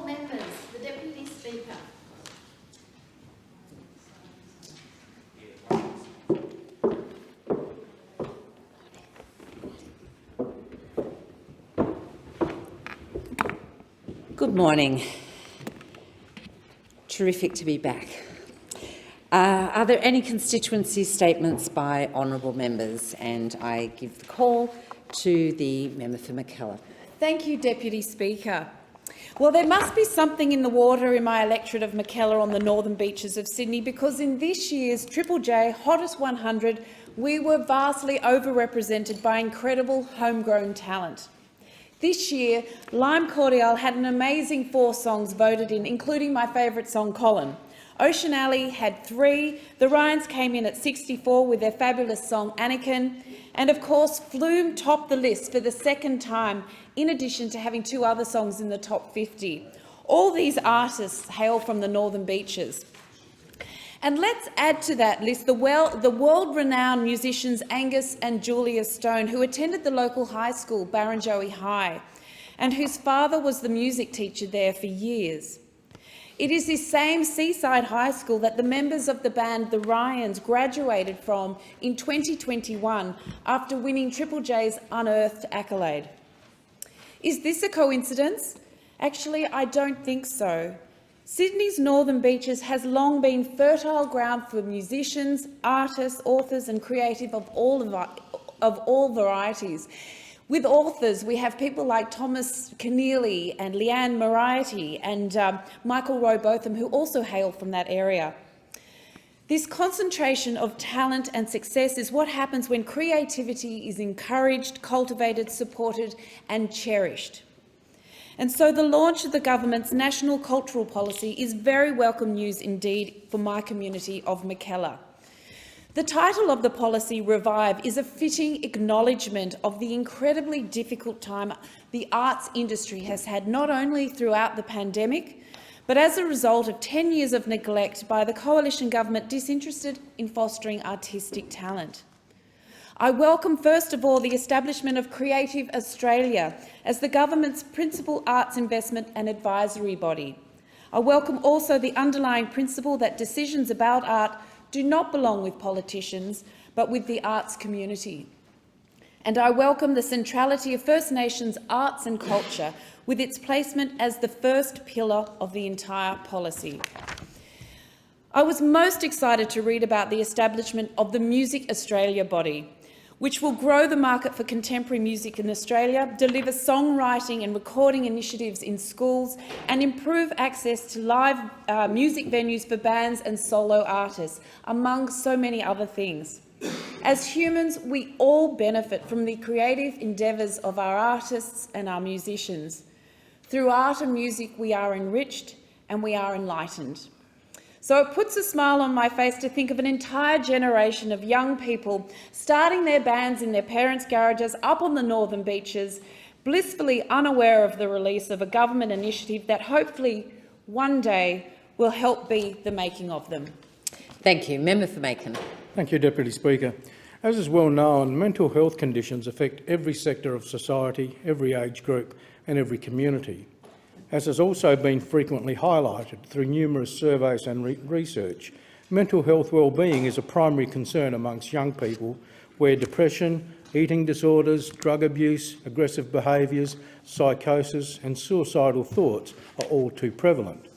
Honourable Members, the Deputy Speaker. Good morning. Terrific to be back. Are there any constituency statements by honourable members? And I give the call to the member for Mackellar. Thank you, Deputy Speaker. Well, there must be something in the water in my electorate of Mackellar on the northern beaches of Sydney, because in this year's Triple J Hottest 100, we were vastly overrepresented by incredible homegrown talent. This year, Lime Cordiale had an amazing 4 songs voted in, including my favourite song, Colin. Ocean Alley had 3, the Ryans came in at 64 with their fabulous song, Anakin, and of course, Flume topped the list for the second time, in addition to having 2 other songs in the top 50. All these artists hail from the northern beaches. And let's add to that list the world-renowned musicians Angus and Julia Stone, who attended the local high school, Barrenjoey High, and whose father was the music teacher there for years. It is this same seaside high school that the members of the band The Ryans graduated from in 2021 after winning Triple J's Unearthed accolade. Is this a coincidence? Actually, I don't think so. Sydney's northern beaches has long been fertile ground for musicians, artists, authors and creative of all varieties. With authors, we have people like Thomas Keneally and Leanne Moriarty and Michael Robotham, who also hail from that area. This concentration of talent and success is what happens when creativity is encouraged, cultivated, supported and cherished. And so the launch of the government's National Cultural Policy is very welcome news indeed for my community of Mackellar. The title of the policy, Revive, is a fitting acknowledgement of the incredibly difficult time the arts industry has had, not only throughout the pandemic, but as a result of 10 years of neglect by the coalition government disinterested in fostering artistic talent. I welcome, first of all, the establishment of Creative Australia as the government's principal arts investment and advisory body. I welcome also the underlying principle that decisions about art do not belong with politicians, but with the arts community. And I welcome the centrality of First Nations arts and culture, with its placement as the first pillar of the entire policy. I was most excited to read about the establishment of the Music Australia body, which will grow the market for contemporary music in Australia, deliver songwriting and recording initiatives in schools, and improve access to live music venues for bands and solo artists, among so many other things. As humans, we all benefit from the creative endeavours of our artists and our musicians. Through art and music, we are enriched and we are enlightened. So it puts a smile on my face to think of an entire generation of young people starting their bands in their parents' garages up on the northern beaches, blissfully unaware of the release of a government initiative that hopefully one day will help be the making of them. Thank you. Member for Macon. Thank you, Deputy Speaker. As is well known, mental health conditions affect every sector of society, every age group and every community. As has also been frequently highlighted through numerous surveys and research, mental health well-being is a primary concern amongst young people, where depression, eating disorders, drug abuse, aggressive behaviours, psychosis and suicidal thoughts are all too prevalent.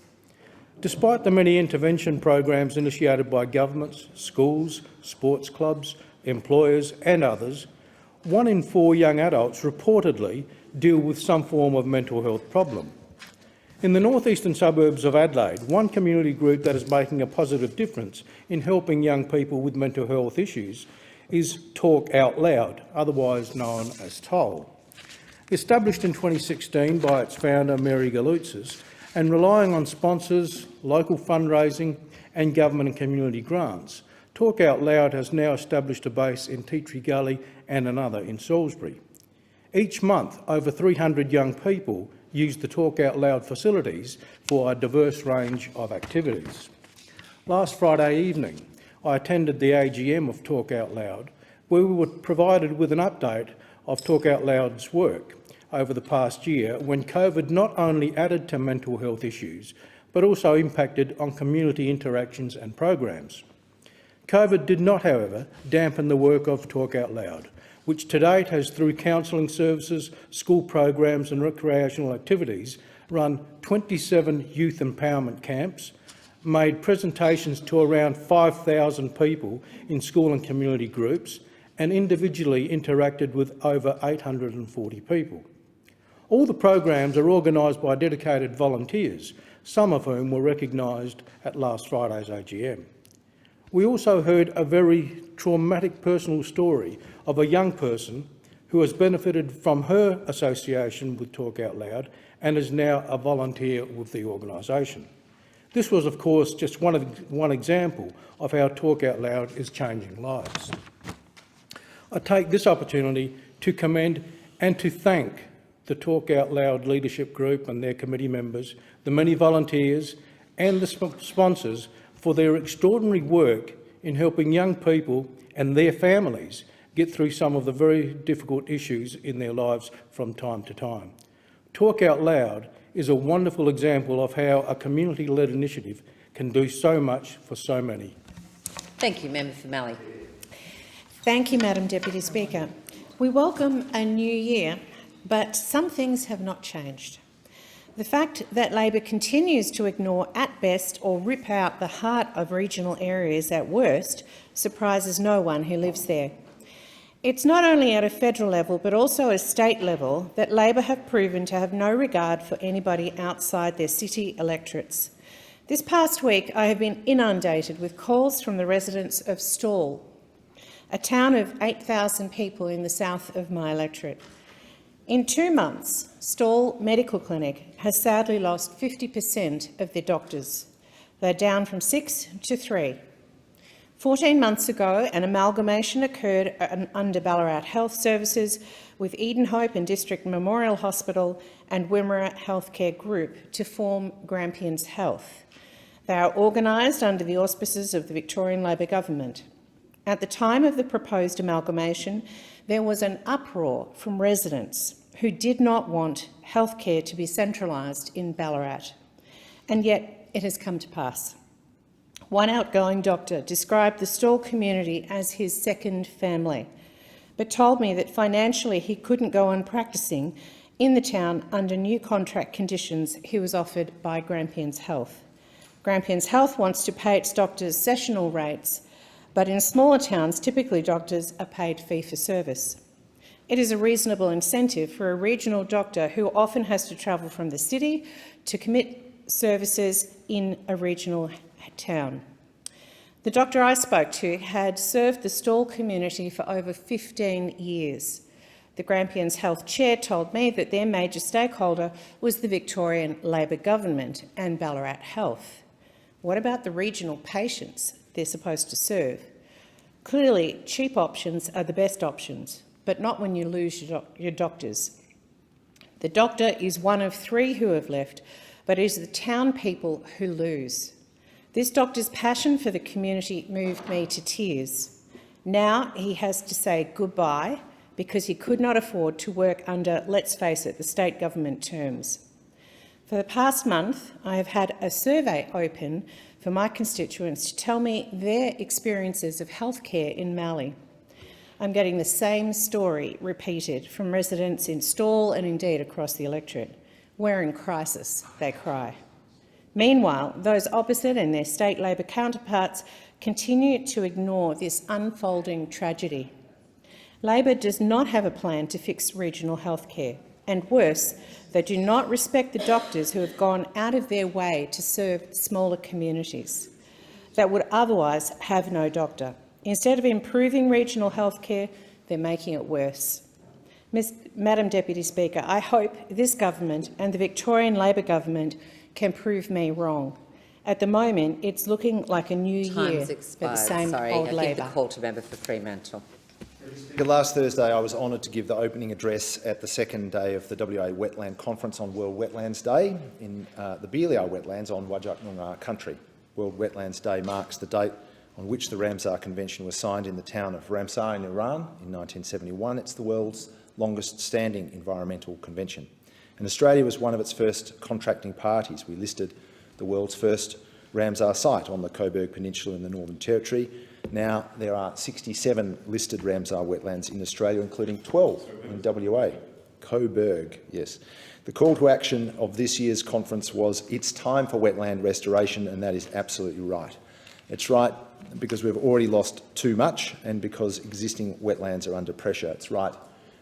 Despite the many intervention programs initiated by governments, schools, sports clubs, employers and others, 1 in 4 young adults reportedly deal with some form of mental health problem. In the northeastern suburbs of Adelaide, one community group that is making a positive difference in helping young people with mental health issues is Talk Out Loud, otherwise known as TOL. Established in 2016 by its founder Mary Galutzis and relying on sponsors, local fundraising and government and community grants, Talk Out Loud has now established a base in Tea Tree Gully and another in Salisbury. Each month, over 300 young people use the Talk Out Loud facilities for a diverse range of activities. Last Friday evening, I attended the AGM of Talk Out Loud, where we were provided with an update of Talk Out Loud's work. over the past year when COVID not only added to mental health issues, but also impacted on community interactions and programs. COVID did not, however, dampen the work of Talk Out Loud, which to date has, through counselling services, school programs and recreational activities, run 27 youth empowerment camps, made presentations to around 5,000 people in school and community groups, and individually interacted with over 840 people. All the programs are organised by dedicated volunteers, some of whom were recognised at last Friday's AGM. We also heard a very traumatic personal story of a young person who has benefited from her association with Talk Out Loud and is now a volunteer with the organisation. This was, of course, just one example of how Talk Out Loud is changing lives. I take this opportunity to commend and to thank the Talk Out Loud leadership group and their committee members, the many volunteers and the sponsors for their extraordinary work in helping young people and their families get through some of the very difficult issues in their lives from time to time. Talk Out Loud is a wonderful example of how a community-led initiative can do so much for so many. Thank you, Member for Mallee. Thank you, Madam Deputy Speaker. We welcome a new year, but some things have not changed. The fact that Labor continues to ignore at best or rip out the heart of regional areas at worst surprises no one who lives there. It's not only at a federal level but also a state level that Labor have proven to have no regard for anybody outside their city electorates. This past week I have been inundated with calls from the residents of Stawell, a town of 8,000 people in the south of my electorate. In 2 months, Stawell Medical Clinic has sadly lost 50% of their doctors. They're down from 6 to 3. 14 months ago, an amalgamation occurred under Ballarat Health Services with Eden Hope and District Memorial Hospital and Wimmera Healthcare Group to form Grampians Health. They are organised under the auspices of the Victorian Labor Government. At the time of the proposed amalgamation, there was an uproar from residents who did not want healthcare to be centralised in Ballarat, and yet it has come to pass. One outgoing doctor described the Stawell community as his second family, but told me that financially he couldn't go on practising in the town under new contract conditions he was offered by Grampians Health. Grampians Health wants to pay its doctors sessional rates, but in smaller towns, typically doctors are paid fee for service. It is a reasonable incentive for a regional doctor who often has to travel from the city to commit services in a regional town. The doctor I spoke to had served the Stawell community for over 15 years. The Grampians Health Chair told me that their major stakeholder was the Victorian Labor Government and Ballarat Health. What about the regional patients they're supposed to serve? Clearly, cheap options are the best options, but not when you lose your doctors. The doctor is one of 3 who have left, but it is the town people who lose. This doctor's passion for the community moved me to tears. Now he has to say goodbye because he could not afford to work under, let's face it, the state government terms. For the past month, I have had a survey open for my constituents to tell me their experiences of healthcare in Mallee. I'm getting the same story repeated from residents in Stawell and indeed across the electorate. We're in crisis, they cry. Meanwhile, those opposite and their state Labor counterparts continue to ignore this unfolding tragedy. Labor does not have a plan to fix regional healthcare, and worse, they do not respect the doctors who have gone out of their way to serve smaller communities that would otherwise have no doctor. Instead of improving regional healthcare, they're making it worse. Madam Deputy Speaker, I hope this government and the Victorian Labor Government can prove me wrong. At the moment, it's looking like a new year for the same old Labor. I give the call to member for Fremantle. Last Thursday, I was honoured to give the opening address at the second day of the WA Wetland Conference on World Wetlands Day in the Beeliar wetlands on Whadjuk Noongar country. World Wetlands Day marks the date on which the Ramsar Convention was signed in the town of Ramsar in Iran in 1971. It's the world's longest-standing environmental convention. And Australia was one of its first contracting parties. We listed the world's first Ramsar site on the Coburg Peninsula in the Northern Territory. Now there are 67 listed Ramsar wetlands in Australia, including 12 in WA. Coburg, yes. The call to action of this year's conference was, "It's time for wetland restoration," and that is absolutely right. It's right because we've already lost too much and because existing wetlands are under pressure. It's right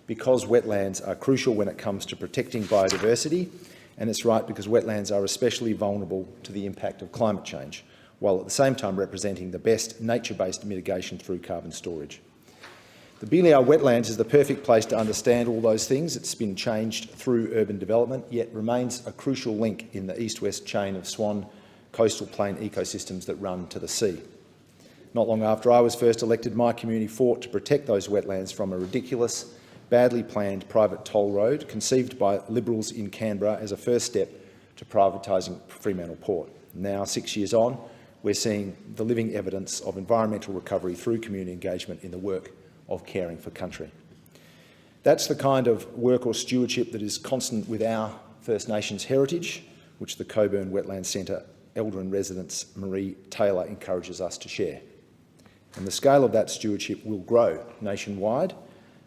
because wetlands are crucial when it comes to protecting biodiversity, and it's right because wetlands are especially vulnerable to the impact of climate change, while at the same time representing the best nature-based mitigation through carbon storage. The Beeliar wetlands is the perfect place to understand all those things. It's been changed through urban development, yet remains a crucial link in the east-west chain of swan coastal plain ecosystems that run to the sea. Not long after I was first elected, my community fought to protect those wetlands from a ridiculous, badly planned private toll road conceived by Liberals in Canberra as a first step to privatising Fremantle Port. Now, 6 years on, we're seeing the living evidence of environmental recovery through community engagement in the work of caring for country. That's the kind of work or stewardship that is consonant with our First Nations heritage, which the Coburn Wetlands Centre Elder in Residence Marie Taylor encourages us to share. And the scale of that stewardship will grow nationwide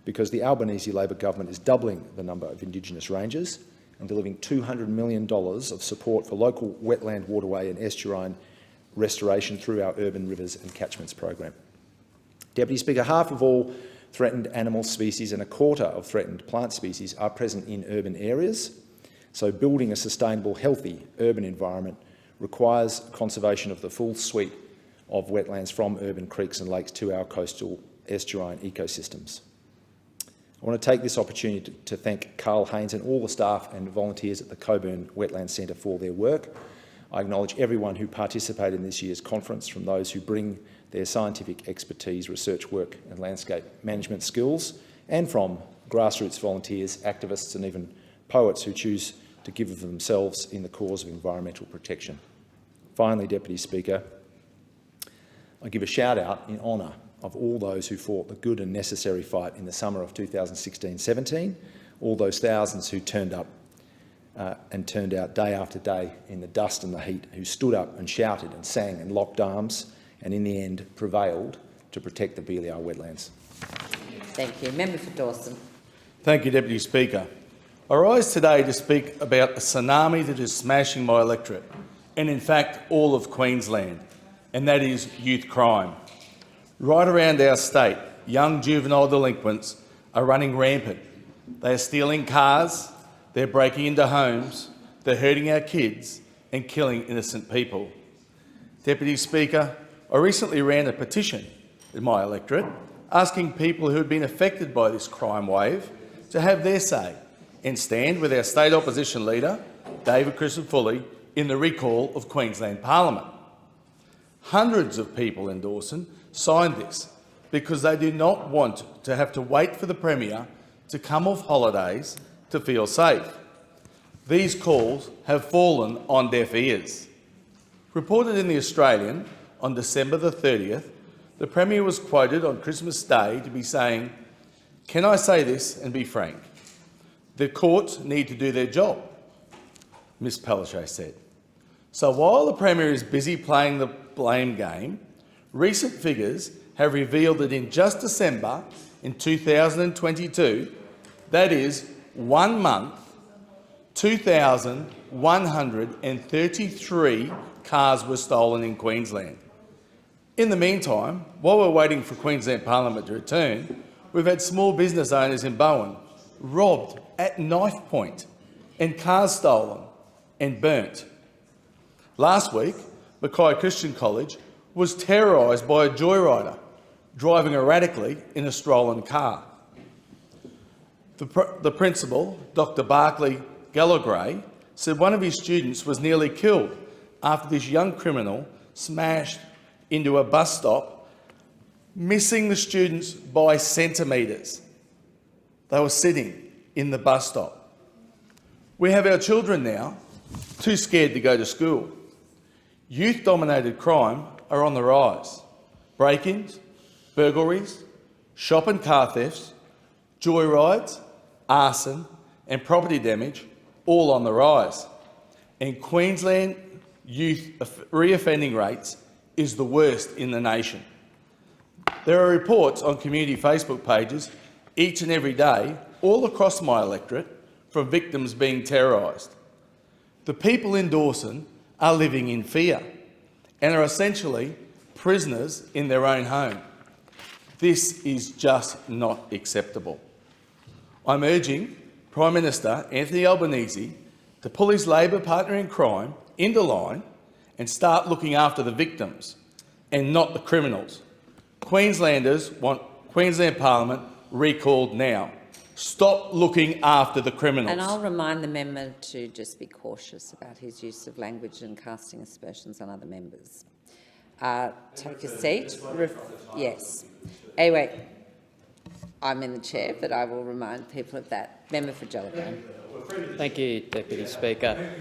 because the Albanese Labor government is doubling the number of Indigenous rangers and delivering $200 million of support for local wetland, waterway and estuarine restoration through our Urban Rivers and Catchments program. Deputy Speaker, half of all threatened animal species and a quarter of threatened plant species are present in urban areas, so building a sustainable, healthy urban environment requires conservation of the full suite of wetlands from urban creeks and lakes to our coastal estuarine ecosystems. I want to take this opportunity to thank Carl Haynes and all the staff and volunteers at the Coburn Wetlands Centre for their work. I acknowledge everyone who participated in this year's conference, from those who bring their scientific expertise, research work and landscape management skills, and from grassroots volunteers, activists and even poets who choose to give of themselves in the cause of environmental protection. Finally, Deputy Speaker, I give a shout out in honour of all those who fought the good and necessary fight in the summer of 2016-17, all those thousands who turned up and turned out day after day in the dust and the heat, who stood up and shouted and sang and locked arms and in the end prevailed to protect the Beeliar wetlands. Thank you. Member for Dawson. Thank you, Deputy Speaker. I rise today to speak about a tsunami that is smashing my electorate, and in fact all of Queensland, and that is youth crime. Right around our state, young juvenile delinquents are running rampant. They are stealing cars, they're breaking into homes, they're hurting our kids and killing innocent people. Deputy Speaker, I recently ran a petition in my electorate asking people who had been affected by this crime wave to have their say and stand with our state opposition leader, David Crisafulli, in the recall of Queensland Parliament. Hundreds of people in Dawson signed this because they do not want to have to wait for the Premier to come off holidays to feel safe. These calls have fallen on deaf ears. Reported in The Australian on December the 30th, the Premier was quoted on Christmas Day to be saying, "Can I say this and be frank? The courts need to do their job," Ms Palaszczuk said. So while the Premier is busy playing the blame game, recent figures have revealed that in just December in 2022, that is 1 month, 2,133 cars were stolen in Queensland. In the meantime, while we're waiting for Queensland Parliament to return, we've had small business owners in Bowen robbed at knife point and cars stolen and burnt. Last week, Mackay Christian College was terrorised by a joyrider driving erratically in a stolen car. The principal, Dr Barclay Gallagher, said one of his students was nearly killed after this young criminal smashed into a bus stop, missing the students by centimetres. They were sitting in the bus stop. We have our children now too scared to go to school. Youth-dominated crime are on the rise. Break-ins, burglaries, shop and car thefts, joyrides arson and property damage all on the rise. And Queensland youth reoffending rates is the worst in the nation. There are reports on community Facebook pages each and every day, all across my electorate, from victims being terrorised. The people in Dawson are living in fear and are essentially prisoners in their own home. This is just not acceptable. I'm urging Prime Minister Anthony Albanese to pull his Labor partner in crime into line and start looking after the victims and not the criminals. Queenslanders want Queensland Parliament recalled now. Stop looking after the criminals. And I'll remind the member to just be cautious about his use of language and casting aspersions on other members. Take a seat. Yes. Anyway, I'm in the chair, but I will remind people of that. Member for Jellicoe. Thank you, Deputy Speaker.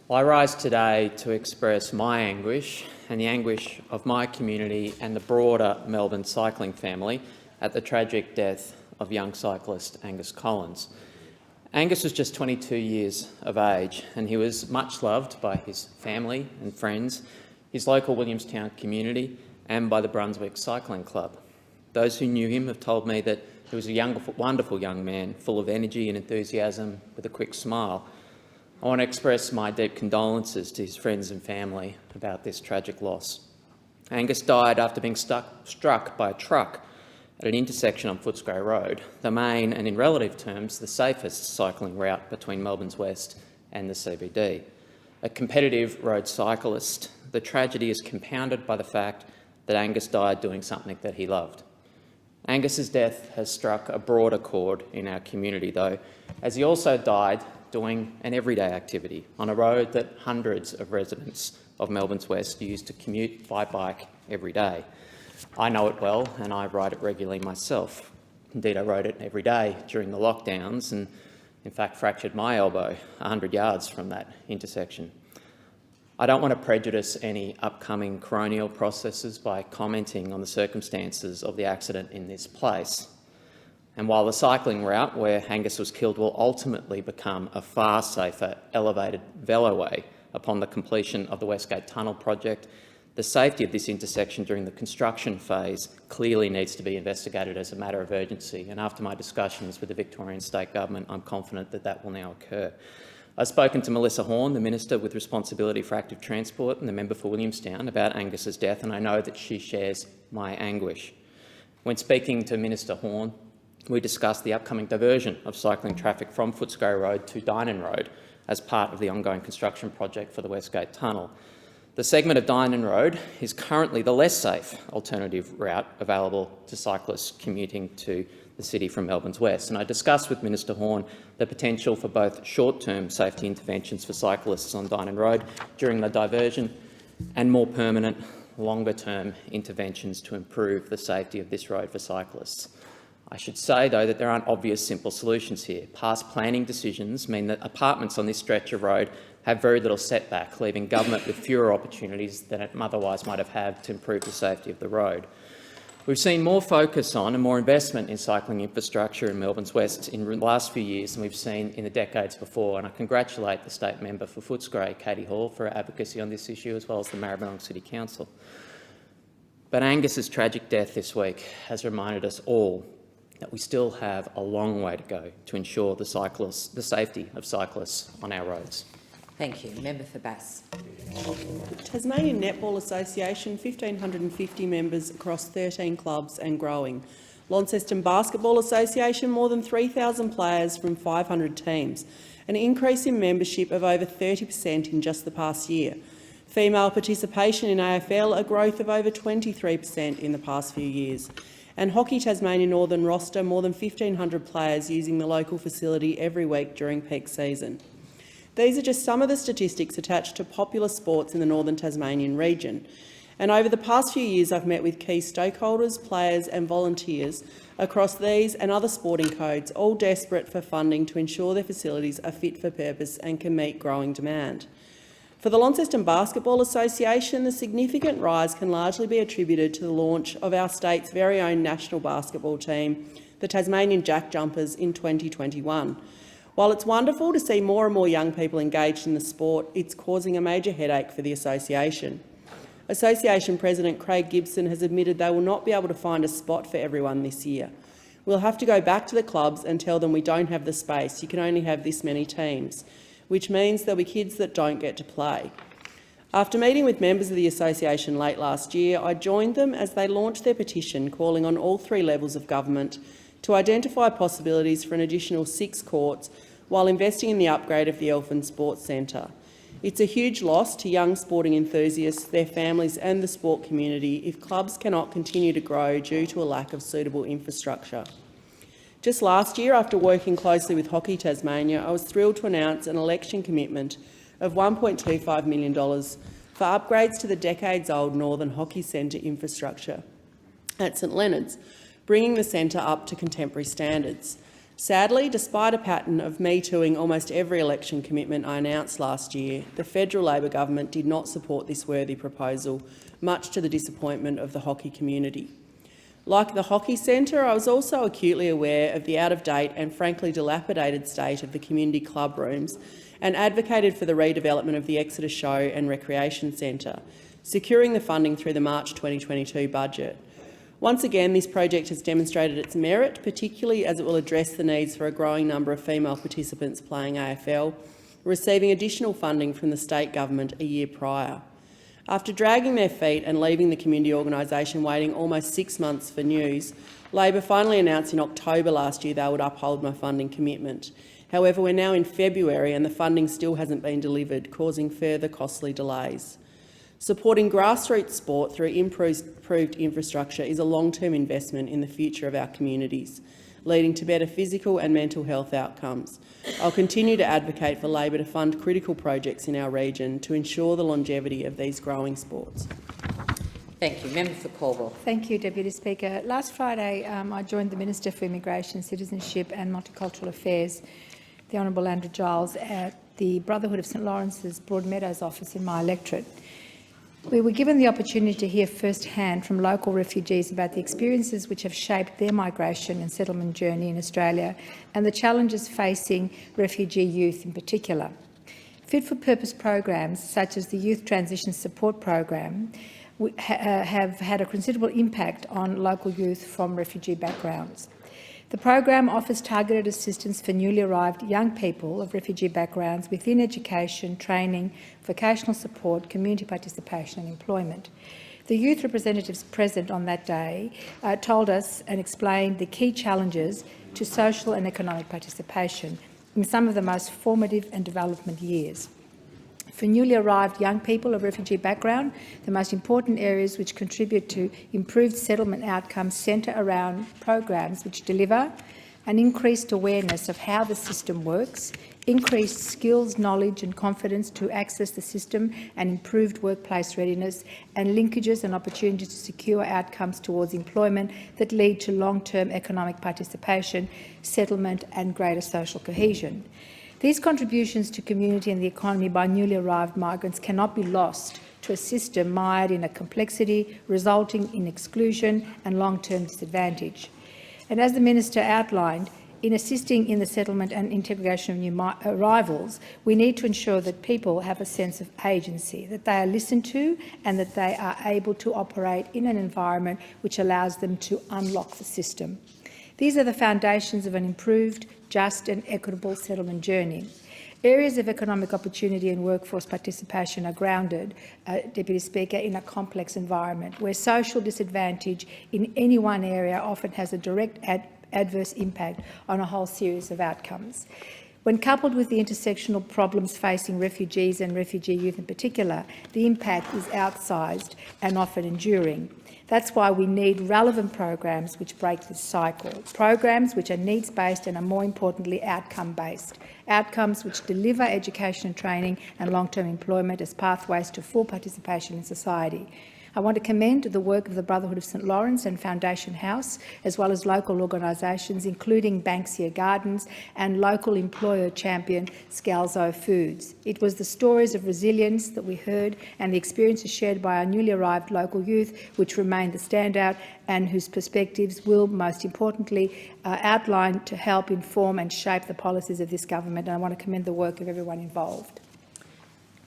I rise today to express my anguish and the anguish of my community and the broader Melbourne cycling family at the tragic death of young cyclist Angus Collins. Angus was just 22 years of age and he was much loved by his family and friends, his local Williamstown community and by the Brunswick Cycling Club. Those who knew him have told me that he was a wonderful young man, full of energy and enthusiasm with a quick smile. I want to express my deep condolences to his friends and family about this tragic loss. Angus died after being struck by a truck at an intersection on Footscray Road, the main and, in relative terms, the safest cycling route between Melbourne's West and the CBD. A competitive road cyclist, the tragedy is compounded by the fact that Angus died doing something that he loved. Angus's death has struck a broader chord in our community, though, as he also died doing an everyday activity on a road that hundreds of residents of Melbourne's West use to commute by bike every day. I know it well and I ride it regularly myself. Indeed, I rode it every day during the lockdowns and, in fact, fractured my elbow 100 yards from that intersection. I don't want to prejudice any upcoming coronial processes by commenting on the circumstances of the accident in this place. And while the cycling route where Angus was killed will ultimately become a far safer elevated veloway upon the completion of the Westgate Tunnel project, the safety of this intersection during the construction phase clearly needs to be investigated as a matter of urgency. And after my discussions with the Victorian State Government, I'm confident that that will now occur. I've spoken to Melissa Horne, the Minister with responsibility for active transport and the member for Williamstown, about Angus's death, and I know that she shares my anguish. When speaking to Minister Horne, we discussed the upcoming diversion of cycling traffic from Footscray Road to Dynon Road as part of the ongoing construction project for the Westgate Tunnel. The segment of Dynon Road is currently the less safe alternative route available to cyclists commuting to the city from Melbourne's West. And I discussed with Minister Horne the potential for both short-term safety interventions for cyclists on Dynon Road during the diversion and more permanent, longer-term interventions to improve the safety of this road for cyclists. I should say, though, that there aren't obvious simple solutions here. Past planning decisions mean that apartments on this stretch of road have very little setback, leaving government with fewer opportunities than it otherwise might have had to improve the safety of the road. We've seen more focus on and more investment in cycling infrastructure in Melbourne's West in the last few years than we've seen in the decades before, and I congratulate the State Member for Footscray, Katie Hall, for her advocacy on this issue, as well as the Maribyrnong City Council. But Angus's tragic death this week has reminded us all that we still have a long way to go to ensure the safety of cyclists on our roads. Thank you. Member for Bass. Tasmanian Netball Association, 1,550 members across 13 clubs and growing. Launceston Basketball Association, more than 3,000 players from 500 teams, an increase in membership of over 30% in just the past year. Female participation in AFL, a growth of over 23% in the past few years. And Hockey Tasmania Northern roster, more than 1,500 players using the local facility every week during peak season. These are just some of the statistics attached to popular sports in the Northern Tasmanian region. And over the past few years, I've met with key stakeholders, players and volunteers across these and other sporting codes, all desperate for funding to ensure their facilities are fit for purpose and can meet growing demand. For the Launceston Basketball Association, the significant rise can largely be attributed to the launch of our state's very own national basketball team, the Tasmanian Jack Jumpers in 2021. While it's wonderful to see more and more young people engaged in the sport, it's causing a major headache for the association. Association President Craig Gibson has admitted they will not be able to find a spot for everyone this year. We'll have to go back to the clubs and tell them we don't have the space, you can only have this many teams, which means there'll be kids that don't get to play. After meeting with members of the association late last year, I joined them as they launched their petition calling on all 3 levels of government to identify possibilities for an additional 6 courts while investing in the upgrade of the Elfin Sports Centre. It's a huge loss to young sporting enthusiasts, their families and the sport community if clubs cannot continue to grow due to a lack of suitable infrastructure. Just last year, after working closely with Hockey Tasmania, I was thrilled to announce an election commitment of $1.25 million for upgrades to the decades-old Northern Hockey Centre infrastructure at St Leonards, bringing the centre up to contemporary standards. Sadly, despite a pattern of me-tooing almost every election commitment I announced last year, the federal Labor government did not support this worthy proposal, much to the disappointment of the hockey community. Like the Hockey Centre, I was also acutely aware of the out-of-date and frankly dilapidated state of the community club rooms and advocated for the redevelopment of the Exeter Show and Recreation Centre, securing the funding through the March 2022 budget. Once again, this project has demonstrated its merit, particularly as it will address the needs for a growing number of female participants playing AFL, receiving additional funding from the state government a year prior. After dragging their feet and leaving the community organisation waiting almost 6 months for news, Labor finally announced in October last year they would uphold my funding commitment. However, we're now in February and the funding still hasn't been delivered, causing further costly delays. Supporting grassroots sport through improved infrastructure is a long-term investment in the future of our communities, leading to better physical and mental health outcomes. I'll continue to advocate for Labor to fund critical projects in our region to ensure the longevity of these growing sports. Thank you. Member for Caldwell. Thank you, Deputy Speaker. Last Friday, I joined the Minister for Immigration, Citizenship and Multicultural Affairs, the Honourable Andrew Giles, at the Brotherhood of St Lawrence's Broadmeadows office in my electorate. We were given the opportunity to hear firsthand from local refugees about the experiences which have shaped their migration and settlement journey in Australia and the challenges facing refugee youth in particular. Fit-for-purpose programs such as the Youth Transition Support Program have had a considerable impact on local youth from refugee backgrounds. The program offers targeted assistance for newly arrived young people of refugee backgrounds within education, training, vocational support, community participation and employment. The youth representatives present on that day told us and explained the key challenges to social and economic participation in some of the most formative and development years. For newly arrived young people of refugee background, the most important areas which contribute to improved settlement outcomes centre around programs which deliver an increased awareness of how the system works, increased skills, knowledge and confidence to access the system and improved workplace readiness, and linkages and opportunities to secure outcomes towards employment that lead to long-term economic participation, settlement and greater social cohesion. These contributions to community and the economy by newly arrived migrants cannot be lost to a system mired in a complexity resulting in exclusion and long-term disadvantage. And as the Minister outlined, in assisting in the settlement and integration of new arrivals, we need to ensure that people have a sense of agency, that they are listened to and that they are able to operate in an environment which allows them to unlock the system. These are the foundations of an improved, just and equitable settlement journey. Areas of economic opportunity and workforce participation are grounded, Deputy Speaker, in a complex environment where social disadvantage in any one area often has a direct adverse impact on a whole series of outcomes. When coupled with the intersectional problems facing refugees and refugee youth in particular, the impact is outsized and often enduring. That's why we need relevant programs which break this cycle, programs which are needs-based and are more importantly outcome-based, outcomes which deliver education and training and long-term employment as pathways to full participation in society. I want to commend the work of the Brotherhood of St Lawrence and Foundation House, as well as local organisations, including Banksia Gardens and local employer champion Scalzo Foods. It was the stories of resilience that we heard and the experiences shared by our newly arrived local youth which remain the standout, and whose perspectives will, most importantly, outline to help inform and shape the policies of this government. And I want to commend the work of everyone involved.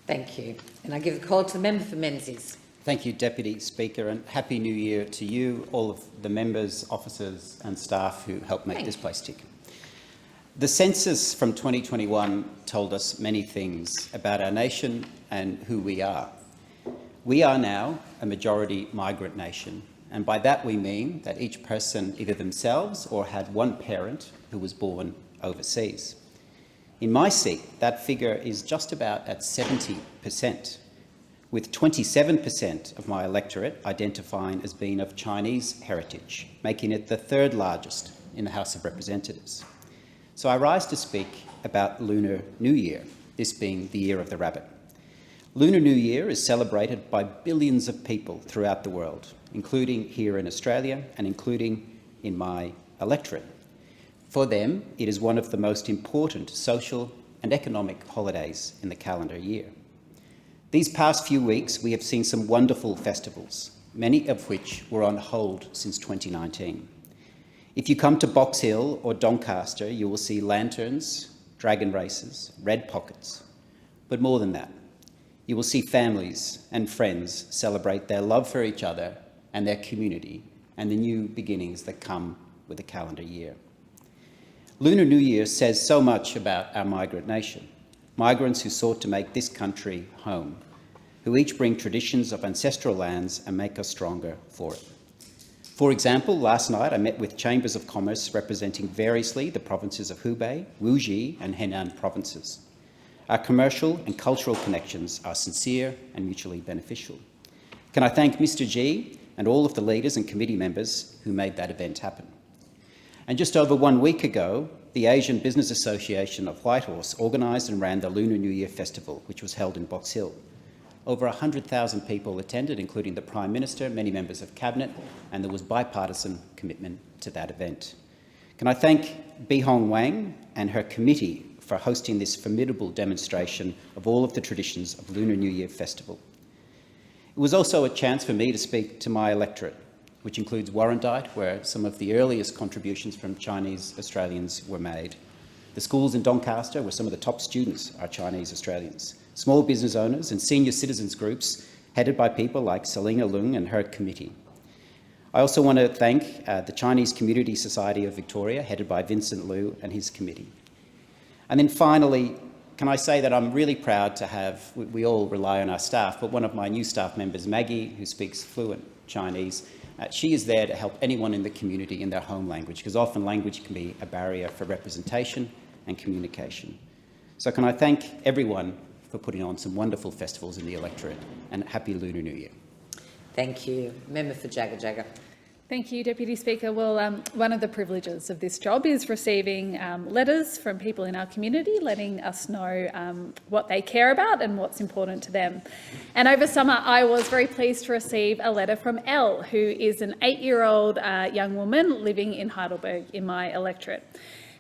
Thank you. And I give the call to the member for Menzies. Thank you, Deputy Speaker, and Happy New Year to you, all of the members, officers and staff who helped make this place tick. The census from 2021 told us many things about our nation and who we are. We are now a majority migrant nation, and by that we mean that each person either themselves or had one parent who was born overseas. In my seat, that figure is just about at 70%, with 27% of my electorate identifying as being of Chinese heritage, making it the third largest in the House of Representatives. So I rise to speak about Lunar New Year, this being the Year of the Rabbit. Lunar New Year is celebrated by billions of people throughout the world, including here in Australia and including in my electorate. For them, it is one of the most important social and economic holidays in the calendar year. These past few weeks, we have seen some wonderful festivals, many of which were on hold since 2019. If you come to Box Hill or Doncaster, you will see lanterns, dragon races, red pockets. But more than that, you will see families and friends celebrate their love for each other and their community and the new beginnings that come with the calendar year. Lunar New Year says so much about our migrant nation, migrants who sought to make this country home, who each bring traditions of ancestral lands and make us stronger for it. For example, last night I met with chambers of commerce representing variously the provinces of Hubei, Wuxi and Henan provinces. Our commercial and cultural connections are sincere and mutually beneficial. Can I thank Mr. Xi and all of the leaders and committee members who made that event happen. And just over 1 week ago, the Asian Business Association of Whitehorse organised and ran the Lunar New Year Festival, which was held in Box Hill. Over 100,000 people attended, including the Prime Minister, many members of Cabinet, and there was bipartisan commitment to that event. Can I thank Bihong Wang and her committee for hosting this formidable demonstration of all of the traditions of Lunar New Year Festival. It was also a chance for me to speak to my electorate, which includes Warrandyte, where some of the earliest contributions from Chinese Australians were made. The schools in Doncaster, where some of the top students are Chinese Australians. Small business owners and senior citizens groups headed by people like Selina Leung and her committee. I also want to thank the Chinese Community Society of Victoria, headed by Vincent Liu and his committee. And then finally, can I say that I'm really proud to have, we all rely on our staff, but one of my new staff members, Maggie, who speaks fluent Chinese, she is there to help anyone in the community in their home language, because often language can be a barrier for representation and communication. So can I thank everyone for putting on some wonderful festivals in the electorate, and happy Lunar New Year. Thank you. Member for Jagga Jagga. Thank you, Deputy Speaker. Well, one of the privileges of this job is receiving letters from people in our community letting us know what they care about and what's important to them. And over summer, I was very pleased to receive a letter from Elle, who is an 8-year-old young woman living in Heidelberg in my electorate.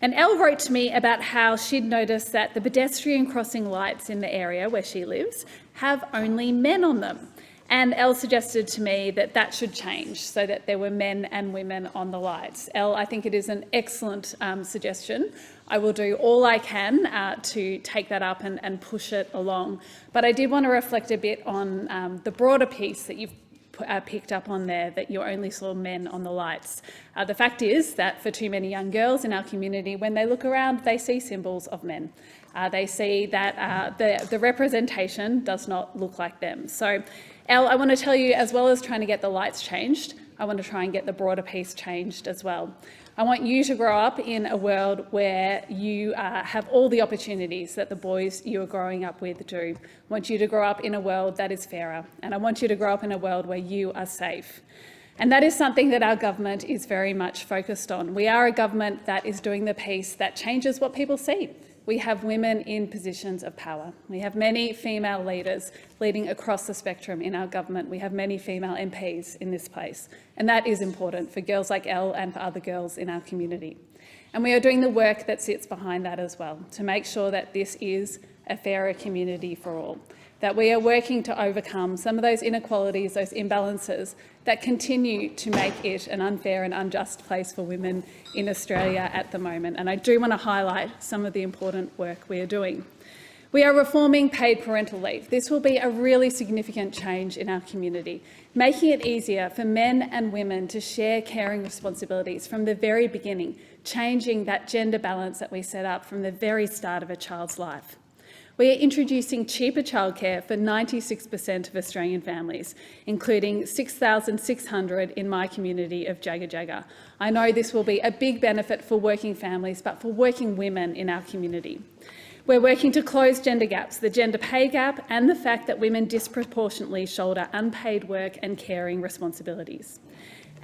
And Elle wrote to me about how she'd noticed that the pedestrian crossing lights in the area where she lives have only men on them. And Elle suggested to me that that should change so that there were men and women on the lights. Elle, I think it is an excellent suggestion. I will do all I can to take that up and push it along. But I did want to reflect a bit on the broader piece that you've picked up on there, that you only saw men on the lights. The fact is that for too many young girls in our community, when they look around, they see symbols of men. They see that the representation does not look like them. So, Elle, I want to tell you, as well as trying to get the lights changed, I want to try and get the broader piece changed as well. I want you to grow up in a world where you have all the opportunities that the boys you are growing up with do. I want you to grow up in a world that is fairer, and I want you to grow up in a world where you are safe. And that is something that our government is very much focused on. We are a government that is doing the piece that changes what people see. We have women in positions of power. We have many female leaders leading across the spectrum in our government. We have many female MPs in this place. And that is important for girls like Elle and for other girls in our community. And we are doing the work that sits behind that as well, to make sure that this is a fairer community for all, that we are working to overcome some of those inequalities, those imbalances that continue to make it an unfair and unjust place for women in Australia at the moment. And I do want to highlight some of the important work we are doing. We are reforming paid parental leave. This will be a really significant change in our community, making it easier for men and women to share caring responsibilities from the very beginning, changing that gender balance that we set up from the very start of a child's life. We are introducing cheaper childcare for 96% of Australian families, including 6,600 in my community of Jagga Jagga. I know this will be a big benefit for working families, but for working women in our community. We're working to close gender gaps, the gender pay gap and the fact that women disproportionately shoulder unpaid work and caring responsibilities.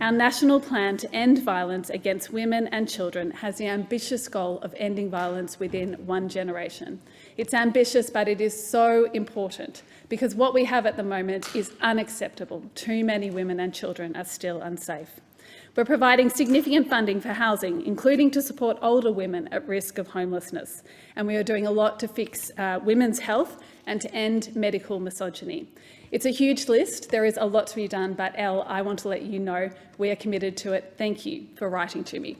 Our national plan to end violence against women and children has the ambitious goal of ending violence within one generation. It's ambitious, but it is so important because what we have at the moment is unacceptable. Too many women and children are still unsafe. We're providing significant funding for housing, including to support older women at risk of homelessness. And we are doing a lot to fix women's health and to end medical misogyny. It's a huge list. There is a lot to be done, but Elle, I want to let you know we are committed to it. Thank you for writing to me.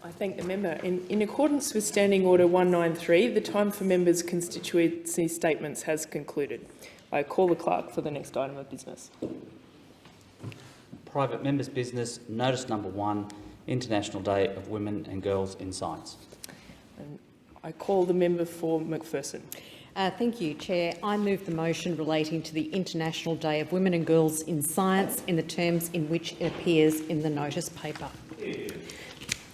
I thank the member. In accordance with Standing Order 193, the time for members' constituency statements has concluded. I call the clerk for the next item of business. Private members' business, notice number 1, International Day of Women and Girls in Science. And I call the member for McPherson. Thank you, Chair. I move the motion relating to the International Day of Women and Girls in Science in the terms in which it appears in the notice paper.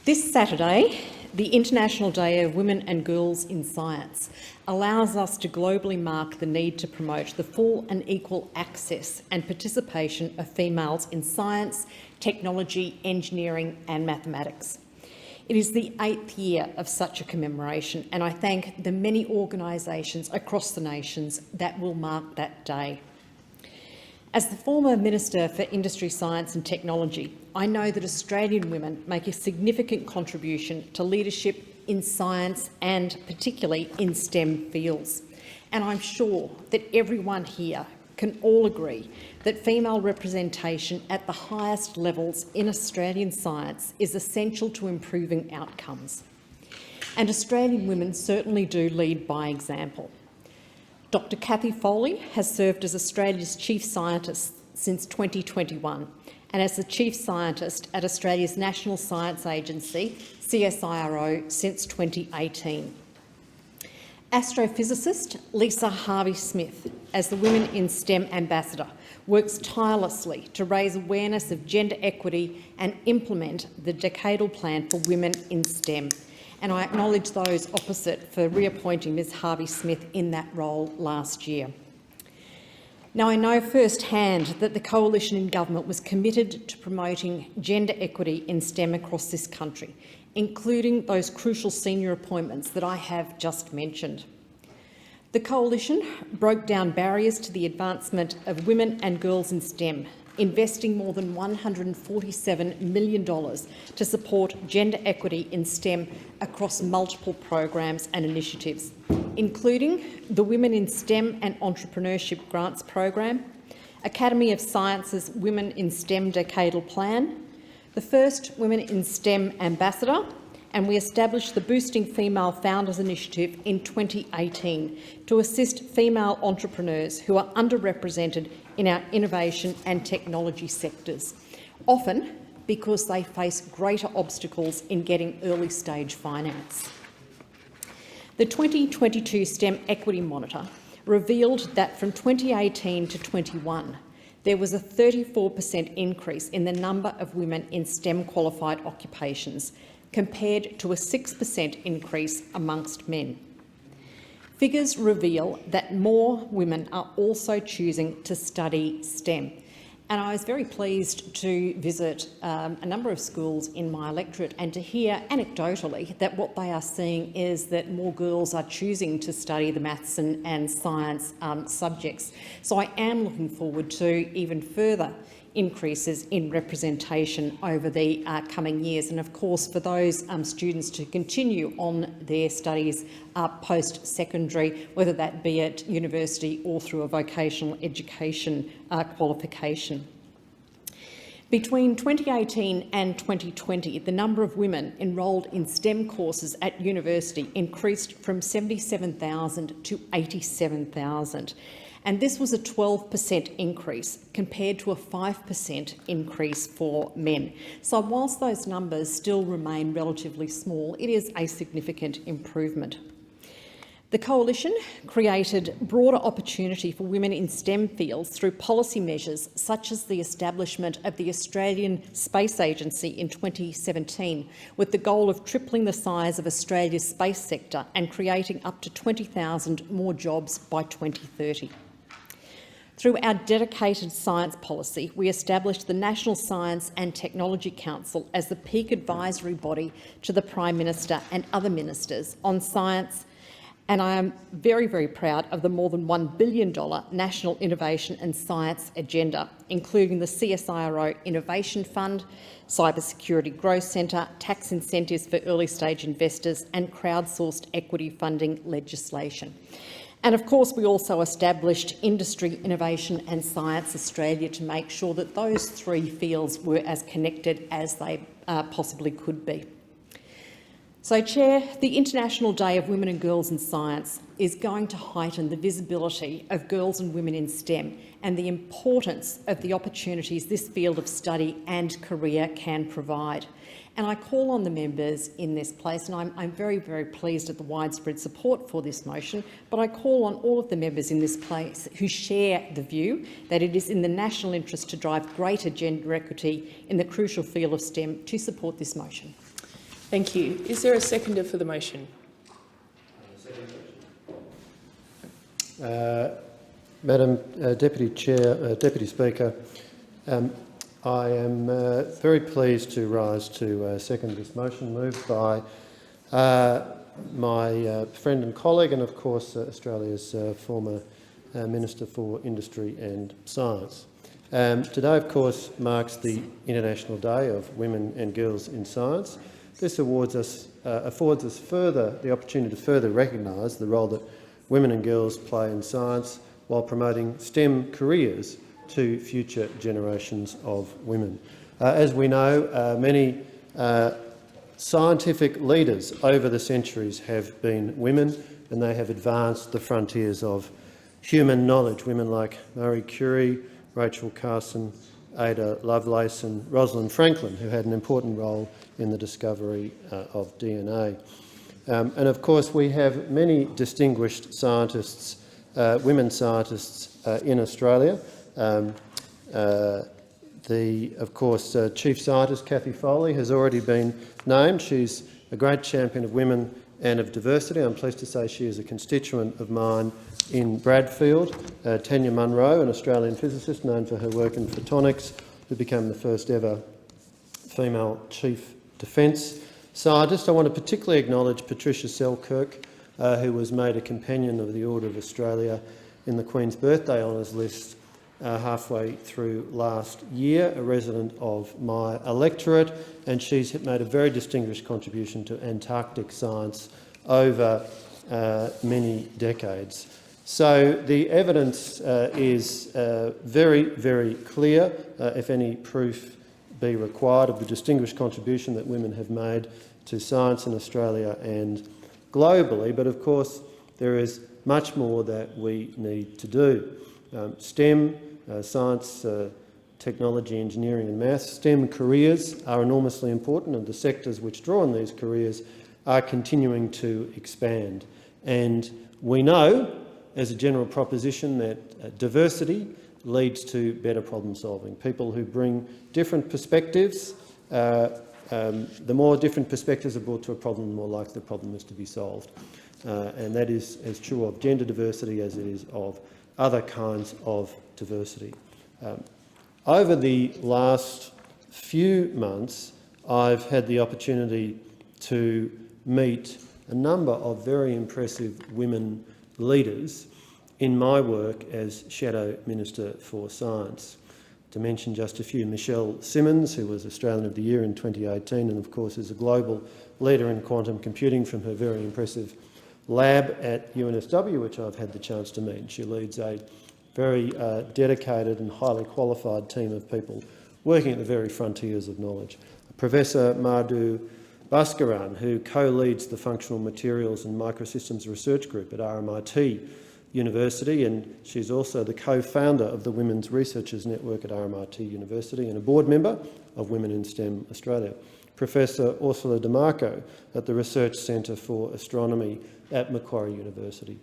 This Saturday, the International Day of Women and Girls in Science allows us to globally mark the need to promote the full and equal access and participation of females in science, technology, engineering and mathematics. It is the 8th year of such a commemoration, and I thank the many organisations across the nations that will mark that day. As the former Minister for Industry, Science and Technology, I know that Australian women make a significant contribution to leadership in science and particularly in STEM fields. And I'm sure that everyone here can all agree that female representation at the highest levels in Australian science is essential to improving outcomes. And Australian women certainly do lead by example. Dr. Cathy Foley has served as Australia's Chief Scientist since 2021 and as the Chief Scientist at Australia's National Science Agency, CSIRO, since 2018. Astrophysicist Lisa Harvey-Smith, as the Women in STEM Ambassador, works tirelessly to raise awareness of gender equity and implement the Decadal Plan for Women in STEM. And I acknowledge those opposite for reappointing Ms Harvey-Smith in that role last year. Now, I know firsthand that the Coalition in government was committed to promoting gender equity in STEM across this country, including those crucial senior appointments that I have just mentioned. The Coalition broke down barriers to the advancement of women and girls in STEM, investing more than $147 million to support gender equity in STEM across multiple programs and initiatives, including the Women in STEM and Entrepreneurship Grants Program, Academy of Sciences Women in STEM Decadal Plan, the first Women in STEM Ambassador, and we established the Boosting Female Founders Initiative in 2018 to assist female entrepreneurs who are underrepresented in our innovation and technology sectors, often because they face greater obstacles in getting early-stage finance. The 2022 STEM Equity Monitor revealed that from 2018 to 21, there was a 34% increase in the number of women in STEM-qualified occupations, compared to a 6% increase amongst men. Figures reveal that more women are also choosing to study STEM, And I was very pleased to visit a number of schools in my electorate and to hear anecdotally that what they are seeing is that more girls are choosing to study the maths and science subjects. So I am looking forward to even further increases in representation over the coming years, and of course for those students to continue on their studies post-secondary, whether that be at university or through a vocational education qualification. Between 2018 and 2020, the number of women enrolled in STEM courses at university increased from 77,000 to 87,000. And this was a 12% increase compared to a 5% increase for men. So whilst those numbers still remain relatively small, it is a significant improvement. The Coalition created broader opportunity for women in STEM fields through policy measures such as the establishment of the Australian Space Agency in 2017, with the goal of tripling the size of Australia's space sector and creating up to 20,000 more jobs by 2030. Through our dedicated science policy, we established the National Science and Technology Council as the peak advisory body to the Prime Minister and other ministers on science, and I am very, very proud of the more than $1 billion National Innovation and Science Agenda, including the CSIRO Innovation Fund, Cybersecurity Growth Centre, tax incentives for early-stage investors and crowdsourced equity funding legislation. And of course, we also established Industry, Innovation and Science Australia to make sure that those three fields were as connected as they possibly could be. So, Chair, the International Day of Women and Girls in Science is going to heighten the visibility of girls and women in STEM and the importance of the opportunities this field of study and career can provide. And I call on the members in this place, and I'm very, very pleased at the widespread support for this motion, but I call on all of the members in this place who share the view that it is in the national interest to drive greater gender equity in the crucial field of STEM to support this motion. Thank you. Is there a seconder for the motion? Madam Deputy Chair, Deputy Speaker, I am very pleased to rise to second this motion moved by my friend and colleague and, of course, Australia's former Minister for Industry and Science. Today, of course, marks the International Day of Women and Girls in Science. This affords us the opportunity to further recognise the role that women and girls play in science while promoting STEM careers to future generations of women. As we know, many scientific leaders over the centuries have been women, and they have advanced the frontiers of human knowledge. Women like Marie Curie, Rachel Carson, Ada Lovelace and Rosalind Franklin, who had an important role in the discovery of DNA. And of course, we have many distinguished scientists, women scientists in Australia. Of course, Chief Scientist Cathy Foley has already been named. She's a great champion of women and of diversity. I'm pleased to say she is a constituent of mine in Bradfield. Tanya Munro, an Australian physicist known for her work in photonics, who became the first ever female Chief Defence Scientist. I want to particularly acknowledge Patricia Selkirk, who was made a Companion of the Order of Australia in the Queen's Birthday Honours list halfway through last year, a resident of my electorate, and she's made a very distinguished contribution to Antarctic science over many decades. So the evidence is very, very clear, if any proof be required, of the distinguished contribution that women have made to science in Australia and globally. But of course, there is much more that we need to do. STEM, science, technology, engineering and maths, STEM careers are enormously important, and the sectors which draw on these careers are continuing to expand. And we know, as a general proposition, that diversity leads to better problem solving. People who bring different perspectives, the more different perspectives are brought to a problem, the more likely the problem is to be solved. And that is as true of gender diversity as it is of other kinds of diversity. Over the last few months, I've had the opportunity to meet a number of very impressive women leaders in my work as Shadow Minister for Science. To mention just a few, Michelle Simmons, who was Australian of the Year in 2018 and of course is a global leader in quantum computing from her very impressive lab at UNSW, which I've had the chance to meet. She leads a very dedicated and highly qualified team of people working at the very frontiers of knowledge. Professor Madhu Bhaskaran, who co-leads the Functional Materials and Microsystems Research Group at RMIT University, and she's also the co-founder of the Women's Researchers Network at RMIT University and a board member of Women in STEM Australia. Professor Ursula DeMarco at the Research Centre for Astronomy at Macquarie University.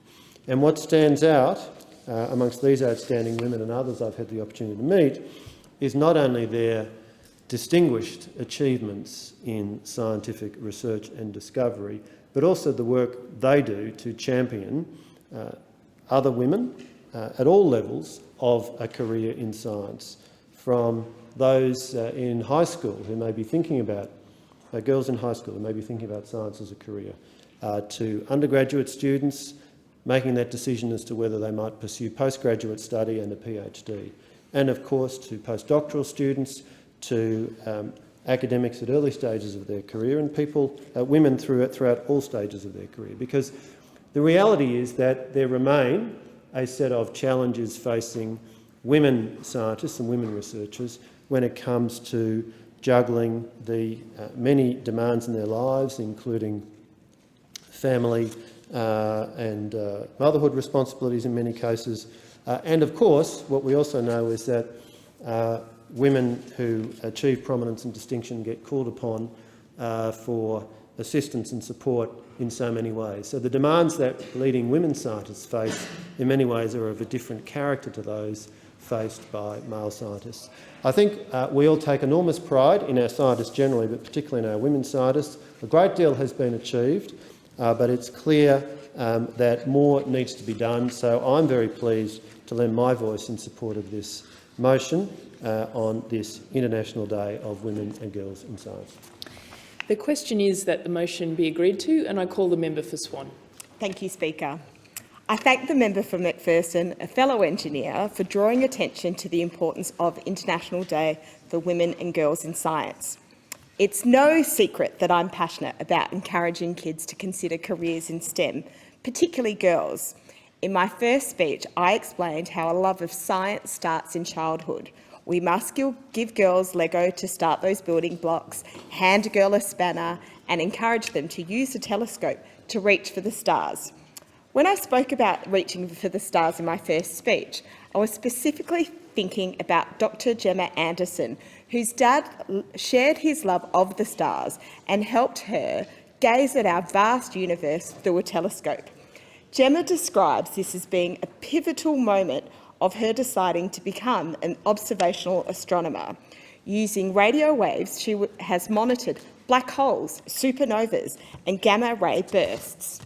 And what stands out amongst these outstanding women and others I've had the opportunity to meet is not only their distinguished achievements in scientific research and discovery, but also the work they do to champion other women at all levels of a career in science, from those in high school who may be thinking about, girls in high school who may be thinking about science as a career, to undergraduate students making that decision as to whether they might pursue postgraduate study and a PhD, and of course to postdoctoral students, to academics at early stages of their career, and people, women throughout all stages of their career. Because the reality is that there remain a set of challenges facing women scientists and women researchers when it comes to juggling the many demands in their lives, including family and motherhood responsibilities in many cases. And of course, what we also know is that women who achieve prominence and distinction get called upon for assistance and support in so many ways. So the demands that leading women scientists face in many ways are of a different character to those faced by male scientists. I think we all take enormous pride in our scientists generally, but particularly in our women scientists. A great deal has been achieved, but it's clear that more needs to be done. So I'm very pleased to lend my voice in support of this motion on this International Day of Women and Girls in Science. The question is that the motion be agreed to, and I call the member for Swan. Thank you, Speaker. I thank the member for Macpherson, a fellow engineer, for drawing attention to the importance of International Day for Women and Girls in Science. It's no secret that I'm passionate about encouraging kids to consider careers in STEM, particularly girls. In my first speech, I explained how a love of science starts in childhood. We must give girls Lego to start those building blocks, hand a girl a spanner and encourage them to use a telescope to reach for the stars. When I spoke about reaching for the stars in my first speech, I was specifically thinking about Dr. Gemma Anderson, whose dad shared his love of the stars and helped her gaze at our vast universe through a telescope. Gemma describes this as being a pivotal moment of her deciding to become an observational astronomer. Using radio waves, she has monitored black holes, supernovas and gamma-ray bursts.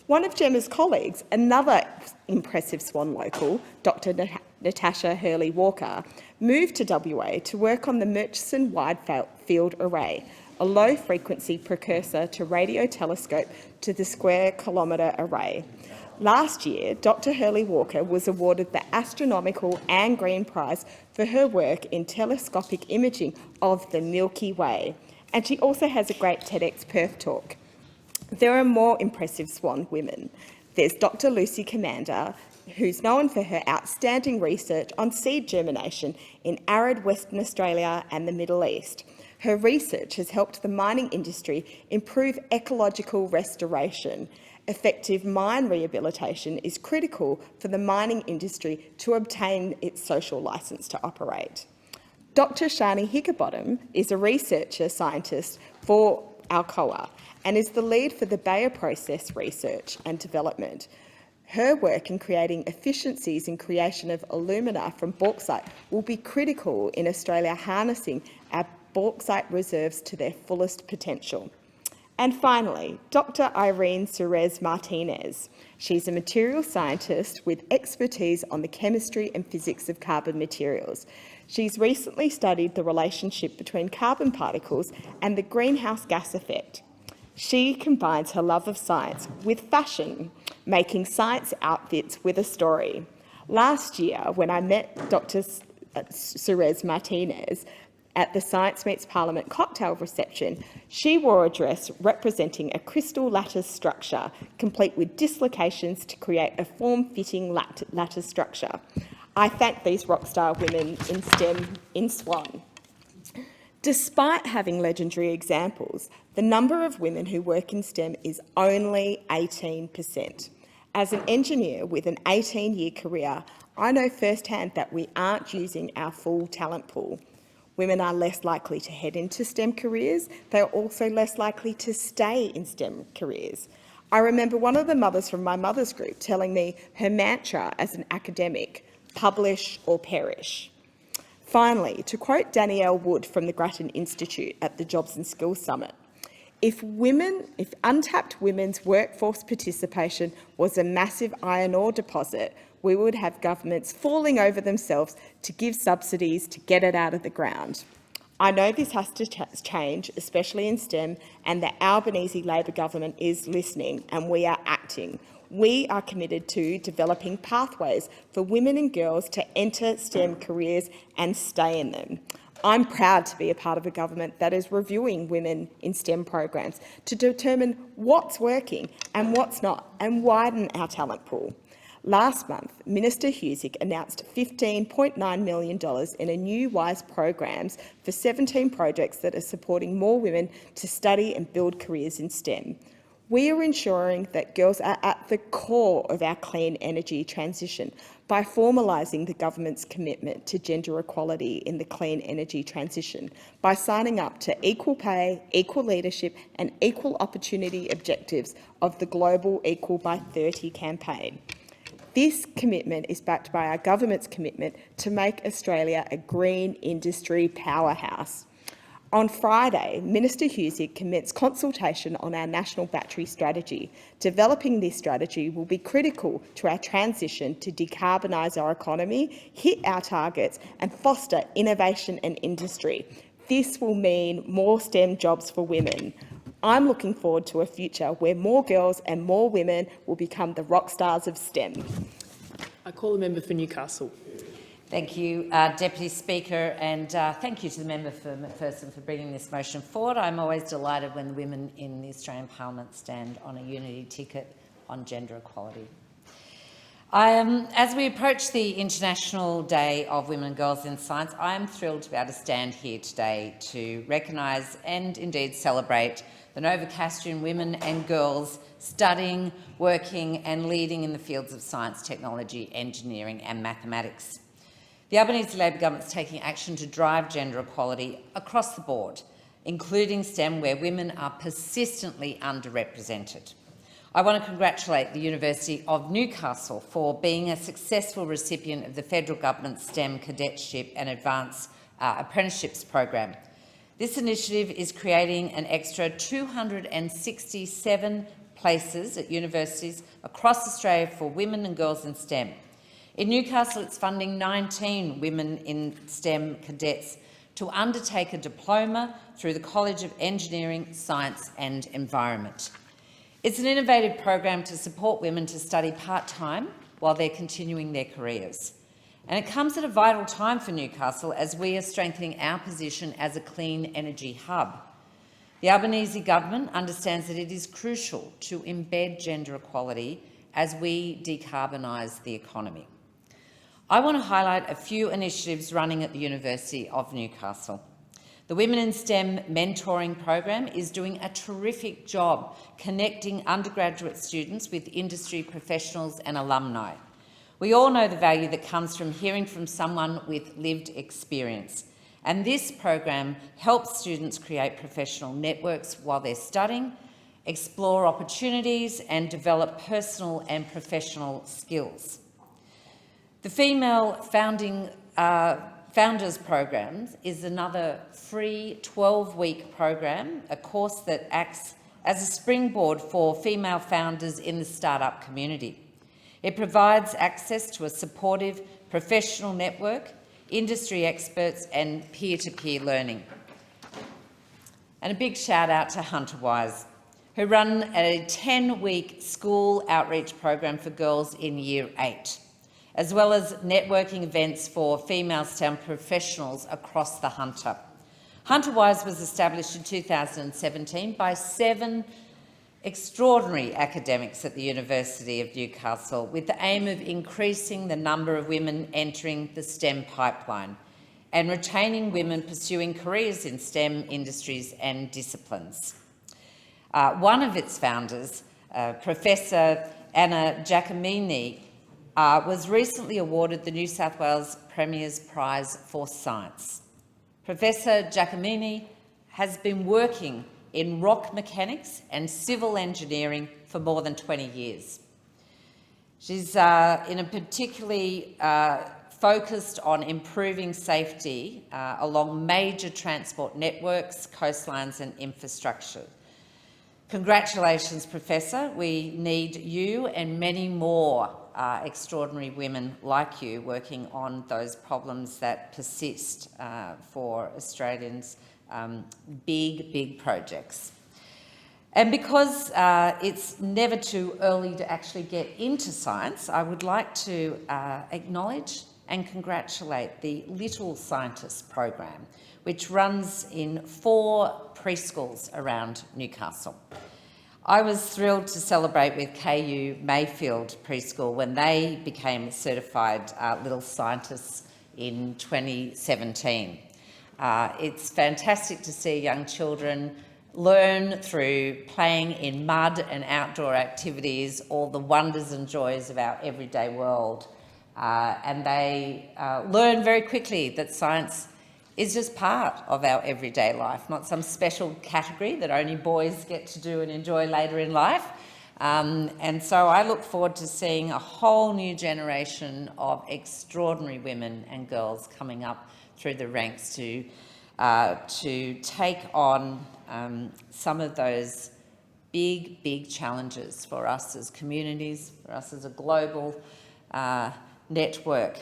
One of Gemma's colleagues, another impressive Swan local, Dr. Natasha Hurley-Walker, moved to WA to work on the Murchison Wide Field Array, a low-frequency precursor to radio telescope to the Square Kilometre Array. Last year, Dr. Hurley-Walker was awarded the Astronomical Anne Green Prize for her work in telescopic imaging of the Milky Way, and she also has a great TEDx Perth talk. There are more impressive Swan women. There's Dr. Lucy Commander, who's known for her outstanding research on seed germination in arid Western Australia and the Middle East. Her research has helped the mining industry improve ecological restoration. Effective mine rehabilitation is critical for the mining industry to obtain its social licence to operate. Dr. Shani Higginbottom is a researcher scientist for Alcoa and is the lead for the Bayer process research and development. Her work in creating efficiencies in creation of alumina from bauxite will be critical in Australia harnessing our bauxite reserves to their fullest potential. And finally, Dr. Irene Suarez Martinez. She's a material scientist with expertise on the chemistry and physics of carbon materials. She's recently studied the relationship between carbon particles and the greenhouse gas effect. She combines her love of science with fashion, making science outfits with a story. Last year, when I met Dr. Suarez Martinez at the Science Meets Parliament cocktail reception, she wore a dress representing a crystal lattice structure, complete with dislocations to create a form-fitting lattice structure. I thank these rockstar women in STEM in Swan. Despite having legendary examples, the number of women who work in STEM is only 18%. As an engineer with an 18-year career, I know firsthand that we aren't using our full talent pool. Women are less likely to head into STEM careers. They are also less likely to stay in STEM careers. I remember one of the mothers from my mother's group telling me her mantra as an academic, publish or perish. Finally, to quote Danielle Wood from the Grattan Institute at the Jobs and Skills Summit, if untapped women's workforce participation was a massive iron ore deposit, we would have governments falling over themselves to give subsidies to get it out of the ground. I know this has to change, especially in STEM, and the Albanese Labor government is listening and we are acting. We are committed to developing pathways for women and girls to enter STEM careers and stay in them. I'm proud to be a part of a government that is reviewing women in STEM programs to determine what's working and what's not and widen our talent pool. Last month, Minister Husic announced $15.9 million in a new WISE programs for 17 projects that are supporting more women to study and build careers in STEM. We are ensuring that girls are at the core of our clean energy transition by formalising the government's commitment to gender equality in the clean energy transition, by signing up to equal pay, equal leadership and equal opportunity objectives of the Global Equal by 30 campaign. This commitment is backed by our government's commitment to make Australia a green industry powerhouse. On Friday, Minister Husic commenced consultation on our national battery strategy. Developing this strategy will be critical to our transition to decarbonise our economy, hit our targets and foster innovation and industry. This will mean more STEM jobs for women. I'm looking forward to a future where more girls and more women will become the rock stars of STEM. I call the member for Newcastle. Thank you, Deputy Speaker, and thank you to the member for McPherson for bringing this motion forward. I'm always delighted when the women in the Australian Parliament stand on a unity ticket on gender equality. As we approach the International Day of Women and Girls in Science, I am thrilled to be able to stand here today to recognise and indeed celebrate the Novocastrian women and girls studying, working and leading in the fields of science, technology, engineering and mathematics. The Albanese Labor government is taking action to drive gender equality across the board, including STEM, where women are persistently underrepresented. I want to congratulate the University of Newcastle for being a successful recipient of the federal government's STEM cadetship and advanced apprenticeships program. This initiative is creating an extra 267 places at universities across Australia for women and girls in STEM. In Newcastle, it's funding 19 women in STEM cadets to undertake a diploma through the College of Engineering, Science and Environment. It's an innovative program to support women to study part-time while they're continuing their careers. And it comes at a vital time for Newcastle as we are strengthening our position as a clean energy hub. The Albanese government understands that it is crucial to embed gender equality as we decarbonise the economy. I want to highlight a few initiatives running at the University of Newcastle. The Women in STEM mentoring program is doing a terrific job connecting undergraduate students with industry professionals and alumni. We all know the value that comes from hearing from someone with lived experience, and this program helps students create professional networks while they're studying, explore opportunities and develop personal and professional skills. The Female Founders Program is another free 12-week program, a course that acts as a springboard for female founders in the startup community. It provides access to a supportive professional network, industry experts and peer-to-peer learning. And a big shout out to HunterWise, who run a 10-week school outreach program for girls in Year 8, as well as networking events for female STEM professionals across the Hunter. HunterWise was established in 2017 by 7 extraordinary academics at the University of Newcastle with the aim of increasing the number of women entering the STEM pipeline and retaining women pursuing careers in STEM industries and disciplines. One of its founders, Professor Anna Giacomini, was recently awarded the New South Wales Premier's Prize for Science. Professor Giacomini has been working in rock mechanics and civil engineering for more than 20 years. She's in a particularly focused on improving safety along major transport networks, coastlines and infrastructure. Congratulations, Professor. We need you and many more extraordinary women like you working on those problems that persist for Australians' big projects. And because it's never too early to actually get into science, I would like to acknowledge and congratulate the Little Scientists program, which runs in 4 preschools around Newcastle. I was thrilled to celebrate with KU Mayfield Preschool when they became certified Little Scientists in 2017. It's fantastic to see young children learn through playing in mud and outdoor activities all the wonders and joys of our everyday world. And they learn very quickly that science is just part of our everyday life, not some special category that only boys get to do and enjoy later in life. And so I look forward to seeing a whole new generation of extraordinary women and girls coming up through the ranks to take on some of those big challenges for us as communities, for us as a global network.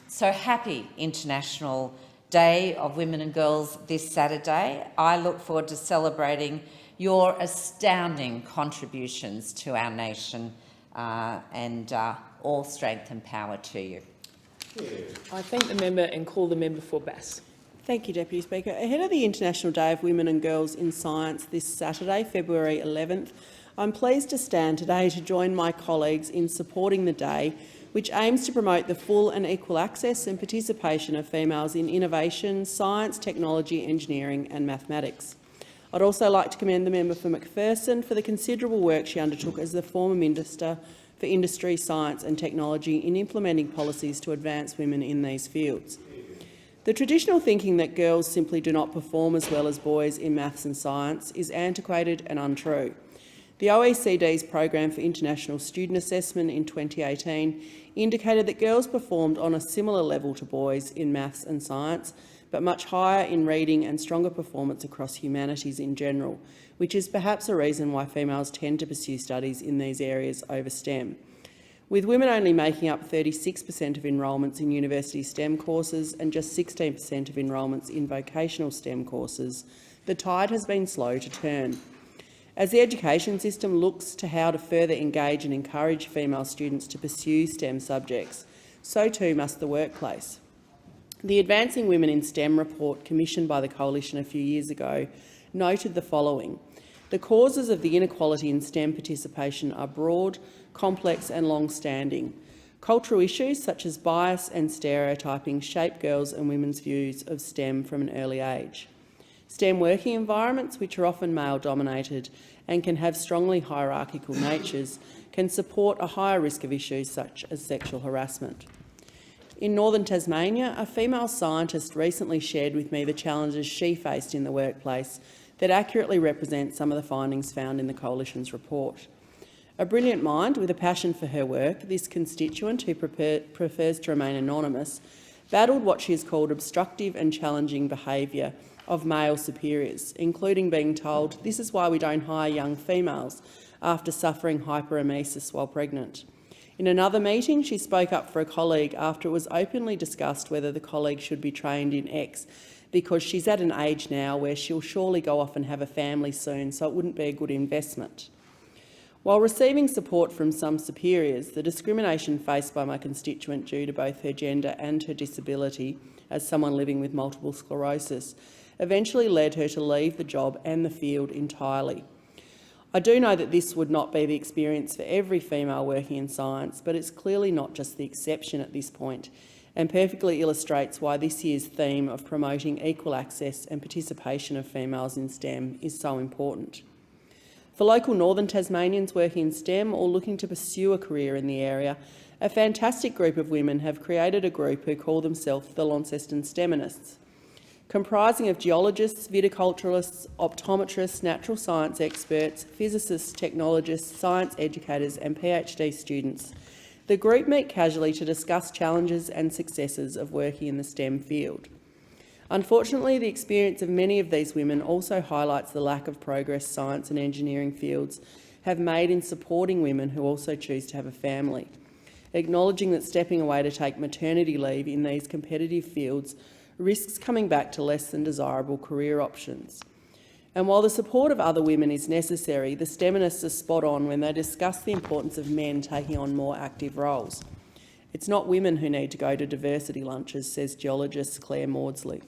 So happy International Day of Women and Girls this Saturday. I look forward to celebrating your astounding contributions to our nation and all strength and power to you. I thank the member and call the member for Bass. Thank you, Deputy Speaker. Ahead of the International Day of Women and Girls in Science this Saturday, February 11th, I'm pleased to stand today to join my colleagues in supporting the day, which aims to promote the full and equal access and participation of females in innovation, science, technology, engineering and mathematics. I'd also like to commend the member for Macpherson for the considerable work she undertook as the former Minister for Industry, Science and Technology in implementing policies to advance women in these fields. The traditional thinking that girls simply do not perform as well as boys in maths and science is antiquated and untrue. The OECD's Program for International Student Assessment in 2018 indicated that girls performed on a similar level to boys in maths and science, but much higher in reading and stronger performance across humanities in general, which is perhaps a reason why females tend to pursue studies in these areas over STEM. With women only making up 36% of enrolments in university STEM courses and just 16% of enrolments in vocational STEM courses, the tide has been slow to turn. As the education system looks to how to further engage and encourage female students to pursue STEM subjects, so too must the workplace. The Advancing Women in STEM report commissioned by the Coalition a few years ago noted the following: the causes of the inequality in STEM participation are broad, complex and long-standing. Cultural issues such as bias and stereotyping shape girls' and women's views of STEM from an early age. STEM working environments, which are often male-dominated and can have strongly hierarchical natures, can support a higher risk of issues such as sexual harassment. In northern Tasmania, a female scientist recently shared with me the challenges she faced in the workplace that accurately represent some of the findings found in the Coalition's report. A brilliant mind with a passion for her work, this constituent, who prefers to remain anonymous, battled what she has called obstructive and challenging behaviour of male superiors, including being told, "This is why we don't hire young females," after suffering hyperemesis while pregnant. In another meeting, she spoke up for a colleague after it was openly discussed whether the colleague should be trained in X, because she's at an age now where she'll surely go off and have a family soon, so it wouldn't be a good investment. While receiving support from some superiors, the discrimination faced by my constituent due to both her gender and her disability as someone living with multiple sclerosis eventually led her to leave the job and the field entirely. I do know that this would not be the experience for every female working in science, but it's clearly not just the exception at this point, and perfectly illustrates why this year's theme of promoting equal access and participation of females in STEM is so important. For local northern Tasmanians working in STEM or looking to pursue a career in the area, a fantastic group of women have created a group who call themselves the Launceston STEMinists. Comprising of geologists, viticulturalists, optometrists, natural science experts, physicists, technologists, science educators and PhD students, the group meet casually to discuss challenges and successes of working in the STEM field. Unfortunately, the experience of many of these women also highlights the lack of progress science and engineering fields have made in supporting women who also choose to have a family, acknowledging that stepping away to take maternity leave in these competitive fields risks coming back to less than desirable career options. And while the support of other women is necessary, the STEMinists are spot on when they discuss the importance of men taking on more active roles. It's not women who need to go to diversity lunches, says geologist Claire Maudsley.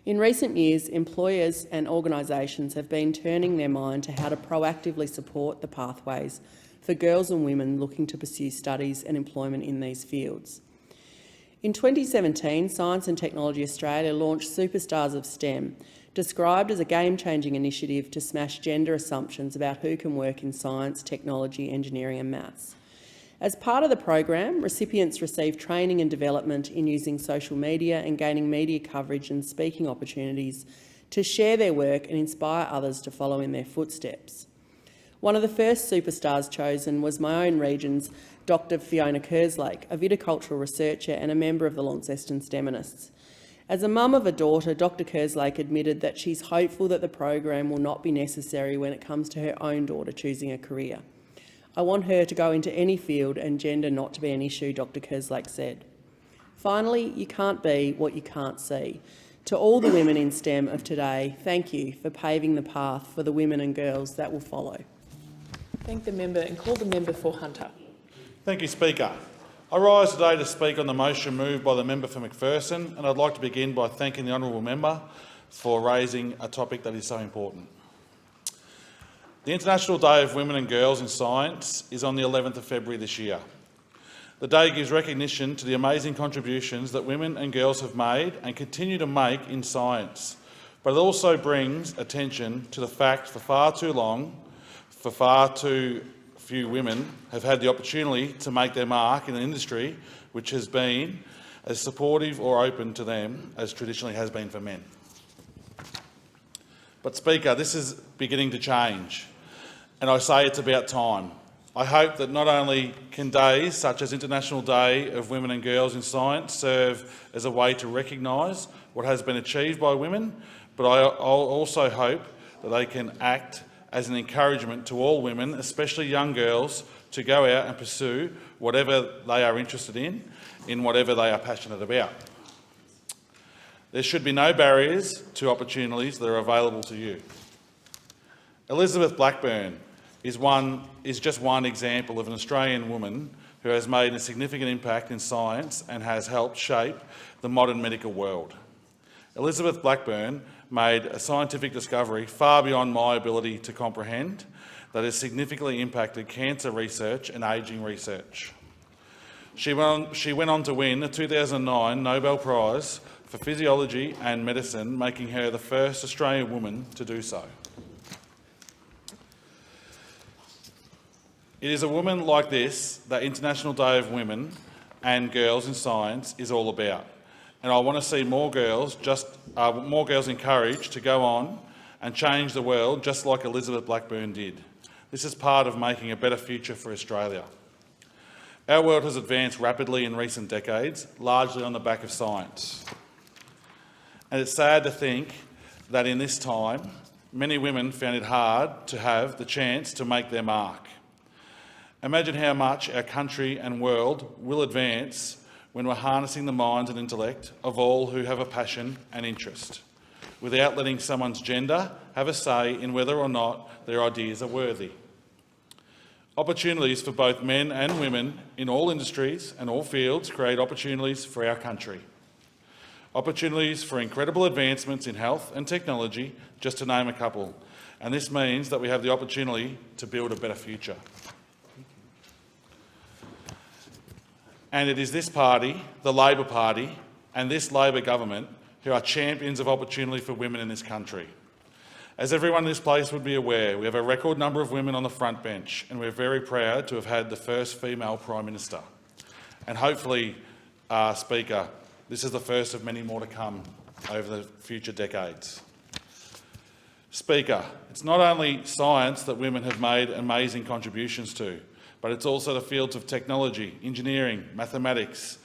In recent years, employers and organisations have been turning their mind to how to proactively support the pathways for girls and women looking to pursue studies and employment in these fields. In 2017, Science and Technology Australia launched Superstars of STEM, described as a game-changing initiative to smash gender assumptions about who can work in science, technology, engineering and maths. As part of the program, recipients receive training and development in using social media and gaining media coverage and speaking opportunities to share their work and inspire others to follow in their footsteps. One of the first superstars chosen was my own region's Dr Fiona Kerslake, a viticultural researcher and a member of the Launceston STEMinists. As a mum of a daughter, Dr Kerslake admitted that she's hopeful that the program will not be necessary when it comes to her own daughter choosing a career. "I want her to go into any field and gender not to be an issue," Dr Kerslake said. Finally, you can't be what you can't see. To all the women in STEM of today, thank you for paving the path for the women and girls that will follow. Thank the member and call the member for Hunter. Thank you, Speaker. I rise today to speak on the motion moved by the member for McPherson, and I'd like to begin by thanking the honourable member for raising a topic that is so important. The International Day of Women and Girls in Science is on the 11th of February this year. The day gives recognition to the amazing contributions that women and girls have made and continue to make in science, but it also brings attention to the fact for far too long, for far too few women have had the opportunity to make their mark in an industry which has been as supportive or open to them as traditionally has been for men. But, Speaker, this is beginning to change, and I say it's about time. I hope that not only can days such as International Day of Women and Girls in Science serve as a way to recognise what has been achieved by women, but I'll also hope that they can act as an encouragement to all women, especially young girls, to go out and pursue whatever they are interested in whatever they are passionate about. There should be no barriers to opportunities that are available to you. Elizabeth Blackburn is just one example of an Australian woman who has made a significant impact in science and has helped shape the modern medical world. Elizabeth Blackburn made a scientific discovery far beyond my ability to comprehend that has significantly impacted cancer research and ageing research. She went on to win the 2009 Nobel Prize for Physiology and Medicine, making her the first Australian woman to do so. It is a woman like this that International Day of Women and Girls in Science is all about. And I want to see more girls encouraged to go on and change the world just like Elizabeth Blackburn did. This is part of making a better future for Australia. Our world has advanced rapidly in recent decades, largely on the back of science. And it's sad to think that in this time, many women found it hard to have the chance to make their mark. Imagine how much our country and world will advance when we're harnessing the minds and intellect of all who have a passion and interest, without letting someone's gender have a say in whether or not their ideas are worthy. Opportunities for both men and women in all industries and all fields create opportunities for our country. Opportunities for incredible advancements in health and technology, just to name a couple. And this means that we have the opportunity to build a better future. And it is this party, the Labor Party, and this Labor government who are champions of opportunity for women in this country. As everyone in this place would be aware, we have a record number of women on the front bench, and we're very proud to have had the first female Prime Minister. And hopefully, Speaker, this is the first of many more to come over the future decades. Speaker, it's not only science that women have made amazing contributions to, but it's also the fields of technology, engineering, mathematics,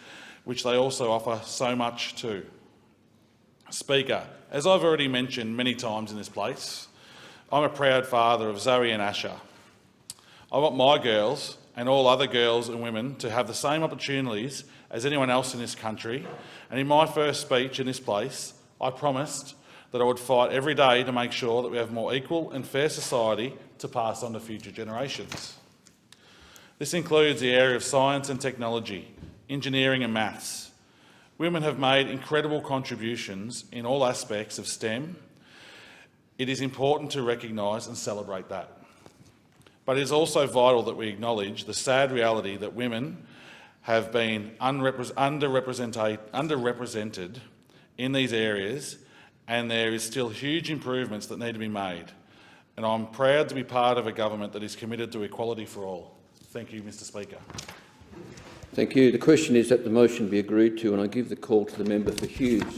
which they also offer so much to. Speaker, as I've already mentioned many times in this place, I'm a proud father of Zoe and Asher. I want my girls and all other girls and women to have the same opportunities as anyone else in this country, and in my first speech in this place, I promised that I would fight every day to make sure that we have a more equal and fair society to pass on to future generations. This includes the area of science and technology, engineering and maths. Women have made incredible contributions in all aspects of STEM. It is important to recognise and celebrate that. But it is also vital that we acknowledge the sad reality that women have been underrepresented in these areas, and there is still huge improvements that need to be made. And I'm proud to be part of a government that is committed to equality for all. Thank you, Mr Speaker. Thank you. The question is that the motion be agreed to, and I give the call to the member for Hughes.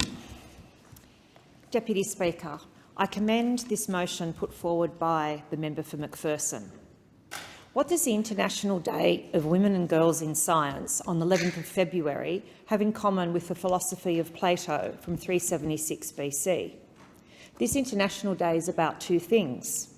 Deputy Speaker, I commend this motion put forward by the member for McPherson. What does the International Day of Women and Girls in Science on the 11th of February have in common with the philosophy of Plato from 376 BC? This International Day is about two things.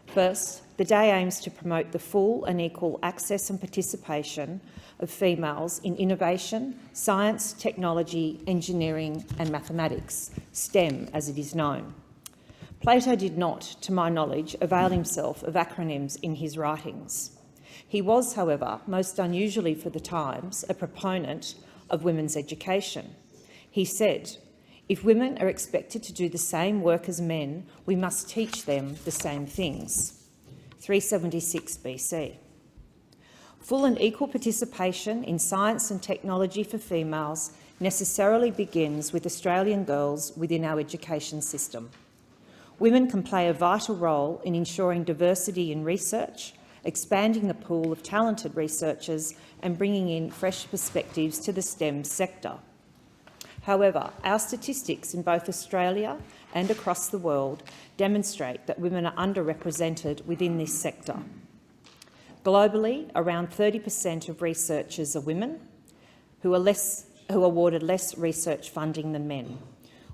First, the day aims to promote the full and equal access and participation of females in innovation, science, technology, engineering and mathematics, STEM as it is known. Plato did not, to my knowledge, avail himself of acronyms in his writings. He was, however, most unusually for the times, a proponent of women's education. He said, "If women are expected to do the same work as men, we must teach them the same things." 376 BC. Full and equal participation in science and technology for females necessarily begins with Australian girls within our education system. Women can play a vital role in ensuring diversity in research, expanding the pool of talented researchers and bringing in fresh perspectives to the STEM sector. However, our statistics in both Australia and across the world demonstrate that women are underrepresented within this sector. Globally, around 30% of researchers are women who are awarded less research funding than men.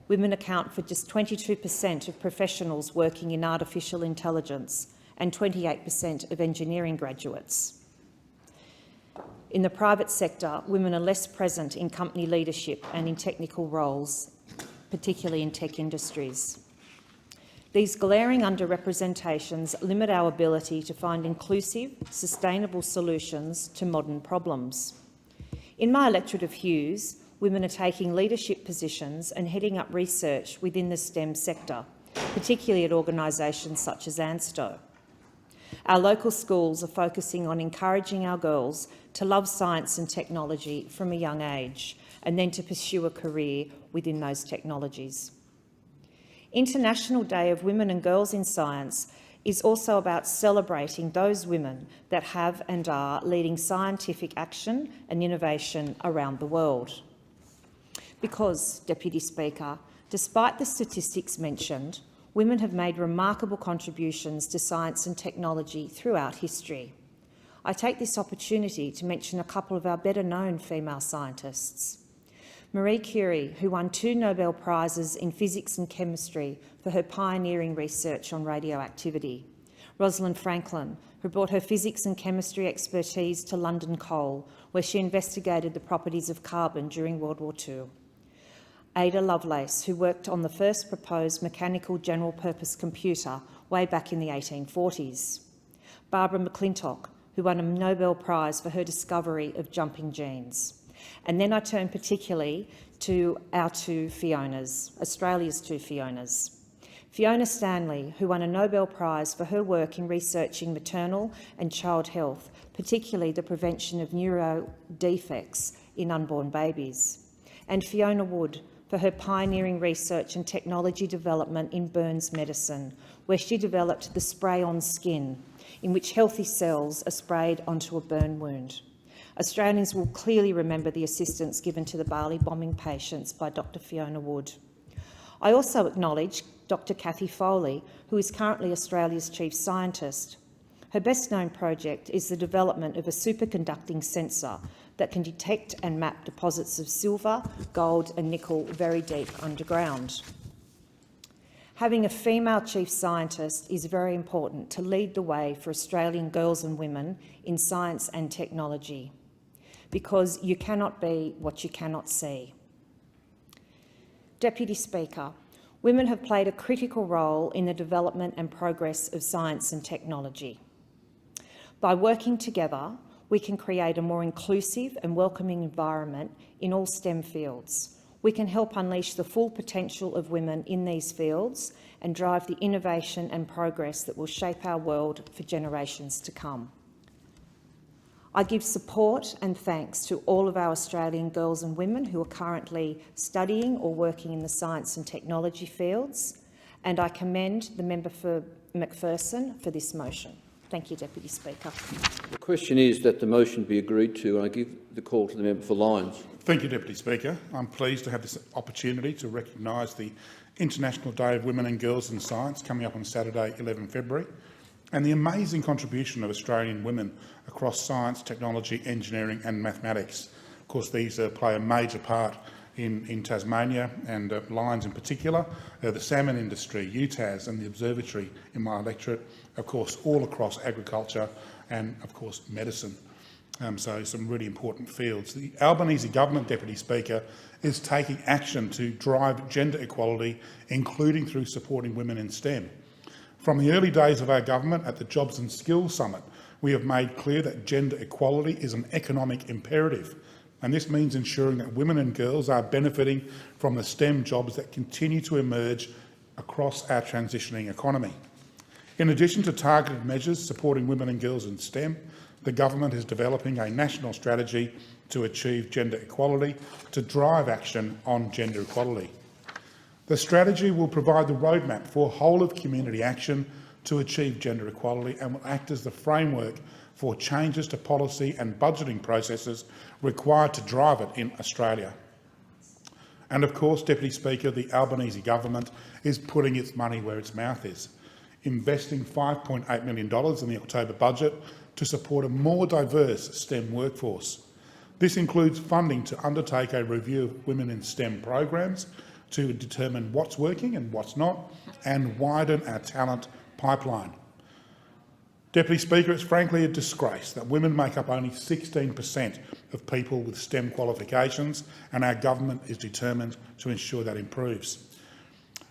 Women account for just 22% of professionals working in artificial intelligence and 28% of engineering graduates. In the private sector, women are less present in company leadership and in technical roles, particularly in tech industries. These glaring underrepresentations limit our ability to find inclusive, sustainable solutions to modern problems. In my electorate of Hughes, women are taking leadership positions and heading up research within the STEM sector, particularly at organisations such as ANSTO. Our local schools are focusing on encouraging our girls to love science and technology from a young age and then to pursue a career within those technologies. International Day of Women and Girls in Science is also about celebrating those women that have and are leading scientific action and innovation around the world. Because, Deputy Speaker, despite the statistics mentioned, women have made remarkable contributions to science and technology throughout history. I take this opportunity to mention a couple of our better-known female scientists. Marie Curie, who won 2 Nobel Prizes in physics and chemistry for her pioneering research on radioactivity. Rosalind Franklin, who brought her physics and chemistry expertise to London Coal, where she investigated the properties of carbon during World War II. Ada Lovelace, who worked on the first proposed mechanical general-purpose computer way back in the 1840s. Barbara McClintock, who won a Nobel Prize for her discovery of jumping genes. And then I turn particularly to our 2 Fionas, Australia's 2 Fionas. Fiona Stanley, who won a Nobel Prize for her work in researching maternal and child health, particularly the prevention of neuro defects in unborn babies. And Fiona Wood, for her pioneering research and technology development in burns medicine, where she developed the spray-on skin, in which healthy cells are sprayed onto a burn wound. Australians will clearly remember the assistance given to the Bali bombing patients by Dr. Fiona Wood. I also acknowledge Dr. Cathy Foley, who is currently Australia's Chief Scientist. Her best-known project is the development of a superconducting sensor that can detect and map deposits of silver, gold and nickel very deep underground. Having a female Chief Scientist is very important to lead the way for Australian girls and women in science and technology, because you cannot be what you cannot see. Deputy Speaker, women have played a critical role in the development and progress of science and technology. By working together, we can create a more inclusive and welcoming environment in all STEM fields. We can help unleash the full potential of women in these fields and drive the innovation and progress that will shape our world for generations to come. I give support and thanks to all of our Australian girls and women who are currently studying or working in the science and technology fields, and I commend the member for McPherson for this motion. Thank you, Deputy Speaker. The question is that the motion be agreed to, and I give the call to the member for Lyons. Thank you, Deputy Speaker. I'm pleased to have this opportunity to recognise the International Day of Women and Girls in Science coming up on Saturday, 11 February, and the amazing contribution of Australian women across science, technology, engineering and mathematics. Of course, these play a major part in Tasmania and Lyons in particular, the salmon industry, UTAS and the observatory in my electorate, of course, all across agriculture and, of course, medicine. So some really important fields. The Albanese government, Deputy Speaker, is taking action to drive gender equality, including through supporting women in STEM. From the early days of our government at the Jobs and Skills Summit, we have made clear that gender equality is an economic imperative, and this means ensuring that women and girls are benefiting from the STEM jobs that continue to emerge across our transitioning economy. In addition to targeted measures supporting women and girls in STEM, the government is developing a national strategy to achieve gender equality to drive action on gender equality. The strategy will provide the roadmap for whole-of-community action to achieve gender equality and will act as the framework for changes to policy and budgeting processes required to drive it in Australia. And of course, Deputy Speaker, the Albanese government is putting its money where its mouth is, investing $5.8 million in the October budget to support a more diverse STEM workforce. This includes funding to undertake a review of women in STEM programs to determine what's working and what's not, and widen our talent pipeline. Deputy Speaker, it's frankly a disgrace that women make up only 16% of people with STEM qualifications, and our government is determined to ensure that improves.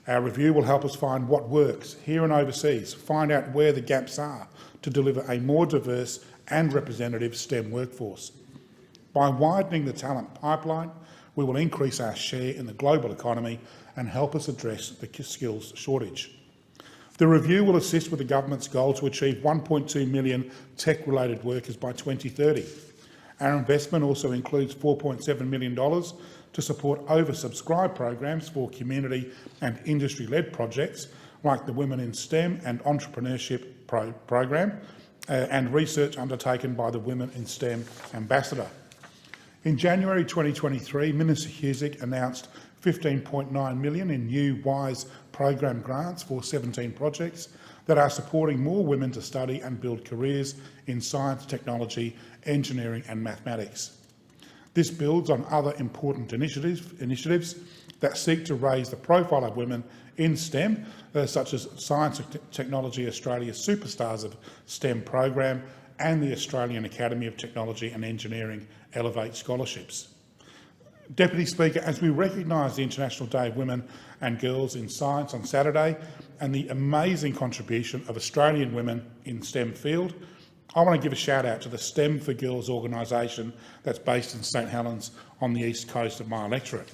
Our review will help us find what works here and overseas, find out where the gaps are to deliver a more diverse and representative STEM workforce. By widening the talent pipeline, we will increase our share in the global economy and help us address the skills shortage. The review will assist with the government's goal to achieve 1.2 million tech-related workers by 2030. Our investment also includes $4.7 million to support oversubscribed programs for community and industry-led projects like the Women in STEM and Entrepreneurship program and research undertaken by the Women in STEM Ambassador. In January 2023, Minister Husic announced $15.9 million in new WISE program grants for 17 projects that are supporting more women to study and build careers in science, technology, engineering and mathematics. This builds on other important initiatives that seek to raise the profile of women in STEM, such as Science and Technology Australia's Superstars of STEM program and the Australian Academy of Technology and Engineering Elevate scholarships. Deputy Speaker, as we recognise the International Day of Women and Girls in Science on Saturday and the amazing contribution of Australian women in STEM field, I want to give a shout out to the STEM for Girls organisation that's based in St Helens on the east coast of my electorate.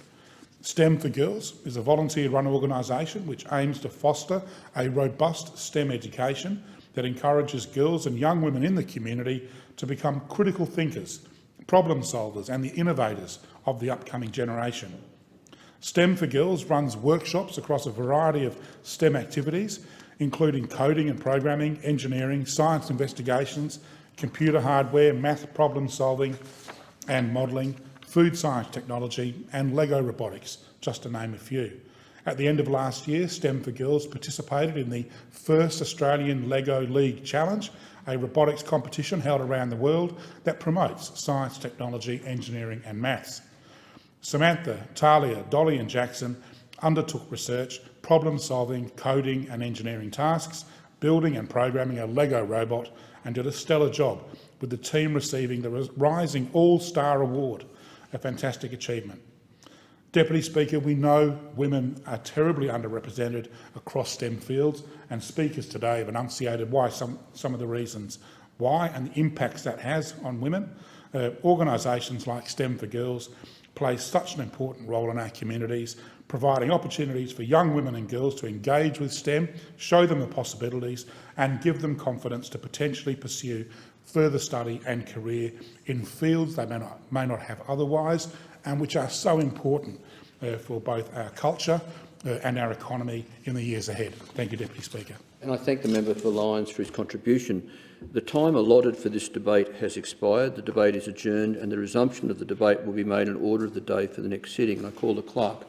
STEM for Girls is a volunteer-run organisation which aims to foster a robust STEM education that encourages girls and young women in the community to become critical thinkers, problem solvers and the innovators of the upcoming generation. STEM for Girls runs workshops across a variety of STEM activities, including coding and programming, engineering, science investigations, computer hardware, math problem solving and modelling, food science technology and Lego robotics, just to name a few. At the end of last year, STEM for Girls participated in the first Australian Lego League Challenge, a robotics competition held around the world that promotes science, technology, engineering and maths. Samantha, Talia, Dolly and Jackson undertook research, problem-solving, coding and engineering tasks, building and programming a Lego robot and did a stellar job, with the team receiving the Rising All-Star Award, a fantastic achievement. Deputy Speaker, we know women are terribly underrepresented across STEM fields, and speakers today have enunciated why some of the reasons why and the impacts that has on women. Organisations like STEM for Girls play such an important role in our communities, providing opportunities for young women and girls to engage with STEM, show them the possibilities and give them confidence to potentially pursue further study and career in fields they may not have otherwise, and which are so important for both our culture and our economy in the years ahead. Thank you, Deputy Speaker. And I thank the member for Lyons for his contribution. The time allotted for this debate has expired. The debate is adjourned and the resumption of the debate will be made in order of the day for the next sitting. And I call the clerk.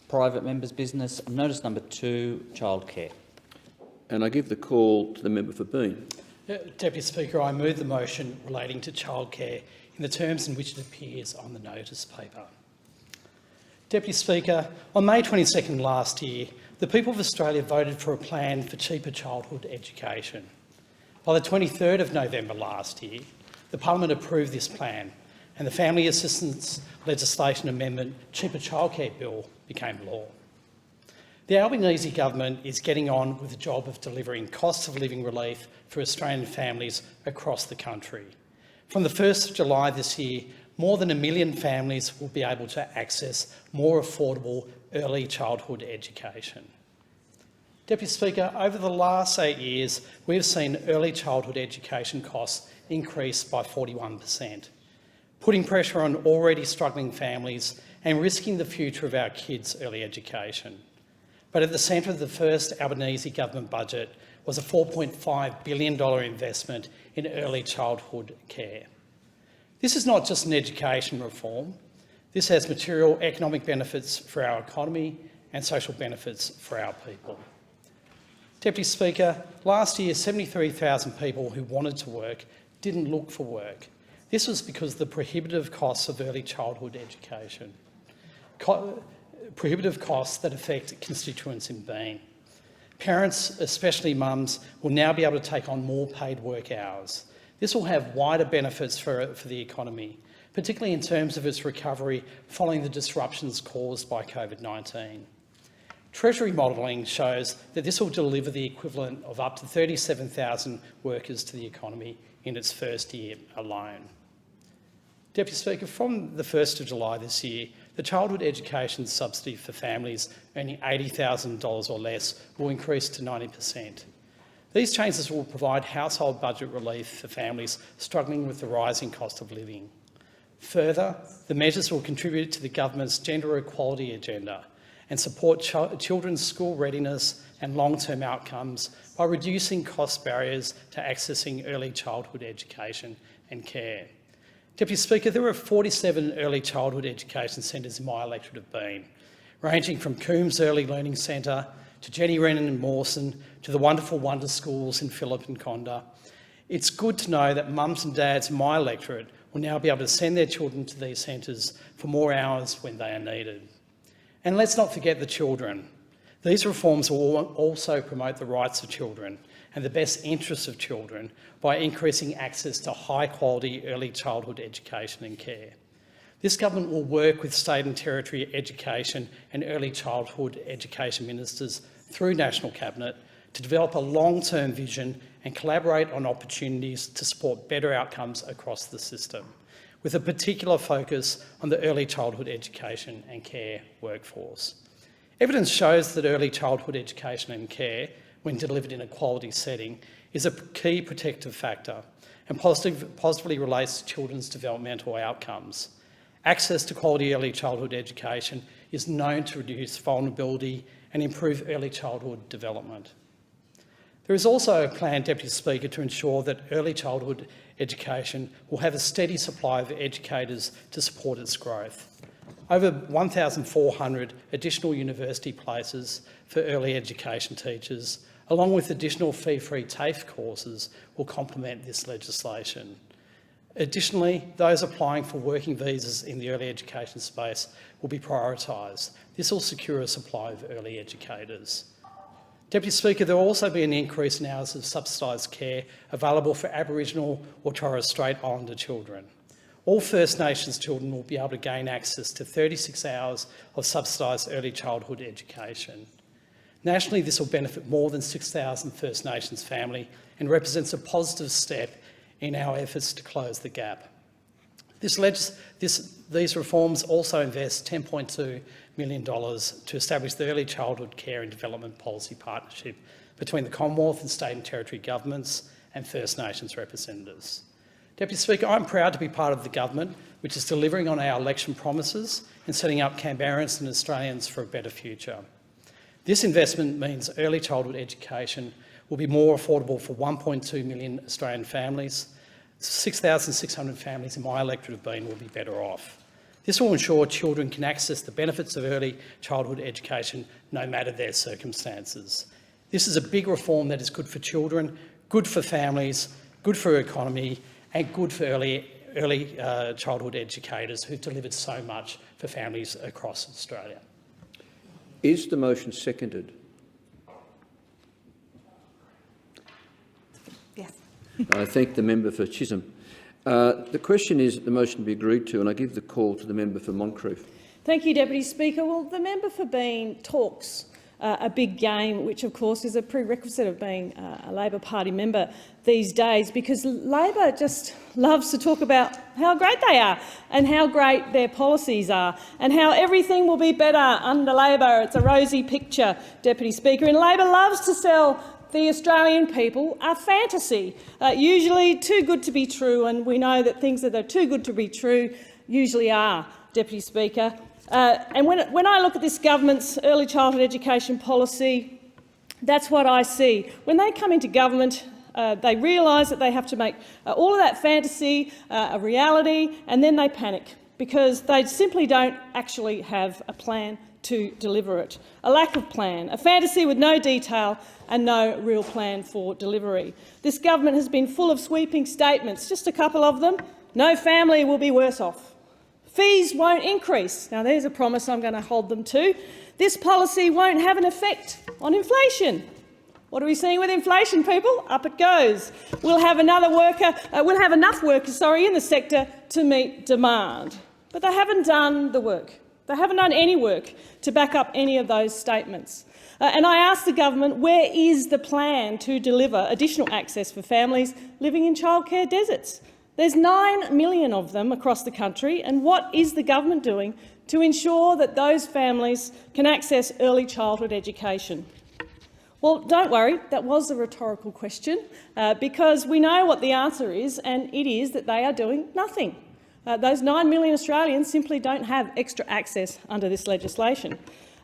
Private members' business. Notice number 2, childcare. And I give the call to the member for Bean. Deputy Speaker, I move the motion relating to childcare in the terms in which it appears on the notice paper. Deputy Speaker, on May 22nd last year, the people of Australia voted for a plan for cheaper childhood education. By the 23rd of November last year, the Parliament approved this plan and the Family Assistance Legislation Amendment Cheaper Childcare Bill became law. The Albanese government is getting on with the job of delivering cost of living relief for Australian families across the country. From the 1st of July this year, more than 1 million families will be able to access more affordable early childhood education. Deputy Speaker, over the last 8 years, we have seen early childhood education costs increase by 41%, putting pressure on already struggling families and risking the future of our kids' early education. But at the centre of the first Albanese government budget was a $4.5 billion investment in early childhood care. This is not just an education reform. This has material economic benefits for our economy and social benefits for our people. Deputy Speaker, last year 73,000 people who wanted to work didn't look for work. This was because of the prohibitive costs of early childhood education, prohibitive costs that affect constituents in Bean. Parents, especially mums, will now be able to take on more paid work hours. This will have wider benefits for the economy, particularly in terms of its recovery following the disruptions caused by COVID-19. Treasury modelling shows that this will deliver the equivalent of up to 37,000 workers to the economy in its first year alone. Deputy Speaker, from the 1st of July this year, the childhood education subsidy for families earning $80,000 or less will increase to 90%. These changes will provide household budget relief for families struggling with the rising cost of living. Further, the measures will contribute to the government's gender equality agenda and support children's school readiness and long-term outcomes by reducing cost barriers to accessing early childhood education and care. Deputy Speaker, there are 47 early childhood education centres in my electorate of Bean, ranging from Coombs Early Learning Centre to Jenny Wrennan in Mawson to the wonderful Wonder Schools in Phillip and Conda. It's good to know that mums and dads in my electorate will now be able to send their children to these centres for more hours when they are needed. And let's not forget the children. These reforms will also promote the rights of children and the best interests of children by increasing access to high-quality early childhood education and care. This government will work with state and territory education and early childhood education ministers through National Cabinet to develop a long-term vision and collaborate on opportunities to support better outcomes across the system, with a particular focus on the early childhood education and care workforce. Evidence shows that early childhood education and care, when delivered in a quality setting, is a key protective factor and positively relates to children's developmental outcomes. Access to quality early childhood education is known to reduce vulnerability and improve early childhood development. There is also a plan, Deputy Speaker, to ensure that early childhood education will have a steady supply of educators to support its growth. Over 1,400 additional university places for early education teachers, along with additional fee-free TAFE courses, will complement this legislation. Additionally, those applying for working visas in the early education space will be prioritised. This will secure a supply of early educators. Deputy Speaker, there will also be an increase in hours of subsidised care available for Aboriginal or Torres Strait Islander children. All First Nations children will be able to gain access to 36 hours of subsidised early childhood education. Nationally, this will benefit more than 6,000 First Nations families and represents a positive step in our efforts to close the gap. These reforms also invest $10.2 million to establish the Early Childhood Care and Development Policy Partnership between the Commonwealth and state and territory governments and First Nations representatives. Deputy Speaker, I'm proud to be part of the government which is delivering on our election promises and setting up Canberrans and Australians for a better future. This investment means early childhood education will be more affordable for 1.2 million Australian families. 6,600 families in my electorate of Bean will be better off. This will ensure children can access the benefits of early childhood education no matter their circumstances. This is a big reform that is good for children, good for families, good for our economy and good for early childhood educators who've delivered so much for families across Australia. Is the motion seconded? Yes. I thank the member for Chisholm. The question is that the motion be agreed to, and I give the call to the member for Moncrieff. Thank you, Deputy Speaker. Well, the member for Bean talks a big game, which of course is a prerequisite of being a Labor Party member these days, because Labor just loves to talk about how great they are and how great their policies are and how everything will be better under Labor. It's a rosy picture, Deputy Speaker, and Labor loves to sell the Australian people a fantasy, usually too good to be true, and we know that things that are too good to be true usually are, Deputy Speaker. And when I look at this government's early childhood education policy, that's what I see. When they come into government, they realise that they have to make all of that fantasy a reality, and then they panic because they simply don't actually have a plan to deliver it. A lack of plan, a fantasy with no detail and no real plan for delivery. This government has been full of sweeping statements, just a couple of them. No family will be worse off. Fees won't increase. Now, there's a promise I'm going to hold them to. This policy won't have an effect on inflation. What are we seeing with inflation, people? Up it goes. We'll have enough workers in the sector to meet demand. But they haven't done the work. They haven't done any work to back up any of those statements. And I ask the government, where is the plan to deliver additional access for families living in childcare deserts? There's 9 million of them across the country, and what is the government doing to ensure that those families can access early childhood education? Well, don't worry, that was a rhetorical question, because we know what the answer is, and it is that they are doing nothing. Those 9 million Australians simply don't have extra access under this legislation.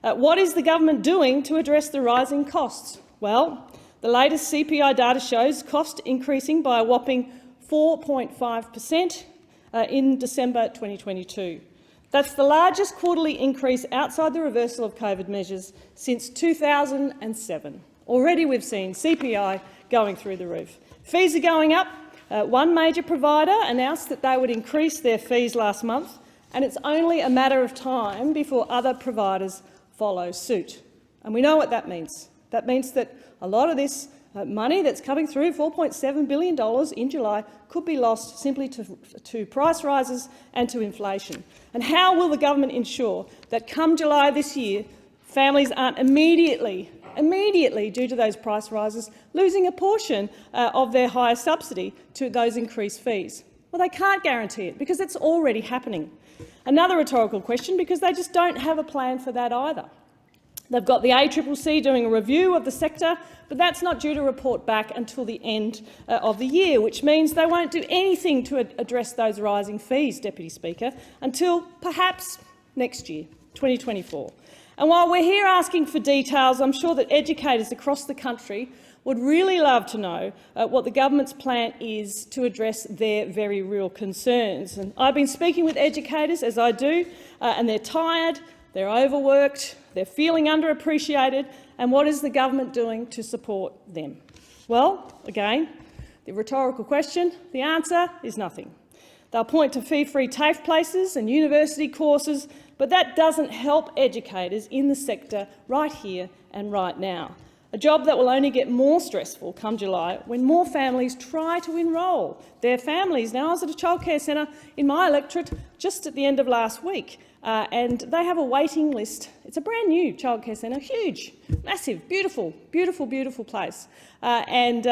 What is the government doing to address the rising costs? Well, the latest CPI data shows costs increasing by a whopping 4.5% in December 2022. That's the largest quarterly increase outside the reversal of COVID measures since 2007. Already we've seen CPI going through the roof. Fees are going up. One major provider announced that they would increase their fees last month, and it's only a matter of time before other providers follow suit. And we know what that means. That means that a lot of this money that's coming through, $4.7 billion in July, could be lost simply to price rises and to inflation. And how will the government ensure that come July this year, families aren't immediately, due to those price rises, losing a portion of their higher subsidy to those increased fees? Well, they can't guarantee it because it's already happening. Another rhetorical question, because they just don't have a plan for that either. They've got the ACCC doing a review of the sector, but that's not due to report back until the end of the year, which means they won't do anything to address those rising fees, Deputy Speaker, until perhaps next year, 2024. And while we're here asking for details, I'm sure that educators across the country would really love to know what the government's plan is to address their very real concerns. And I've been speaking with educators, as I do, and they're tired, they're overworked, they're feeling underappreciated, and what is the government doing to support them? Well, again, the rhetorical question, the answer is nothing. They'll point to fee-free TAFE places and university courses, but that doesn't help educators in the sector right here and right now. A job that will only get more stressful come July when more families try to enrol their families. Now, I was at a childcare centre in my electorate just at the end of last week, and they have a waiting list. It's a brand new childcare centre, huge, massive, beautiful, beautiful, beautiful place. And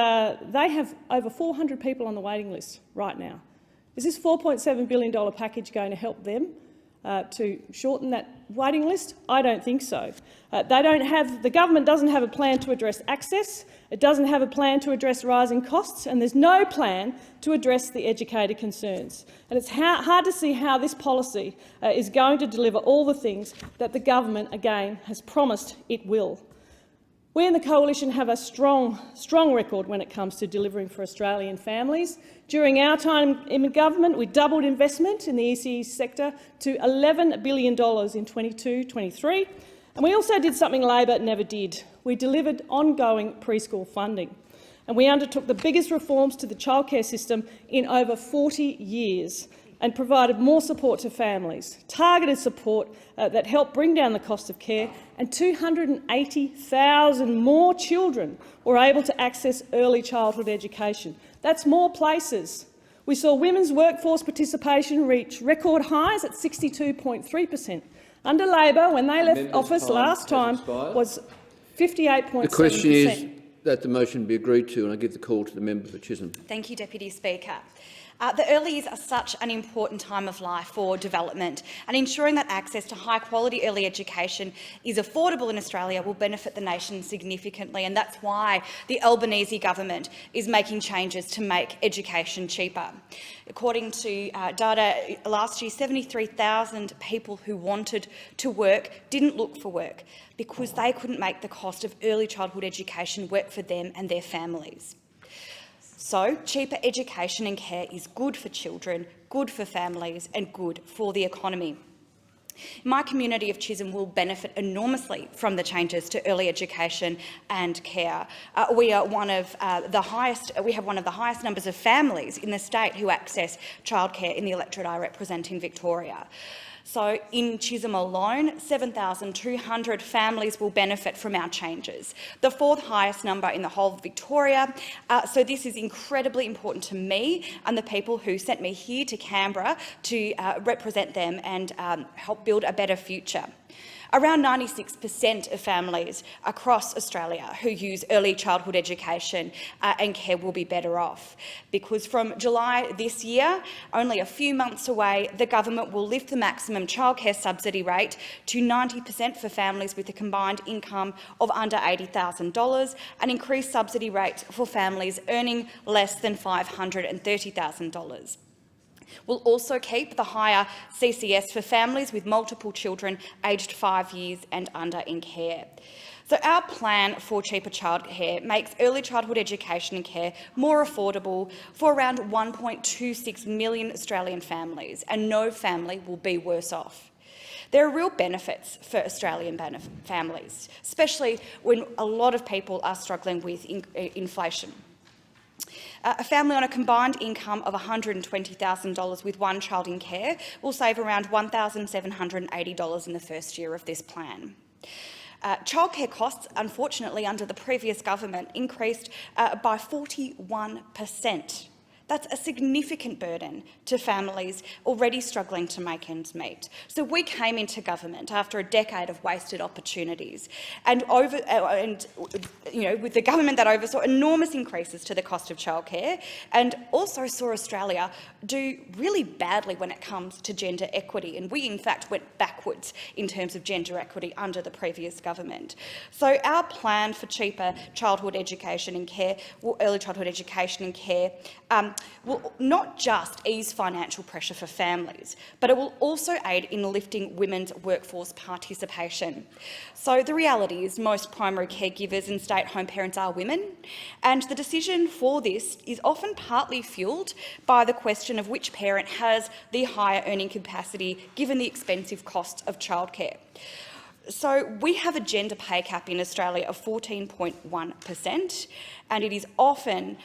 they have over 400 people on the waiting list right now. Is this $4.7 billion package going to help them to shorten that waiting list? I don't think so. The government doesn't have a plan to address access, it doesn't have a plan to address rising costs, and there's no plan to address the educator concerns. And it's hard to see how this policy is going to deliver all the things that the government, again, has promised it will. We in the Coalition have a strong record when it comes to delivering for Australian families. During our time in government, we doubled investment in the ECE sector to $11 billion in 22-23, and we also did something Labor never did. We delivered ongoing preschool funding, and we undertook the biggest reforms to the childcare system in over 40 years and provided more support to families, targeted support that helped bring down the cost of care, and 280,000 more children were able to access early childhood education. That's more places. We saw women's workforce participation reach record highs at 62.3%. Under Labor, when they left office last time, was 58.7%. The question is that the motion be agreed to, and I give the call to the member for Chisholm. Thank you, Deputy Speaker. The early years are such an important time of life for development, and ensuring that access to high-quality early education is affordable in Australia will benefit the nation significantly, and that's why the Albanese government is making changes to make education cheaper. According to data last year, 73,000 people who wanted to work didn't look for work because they couldn't make the cost of early childhood education work for them and their families. So, cheaper education and care is good for children, good for families and good for the economy. My community of Chisholm will benefit enormously from the changes to early education and care. We have one of the highest numbers of families in the state who access childcare in the electorate I represent in Victoria. So in Chisholm alone, 7,200 families will benefit from our changes, the fourth highest number in the whole of Victoria. So this is incredibly important to me and the people who sent me here to Canberra to represent them and help build a better future. Around 96% of families across Australia who use early childhood education and care will be better off, because from July this year, only a few months away, the government will lift the maximum childcare subsidy rate to 90% for families with a combined income of under $80,000 and increase subsidy rates for families earning less than $530,000. We'll also keep the higher CCS for families with multiple children aged 5 years and under in care. So our plan for cheaper childcare makes early childhood education and care more affordable for around 1.26 million Australian families, and no family will be worse off. There are real benefits for Australian families, especially when a lot of people are struggling with inflation. A family on a combined income of $120,000 with one child in care will save around $1,780 in the first year of this plan. Childcare costs, unfortunately, under the previous government increased by 41%. That's a significant burden to families already struggling to make ends meet. So we came into government after a decade of wasted opportunities, and with the government that oversaw enormous increases to the cost of childcare, and also saw Australia do really badly when it comes to gender equity. And we, in fact, went backwards in terms of gender equity under the previous government. So our plan for cheaper childhood education and care, early childhood education and care, will not just ease financial pressure for families, but it will also aid in lifting women's workforce participation. So the reality is most primary caregivers and stay-at-home parents are women, and the decision for this is often partly fuelled by the question of which parent has the higher earning capacity given the expensive costs of childcare. So we have a gender pay gap in Australia of 14.1%, and it is often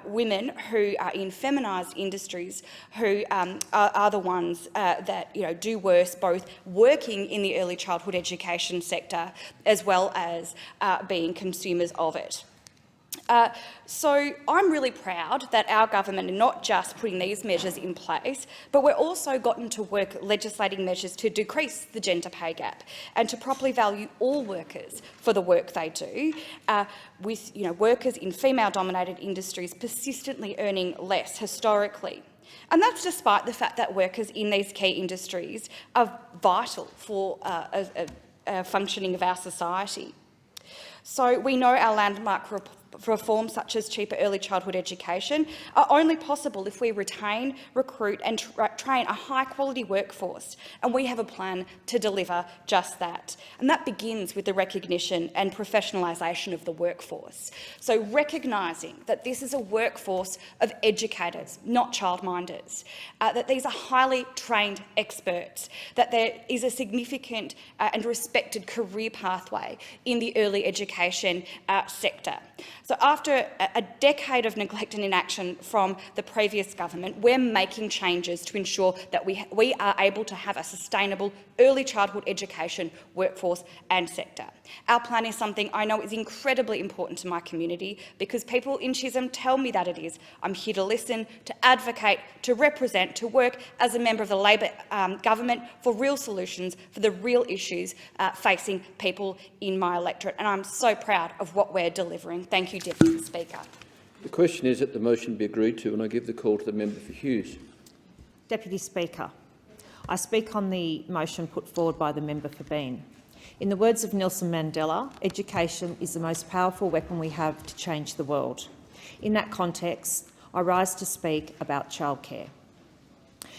women who are in feminised industries who are the ones that do worse, both working in the early childhood education sector as well as being consumers of it. So I'm really proud that our government is not just putting these measures in place, but we're also gotten to work legislating measures to decrease the gender pay gap and to properly value all workers for the work they do, with workers in female-dominated industries persistently earning less historically. And that's despite the fact that workers in these key industries are vital for a functioning of our society. So we know our landmark reforms such as cheaper early childhood education are only possible if we retain, recruit and train a high-quality workforce, and we have a plan to deliver just that. And that begins with the recognition and professionalisation of the workforce. So recognising that this is a workforce of educators, not childminders, that these are highly trained experts, that there is a significant and respected career pathway in the early education sector. So after a decade of neglect and inaction from the previous government, we're making changes to ensure that we are able to have a sustainable early childhood education workforce and sector. Our plan is something I know is incredibly important to my community because people in Chisholm tell me that it is. I'm here to listen, to advocate, to represent, to work as a member of the Labor government for real solutions for the real issues facing people in my electorate, and I'm so proud of what we're delivering. Thank you, Deputy Speaker. The question is that the motion be agreed to, and I give the call to the member for Hughes. Deputy Speaker, I speak on the motion put forward by the member for Bean. In the words of Nelson Mandela, education is the most powerful weapon we have to change the world. In that context, I rise to speak about childcare.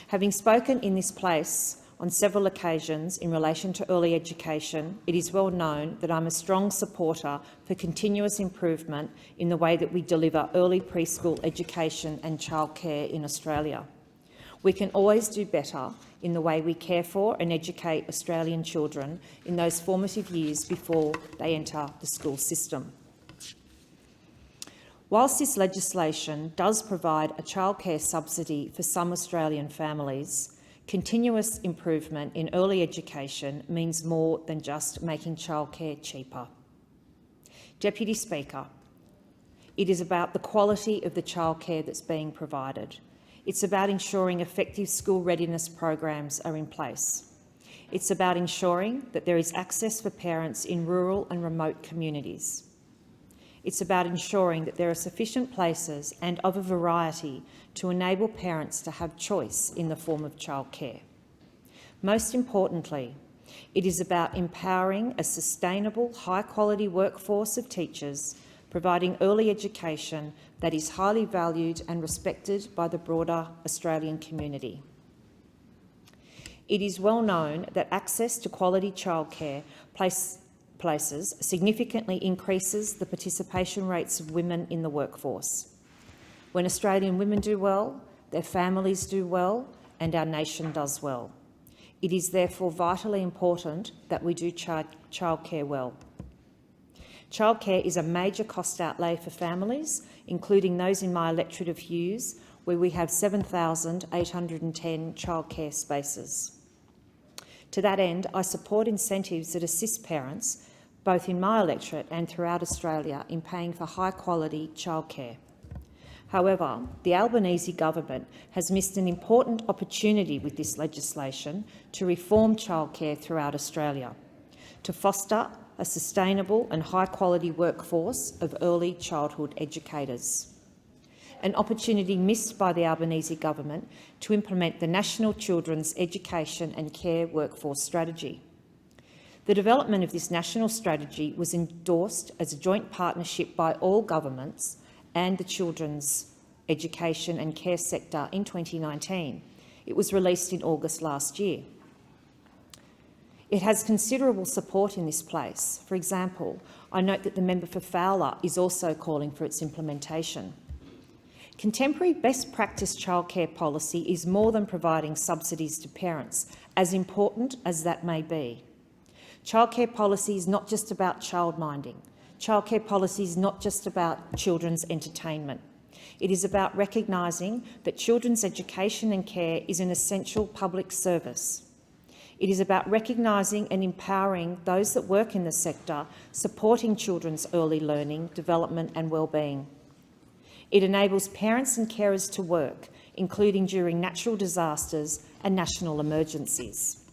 Having spoken in this place on several occasions in relation to early education, it is well known that I'm a strong supporter for continuous improvement in the way that we deliver early preschool education and childcare in Australia. We can always do better in the way we care for and educate Australian children in those formative years before they enter the school system. Whilst this legislation does provide a childcare subsidy for some Australian families, continuous improvement in early education means more than just making childcare cheaper. Deputy Speaker, it is about the quality of the childcare that's being provided. It's about ensuring effective school readiness programs are in place. It's about ensuring that there is access for parents in rural and remote communities. It's about ensuring that there are sufficient places and of a variety to enable parents to have choice in the form of childcare. Most importantly, it is about empowering a sustainable, high-quality workforce of teachers, providing early education that is highly valued and respected by the broader Australian community. It is well known that access to quality childcare places significantly increases the participation rates of women in the workforce. When Australian women do well, their families do well, and our nation does well. It is therefore vitally important that we do childcare well. Childcare is a major cost outlay for families, including those in my electorate of Hughes, where we have 7,810 childcare spaces. To that end, I support incentives that assist parents, both in my electorate and throughout Australia, in paying for high-quality childcare. However, the Albanese government has missed an important opportunity with this legislation to reform childcare throughout Australia, to foster a sustainable and high-quality workforce of early childhood educators. An opportunity missed by the Albanese government to implement the National Children's Education and Care Workforce Strategy. The development of this national strategy was endorsed as a joint partnership by all governments and the children's education and care sector in 2019. It was released in August last year. It has considerable support in this place. For example, I note that the member for Fowler is also calling for its implementation. Contemporary best practice childcare policy is more than providing subsidies to parents, as important as that may be. Childcare policy is not just about childminding. Childcare policy is not just about children's entertainment. It is about recognising that children's education and care is an essential public service. It is about recognising and empowering those that work in the sector, supporting children's early learning, development and well-being. It enables parents and carers to work, including during natural disasters and national emergencies.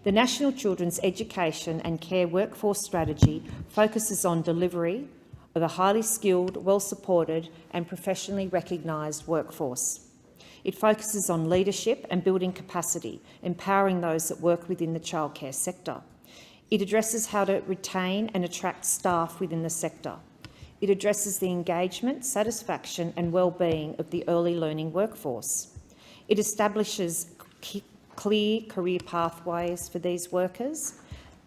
The National Children's Education and Care Workforce Strategy focuses on delivery of a highly skilled, well-supported and professionally recognised workforce. It focuses on leadership and building capacity, empowering those that work within the childcare sector. It addresses how to retain and attract staff within the sector. It addresses the engagement, satisfaction and well-being of the early learning workforce. It establishes clear career pathways for these workers.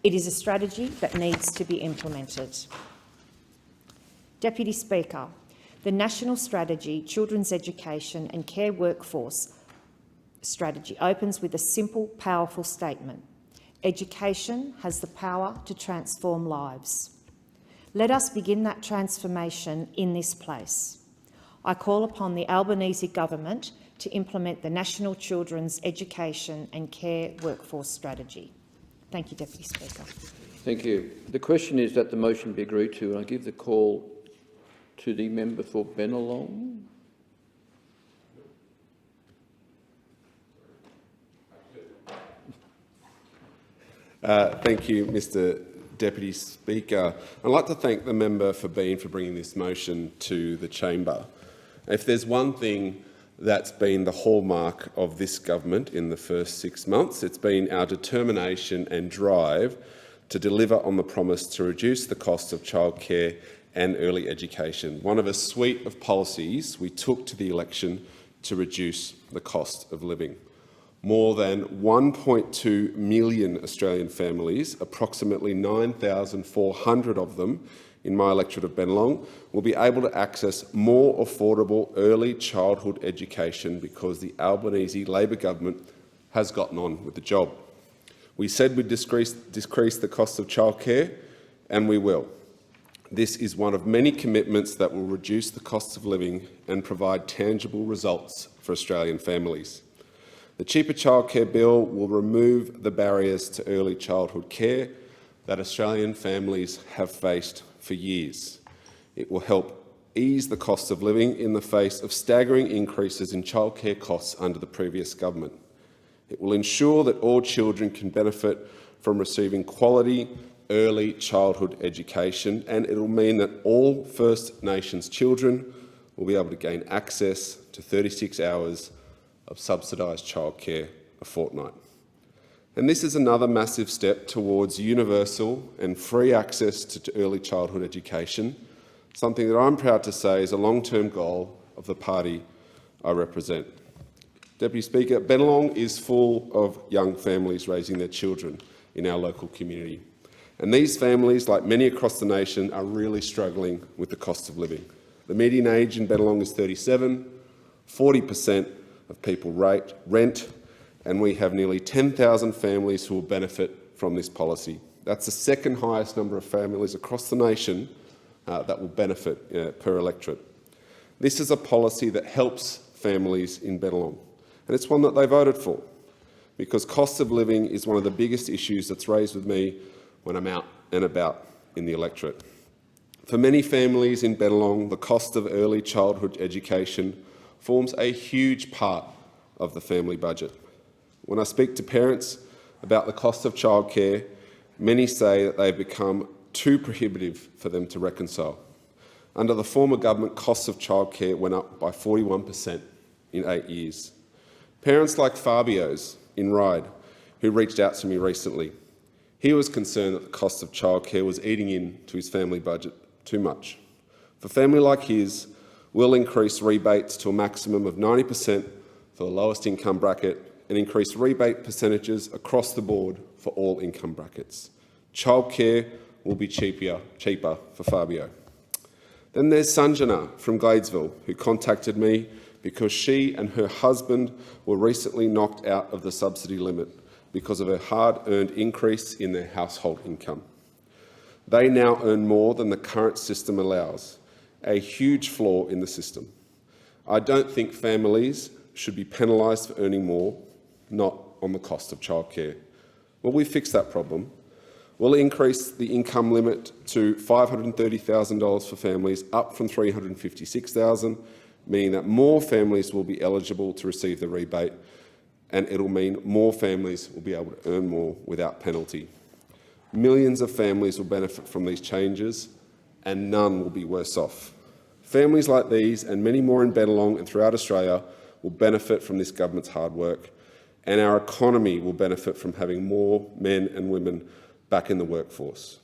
It is a strategy that needs to be implemented. Deputy Speaker, the National Strategy, Children's Education and Care Workforce Strategy opens with a simple, powerful statement. Education has the power to transform lives. Let us begin that transformation in this place. I call upon the Albanese government to implement the National Children's Education and Care Workforce Strategy. Thank you, Deputy Speaker. Thank you. The question is that the motion be agreed to, and I give the call to the member for Bennelong. Thank you, Mr Deputy Speaker. I'd like to thank the member for bringing this motion to the chamber. If there's one thing that's been the hallmark of this government in the first 6 months, it's been our determination and drive to deliver on the promise to reduce the cost of childcare and early education, one of a suite of policies we took to the election to reduce the cost of living. More than 1.2 million Australian families, approximately 9,400 of them in my electorate of Bennelong, will be able to access more affordable early childhood education because the Albanese Labor government has gotten on with the job. We said we'd decrease the cost of childcare, and we will. This is one of many commitments that will reduce the cost of living and provide tangible results for Australian families. The Cheaper Childcare Bill will remove the barriers to early childhood care that Australian families have faced for years. It will help ease the cost of living in the face of staggering increases in childcare costs under the previous government. It will ensure that all children can benefit from receiving quality early childhood education, and it will mean that all First Nations children will be able to gain access to 36 hours of subsidised childcare a fortnight. And this is another massive step towards universal and free access to early childhood education, something that I'm proud to say is a long-term goal of the party I represent. Deputy Speaker, Bennelong is full of young families raising their children in our local community. And these families, like many across the nation, are really struggling with the cost of living. The median age in Bennelong is 37, 40% of people rent, and we have nearly 10,000 families who will benefit from this policy. That's the second highest number of families across the nation that will benefit per electorate. This is a policy that helps families in Bennelong, and it's one that they voted for, because cost of living is one of the biggest issues that's raised with me when I'm out and about in the electorate. For many families in Bennelong, the cost of early childhood education forms a huge part of the family budget. When I speak to parents about the cost of childcare, many say that they've become too prohibitive for them to reconcile. Under the former government, costs of childcare went up by 41% in 8 years. Parents like Fabio's in Ryde, who reached out to me recently, he was concerned that the cost of childcare was eating into his family budget too much. For a family like his, we'll increase rebates to a maximum of 90% for the lowest income bracket and increase rebate percentages across the board for all income brackets. Childcare will be cheaper for Fabio. Then there's Sanjana from Gladesville, who contacted me because she and her husband were recently knocked out of the subsidy limit because of a hard-earned increase in their household income. They now earn more than the current system allows, a huge flaw in the system. I don't think families should be penalised for earning more, not on the cost of childcare. Will we fix that problem? We'll increase the income limit to $530,000 for families, up from $356,000, meaning that more families will be eligible to receive the rebate, and it'll mean more families will be able to earn more without penalty. Millions of families will benefit from these changes, and none will be worse off. Families like these, and many more in Bennelong and throughout Australia, will benefit from this government's hard work, and our economy will benefit from having more men and women back in the workforce.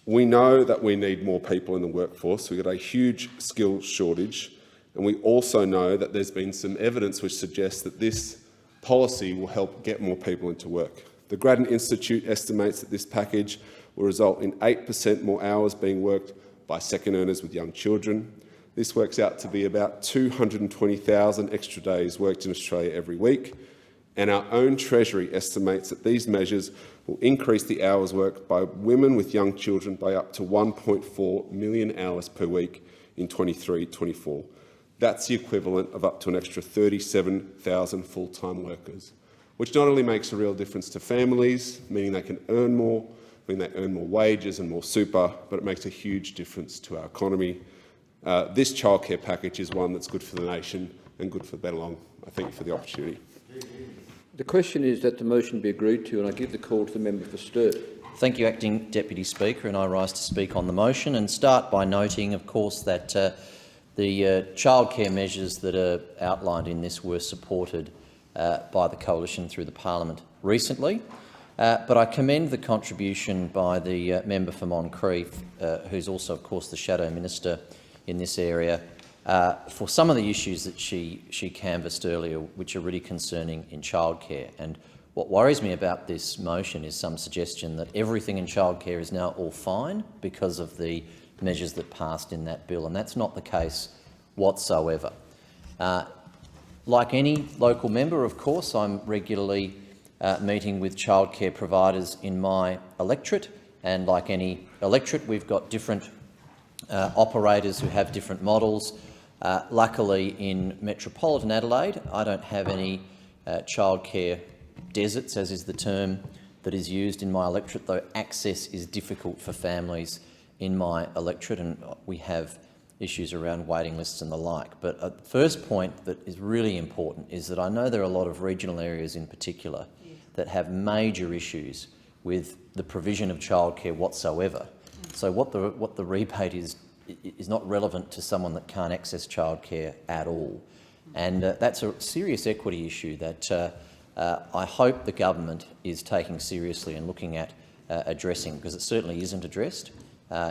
We know that we need more people in the workforce. We've got a huge skills shortage, and we also know that there's been some evidence which suggests that this policy will help get more people into work. The Grattan Institute estimates that this package will result in 8% more hours being worked by second earners with young children. This works out to be about 220,000 extra days worked in Australia every week, and our own Treasury estimates that these measures will increase the hours worked by women with young children by up to 1.4 million hours per week in 23-24. That's the equivalent of up to an extra 37,000 full-time workers, which not only makes a real difference to families, meaning they can earn more, meaning they earn more wages and more super, but it makes a huge difference to our economy. This childcare package is one that's good for the nation and good for Bennelong. I thank you for the opportunity. The question is that the motion be agreed to, and I give the call to the member for Sturt. Thank you, Acting Deputy Speaker, and I rise to speak on the motion and start by noting, of course, that the childcare measures that are outlined in this were supported by the Coalition through the Parliament recently. But I commend the contribution by the member for Moncrieff, who's also, of course, the Shadow Minister in this area, for some of the issues that she canvassed earlier, which are really concerning in childcare. And what worries me about this motion is some suggestion that everything in childcare is now all fine because of the measures that passed in that bill, and that's not the case whatsoever. Like any local member, of course, I'm regularly meeting with childcare providers in my electorate, and like any electorate, we've got different operators who have different models. Luckily, in metropolitan Adelaide, I don't have any childcare deserts, as is the term that is used in my electorate, though access is difficult for families in my electorate, and we have issues around waiting lists and the like. But the first point that is really important is that I know there are a lot of regional areas in particular that have major issues with the provision of childcare whatsoever. So what the rebate is not relevant to someone that can't access childcare at all. And that's a serious equity issue that I hope the government is taking seriously and looking at addressing, because it certainly isn't addressed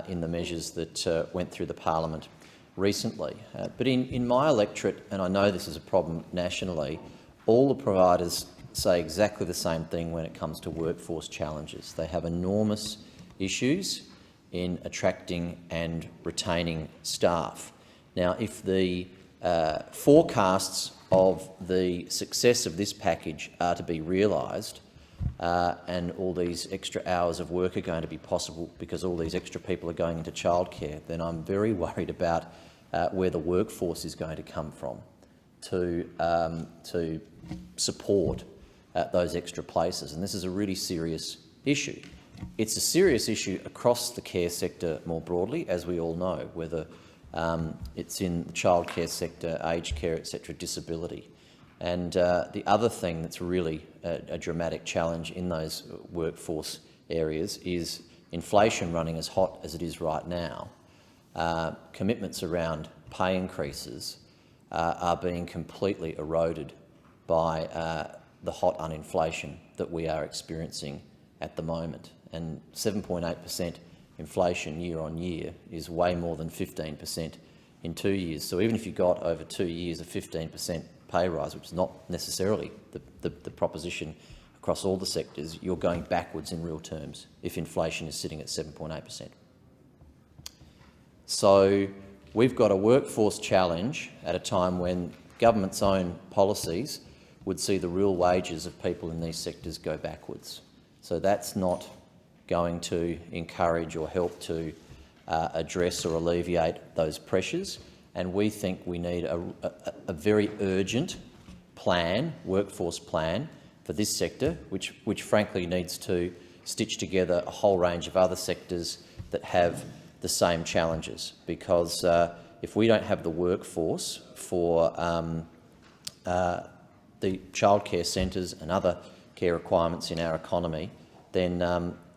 in the measures that went through the Parliament recently. But in my electorate, and I know this is a problem nationally, all the providers say exactly the same thing when it comes to workforce challenges. They have enormous issues in attracting and retaining staff. Now, if the forecasts of the success of this package are to be realised, and all these extra hours of work are going to be possible because all these extra people are going into childcare, then I'm very worried about where the workforce is going to come from to support those extra places. And this is a really serious issue. It's a serious issue across the care sector more broadly, as we all know, whether it's in the childcare sector, aged care, etc., disability. And the other thing that's really a dramatic challenge in those workforce areas is inflation running as hot as it is right now. Commitments around pay increases are being completely eroded by the hot uninflation that we are experiencing at the moment. And 7.8% inflation year on year is way more than 15% in 2 years. So even if you got over 2 years a 15% pay rise, which is not necessarily the proposition across all the sectors, you're going backwards in real terms if inflation is sitting at 7.8%. So we've got a workforce challenge at a time when government's own policies would see the real wages of people in these sectors go backwards. So that's not going to encourage or help to address or alleviate those pressures. And we think we need a very urgent plan, workforce plan, for this sector, which frankly needs to stitch together a whole range of other sectors that have the same challenges. Because if we don't have the workforce for the childcare centres and other care requirements in our economy, then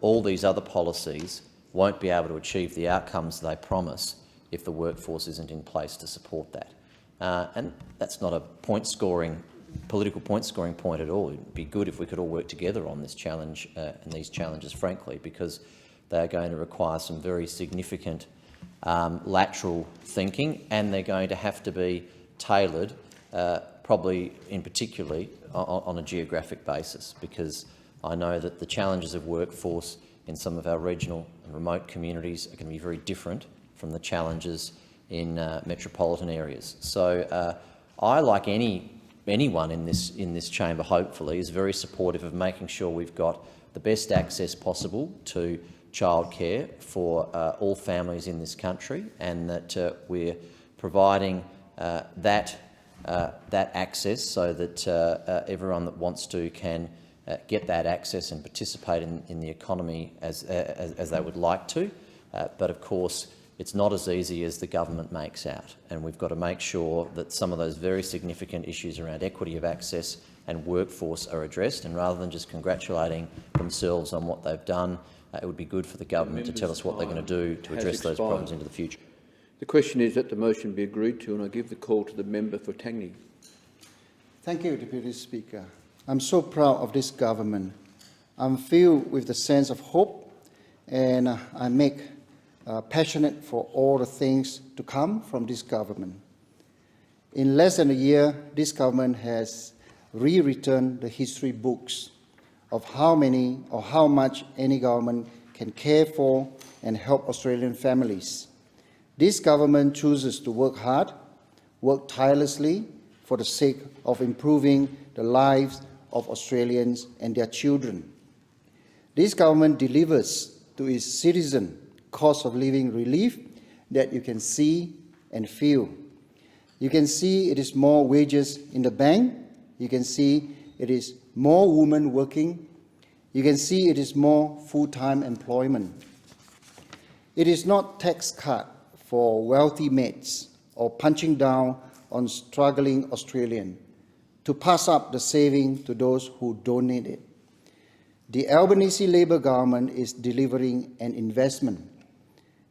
all these other policies won't be able to achieve the outcomes they promise if the workforce isn't in place to support that. And that's not a political point-scoring point at all. It would be good if we could all work together on this challenge and these challenges, frankly, because they are going to require some very significant lateral thinking, and they're going to have to be tailored, probably in particularly on a geographic basis, because I know that the challenges of workforce in some of our regional and remote communities are going to be very different from the challenges in metropolitan areas. So I, like anyone in this chamber, hopefully, is very supportive of making sure we've got the best access possible to childcare for all families in this country, and that we're providing that access so that everyone that wants to can get that access and participate in the economy as they would like to. But of course, it's not as easy as the government makes out, and we've got to make sure that some of those very significant issues around equity of access and workforce are addressed. And rather than just congratulating themselves on what they've done, it would be good for the government to tell us what they're going to do to address those problems into the future. The question is that the motion be agreed to, and I give the call to the member for Tangney. Thank you, Deputy Speaker. I'm so proud of this government. I'm filled with the sense of hope, and I make passionate for all the things to come from this government. In less than a year, this government has rewritten the history books of how many or how much any government can care for and help Australian families. This government chooses to work hard, work tirelessly for the sake of improving the lives of Australians and their children. This government delivers to its citizens cost of living relief that you can see and feel. You can see it is more wages in the bank. You can see it is more women working. You can see it is more full-time employment. It is not tax cut for wealthy mates or punching down on struggling Australians to pass up the saving to those who don't need it. The Albanese Labor government is delivering an investment,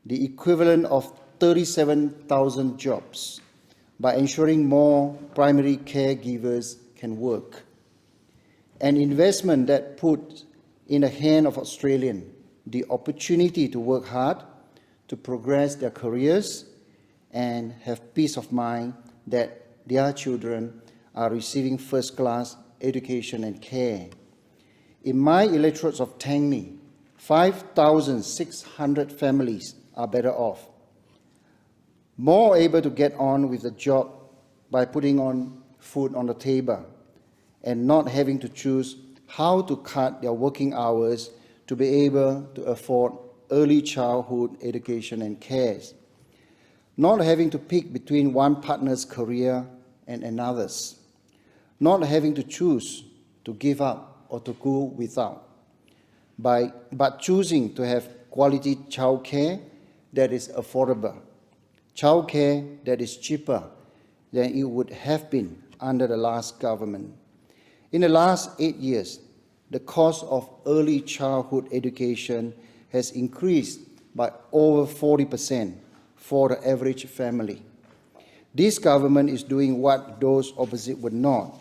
the equivalent of 37,000 jobs, by ensuring more primary caregivers can work. An investment that puts in the hand of Australians the opportunity to work hard, to progress their careers, and have peace of mind that their children are receiving first-class education and care. In my electorates of Tangney, 5,600 families are better off, more able to get on with the job by putting on food on the table and not having to choose how to cut their working hours to be able to afford early childhood education and care. Not having to pick between one partner's career and another's. Not having to choose to give up or to go without. But choosing to have quality childcare that is affordable. Childcare that is cheaper than it would have been under the last government. In the last 8 years, the cost of early childhood education has increased by over 40% for the average family. This government is doing what those opposite would not.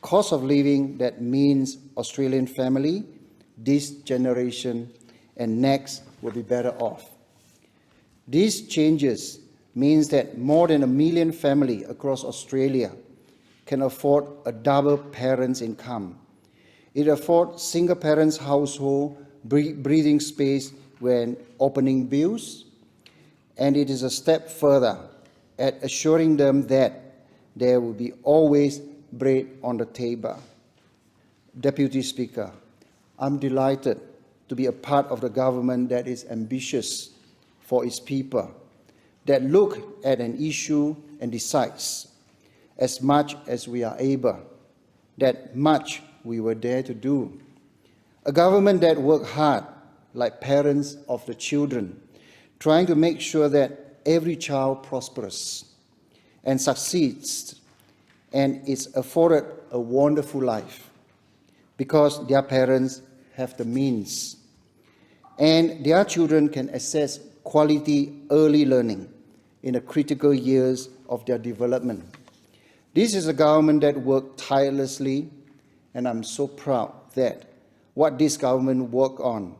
Cost of living that means Australian family, this generation and next will be better off. These changes means that more than 1 million families across Australia can afford a double parent's income. It affords single parents' household breathing space when opening bills, and it is a step further at assuring them that there will be always bread on the table. Deputy Speaker, I'm delighted to be a part of the government that is ambitious for its people, that look at an issue and decides as much as we are able, that much we were there to do. A government that works hard like parents of the children, trying to make sure that every child prospers and succeeds and is afforded a wonderful life because their parents have the means and their children can access quality early learning in the critical years of their development. This is a government that worked tirelessly, and I'm so proud that what this government worked on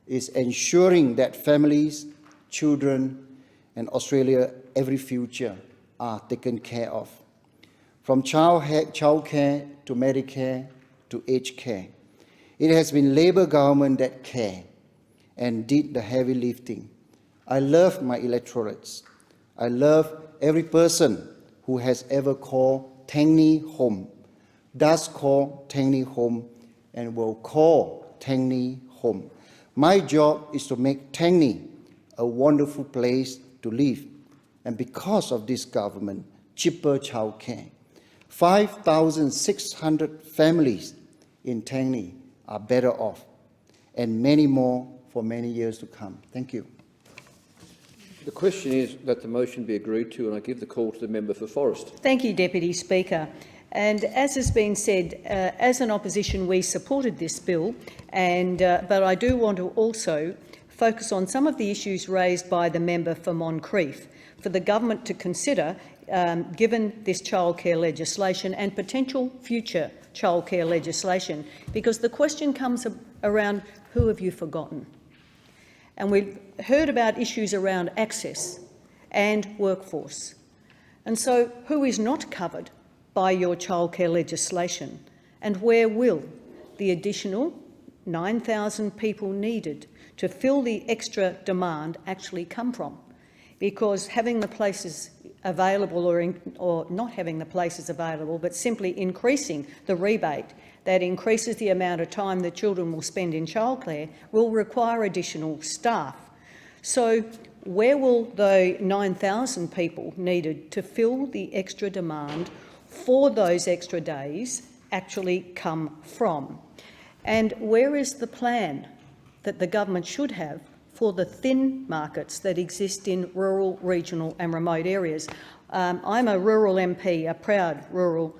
is ensuring that families, children, and Australia, every future, are taken care of. From child care to Medicare to aged care. It has been Labour government that cared and did the heavy lifting. I love my electorates. I love every person who has ever called Tangney home, does call Tangney home, and will call Tangney home. My job is to make Tangney a wonderful place to live, and because of this government, cheaper childcare. 5,600 families in Tangney are better off, and many more for many years to come. Thank you. The question is that the motion be agreed to, and I give the call to the member for Forrest. Thank you, Deputy Speaker. And as has been said, as an opposition, we supported this bill, but I do want to also focus on some of the issues raised by the member for Moncrieff for the government to consider, given this childcare legislation and potential future childcare legislation, because the question comes around who have you forgotten? And we've heard about issues around access and workforce. And so who is not covered by your childcare legislation, and where will the additional 9,000 people needed to fill the extra demand actually come from? Because having the places available or not having the places available, but simply increasing the rebate that increases the amount of time that children will spend in childcare will require additional staff. So where will the 9,000 people needed to fill the extra demand for those extra days actually come from? And where is the plan that the government should have for the thin markets that exist in rural, regional and remote areas? I'm a rural MP, a proud rural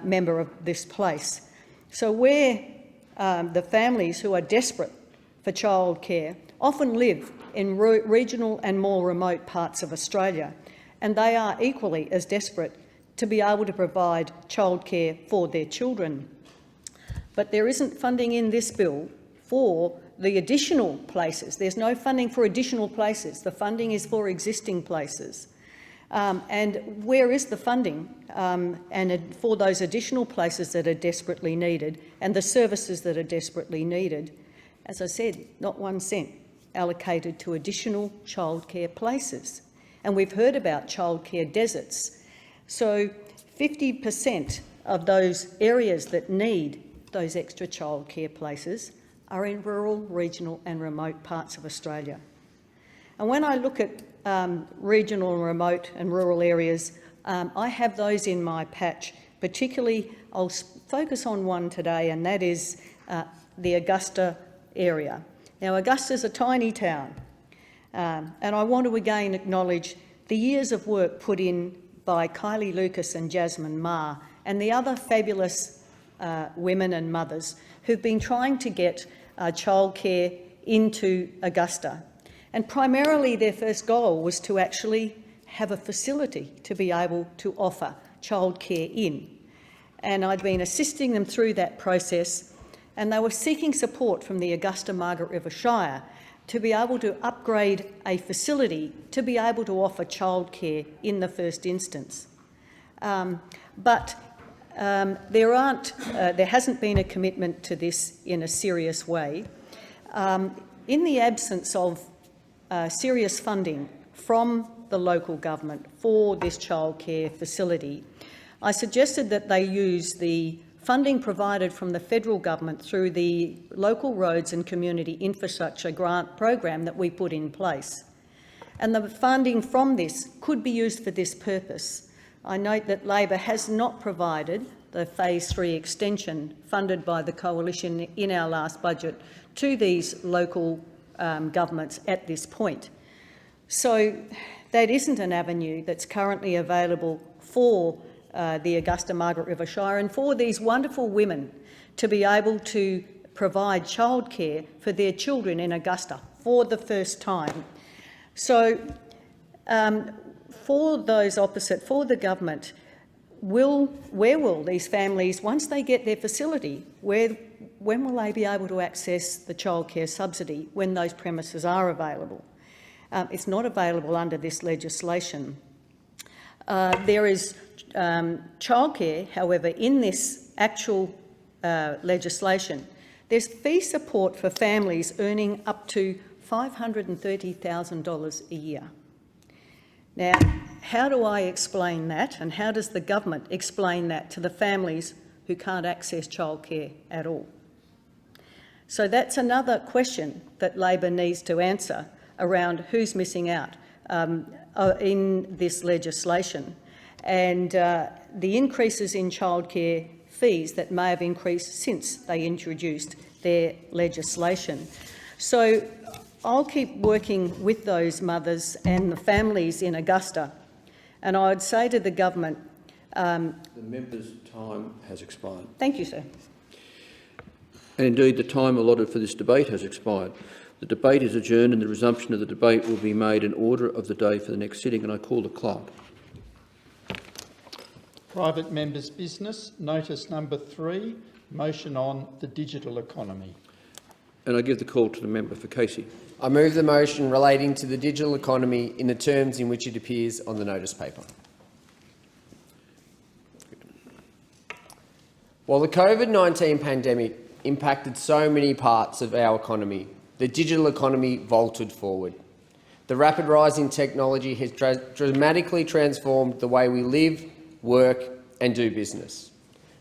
member of this place. So where the families who are desperate for childcare often live in regional and more remote parts of Australia, and they are equally as desperate to be able to provide childcare for their children. But there isn't funding in this bill for the additional places. There's no funding for additional places. The funding is for existing places. And where is the funding and for those additional places that are desperately needed and the services that are desperately needed? As I said, not 1 cent allocated to additional childcare places. And we've heard about childcare deserts. So 50% of those areas that need those extra childcare places are in rural, regional and remote parts of Australia. And when I look at regional, remote and rural areas, I have those in my patch. Particularly, I'll focus on one today, and that is the Augusta area. Now, Augusta's a tiny town, and I want to again acknowledge the years of work put in by Kylie Lucas and Jasmine Ma and the other fabulous women and mothers who've been trying to get childcare into Augusta. And primarily their first goal was to actually have a facility to be able to offer childcare in. And I'd been assisting them through that process, and they were seeking support from the Augusta-Margaret River Shire to be able to upgrade a facility to be able to offer childcare in the first instance. There hasn't been a commitment to this in a serious way. In the absence of serious funding from the local government for this childcare facility, I suggested that they use the funding provided from the federal government through the Local Roads and Community Infrastructure Grant program that we put in place. And the funding from this could be used for this purpose. I note that Labor has not provided the Phase 3 extension funded by the Coalition in our last budget to these local governments at this point. So that isn't an avenue that's currently available for the Augusta-Margaret River Shire and for these wonderful women to be able to provide childcare for their children in Augusta for the first time. So for those opposite, for the government, where will these families, once they get their facility, when will they be able to access the childcare subsidy when those premises are available? It's not available under this legislation. There is childcare, however, in this actual legislation. There's fee support for families earning up to $530,000 a year. Now, how do I explain that, and how does the government explain that to the families who can't access childcare at all? So that's another question that Labor needs to answer around who's missing out in this legislation, and the increases in childcare fees that may have increased since they introduced their legislation. So I'll keep working with those mothers and the families in Augusta, and I would say to the government... the member's time has expired. Thank you, sir. And indeed, the time allotted for this debate has expired. The debate is adjourned and the resumption of the debate will be made in order of the day for the next sitting, and I call the clerk. Private members' business, notice number 3, motion on the digital economy. And I give the call to the member for Casey. I move the motion relating to the digital economy in the terms in which it appears on the notice paper. While the COVID-19 pandemic impacted so many parts of our economy, the digital economy vaulted forward. The rapid rise in technology has dramatically transformed the way we live, work and do business.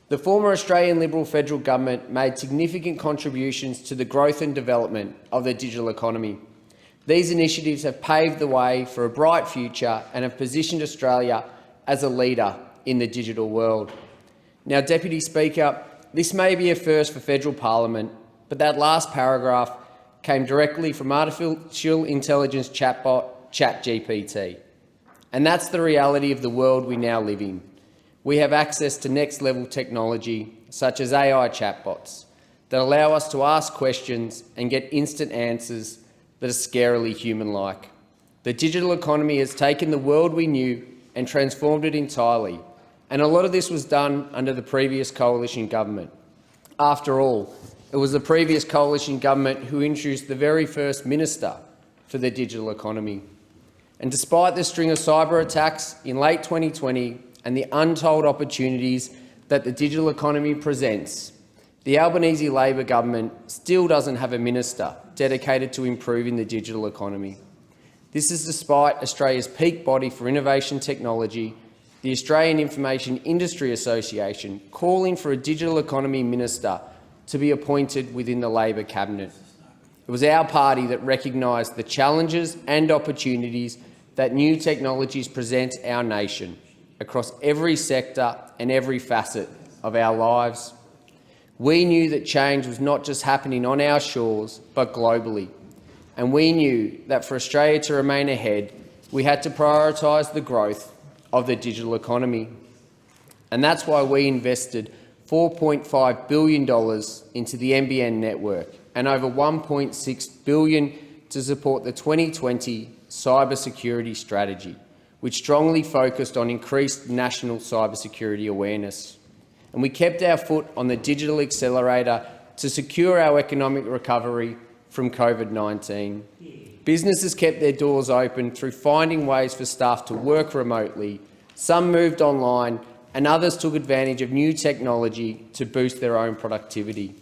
The former Australian Liberal federal government made significant contributions to the growth and development of the digital economy. These initiatives have paved the way for a bright future and have positioned Australia as a leader in the digital world. Now, Deputy Speaker, this may be a first for federal parliament, but that last paragraph came directly from artificial intelligence chatbot ChatGPT. And that's the reality of the world we now live in. We have access to next-level technology, such as AI chatbots, that allow us to ask questions and get instant answers that are scarily human-like. The digital economy has taken the world we knew and transformed it entirely, and a lot of this was done under the previous coalition government. After all, it was the previous coalition government who introduced the very first minister for the digital economy. And despite the string of cyber attacks in late 2020 and the untold opportunities that the digital economy presents, the Albanese Labor government still doesn't have a minister dedicated to improving the digital economy. This is despite Australia's peak body for innovation technology, the Australian Information Industry Association, calling for a digital economy minister to be appointed within the Labor cabinet. It was our party that recognised the challenges and opportunities that new technologies present our nation across every sector and every facet of our lives. We knew that change was not just happening on our shores, but globally. And we knew that for Australia to remain ahead, we had to prioritise the growth of the digital economy. And that's why we invested $4.5 billion into the NBN network and over $1.6 billion to support the 2020 cybersecurity strategy, which strongly focused on increased national cybersecurity awareness. And we kept our foot on the digital accelerator to secure our economic recovery from COVID-19. Businesses kept their doors open through finding ways for staff to work remotely. Some moved online and others took advantage of new technology to boost their own productivity.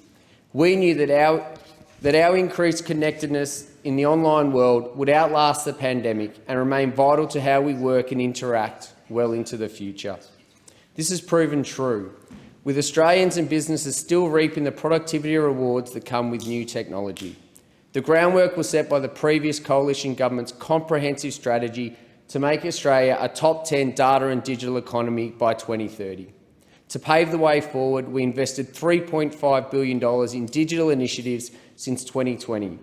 We knew that our increased connectedness in the online world would outlast the pandemic and remain vital to how we work and interact well into the future. This has proven true, with Australians and businesses still reaping the productivity rewards that come with new technology. The groundwork was set by the previous coalition government's comprehensive strategy to make Australia a top 10 data and digital economy by 2030. To pave the way forward, we invested $3.5 billion in digital initiatives since 2020,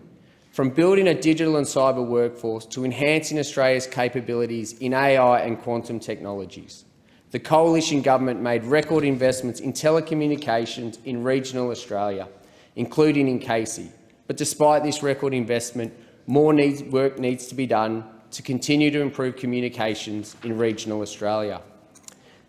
from building a digital and cyber workforce to enhancing Australia's capabilities in AI and quantum technologies. The coalition government made record investments in telecommunications in regional Australia, including in Casey. But despite this record investment, more work needs to be done to continue to improve communications in regional Australia.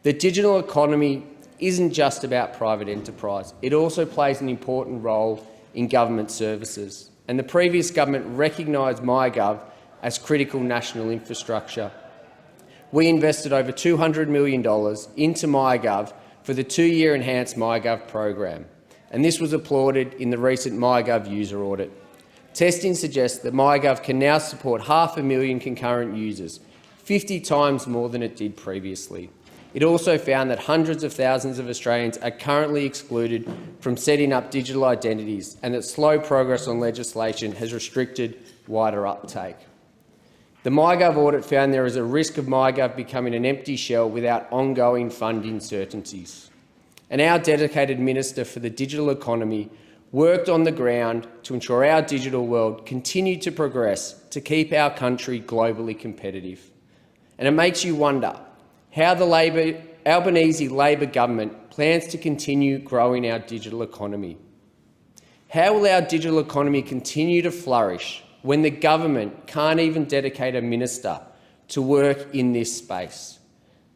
The digital economy isn't just about private enterprise. It also plays an important role in government services. And the previous government recognised MyGov as critical national infrastructure. We invested over $200 million into MyGov for the 2-year Enhanced MyGov program, and this was applauded in the recent MyGov user audit. Testing suggests that MyGov can now support 500,000 concurrent users, 50 times more than it did previously. It also found that hundreds of thousands of Australians are currently excluded from setting up digital identities and that slow progress on legislation has restricted wider uptake. The MyGov audit found there is a risk of MyGov becoming an empty shell without ongoing funding certainties. And our dedicated Minister for the Digital Economy worked on the ground to ensure our digital world continued to progress to keep our country globally competitive. And it makes you wonder how the Albanese Labor government plans to continue growing our digital economy. How will our digital economy continue to flourish when the government can't even dedicate a minister to work in this space?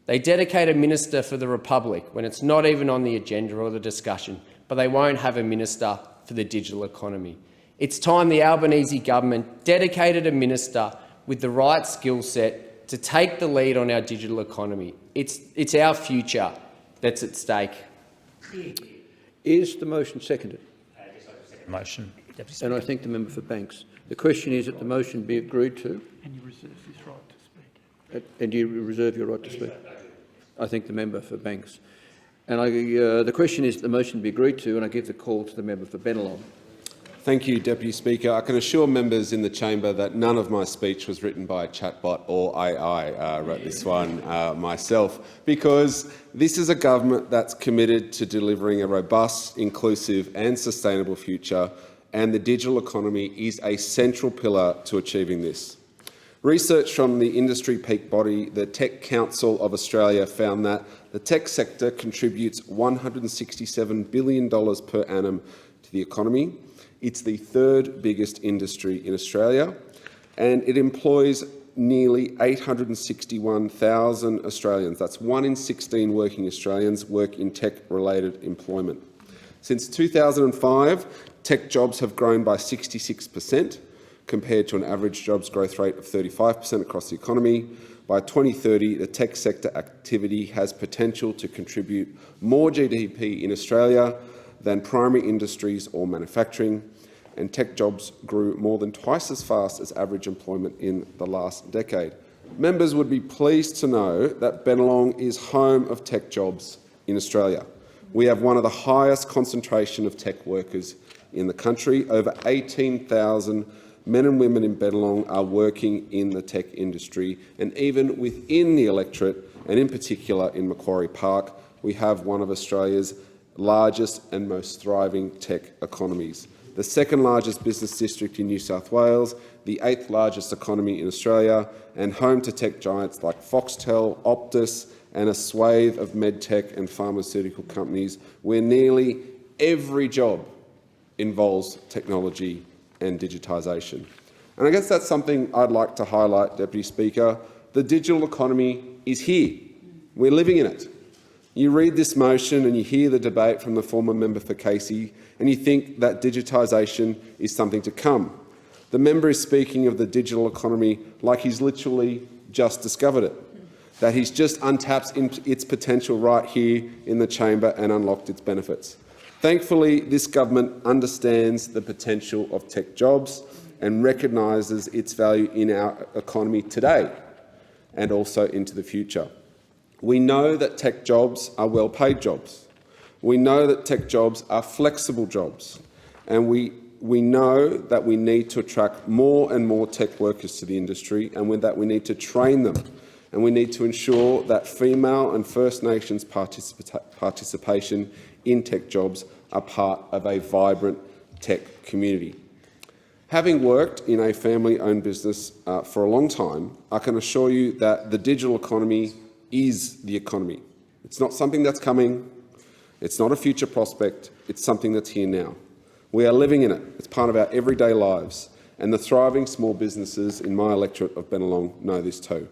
They dedicate a minister for the Republic when it's not even on the agenda or the discussion, but they won't have a minister for the digital economy. It's time the Albanese government dedicated a minister with the right skill set to take the lead on our digital economy. It's our future that's at stake. Is the motion seconded? Motion, Deputy Speaker. And I thank the member for Banks. The question is that the motion be agreed to. And you reserve his right to speak. And you reserve your right to speak. I thank the member for Banks. And the question is that the motion be agreed to, and I give the call to the member for Bennelong. Thank you, Deputy Speaker. I can assure members in the chamber that none of my speech was written by a chatbot or AI. I wrote this one myself, because this is a government that's committed to delivering a robust, inclusive and sustainable future, and the digital economy is a central pillar to achieving this. Research from the industry peak body, the Tech Council of Australia, found that the tech sector contributes $167 billion per annum to the economy. It's the third biggest industry in Australia, and it employs nearly 861,000 Australians. That's 1 in 16 working Australians work in tech-related employment. Since 2005, tech jobs have grown by 66%, compared to an average jobs growth rate of 35% across the economy. By 2030, the tech sector activity has potential to contribute more GDP in Australia than primary industries or manufacturing, and tech jobs grew more than twice as fast as average employment in the last decade. Members would be pleased to know that Bennelong is home of tech jobs in Australia. We have one of the highest concentration of tech workers in the country. Over 18,000 men and women in Bennelong are working in the tech industry, and even within the electorate, and in particular in Macquarie Park, we have one of Australia's largest and most thriving tech economies. The second largest business district in New South Wales, the 8th largest economy in Australia, and home to tech giants like Foxtel, Optus, and a swathe of medtech and pharmaceutical companies, where nearly every job involves technology and digitisation. And I guess that's something I'd like to highlight, Deputy Speaker. The digital economy is here. We're living in it. You read this motion and you hear the debate from the former member for Casey, and you think that digitisation is something to come. The member is speaking of the digital economy like he's literally just discovered it, that he's just untapped its potential right here in the chamber and unlocked its benefits. Thankfully, this government understands the potential of tech jobs and recognises its value in our economy today and also into the future. We know that tech jobs are well-paid jobs. We know that tech jobs are flexible jobs, and we know that we need to attract more and more tech workers to the industry, and that we need to train them, and we need to ensure that female and First Nations participation in tech jobs are part of a vibrant tech community. Having worked in a family-owned business for a long time, I can assure you that the digital economy is the economy. It's not something that's coming. It's not a future prospect. It's something that's here now. We are living in it. It's part of our everyday lives, and the thriving small businesses in my electorate of Bennelong know this too.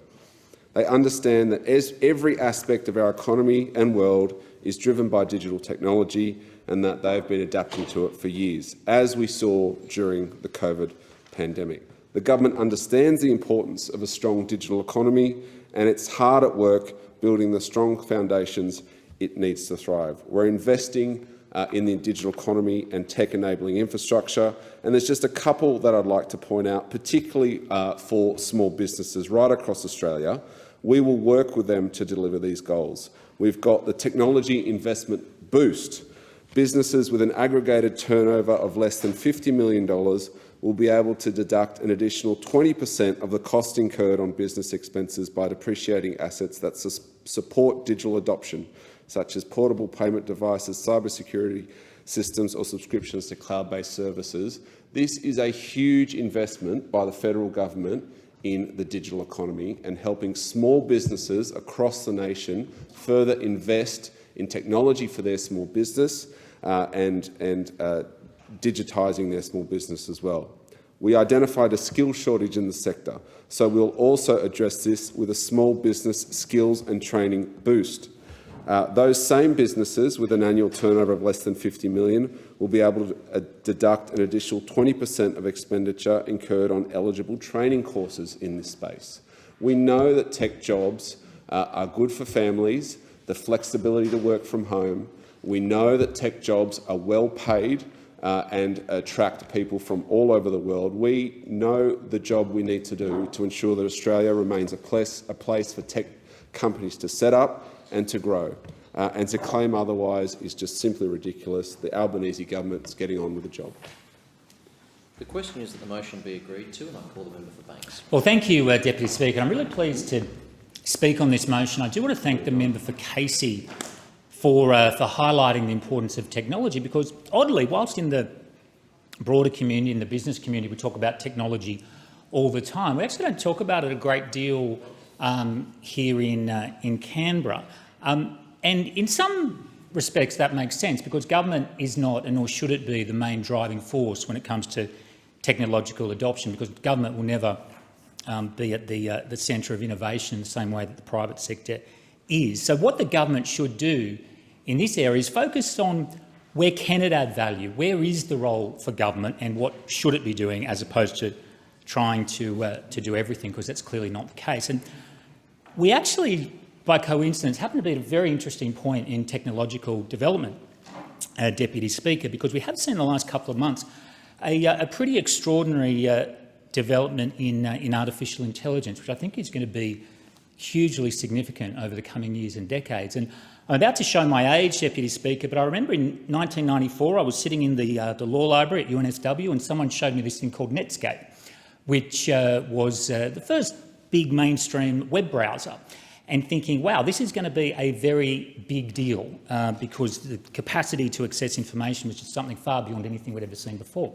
They understand that every aspect of our economy and world is driven by digital technology, and that they've been adapting to it for years, as we saw during the COVID pandemic. The government understands the importance of a strong digital economy, and it's hard at work building the strong foundations it needs to thrive. We're investing in the digital economy and tech-enabling infrastructure, and there's just a couple that I'd like to point out, particularly for small businesses right across Australia. We will work with them to deliver these goals. We've got the Technology Investment Boost. Businesses with an aggregated turnover of less than $50 million will be able to deduct an additional 20% of the cost incurred on business expenses by depreciating assets that support digital adoption, such as portable payment devices, cybersecurity systems or subscriptions to cloud-based services. This is a huge investment by the federal government in the digital economy and helping small businesses across the nation further invest in technology for their small business and digitising their small business as well. We identified a skill shortage in the sector, so we'll also address this with a small business skills and training boost. Those same businesses with an annual turnover of less than $50 million will be able to deduct an additional 20% of expenditure incurred on eligible training courses in this space. We know that tech jobs are good for families, the flexibility to work from home. We know that tech jobs are well paid and attract people from all over the world. We know the job we need to do to ensure that Australia remains a place for tech companies to set up and to grow. And to claim otherwise is just simply ridiculous. The Albanese government's getting on with the job. The question is that the motion be agreed to, and I call the member for Banks. Well, thank you, Deputy Speaker. I'm really pleased to speak on this motion. I do want to thank the member for Casey for highlighting the importance of technology, because oddly, whilst in the broader community, in the business community, we talk about technology all the time, we actually don't talk about it a great deal here in Canberra. And in some respects that makes sense, because government is not, and nor should it be, the main driving force when it comes to technological adoption, because government will never be at the centre of innovation in the same way that the private sector is. So what the government should do in this area is focus on where can it add value, where is the role for government and what should it be doing, as opposed to trying to do everything, because that's clearly not the case. And we actually, by coincidence, happen to be at a very interesting point in technological development, Deputy Speaker, because we have seen in the last couple of months a pretty extraordinary development in artificial intelligence, which I think is going to be hugely significant over the coming years and decades. And I'm about to show my age, Deputy Speaker, but I remember in 1994 I was sitting in the law library at UNSW and someone showed me this thing called Netscape, which was the first big mainstream web browser, and thinking, wow, this is going to be a very big deal because the capacity to access information was just something far beyond anything we'd ever seen before.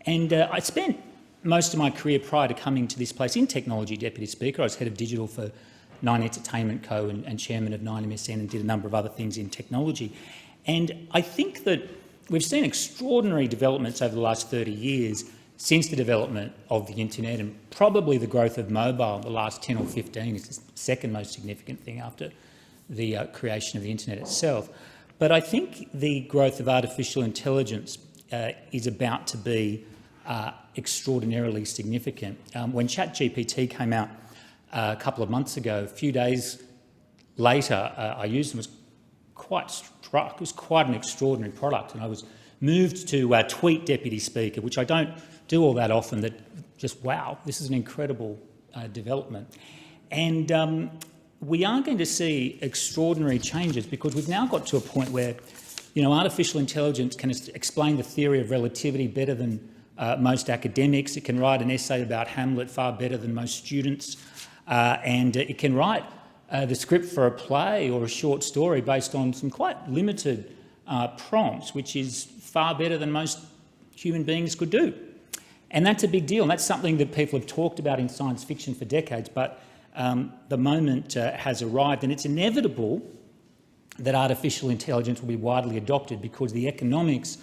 And I spent most of my career prior to coming to this place in technology, Deputy Speaker. I was head of digital for Nine Entertainment Co and chairman of 9MSN and did a number of other things in technology. And I think that we've seen extraordinary developments over the last 30 years since the development of the internet, and probably the growth of mobile in the last 10 or 15 is the second most significant thing after the creation of the internet itself. But I think the growth of artificial intelligence is about to be extraordinarily significant. When ChatGPT came out a couple of months ago, a few days later, I used them, was quite struck. It was quite an extraordinary product, and I was moved to tweet, Deputy Speaker, which I don't do all that often, that just, wow, this is an incredible development. And we are going to see extraordinary changes because we've now got to a point where, you know, artificial intelligence can explain the theory of relativity better than most academics. It can write an essay about Hamlet far better than most students. And it can write the script for a play or a short story based on some quite limited prompts, which is far better than most human beings could do. And that's a big deal, and that's something that people have talked about in science fiction for decades, but the moment has arrived, and it's inevitable that artificial intelligence will be widely adopted because the economics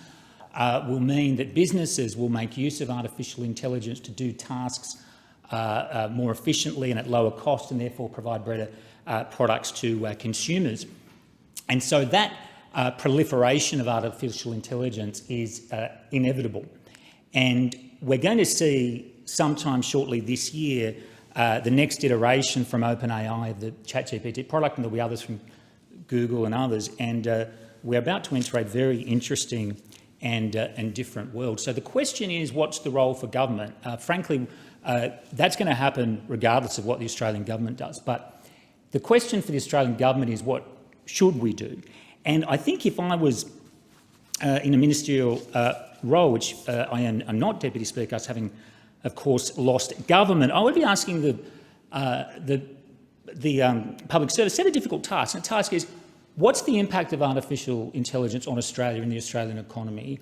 will mean that businesses will make use of artificial intelligence to do tasks more efficiently and at lower cost, and therefore provide better products to consumers. And so that proliferation of artificial intelligence is inevitable. And we're going to see sometime shortly this year the next iteration from OpenAI of the ChatGPT product, and there'll be others from Google and others. And we're about to enter a very interesting and different world. So the question is, what's the role for government? Frankly, that's going to happen regardless of what the Australian government does. But the question for the Australian government is, what should we do? And I think if I was in a ministerial role, which I am not, Deputy Speaker, us having, of course, lost government, I would be asking the public service, set a difficult task. And the task is, what's the impact of artificial intelligence on Australia and the Australian economy?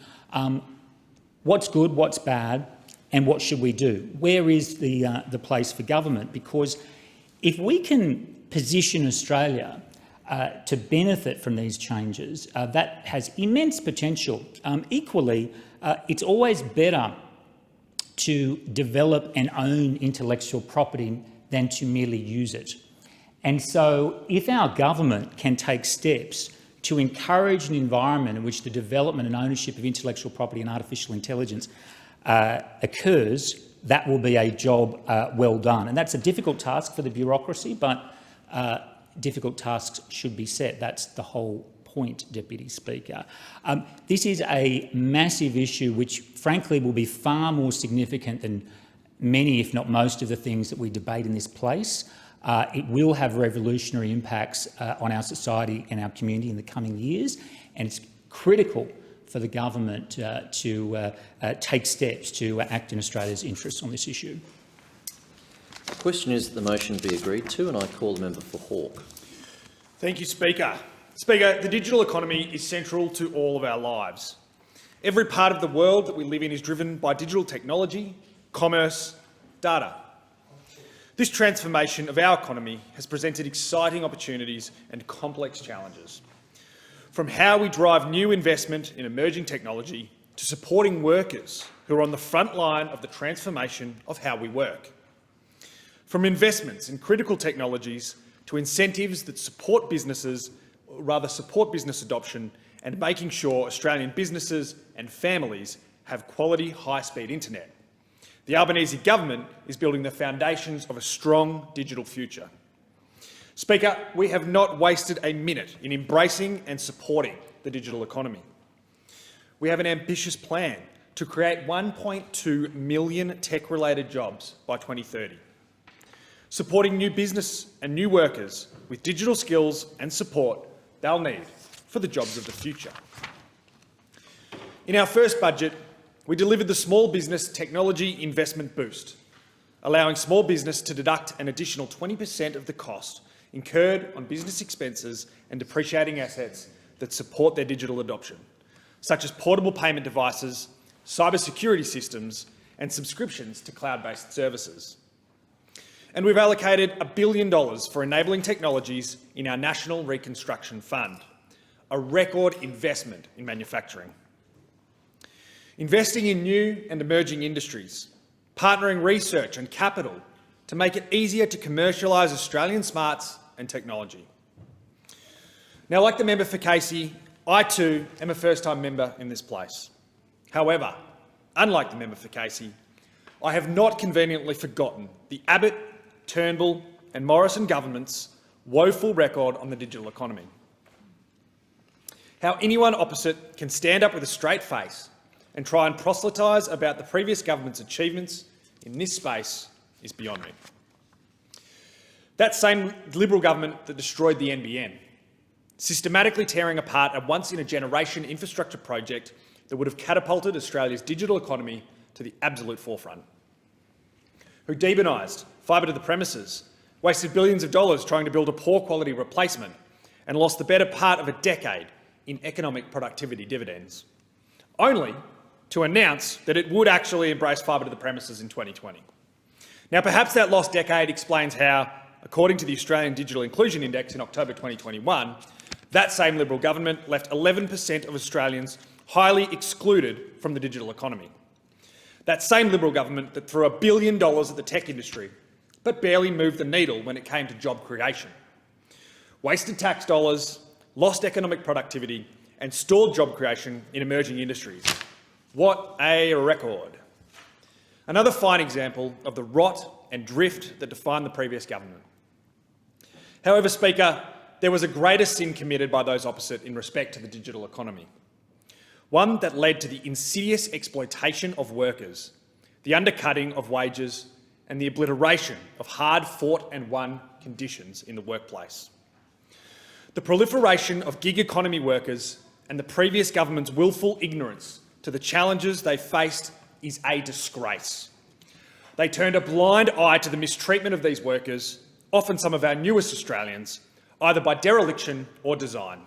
What's good, what's bad, and what should we do? Where is the place for government? Because if we can position Australia to benefit from these changes, that has immense potential. Equally, it's always better to develop and own intellectual property than to merely use it. And so if our government can take steps to encourage an environment in which the development and ownership of intellectual property and artificial intelligence occurs, that will be a job well done. And that's a difficult task for the bureaucracy, but difficult tasks should be set. That's the whole point, Deputy Speaker. This is a massive issue which, frankly, will be far more significant than many, if not most, of the things that we debate in this place. It will have revolutionary impacts on our society and our community in the coming years, and it's critical for the government to take steps to act in Australia's interests on this issue. The question is that the motion be agreed to, and I call the member for Hawke. Thank you, Speaker. Speaker, the digital economy is central to all of our lives. Every part of the world that we live in is driven by digital technology, commerce, data. This transformation of our economy has presented exciting opportunities and complex challenges. From how we drive new investment in emerging technology to supporting workers who are on the front line of the transformation of how we work. From investments in critical technologies to incentives that support businesses, or rather support business adoption, and making sure Australian businesses and families have quality high-speed internet. The Albanese government is building the foundations of a strong digital future. Speaker, we have not wasted a minute in embracing and supporting the digital economy. We have an ambitious plan to create 1.2 million tech-related jobs by 2030. Supporting new business and new workers with digital skills and support they'll need for the jobs of the future. In our first budget, we delivered the Small Business Technology Investment Boost, allowing small business to deduct an additional 20% of the cost incurred on business expenses and depreciating assets that support their digital adoption, such as portable payment devices, cybersecurity systems and subscriptions to cloud-based services. And we've allocated $1 billion for enabling technologies in our National Reconstruction Fund, a record investment in manufacturing. Investing in new and emerging industries, partnering research and capital to make it easier to commercialise Australian smarts and technology. Now, like the member for Casey, I too am a first-time member in this place. However, unlike the member for Casey, I have not conveniently forgotten the Abbott, Turnbull and Morrison government's woeful record on the digital economy. How anyone opposite can stand up with a straight face and try and proselytise about the previous government's achievements in this space is beyond me. That same Liberal government that destroyed the NBN, systematically tearing apart a once-in-a-generation infrastructure project that would have catapulted Australia's digital economy to the absolute forefront, who demonised fibre to the premises, wasted billions of dollars trying to build a poor-quality replacement and lost the better part of a decade in economic productivity dividends, only to announce that it would actually embrace fibre to the premises in 2020. Now, perhaps that lost decade explains how, according to the Australian Digital Inclusion Index in October 2021, that same Liberal government left 11% of Australians highly excluded from the digital economy. That same Liberal government that threw $1 billion at the tech industry, but barely moved the needle when it came to job creation. Wasted tax dollars, lost economic productivity and stalled job creation in emerging industries. What a record. Another fine example of the rot and drift that defined the previous government. However, Speaker, there was a greater sin committed by those opposite in respect to the digital economy. One that led to the insidious exploitation of workers, the undercutting of wages and the obliteration of hard-fought and won conditions in the workplace. The proliferation of gig economy workers and the previous government's willful ignorance to the challenges they faced is a disgrace. They turned a blind eye to the mistreatment of these workers, often some of our newest Australians, either by dereliction or design.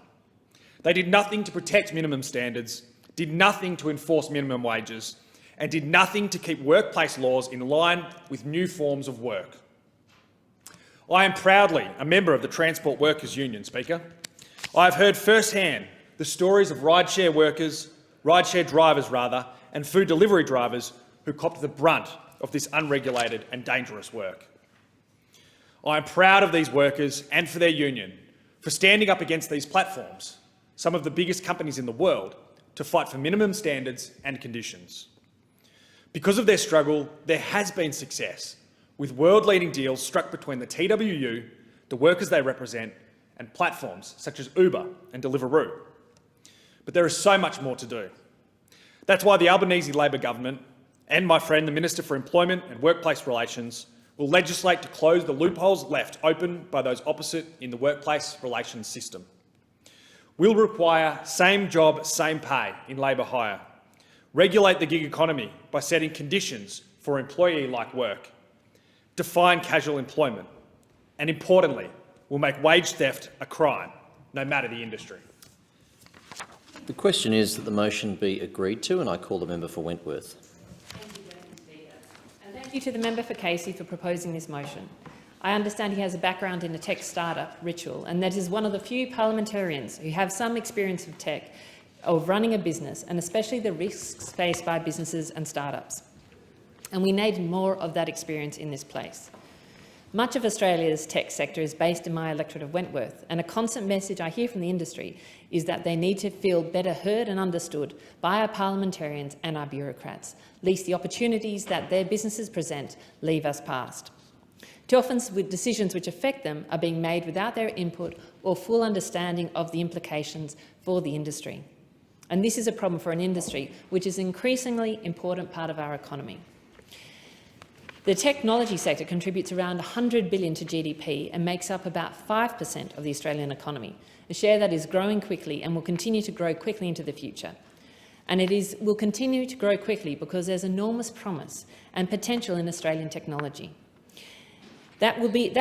They did nothing to protect minimum standards, did nothing to enforce minimum wages, and did nothing to keep workplace laws in line with new forms of work. I am proudly a member of the Transport Workers Union, Speaker. I have heard firsthand the stories of rideshare workers, rideshare drivers rather, and food delivery drivers who copped the brunt of this unregulated and dangerous work. I am proud of these workers and for their union for standing up against these platforms, some of the biggest companies in the world, to fight for minimum standards and conditions. Because of their struggle, there has been success, with world-leading deals struck between the TWU, the workers they represent, and platforms such as Uber and Deliveroo. But there is so much more to do. That's why the Albanese Labor government and my friend, the Minister for Employment and Workplace Relations, will legislate to close the loopholes left open by those opposite in the workplace relations system. We'll require same job, same pay in labour hire, regulate the gig economy by setting conditions for employee-like work, define casual employment, and importantly, we'll make wage theft a crime, no matter the industry. The question is that the motion be agreed to, and I call the member for Wentworth. Thank you to the member for Casey for proposing this motion. I understand he has a background in a tech startup, Ritual, and that is one of the few parliamentarians who have some experience of tech, of running a business, and especially the risks faced by businesses and startups. And we need more of that experience in this place. Much of Australia's tech sector is based in my electorate of Wentworth, and a constant message I hear from the industry is that they need to feel better heard and understood by our parliamentarians and our bureaucrats, lest the opportunities that their businesses present leave us past. Too often, with decisions which affect them are being made without their input or full understanding of the implications for the industry. And this is a problem for an industry which is an increasingly important part of our economy. The technology sector contributes around $100 billion to GDP and makes up about 5% of the Australian economy, a share that is growing quickly and will continue to grow quickly into the future. And will continue to grow quickly because there's enormous promise and potential in Australian technology. That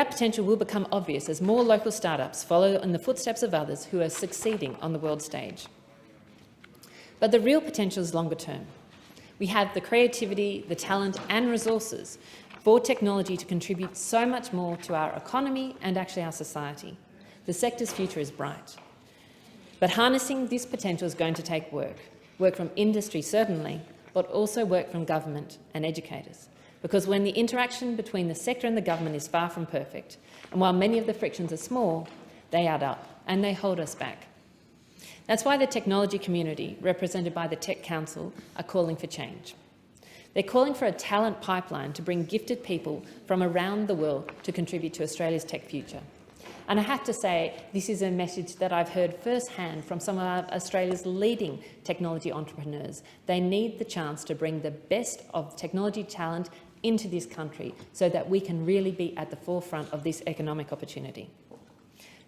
potential will become obvious as more local startups follow in the footsteps of others who are succeeding on the world stage. But the real potential is longer term. We have the creativity, the talent and resources for technology to contribute so much more to our economy and actually our society. The sector's future is bright. But harnessing this potential is going to take work from industry certainly, but also work from government and educators. Because when the interaction between the sector and the government is far from perfect, and while many of the frictions are small, they add up and they hold us back. That's why the technology community, represented by the Tech Council, are calling for change. They're calling for a talent pipeline to bring gifted people from around the world to contribute to Australia's tech future. And I have to say, this is a message that I've heard firsthand from some of Australia's leading technology entrepreneurs. They need the chance to bring the best of technology talent into this country so that we can really be at the forefront of this economic opportunity.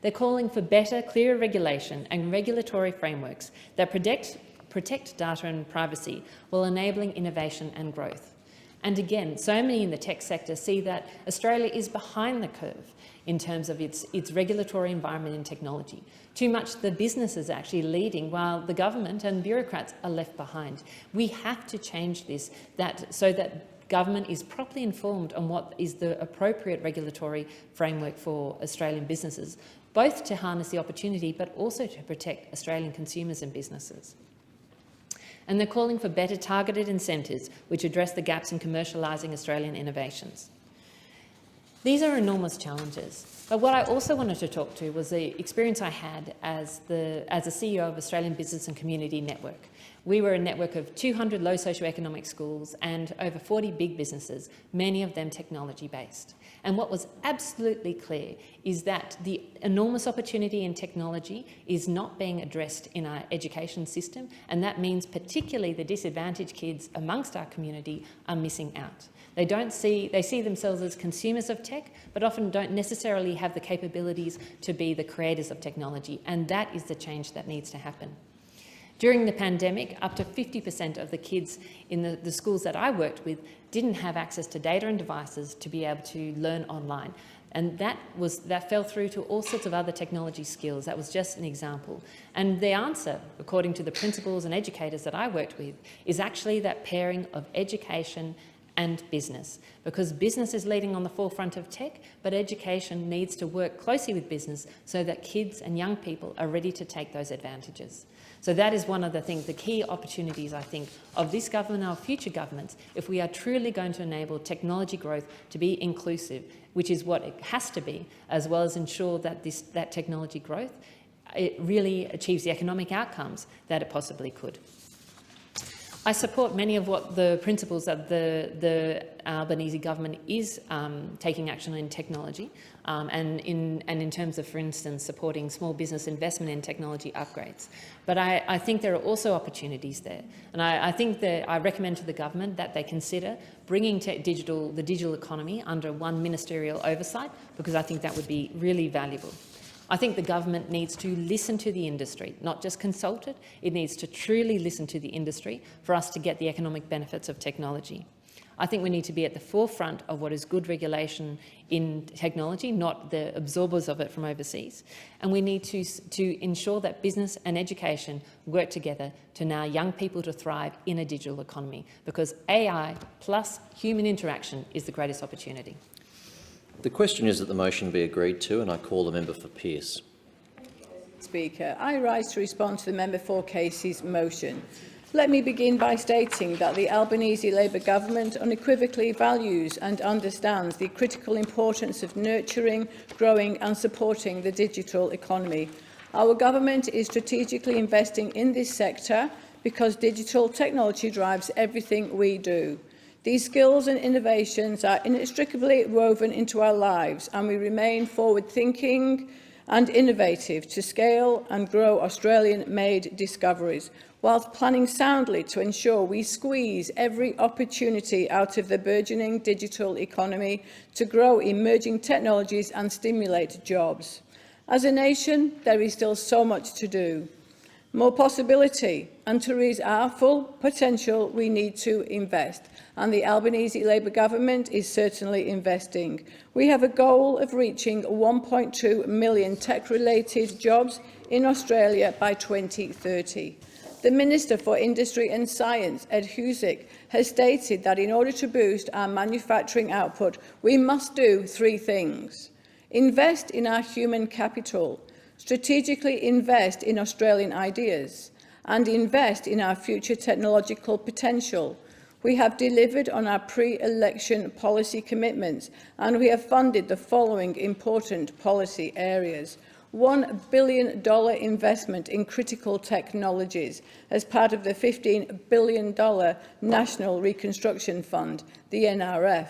They're calling for better, clearer regulation and regulatory frameworks that protect data and privacy while enabling innovation and growth. And again, so many in the tech sector see that Australia is behind the curve in terms of its regulatory environment and technology. Too much the business is actually leading while the government and bureaucrats are left behind. We have to change this so that government is properly informed on what is the appropriate regulatory framework for Australian businesses, both to harness the opportunity but also to protect Australian consumers and businesses. And they're calling for better targeted incentives which address the gaps in commercialising Australian innovations. These are enormous challenges, but what I also wanted to talk to was the experience I had as a CEO of Australian Business and Community Network. We were a network of 200 low socioeconomic schools and over 40 big businesses, many of them technology-based. And what was absolutely clear is that the enormous opportunity in technology is not being addressed in our education system, and that means particularly the disadvantaged kids amongst our community are missing out. They see themselves as consumers of tech, but often don't necessarily have the capabilities to be the creators of technology, and that is the change that needs to happen. During the pandemic, up to 50% of the kids in the schools that I worked with didn't have access to data and devices to be able to learn online. And that fell through to all sorts of other technology skills. That was just an example. And the answer, according to the principals and educators that I worked with, is actually that pairing of education and business, because business is leading on the forefront of tech, but education needs to work closely with business so that kids and young people are ready to take those advantages. So that is one of the key opportunities, I think, of this government and our future governments, if we are truly going to enable technology growth to be inclusive, which is what it has to be, as well as ensure that that technology growth, it really achieves the economic outcomes that it possibly could. I support many of what the principles that the Albanese government is taking action in technology and in terms of, for instance, supporting small business investment in technology upgrades. But I think there are also opportunities there. And I think that I recommend to the government that they consider bringing the digital economy under one ministerial oversight, because I think that would be really valuable. I think the government needs to listen to the industry, not just consult it. It needs to truly listen to the industry for us to get the economic benefits of technology. I think we need to be at the forefront of what is good regulation in technology, not the absorbers of it from overseas. And we need to ensure that business and education work together to allow young people to thrive in a digital economy, because AI plus human interaction is the greatest opportunity. The question is that the motion be agreed to, and I call the member for Pearce. Speaker, I rise to respond to the member for Casey's motion. Let me begin by stating that the Albanese Labour government unequivocally values and understands the critical importance of nurturing, growing and supporting the digital economy. Our government is strategically investing in this sector because digital technology drives everything we do. These skills and innovations are inextricably woven into our lives, and we remain forward-thinking and innovative to scale and grow Australian-made discoveries, whilst planning soundly to ensure we squeeze every opportunity out of the burgeoning digital economy to grow emerging technologies and stimulate jobs. As a nation, there is still so much to do. More possibility, and to reach our full potential, we need to invest, and the Albanese Labor government is certainly investing. We have a goal of reaching 1.2 million tech-related jobs in Australia by 2030. The Minister for Industry and Science, Ed Husic, has stated that in order to boost our manufacturing output, we must do three things: invest in our human capital, strategically invest in Australian ideas, and invest in our future technological potential. We have delivered on our pre-election policy commitments, and we have funded the following important policy areas: $1 billion investment in critical technologies as part of the $15 billion National Reconstruction Fund, the NRF.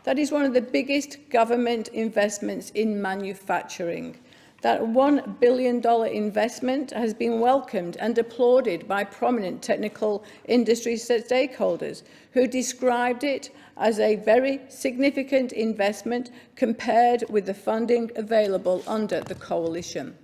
That is one of the biggest government investments in manufacturing. That $1 billion investment has been welcomed and applauded by prominent technical industry stakeholders, who described it as a very significant investment compared with the funding available under the coalition.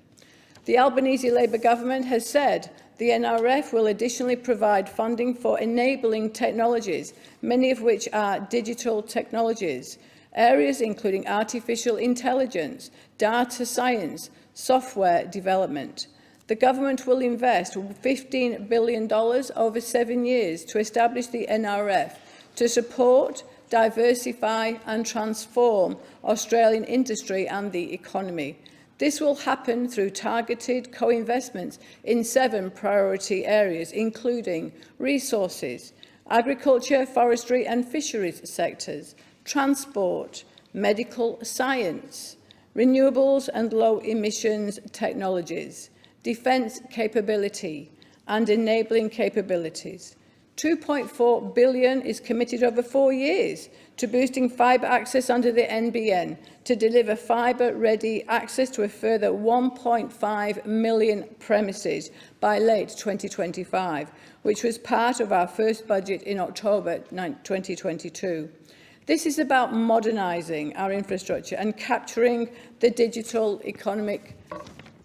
The Albanese Labor government has said the NRF will additionally provide funding for enabling technologies, many of which are digital technologies, areas including artificial intelligence, data science, software development. The government will invest $15 billion over 7 years to establish the NRF to support, diversify and transform Australian industry and the economy. This will happen through targeted co-investments in 7 priority areas, including resources, agriculture, forestry and fisheries sectors, transport, medical science, renewables and low-emissions technologies, defence capability and enabling capabilities. $2.4 billion is committed over 4 years to boosting fibre access under the NBN to deliver fibre-ready access to a further 1.5 million premises by late 2025, which was part of our first budget in October 2022. This is about modernising our infrastructure and capturing the digital economic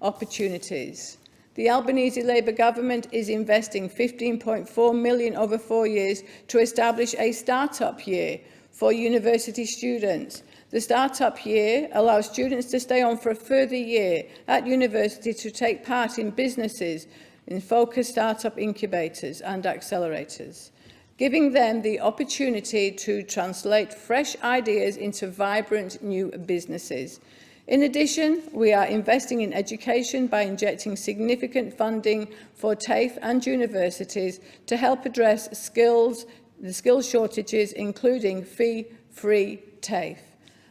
opportunities. The Albanese Labor government is investing $15.4 million over 4 years to establish a start-up year for university students. The start-up year allows students to stay on for a further year at university to take part in businesses, in focused start-up incubators and accelerators, giving them the opportunity to translate fresh ideas into vibrant new businesses. In addition, we are investing in education by injecting significant funding for TAFE and universities to help address the skills shortages, including fee-free TAFE.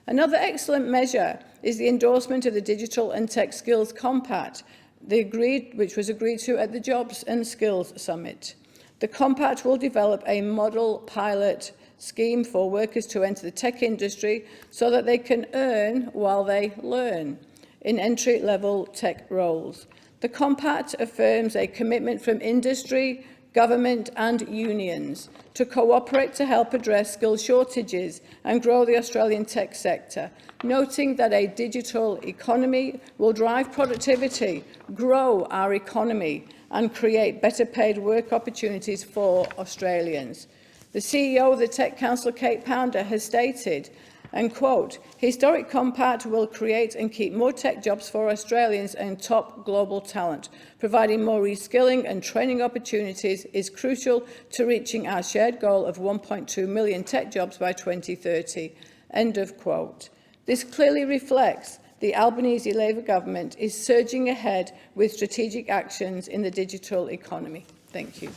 Another excellent measure is the endorsement of the Digital and Tech Skills Compact, which was agreed to at the Jobs and Skills Summit. The Compact will develop a model pilot scheme for workers to enter the tech industry so that they can earn while they learn in entry-level tech roles. The Compact affirms a commitment from industry, government and unions to cooperate to help address skill shortages and grow the Australian tech sector, noting that a digital economy will drive productivity, grow our economy and create better paid work opportunities for Australians. The CEO of the Tech Council, Kate Pounder, has stated, and quote, "Historic Compact will create and keep more tech jobs for Australians and top global talent. Providing more reskilling and training opportunities is crucial to reaching our shared goal of 1.2 million tech jobs by 2030. End of quote. This clearly reflects the Albanese Labor government is surging ahead with strategic actions in the digital economy. Thank you.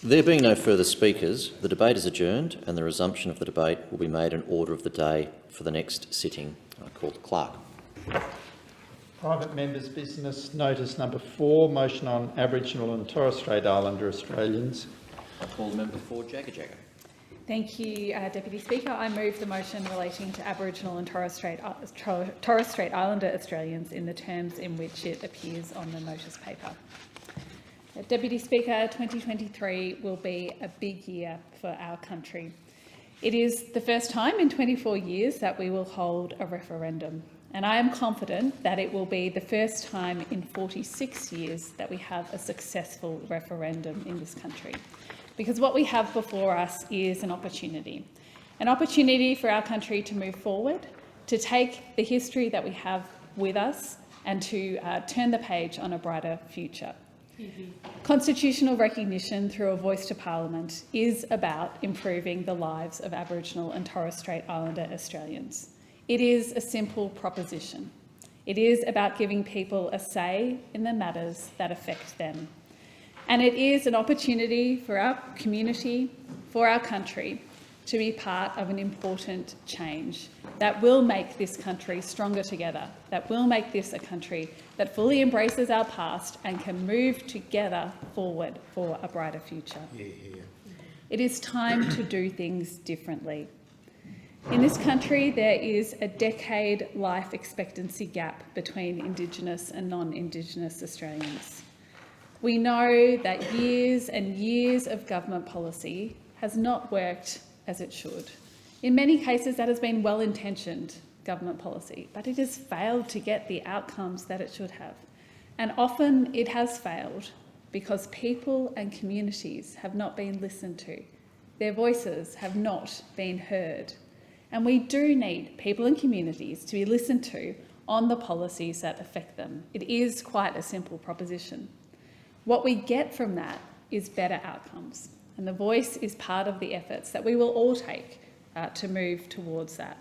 There being no further speakers, the debate is adjourned and the resumption of the debate will be made in order of the day for the next sitting. I call the clerk. Private members' business, notice number 4, motion on Aboriginal and Torres Strait Islander Australians. I call the member for Jagga Jagga. Thank you, Deputy Speaker. I move the motion relating to Aboriginal and Torres Strait Islander Australians in the terms in which it appears on the notice paper. Deputy Speaker, 2023 will be a big year for our country. It is the first time in 24 years that we will hold a referendum, and I am confident that it will be the first time in 46 years that we have a successful referendum in this country. Because what we have before us is an opportunity for our country to move forward, to take the history that we have with us and to turn the page on a brighter future. Constitutional recognition through a voice to Parliament is about improving the lives of Aboriginal and Torres Strait Islander Australians. It is a simple proposition. It is about giving people a say in the matters that affect them. And it is an opportunity for our community, for our country, to be part of an important change that will make this country stronger together, that will make this a country that fully embraces our past and can move together forward for a brighter future. It is time to do things differently. In this country, there is a decade life expectancy gap between Indigenous and non-Indigenous Australians. We know that years and years of government policy has not worked as it should. In many cases, that has been well-intentioned government policy, but it has failed to get the outcomes that it should have. And often it has failed because people and communities have not been listened to. Their voices have not been heard. And we do need people and communities to be listened to on the policies that affect them. It is quite a simple proposition. What we get from that is better outcomes, and the voice is part of the efforts that we will all take to move towards that.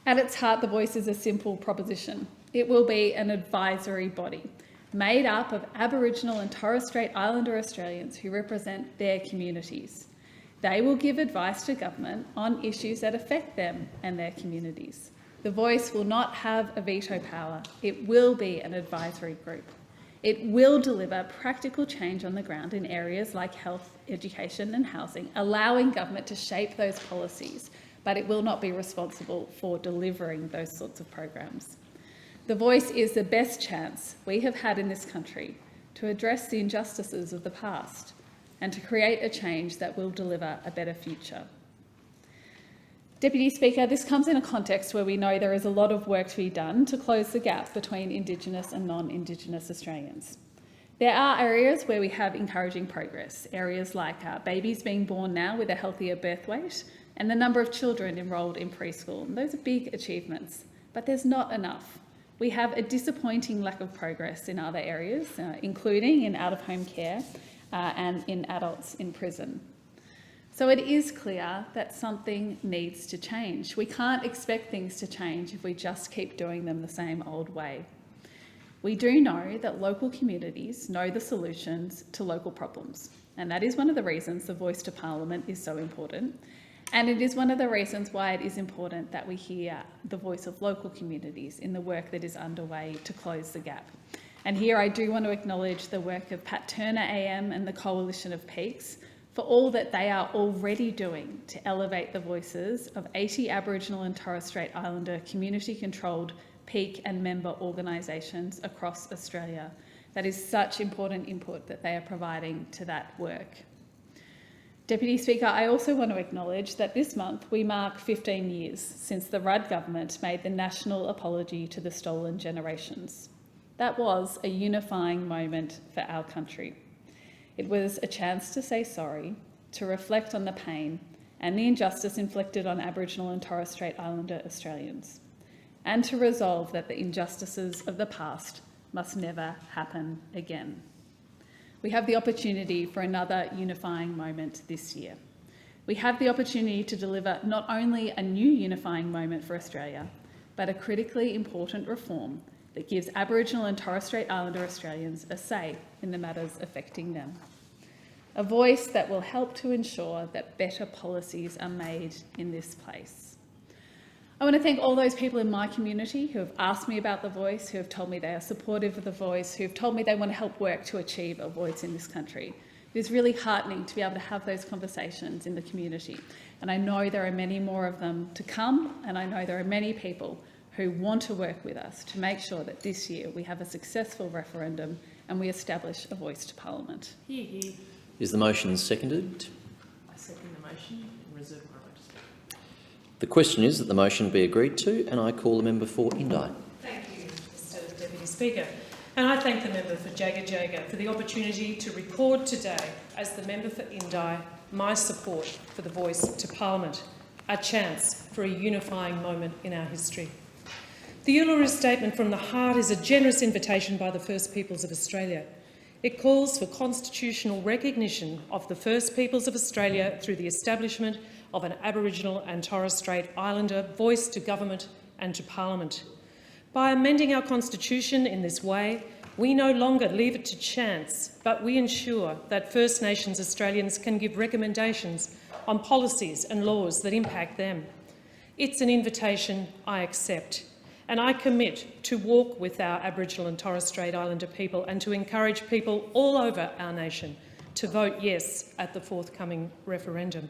At its heart, the voice is a simple proposition. It will be an advisory body made up of Aboriginal and Torres Strait Islander Australians who represent their communities. They will give advice to government on issues that affect them and their communities. The voice will not have a veto power. It will be an advisory group. It will deliver practical change on the ground in areas like health, education and housing, allowing government to shape those policies, but it will not be responsible for delivering those sorts of programs. The voice is the best chance we have had in this country to address the injustices of the past and to create a change that will deliver a better future. Deputy Speaker, this comes in a context where we know there is a lot of work to be done to close the gap between Indigenous and non-Indigenous Australians. There are areas where we have encouraging progress, areas like babies being born now with a healthier birth weight and the number of children enrolled in preschool. And those are big achievements, but there's not enough. We have a disappointing lack of progress in other areas, including in out-of-home care and in adults in prison. So it is clear that something needs to change. We can't expect things to change if we just keep doing them the same old way. We do know that local communities know the solutions to local problems, and that is one of the reasons the voice to Parliament is so important. And it is one of the reasons why it is important that we hear the voice of local communities in the work that is underway to close the gap. And here I do want to acknowledge the work of Pat Turner AM and the Coalition of Peaks for all that they are already doing to elevate the voices of 80 Aboriginal and Torres Strait Islander community-controlled peak and member organisations across Australia. That is such important input that they are providing to that work. Deputy Speaker, I also want to acknowledge that this month we mark 15 years since the Rudd government made the national apology to the stolen generations. That was a unifying moment for our country. It was a chance to say sorry, to reflect on the pain and the injustice inflicted on Aboriginal and Torres Strait Islander Australians, and to resolve that the injustices of the past must never happen again. We have the opportunity for another unifying moment this year. We have the opportunity to deliver not only a new unifying moment for Australia, but a critically important reform that gives Aboriginal and Torres Strait Islander Australians a say in the matters affecting them. A voice that will help to ensure that better policies are made in this place. I want to thank all those people in my community who have asked me about the voice, who have told me they are supportive of the voice, who have told me they want to help work to achieve a voice in this country. It is really heartening to be able to have those conversations in the community. And I know there are many more of them to come, and I know there are many people who want to work with us to make sure that this year we have a successful referendum and we establish a voice to Parliament. Hear, hear. Is the motion seconded? I second the motion and reserve my right. The question is that the motion be agreed to, and I call the member for Indi. Thank you, Mr Deputy Speaker. And I thank the member for Jagga for the opportunity to record today, as the member for Indi, my support for the voice to Parliament, a chance for a unifying moment in our history. The Uluru Statement from the Heart is a generous invitation by the First Peoples of Australia. It calls for constitutional recognition of the First Peoples of Australia through the establishment of an Aboriginal and Torres Strait Islander voice to government and to Parliament. By amending our constitution in this way, we no longer leave it to chance, but we ensure that First Nations Australians can give recommendations on policies and laws that impact them. It's an invitation I accept, and I commit to walk with our Aboriginal and Torres Strait Islander people and to encourage people all over our nation to vote yes at the forthcoming referendum.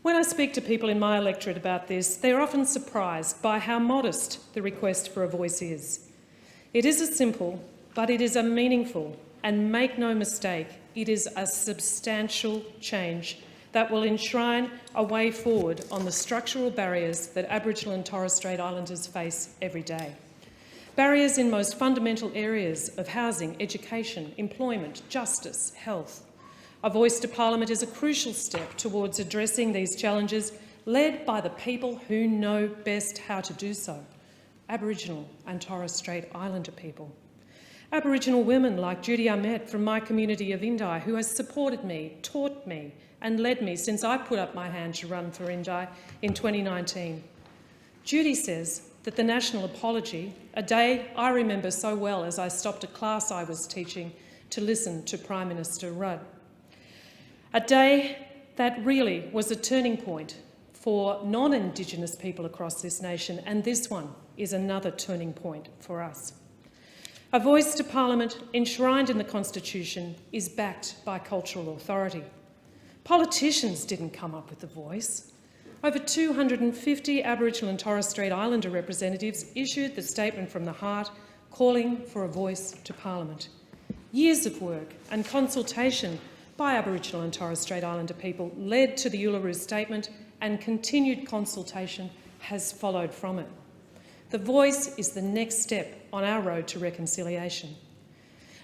When I speak to people in my electorate about this, they're often surprised by how modest the request for a voice is. It is a simple, but it is a meaningful, and make no mistake, it is a substantial change that will enshrine a way forward on the structural barriers that Aboriginal and Torres Strait Islanders face every day. Barriers in most fundamental areas of housing, education, employment, justice, health. A voice to Parliament is a crucial step towards addressing these challenges, led by the people who know best how to do so, Aboriginal and Torres Strait Islander people. Aboriginal women like Judy Ahmed from my community of Indi, who has supported me, taught me and led me since I put up my hand to run for Indi in 2019. Judy says that the national apology, a day I remember so well as I stopped a class I was teaching to listen to Prime Minister Rudd. A day that really was a turning point for non-Indigenous people across this nation, and this one is another turning point for us. A voice to Parliament enshrined in the Constitution is backed by cultural authority. Politicians didn't come up with the voice. Over 250 Aboriginal and Torres Strait Islander representatives issued the Statement from the Heart calling for a voice to Parliament. Years of work and consultation by Aboriginal and Torres Strait Islander people led to the Uluru Statement, and continued consultation has followed from it. The voice is the next step on our road to reconciliation.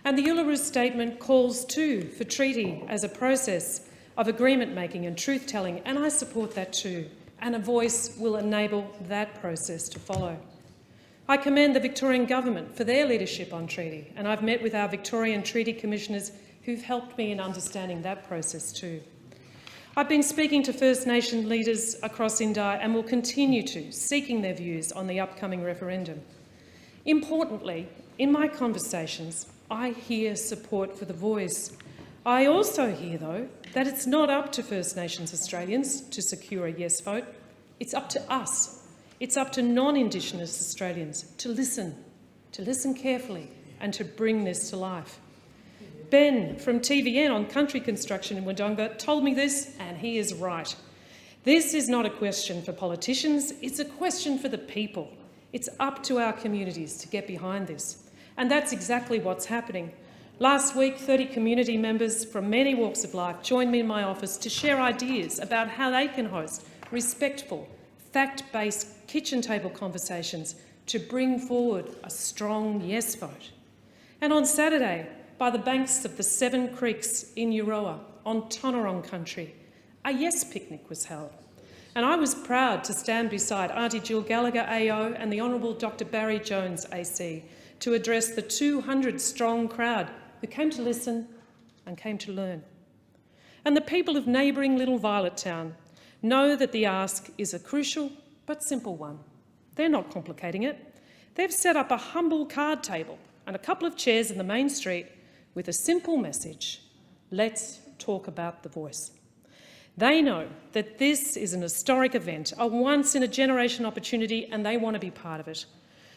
And the Uluru Statement calls too for treaty as a process of agreement-making and truth-telling, and I support that too, and a voice will enable that process to follow. I commend the Victorian Government for their leadership on treaty, and I've met with our Victorian Treaty Commissioners who've helped me in understanding that process too. I've been speaking to First Nation leaders across Indi and will continue to, seeking their views on the upcoming referendum. Importantly, in my conversations, I hear support for the voice. I also hear, though, that it's not up to First Nations Australians to secure a yes vote. It's up to us. It's up to non-Indigenous Australians to listen carefully and to bring this to life. Ben from TVN on country construction in Wodonga told me this, and he is right. This is not a question for politicians, it's a question for the people. It's up to our communities to get behind this. And that's exactly what's happening. Last week, 30 community members from many walks of life joined me in my office to share ideas about how they can host respectful, fact-based kitchen table conversations to bring forward a strong yes vote. And on Saturday, by the banks of the Seven Creeks in Euroa on Tonarong country, a yes picnic was held. And I was proud to stand beside Auntie Jill Gallagher AO and the Honourable Dr Barry Jones AC to address the 200-strong crowd who came to listen and came to learn. And the people of neighbouring Little Violet Town know that the ask is a crucial but simple one. They're not complicating it. They've set up a humble card table and a couple of chairs in the main street with a simple message: let's talk about the voice. They know that this is an historic event, a once-in-a-generation opportunity, and they want to be part of it.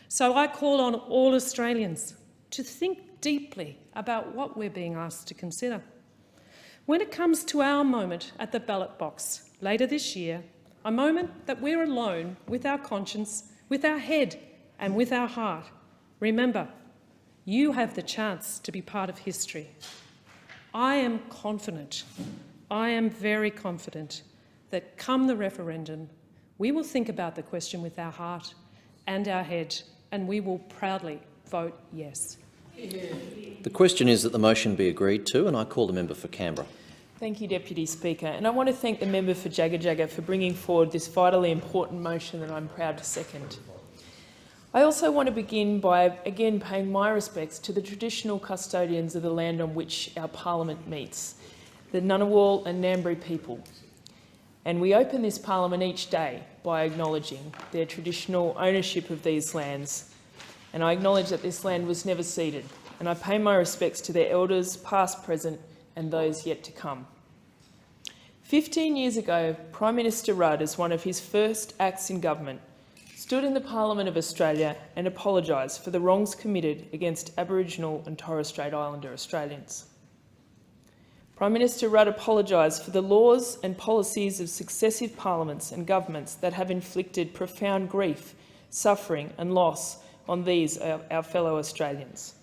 So I call on all Australians to think deeply about what we're being asked to consider. When it comes to our moment at the ballot box later this year, a moment that we're alone with our conscience, with our head and with our heart, remember, you have the chance to be part of history. I am confident, I am very confident that come the referendum, we will think about the question with our heart and our head, and we will proudly vote yes. The question is that the motion be agreed to, and I call the member for Canberra. Thank you, Deputy Speaker. And I want to thank the member for Jagga Jagga for bringing forward this vitally important motion that I'm proud to second. I also want to begin by again paying my respects to the traditional custodians of the land on which our parliament meets, the Ngunnawal and Ngambri people. And we open this parliament each day by acknowledging their traditional ownership of these lands. And I acknowledge that this land was never ceded. And I pay my respects to their elders, past, present, and those yet to come. 15 years ago, Prime Minister Rudd, as one of his first acts in government, stood in the Parliament of Australia and apologised for the wrongs committed against Aboriginal and Torres Strait Islander Australians. Prime Minister Rudd apologised for the laws and policies of successive parliaments and governments that have inflicted profound grief, suffering and loss on these, our fellow Australians.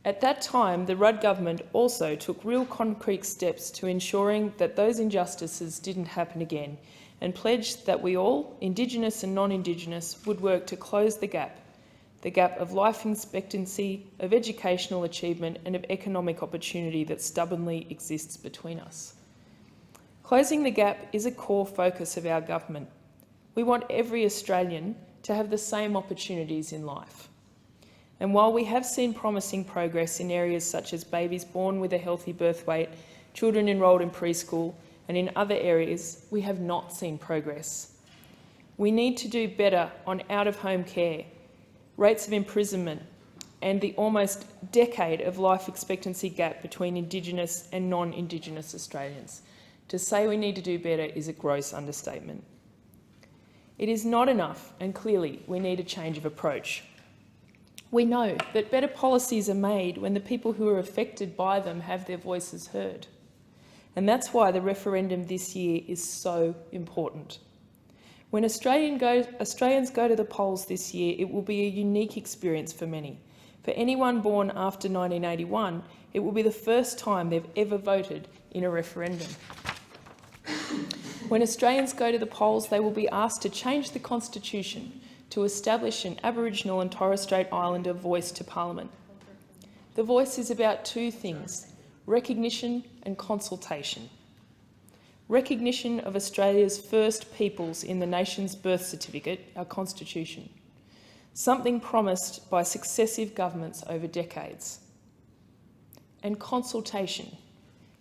At that time, the Rudd government also took real concrete steps to ensuring that those injustices didn't happen again, and pledged that we all, Indigenous and non-Indigenous, would work to close the gap of life expectancy, of educational achievement and of economic opportunity that stubbornly exists between us. Closing the gap is a core focus of our government. We want every Australian to have the same opportunities in life. And while we have seen promising progress in areas such as babies born with a healthy birth weight, children enrolled in preschool, and in other areas, we have not seen progress. We need to do better on out-of-home care, rates of imprisonment, and the almost decade of life expectancy gap between Indigenous and non-Indigenous Australians. To say we need to do better is a gross understatement. It is not enough, and clearly we need a change of approach. We know that better policies are made when the people who are affected by them have their voices heard. And that's why the referendum this year is so important. When Australians go to the polls this year, it will be a unique experience for many. For anyone born after 1981, it will be the first time they've ever voted in a referendum. When Australians go to the polls, they will be asked to change the Constitution to establish an Aboriginal and Torres Strait Islander voice to Parliament. The voice is about two things: recognition and consultation. Recognition of Australia's first peoples in the nation's birth certificate, our Constitution, something promised by successive governments over decades. And consultation,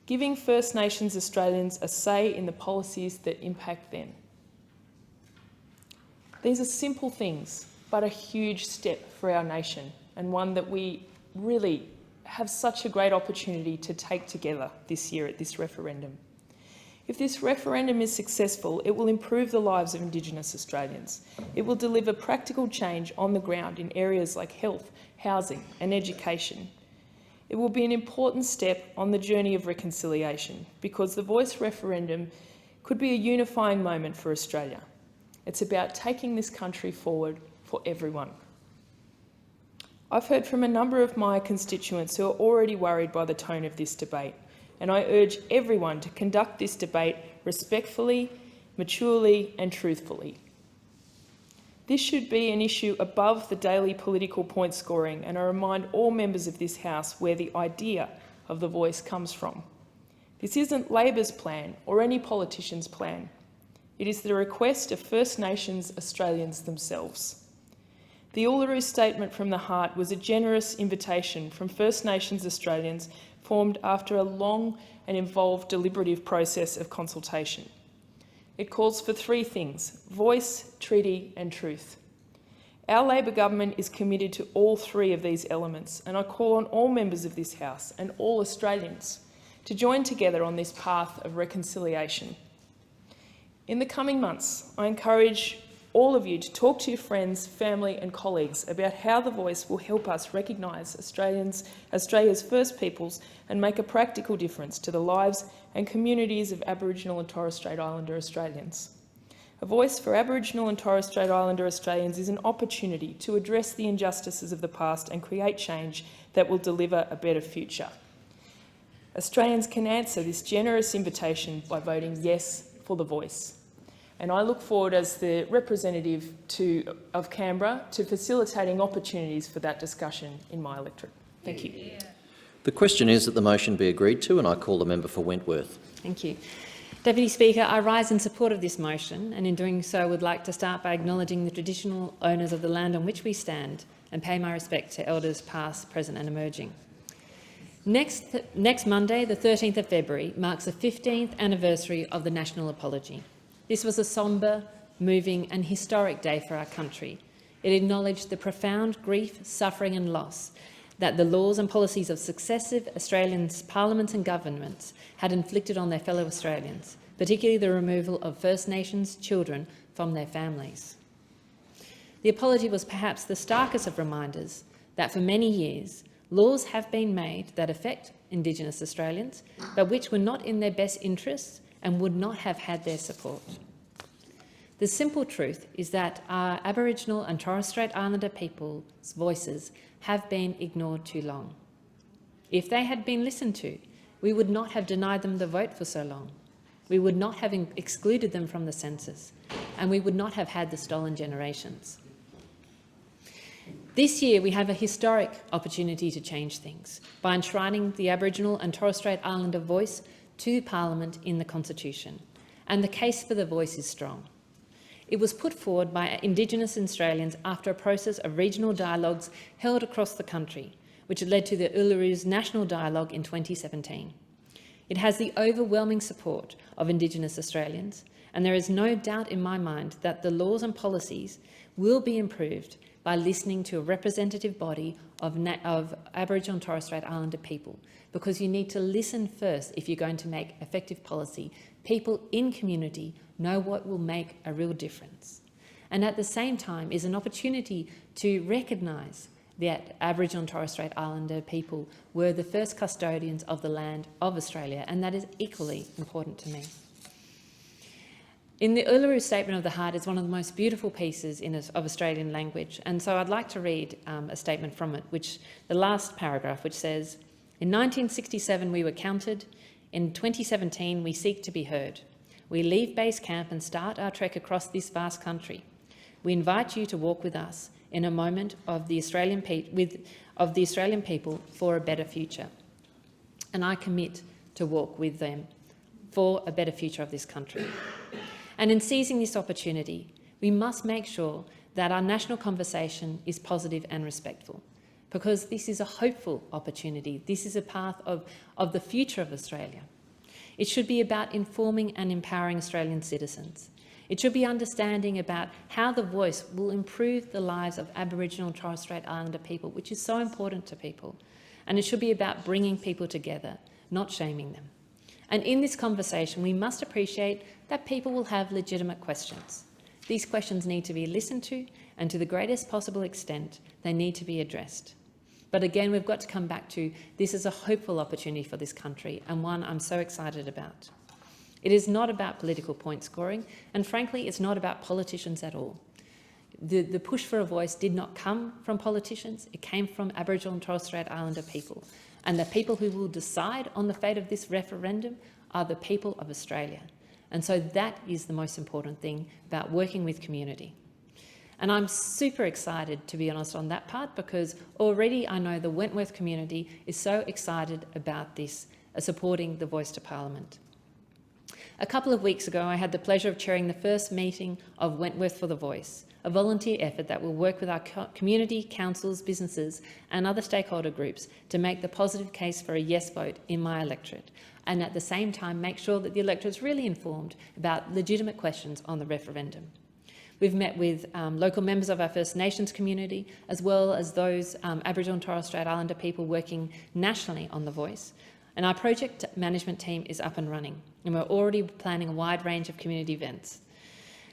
giving First Nations Australians a say in the policies that impact them. These are simple things, but a huge step for our nation, and one that we really have such a great opportunity to take together this year at this referendum. If this referendum is successful, it will improve the lives of Indigenous Australians. It will deliver practical change on the ground in areas like health, housing and education. It will be an important step on the journey of reconciliation, because the Voice referendum could be a unifying moment for Australia. It's about taking this country forward for everyone. I've heard from a number of my constituents who are already worried by the tone of this debate, and I urge everyone to conduct this debate respectfully, maturely and truthfully. This should be an issue above the daily political point scoring, and I remind all members of this House where the idea of the Voice comes from. This isn't Labor's plan or any politician's plan. It is the request of First Nations Australians themselves. The Uluru Statement from the Heart was a generous invitation from First Nations Australians formed after a long and involved deliberative process of consultation. It calls for three things: voice, treaty and truth. Our Labor government is committed to all three of these elements, and I call on all members of this House and all Australians to join together on this path of reconciliation. In the coming months, I encourage all of you to talk to your friends, family and colleagues about how The Voice will help us recognise Australia's First Peoples and make a practical difference to the lives and communities of Aboriginal and Torres Strait Islander Australians. A Voice for Aboriginal and Torres Strait Islander Australians is an opportunity to address the injustices of the past and create change that will deliver a better future. Australians can answer this generous invitation by voting yes for The Voice. And I look forward as the representative of Canberra to facilitating opportunities for that discussion in my electorate. Thank you. The question is that the motion be agreed to, and I call the member for Wentworth. Thank you. Deputy Speaker, I rise in support of this motion, and in doing so would like to start by acknowledging the traditional owners of the land on which we stand and pay my respect to elders past, present and emerging. Next Monday, the 13th of February, marks the 15th anniversary of the National Apology. This was a sombre, moving and historic day for our country. It acknowledged the profound grief, suffering and loss that the laws and policies of successive Australian parliaments and governments had inflicted on their fellow Australians, particularly the removal of First Nations children from their families. The apology was perhaps the starkest of reminders that for many years laws have been made that affect Indigenous Australians, but which were not in their best interests and would not have had their support. The simple truth is that our Aboriginal and Torres Strait Islander people's voices have been ignored too long. If they had been listened to, we would not have denied them the vote for so long. We would not have excluded them from the census, and we would not have had the stolen generations. This year, we have a historic opportunity to change things by enshrining the Aboriginal and Torres Strait Islander voice to Parliament in the Constitution, and the case for The Voice is strong. It was put forward by Indigenous Australians after a process of regional dialogues held across the country, which led to the Uluru National Dialogue in 2017. It has the overwhelming support of Indigenous Australians, and there is no doubt in my mind that the laws and policies will be improved by listening to a representative body of Aboriginal and Torres Strait Islander people, because you need to listen first if you're going to make effective policy. People in community know what will make a real difference. And at the same time is an opportunity to recognise that Aboriginal and Torres Strait Islander people were the first custodians of the land of Australia, and that is equally important to me. In the Uluru Statement of the Heart is one of the most beautiful pieces of Australian language, and so I'd like to read a statement from it, the last paragraph, which says, "In 1967 we were counted, in 2017 we seek to be heard. We leave base camp and start our trek across this vast country. We invite you to walk with us in a moment of the Australian people for a better future." And I commit to walk with them for a better future of this country. And in seizing this opportunity, we must make sure that our national conversation is positive and respectful, because this is a hopeful opportunity. This is a path of the future of Australia. It should be about informing and empowering Australian citizens. It should be understanding about how The Voice will improve the lives of Aboriginal and Torres Strait Islander people, which is so important to people. And it should be about bringing people together, not shaming them. And in this conversation, we must appreciate that people will have legitimate questions. These questions need to be listened to, and to the greatest possible extent, they need to be addressed. But again, we've got to come back to this is a hopeful opportunity for this country, and one I'm so excited about. It is not about political point scoring, and frankly, it's not about politicians at all. The push for a voice did not come from politicians, it came from Aboriginal and Torres Strait Islander people. And the people who will decide on the fate of this referendum are the people of Australia. And so that is the most important thing about working with community. And I'm super excited, to be honest, on that part, because already I know the Wentworth community is so excited about this, supporting The Voice to Parliament. A couple of weeks ago, I had the pleasure of chairing the first meeting of Wentworth for The Voice, a volunteer effort that will work with our community, councils, businesses and other stakeholder groups to make the positive case for a yes vote in my electorate, and at the same time make sure that the electorate is really informed about legitimate questions on the referendum. We've met with local members of our First Nations community, as well as those Aboriginal and Torres Strait Islander people working nationally on The Voice. And our project management team is up and running, and we're already planning a wide range of community events.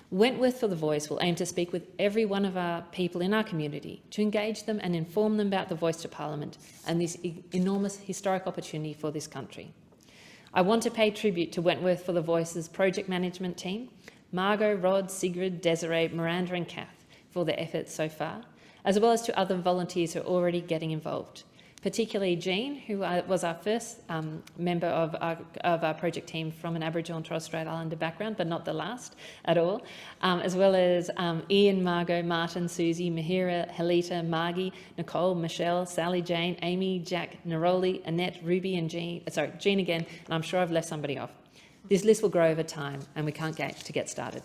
Wentworth for the Voice will aim to speak with every one of our people in our community to engage them and inform them about the Voice to Parliament and this enormous historic opportunity for this country. I want to pay tribute to Wentworth for the Voice's project management team, Margot, Rod, Sigrid, Desiree, Miranda and Kath for their efforts so far, as well as to other volunteers who are already getting involved, particularly Jean, who was our first member of our project team from an Aboriginal and Torres Strait Islander background, but not the last at all, as well as Ian, Margot, Martin, Susie, Mahira, Helita, Margie, Nicole, Michelle, Sally, Jane, Amy, Jack, Neroli, Annette, Ruby and Jean, Jean again, and I'm sure I've left somebody off. This list will grow over time and we can't get started.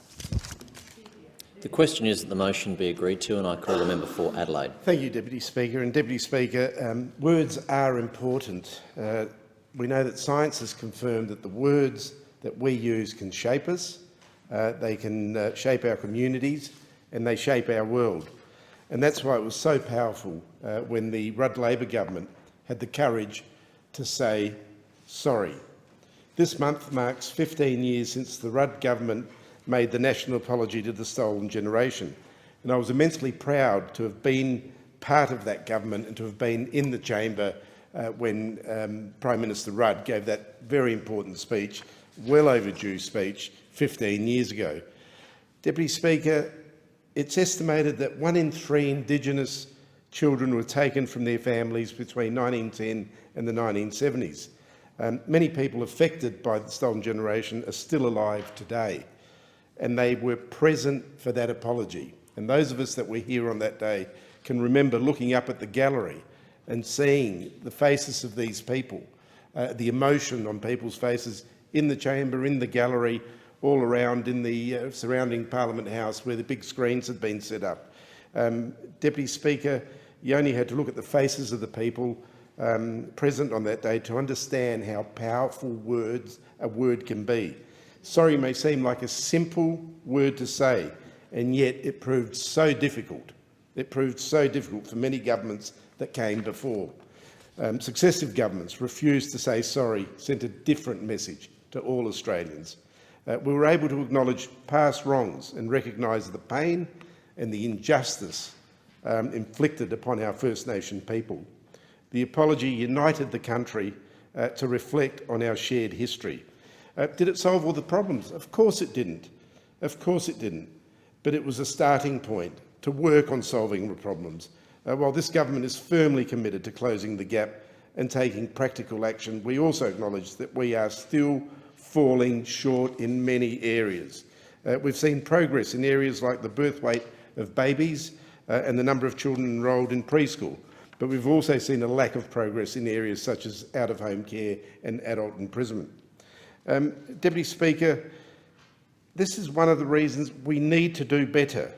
The question is that the motion be agreed to, and I call the member for Adelaide. Thank you, Deputy Speaker. And Deputy Speaker, words are important. We know that science has confirmed that the words that we use can shape us, they can shape our communities, and they shape our world. And that's why it was so powerful when the Rudd Labor government had the courage to say sorry. This month marks 15 years since the Rudd government made the national apology to the stolen generation. And I was immensely proud to have been part of that government and to have been in the chamber when Prime Minister Rudd gave that very important speech, well overdue speech, 15 years ago. Deputy Speaker, it's estimated that 1 in 3 Indigenous children were taken from their families between 1910 and the 1970s. Many people affected by the stolen generation are still alive today, and they were present for that apology. And those of us that were here on that day can remember looking up at the gallery and seeing the faces of these people, the emotion on people's faces in the chamber, in the gallery, all around in the surrounding Parliament House where the big screens had been set up. Deputy Speaker, you only had to look at the faces of the people present on that day to understand how powerful a word can be. Sorry may seem like a simple word to say, and yet it proved so difficult. It proved so difficult for many governments that came before. Successive governments refused to say sorry, sent a different message to all Australians. We were able to acknowledge past wrongs and recognise the pain and the injustice inflicted upon our First Nation people. The apology united the country to reflect on our shared history. Did it solve all the problems? Of course it didn't. Of course it didn't. But it was a starting point to work on solving the problems. While this government is firmly committed to closing the gap and taking practical action, we also acknowledge that we are still falling short in many areas. We've seen progress in areas like the birth rate of babies and the number of children enrolled in preschool, but we've also seen a lack of progress in areas such as out-of-home care and adult imprisonment. Deputy Speaker, this is one of the reasons we need to do better.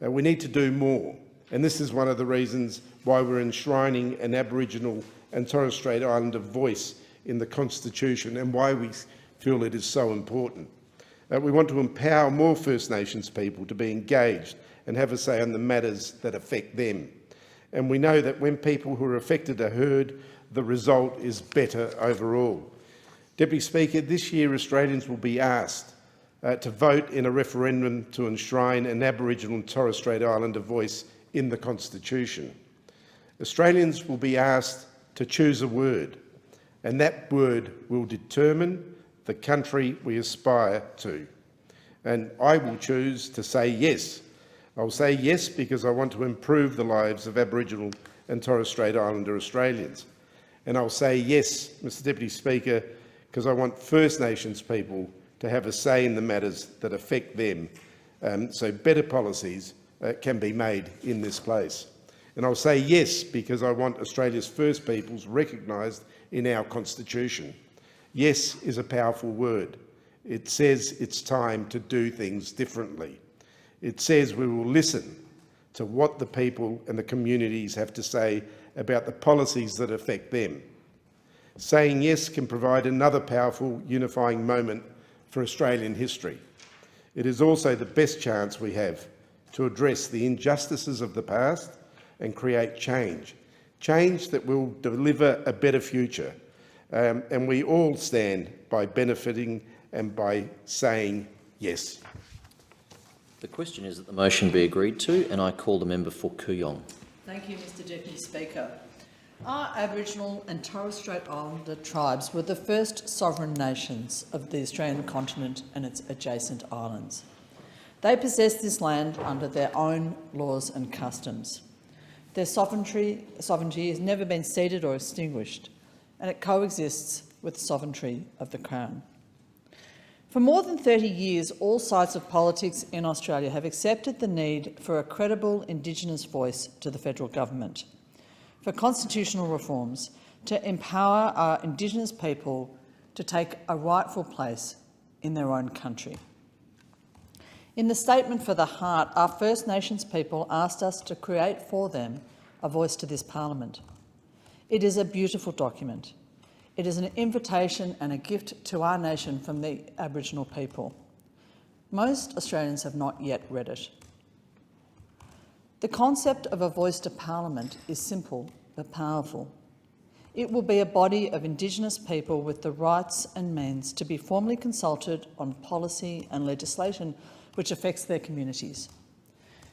We need to do more. And this is one of the reasons why we're enshrining an Aboriginal and Torres Strait Islander voice in the Constitution and why we feel it is so important. We want to empower more First Nations people to be engaged and have a say on the matters that affect them. And we know that when people who are affected are heard, the result is better overall. Deputy Speaker, this year Australians will be asked to vote in a referendum to enshrine an Aboriginal and Torres Strait Islander voice in the Constitution. Australians will be asked to choose a word, and that word will determine the country we aspire to. And I will choose to say yes. I'll say yes because I want to improve the lives of Aboriginal and Torres Strait Islander Australians. And I'll say yes, Mr Deputy Speaker, because I want First Nations people to have a say in the matters that affect them, so better policies can be made in this place. And I'll say yes because I want Australia's First Peoples recognised in our Constitution. Yes is a powerful word. It says it's time to do things differently. It says we will listen to what the people and the communities have to say about the policies that affect them. Saying yes can provide another powerful unifying moment for Australian history. It is also the best chance we have to address the injustices of the past and create change that will deliver a better future. And we all stand by benefiting and by saying yes. The question is that the motion be agreed to, and I call the member for Kooyong. Thank you, Mr Deputy Speaker. Our Aboriginal and Torres Strait Islander tribes were the first sovereign nations of the Australian continent and its adjacent islands. They possess this land under their own laws and customs. Their sovereignty has never been ceded or extinguished, and it coexists with the sovereignty of the Crown. For more than 30 years, all sides of politics in Australia have accepted the need for a credible Indigenous voice to the federal government, for constitutional reforms to empower our Indigenous people to take a rightful place in their own country. In the Statement for the Heart, our First Nations people asked us to create for them a voice to this Parliament. It is a beautiful document. It is an invitation and a gift to our nation from the Aboriginal people. Most Australians have not yet read it. The concept of a voice to Parliament is simple but powerful. It will be a body of Indigenous people with the rights and means to be formally consulted on policy and legislation which affects their communities.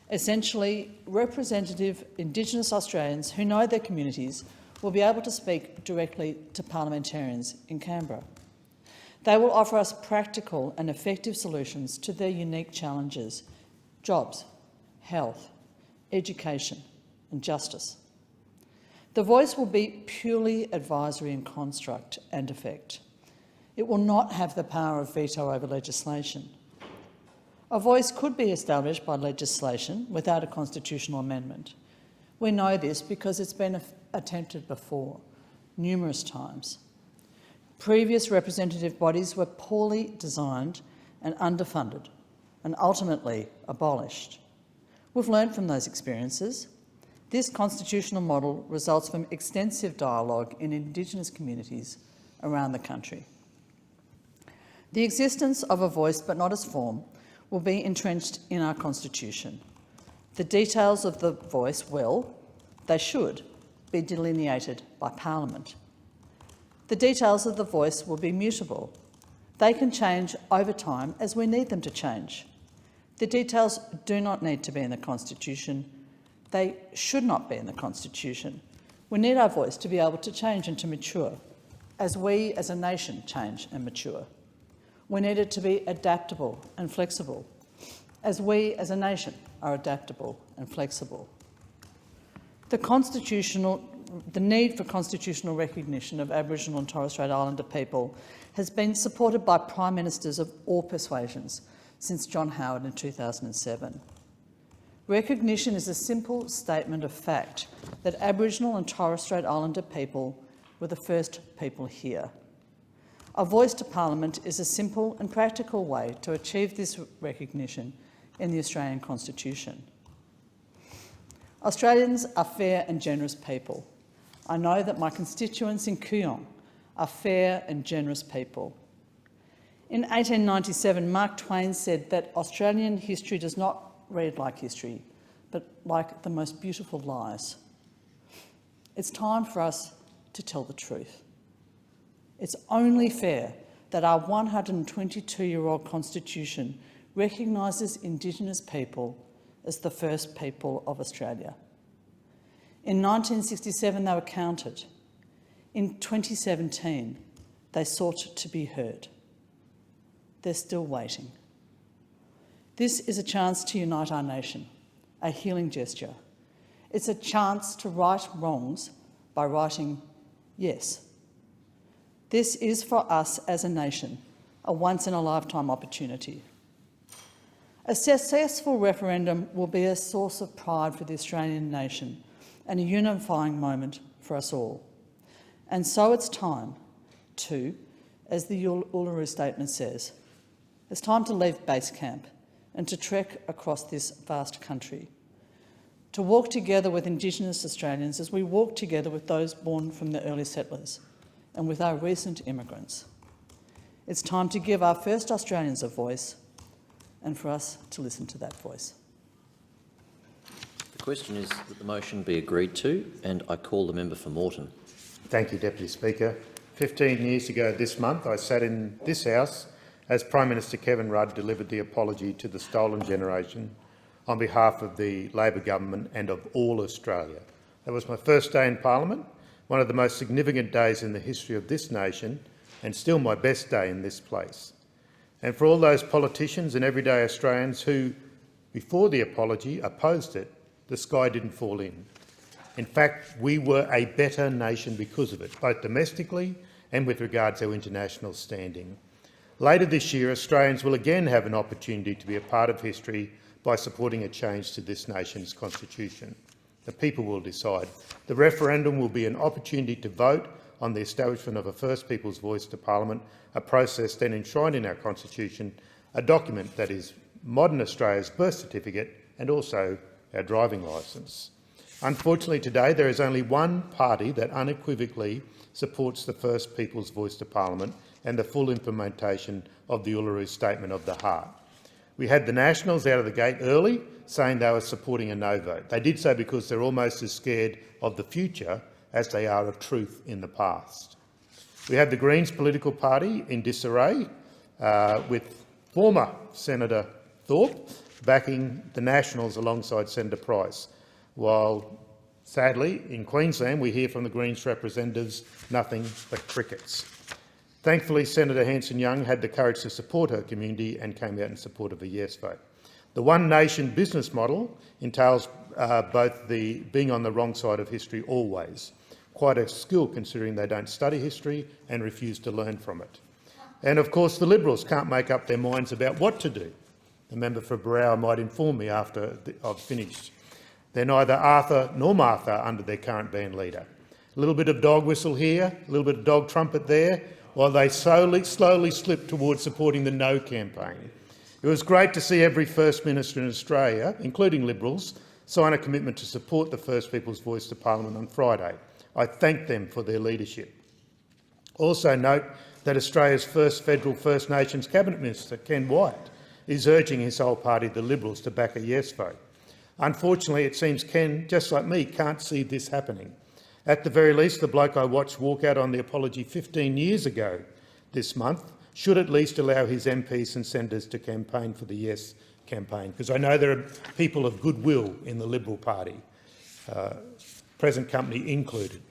Essentially, representative Indigenous Australians who know their communities will be able to speak directly to parliamentarians in Canberra. They will offer us practical and effective solutions to their unique challenges: jobs, health, education and justice. The voice will be purely advisory in construct and effect. It will not have the power of veto over legislation. A voice could be established by legislation without a constitutional amendment. We know this because it's been attempted before, numerous times. Previous representative bodies were poorly designed and underfunded and ultimately abolished. We've learned from those experiences. This constitutional model results from extensive dialogue in Indigenous communities around the country. The existence of a voice, but not its form, will be entrenched in our Constitution. The details of the voice will, they should, be delineated by Parliament. The details of the voice will be mutable. They can change over time as we need them to change. The details do not need to be in the Constitution. They should not be in the Constitution. We need our voice to be able to change and to mature as we as a nation change and mature. We need it to be adaptable and flexible as we as a nation are adaptable and flexible. The need for constitutional recognition of Aboriginal and Torres Strait Islander people has been supported by Prime Ministers of all persuasions since John Howard in 2007. Recognition is a simple statement of fact that Aboriginal and Torres Strait Islander people were the first people here. A voice to Parliament is a simple and practical way to achieve this recognition in the Australian Constitution. Australians are fair and generous people. I know that my constituents in Kooyong are fair and generous people. In 1897, Mark Twain said that Australian history does not read like history, but like the most beautiful lies. It's time for us to tell the truth. It's only fair that our 122-year-old Constitution recognises Indigenous people as the first people of Australia. In 1967, they were counted. In 2017, they sought to be heard. They're still waiting. This is a chance to unite our nation, a healing gesture. It's a chance to right wrongs by writing yes. This is for us as a nation a once-in-a-lifetime opportunity. A successful referendum will be a source of pride for the Australian nation and a unifying moment for us all. And so it's time to, as the Uluru Statement says, it's time to leave base camp and to trek across this vast country, to walk together with Indigenous Australians as we walk together with those born from the early settlers and with our recent immigrants. It's time to give our first Australians a voice and for us to listen to that voice. The question is that the motion be agreed to, and I call the member for Moreton. Thank you, Deputy Speaker. 15 years ago this month, I sat in this House as Prime Minister Kevin Rudd delivered the apology to the stolen generation on behalf of the Labor government and of all Australia. That was my first day in Parliament, one of the most significant days in the history of this nation, and still my best day in this place. And for all those politicians and everyday Australians who, before the apology, opposed it, the sky didn't fall in. In fact, we were a better nation because of it, both domestically and with regard to our international standing. Later this year, Australians will again have an opportunity to be a part of history by supporting a change to this nation's constitution. The people will decide. The referendum will be an opportunity to vote on the establishment of a First Peoples' Voice to Parliament, a process then enshrined in our constitution, a document that is modern Australia's birth certificate and also our driving licence. Unfortunately today there is only one party that unequivocally supports the First Peoples' Voice to Parliament and the full implementation of the Uluru Statement of the Heart. We had the Nationals out of the gate early saying they were supporting a no vote. They did so because they're almost as scared of the future as they are of truth in the past. We had the Greens political party in disarray with former Senator Thorpe backing the Nationals alongside Senator Price, while sadly in Queensland we hear from the Greens representatives nothing but crickets. Thankfully, Senator Hanson-Young had the courage to support her community and came out in support of a yes vote. The One Nation business model entails both the being on the wrong side of history always, quite a skill considering they don't study history and refuse to learn from it. And of course the Liberals can't make up their minds about what to do. The member for Berowra might inform me after I've finished. They're neither Arthur nor Martha under their current band leader. A little bit of dog whistle here, a little bit of dog trumpet there, while they slowly slip towards supporting the No campaign. It was great to see every First Minister in Australia, including Liberals, sign a commitment to support the First Peoples' Voice to Parliament on Friday. I thank them for their leadership. Also note that Australia's first federal First Nations Cabinet Minister, Ken Wyatt, is urging his whole party, the Liberals, to back a yes vote. Unfortunately, it seems Ken, just like me, can't see this happening. At the very least, the bloke I watched walk out on the apology 15 years ago this month should at least allow his MPs and senators to campaign for the Yes campaign, because I know there are people of goodwill in the Liberal Party, present company included.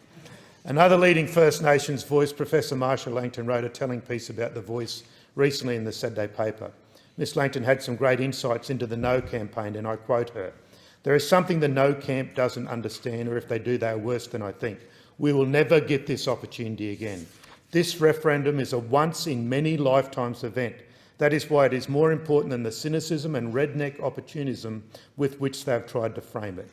Another leading First Nations voice, Professor Marsha Langton, wrote a telling piece about the Voice recently in the Saturday paper. Ms Langton had some great insights into the No campaign, and I quote her, "There is something the No camp doesn't understand, or if they do, they are worse than I think. We will never get this opportunity again. This referendum is a once-in-many-lifetimes event. That is why it is more important than the cynicism and redneck opportunism with which they have tried to frame it."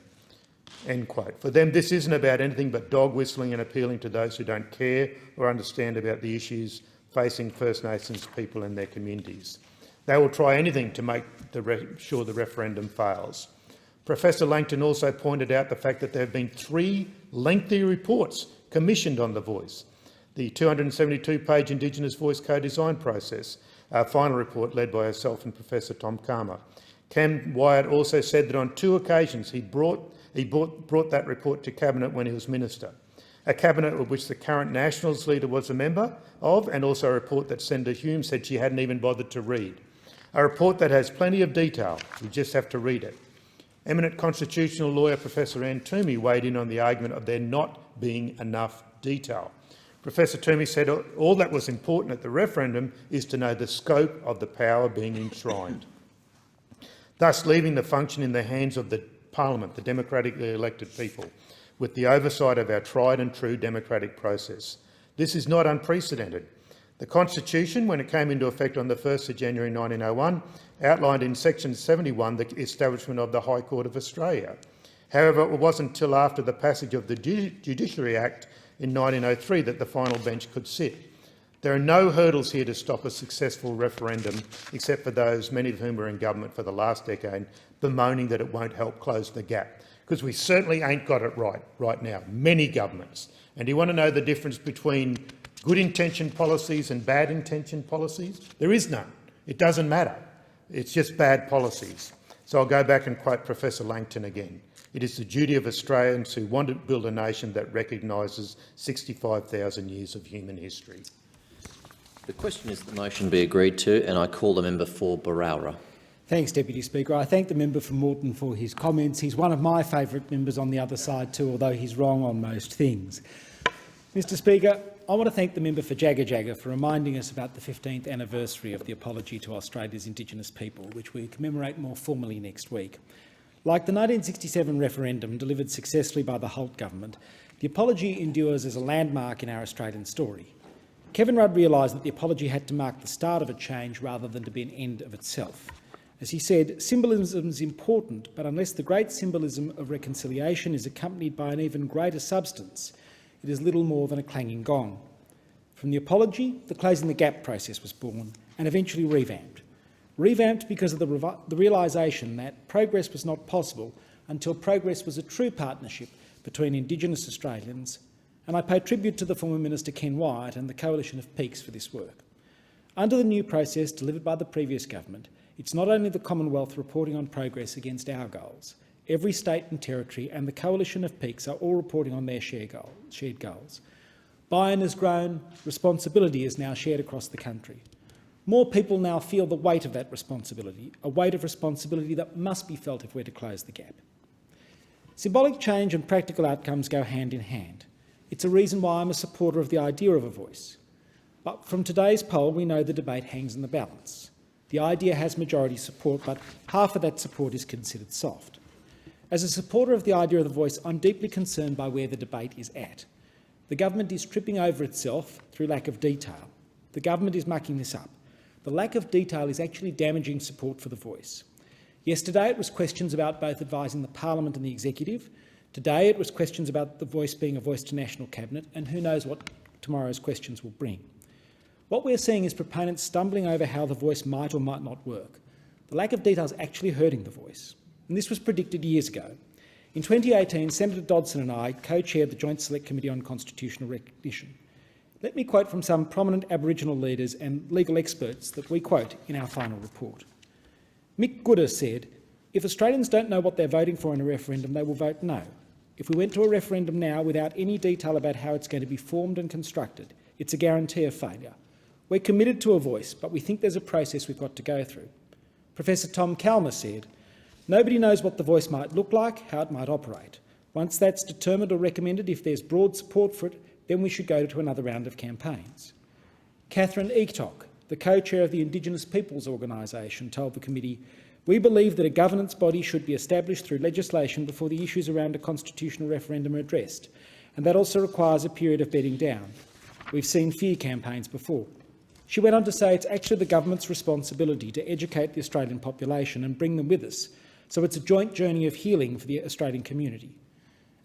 End quote. For them, this isn't about anything but dog whistling and appealing to those who don't care or understand about the issues facing First Nations people and their communities. They will try anything to make sure the referendum fails. Professor Langton also pointed out the fact that there have been 3 lengthy reports commissioned on the Voice. The 272-page Indigenous Voice co-design process, our final report led by herself and Professor Tom Calma. Ken Wyatt also said that on 2 occasions he brought that report to Cabinet when he was Minister, a Cabinet of which the current Nationals leader was a member of, and also a report that Senator Hume said she hadn't even bothered to read. A report that has plenty of detail, you just have to read it. Eminent constitutional lawyer Professor Anne Toomey weighed in on the argument of there not being enough detail. Professor Toomey said all that was important at the referendum is to know the scope of the power being enshrined, thus leaving the function in the hands of the Parliament, the democratically elected people, with the oversight of our tried and true democratic process. This is not unprecedented. The Constitution, when it came into effect on the 1st of January 1901, outlined in Section 71 the establishment of the High Court of Australia. However, it wasn't until after the passage of the Judiciary Act in 1903 that the final bench could sit. There are no hurdles here to stop a successful referendum, except for those, many of whom were in government for the last decade, bemoaning that it won't help close the gap. Because we certainly ain't got it right now, many governments. And do you want to know the difference between good-intentioned policies and bad-intentioned policies? There is none. It doesn't matter. It's just bad policies. So I'll go back and quote Professor Langton again. "It is the duty of Australians who want to build a nation that recognises 65,000 years of human history." The question is that the motion be agreed to, and I call the member for Berowra. Thanks, Deputy Speaker. I thank the member for Moreton for his comments. He's one of my favourite members on the other side too, although he's wrong on most things. Mr Speaker, I want to thank the member for Jagga for reminding us about the 15th anniversary of the apology to Australia's Indigenous people, which we commemorate more formally next week. Like the 1967 referendum delivered successfully by the Holt government, the apology endures as a landmark in our Australian story. Kevin Rudd realised that the apology had to mark the start of a change rather than to be an end of itself. As he said, symbolism is important, but unless the great symbolism of reconciliation is accompanied by an even greater substance, it is little more than a clanging gong. From the apology, the Closing the Gap process was born and eventually revamped. Revamped because of the realisation that progress was not possible until progress was a true partnership between Indigenous Australians, and I pay tribute to the former Minister Ken Wyatt and the Coalition of Peaks for this work. Under the new process delivered by the previous government, it's not only the Commonwealth reporting on progress against our goals. Every state and territory and the Coalition of Peaks are all reporting on their shared goals. Buy-in has grown, responsibility is now shared across the country. More people now feel the weight of that responsibility, a weight of responsibility that must be felt if we're to close the gap. Symbolic change and practical outcomes go hand in hand. It's a reason why I'm a supporter of the idea of a voice. But from today's poll, we know the debate hangs in the balance. The idea has majority support, but half of that support is considered soft. As a supporter of the idea of the voice, I'm deeply concerned by where the debate is at. The government is tripping over itself through lack of detail. The government is mucking this up. The lack of detail is actually damaging support for the voice. Yesterday it was questions about both advising the Parliament and the Executive. Today it was questions about the voice being a voice to National Cabinet, and who knows what tomorrow's questions will bring. What we're seeing is proponents stumbling over how the voice might or might not work. The lack of detail is actually hurting the voice, and this was predicted years ago. In 2018, Senator Dodson and I co-chaired the Joint Select Committee on Constitutional Recognition. Let me quote from some prominent Aboriginal leaders and legal experts that we quote in our final report. Mick Gooder said, "If Australians don't know what they're voting for in a referendum, they will vote no. If we went to a referendum now without any detail about how it's going to be formed and constructed, it's a guarantee of failure. We're committed to a voice, but we think there's a process we've got to go through." Professor Tom Calma said, "Nobody knows what the voice might look like, how it might operate. Once that's determined or recommended, if there's broad support for it, then we should go to another round of campaigns." Catherine Eatock, the co-chair of the Indigenous Peoples Organisation, told the committee, "We believe that a governance body should be established through legislation before the issues around a constitutional referendum are addressed, and that also requires a period of bedding down. We've seen fear campaigns before." She went on to say it's actually the government's responsibility to educate the Australian population and bring them with us, so it's a joint journey of healing for the Australian community.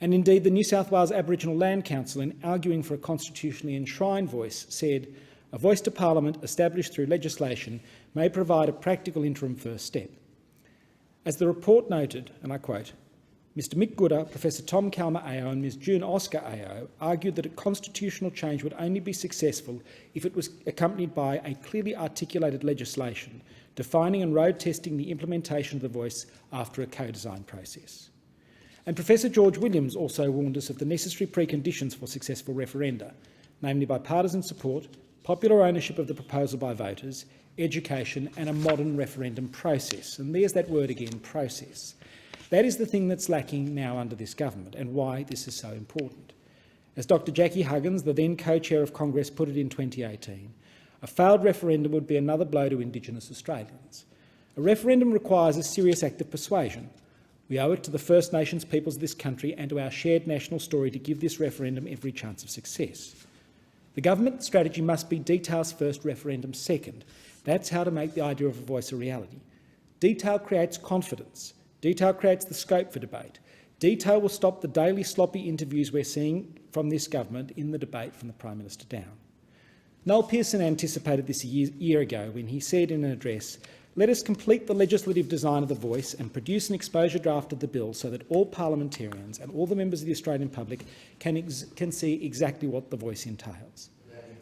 And indeed, the New South Wales Aboriginal Land Council, in arguing for a constitutionally enshrined voice, said, "A voice to Parliament established through legislation may provide a practical interim first step." As the report noted, and I quote, Mr Mick Gooder, Professor Tom Calma AO and Ms June Oscar AO argued that a constitutional change would only be successful if it was accompanied by a clearly articulated legislation defining and road testing the implementation of the voice after a co-design process. And Professor George Williams also warned us of the necessary preconditions for successful referenda, namely bipartisan support, popular ownership of the proposal by voters, education and a modern referendum process. And there's that word again, process. That is the thing that's lacking now under this government and why this is so important. As Dr Jackie Huggins, the then co-chair of Congress, put it in 2018, a failed referendum would be another blow to Indigenous Australians. A referendum requires a serious act of persuasion. We owe it to the First Nations peoples of this country and to our shared national story to give this referendum every chance of success. The government strategy must be details first, referendum second. That's how to make the idea of a voice a reality. Detail creates confidence. Detail creates the scope for debate. Detail will stop the daily sloppy interviews we're seeing from this government in the debate from the Prime Minister down. Noel Pearson anticipated this a year ago when he said in an address, "Let us complete the legislative design of the voice and produce an exposure draft of the bill so that all parliamentarians and all the members of the Australian public can see exactly what the voice entails."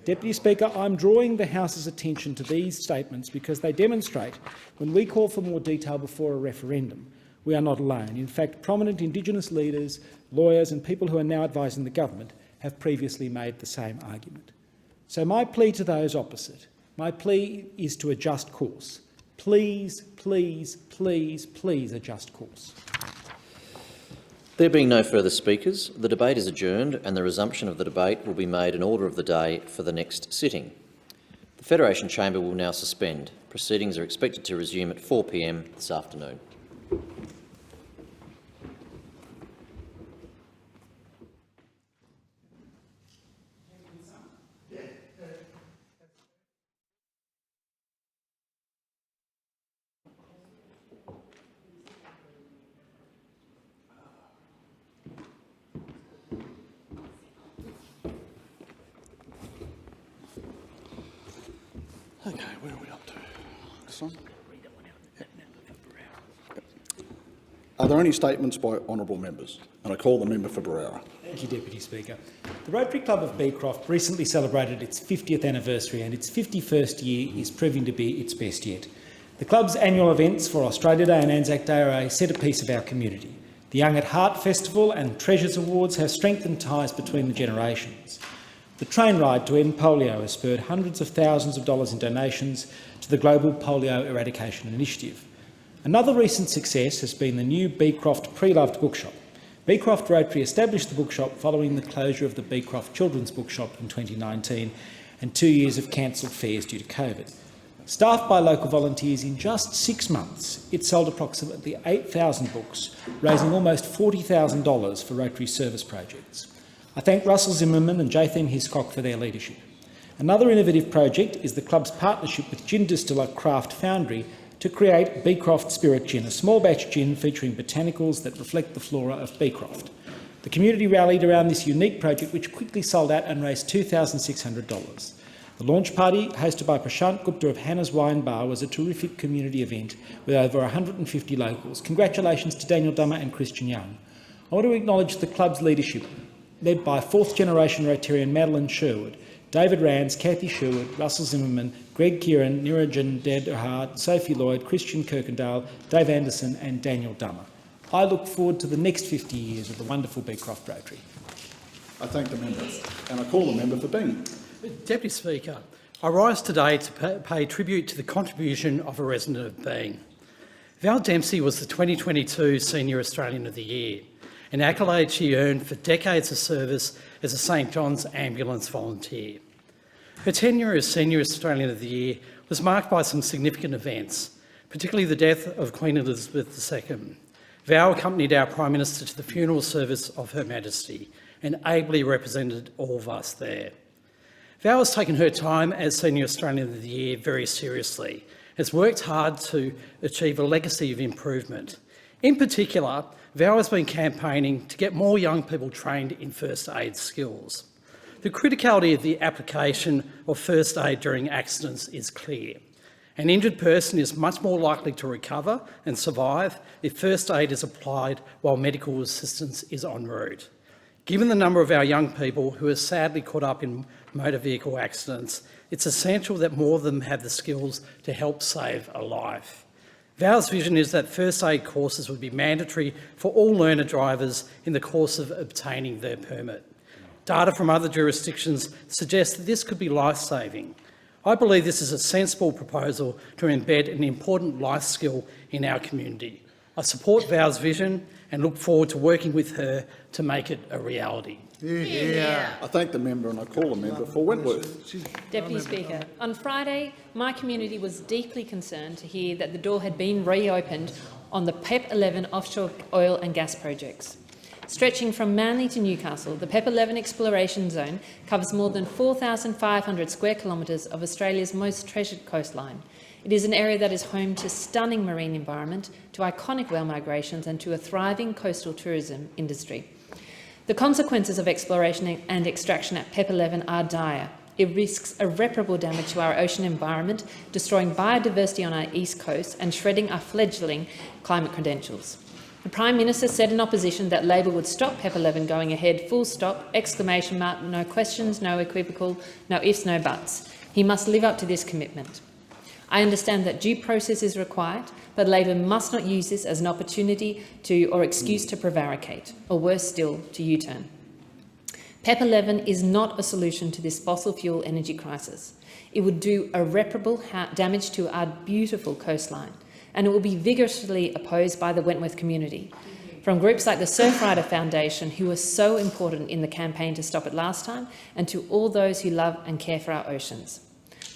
Deputy Speaker, I'm drawing the House's attention to these statements because they demonstrate when we call for more detail before a referendum, we are not alone. In fact, prominent Indigenous leaders, lawyers and people who are now advising the government have previously made the same argument. So my plea to those opposite My plea is to adjust course. Please, please, please, please adjust course. There being no further speakers, the debate is adjourned and the resumption of the debate will be made an order of the day for the next sitting. The Federation Chamber will now suspend. Proceedings are expected to resume at 4 p.m. this afternoon. Okay, where are we up to? This one? Are there any statements by honourable members? And I call the member for Berowra. Thank you, Deputy Speaker. The Rotary Club of Beecroft recently celebrated its 50th anniversary and its 51st year is proving to be its best yet. The club's annual events for Australia Day and Anzac Day are a centrepiece of our community. The Young at Heart Festival and Treasures Awards have strengthened ties between the generations. The train ride to end polio has spurred hundreds of thousands of dollars in donations to the Global Polio Eradication Initiative. Another recent success has been the new Beecroft Pre-Loved Bookshop. Beecroft Rotary established the bookshop following the closure of the Beecroft Children's Bookshop in 2019 and 2 years of cancelled fairs due to COVID. Staffed by local volunteers, in just 6 months, it sold approximately 8,000 books, raising almost $40,000 for Rotary service projects. I thank Russell Zimmerman and Jathan Hiscock for their leadership. Another innovative project is the club's partnership with gin distiller Craft Foundry to create Beecroft Spirit Gin, a small batch gin featuring botanicals that reflect the flora of Beecroft. The community rallied around this unique project, which quickly sold out and raised $2,600. The launch party, hosted by Prashant Gupta of Hannah's Wine Bar, was a terrific community event with over 150 locals. Congratulations to Daniel Dummer and Christian Young. I want to acknowledge the club's leadership, led by fourth-generation Rotarian Madeline Sherwood, David Rands, Kathy Sherwood, Russell Zimmerman, Greg Kieran, Nirajan Dedhart, Sophie Lloyd, Christian Kirkendale, Dave Anderson and Daniel Dummer. I look forward to the next 50 years of the wonderful Beecroft Rotary. I thank the member and I call the member for Bing. Deputy Speaker, I rise today to pay tribute to the contribution of a resident of Bing. Val Dempsey was the 2022 Senior Australian of the Year, an accolade she earned for decades of service as a St John's ambulance volunteer. Her tenure as Senior Australian of the Year was marked by some significant events, particularly the death of Queen Elizabeth II. Val accompanied our Prime Minister to the funeral service of Her Majesty and ably represented all of us there. Val has taken her time as Senior Australian of the Year very seriously, has worked hard to achieve a legacy of improvement. In particular, Val has been campaigning to get more young people trained in first aid skills. The criticality of the application of first aid during accidents is clear. An injured person is much more likely to recover and survive if first aid is applied while medical assistance is en route. Given the number of our young people who are sadly caught up in motor vehicle accidents, it's essential that more of them have the skills to help save a life. Val's vision is that first aid courses would be mandatory for all learner drivers in the course of obtaining their permit. Data from other jurisdictions suggests that this could be life-saving. I believe this is a sensible proposal to embed an important life skill in our community. I support Val's vision and look forward to working with her to make it a reality. Yeah. I thank the member and I call the member for Wentworth. Deputy Speaker, on Friday, my community was deeply concerned to hear that the door had been reopened on the PEP 11 offshore oil and gas projects. Stretching from Manly to Newcastle, the PEP 11 exploration zone covers more than 4,500 square kilometres of Australia's most treasured coastline. It is an area that is home to stunning marine environment, to iconic whale migrations and to a thriving coastal tourism industry. The consequences of exploration and extraction at PEP 11 are dire. It risks irreparable damage to our ocean environment, destroying biodiversity on our east coast and shredding our fledgling climate credentials. The Prime Minister said in opposition that Labor would stop PEP 11 going ahead, full stop, exclamation mark, no questions, no equivocal, no ifs, no buts. He must live up to this commitment. I understand that due process is required, but Labor must not use this as an opportunity or excuse to prevaricate, or worse still, to U-turn. PEP 11 is not a solution to this fossil fuel energy crisis. It would do irreparable damage to our beautiful coastline, and it will be vigorously opposed by the Wentworth community. From groups like the Surfrider Foundation, who were so important in the campaign to stop it last time, and to all those who love and care for our oceans.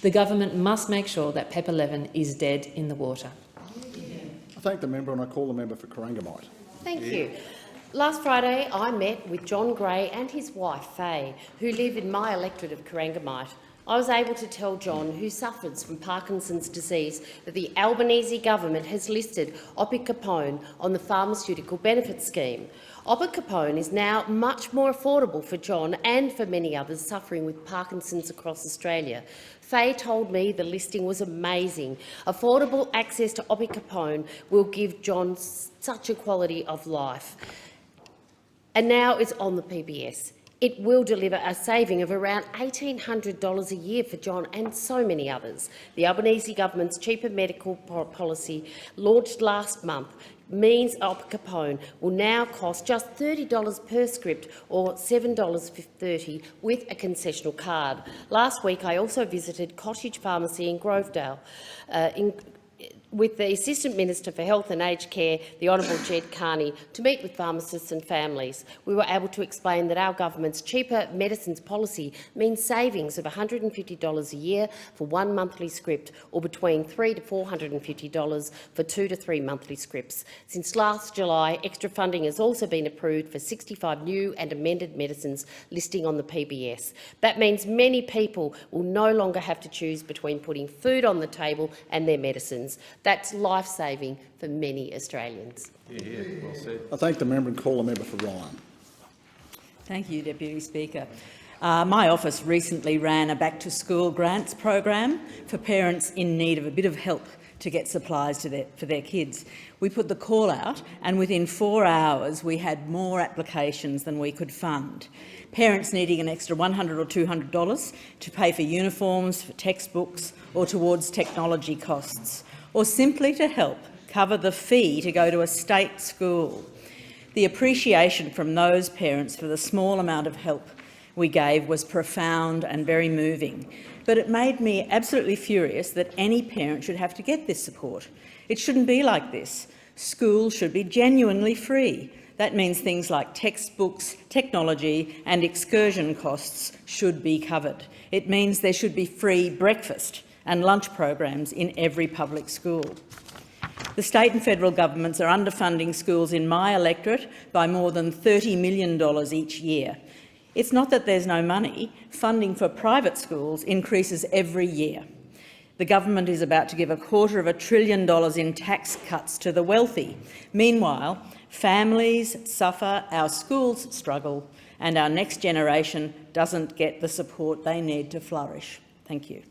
The government must make sure that PEP 11 is dead in the water. I thank the member and I call the member for Corangamite. Thank you. Last Friday, I met with John Gray and his wife, Faye, who live in my electorate of Corangamite. I was able to tell John, who suffers from Parkinson's disease, that the Albanese government has listed opicapone on the pharmaceutical benefit scheme. Opicapone is now much more affordable for John and for many others suffering with Parkinson's across Australia. Faye told me the listing was amazing. Affordable access to opicapone will give John such a quality of life. And now it's on the PBS. It will deliver a saving of around $1,800 a year for John and so many others. The Albanese government's cheaper medical policy, launched last month, means opicapone will now cost just $30 per script or $7.30 with a concessional card. Last week I also visited Cottage Pharmacy in Grovedale with the Assistant Minister for Health and Aged Care, the Honourable Jed Carney, to meet with pharmacists and families. We were able to explain that our government's cheaper medicines policy means savings of $150 a year for one monthly script, or between $300 to $450 for 2 to 3 monthly scripts. Since last July, extra funding has also been approved for 65 new and amended medicines listing on the PBS. That means many people will no longer have to choose between putting food on the table and their medicines. That's life-saving for many Australians. Well said. I thank the member and call the member for Ryan. Thank you, Deputy Speaker. My office recently ran a back-to-school grants program for parents in need of a bit of help to get supplies for their kids. We put the call out, and within 4 hours we had more applications than we could fund. Parents needing an extra $100 or $200 to pay for uniforms, for textbooks, or towards technology costs, or simply to help cover the fee to go to a state school. The appreciation from those parents for the small amount of help we gave was profound and very moving. But it made me absolutely furious that any parent should have to get this support. It shouldn't be like this. School should be genuinely free. That means things like textbooks, technology and excursion costs should be covered. It means there should be free breakfast and lunch programs in every public school. The state and federal governments are underfunding schools in my electorate by more than $30 million each year. It's not that there's no money. Funding for private schools increases every year. The government is about to give $250 billion in tax cuts to the wealthy. Meanwhile, families suffer, our schools struggle, and our next generation doesn't get the support they need to flourish. Thank you.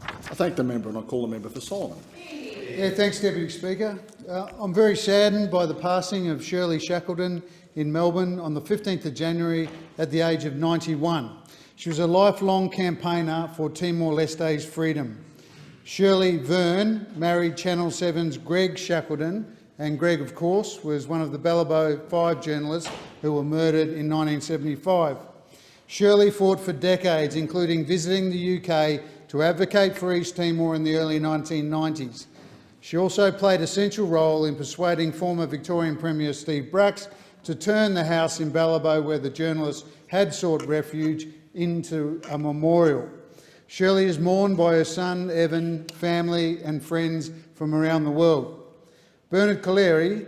I thank the member and I call the member for Solomon. Yeah, thanks, Deputy Speaker. I'm very saddened by the passing of Shirley Shackleton in Melbourne on the 15th of January at the age of 91. She was a lifelong campaigner for Timor-Leste's freedom. Shirley Verne married Channel 7's Greg Shackleton, and Greg, of course, was one of the Balibo 5 journalists who were murdered in 1975. Shirley fought for decades, including visiting the UK to advocate for East Timor in the early 1990s. She also played a central role in persuading former Victorian Premier Steve Bracks to turn the house in Balibo, where the journalist had sought refuge, into a memorial. Shirley is mourned by her son, Evan, family and friends from around the world. Bernard Collaery,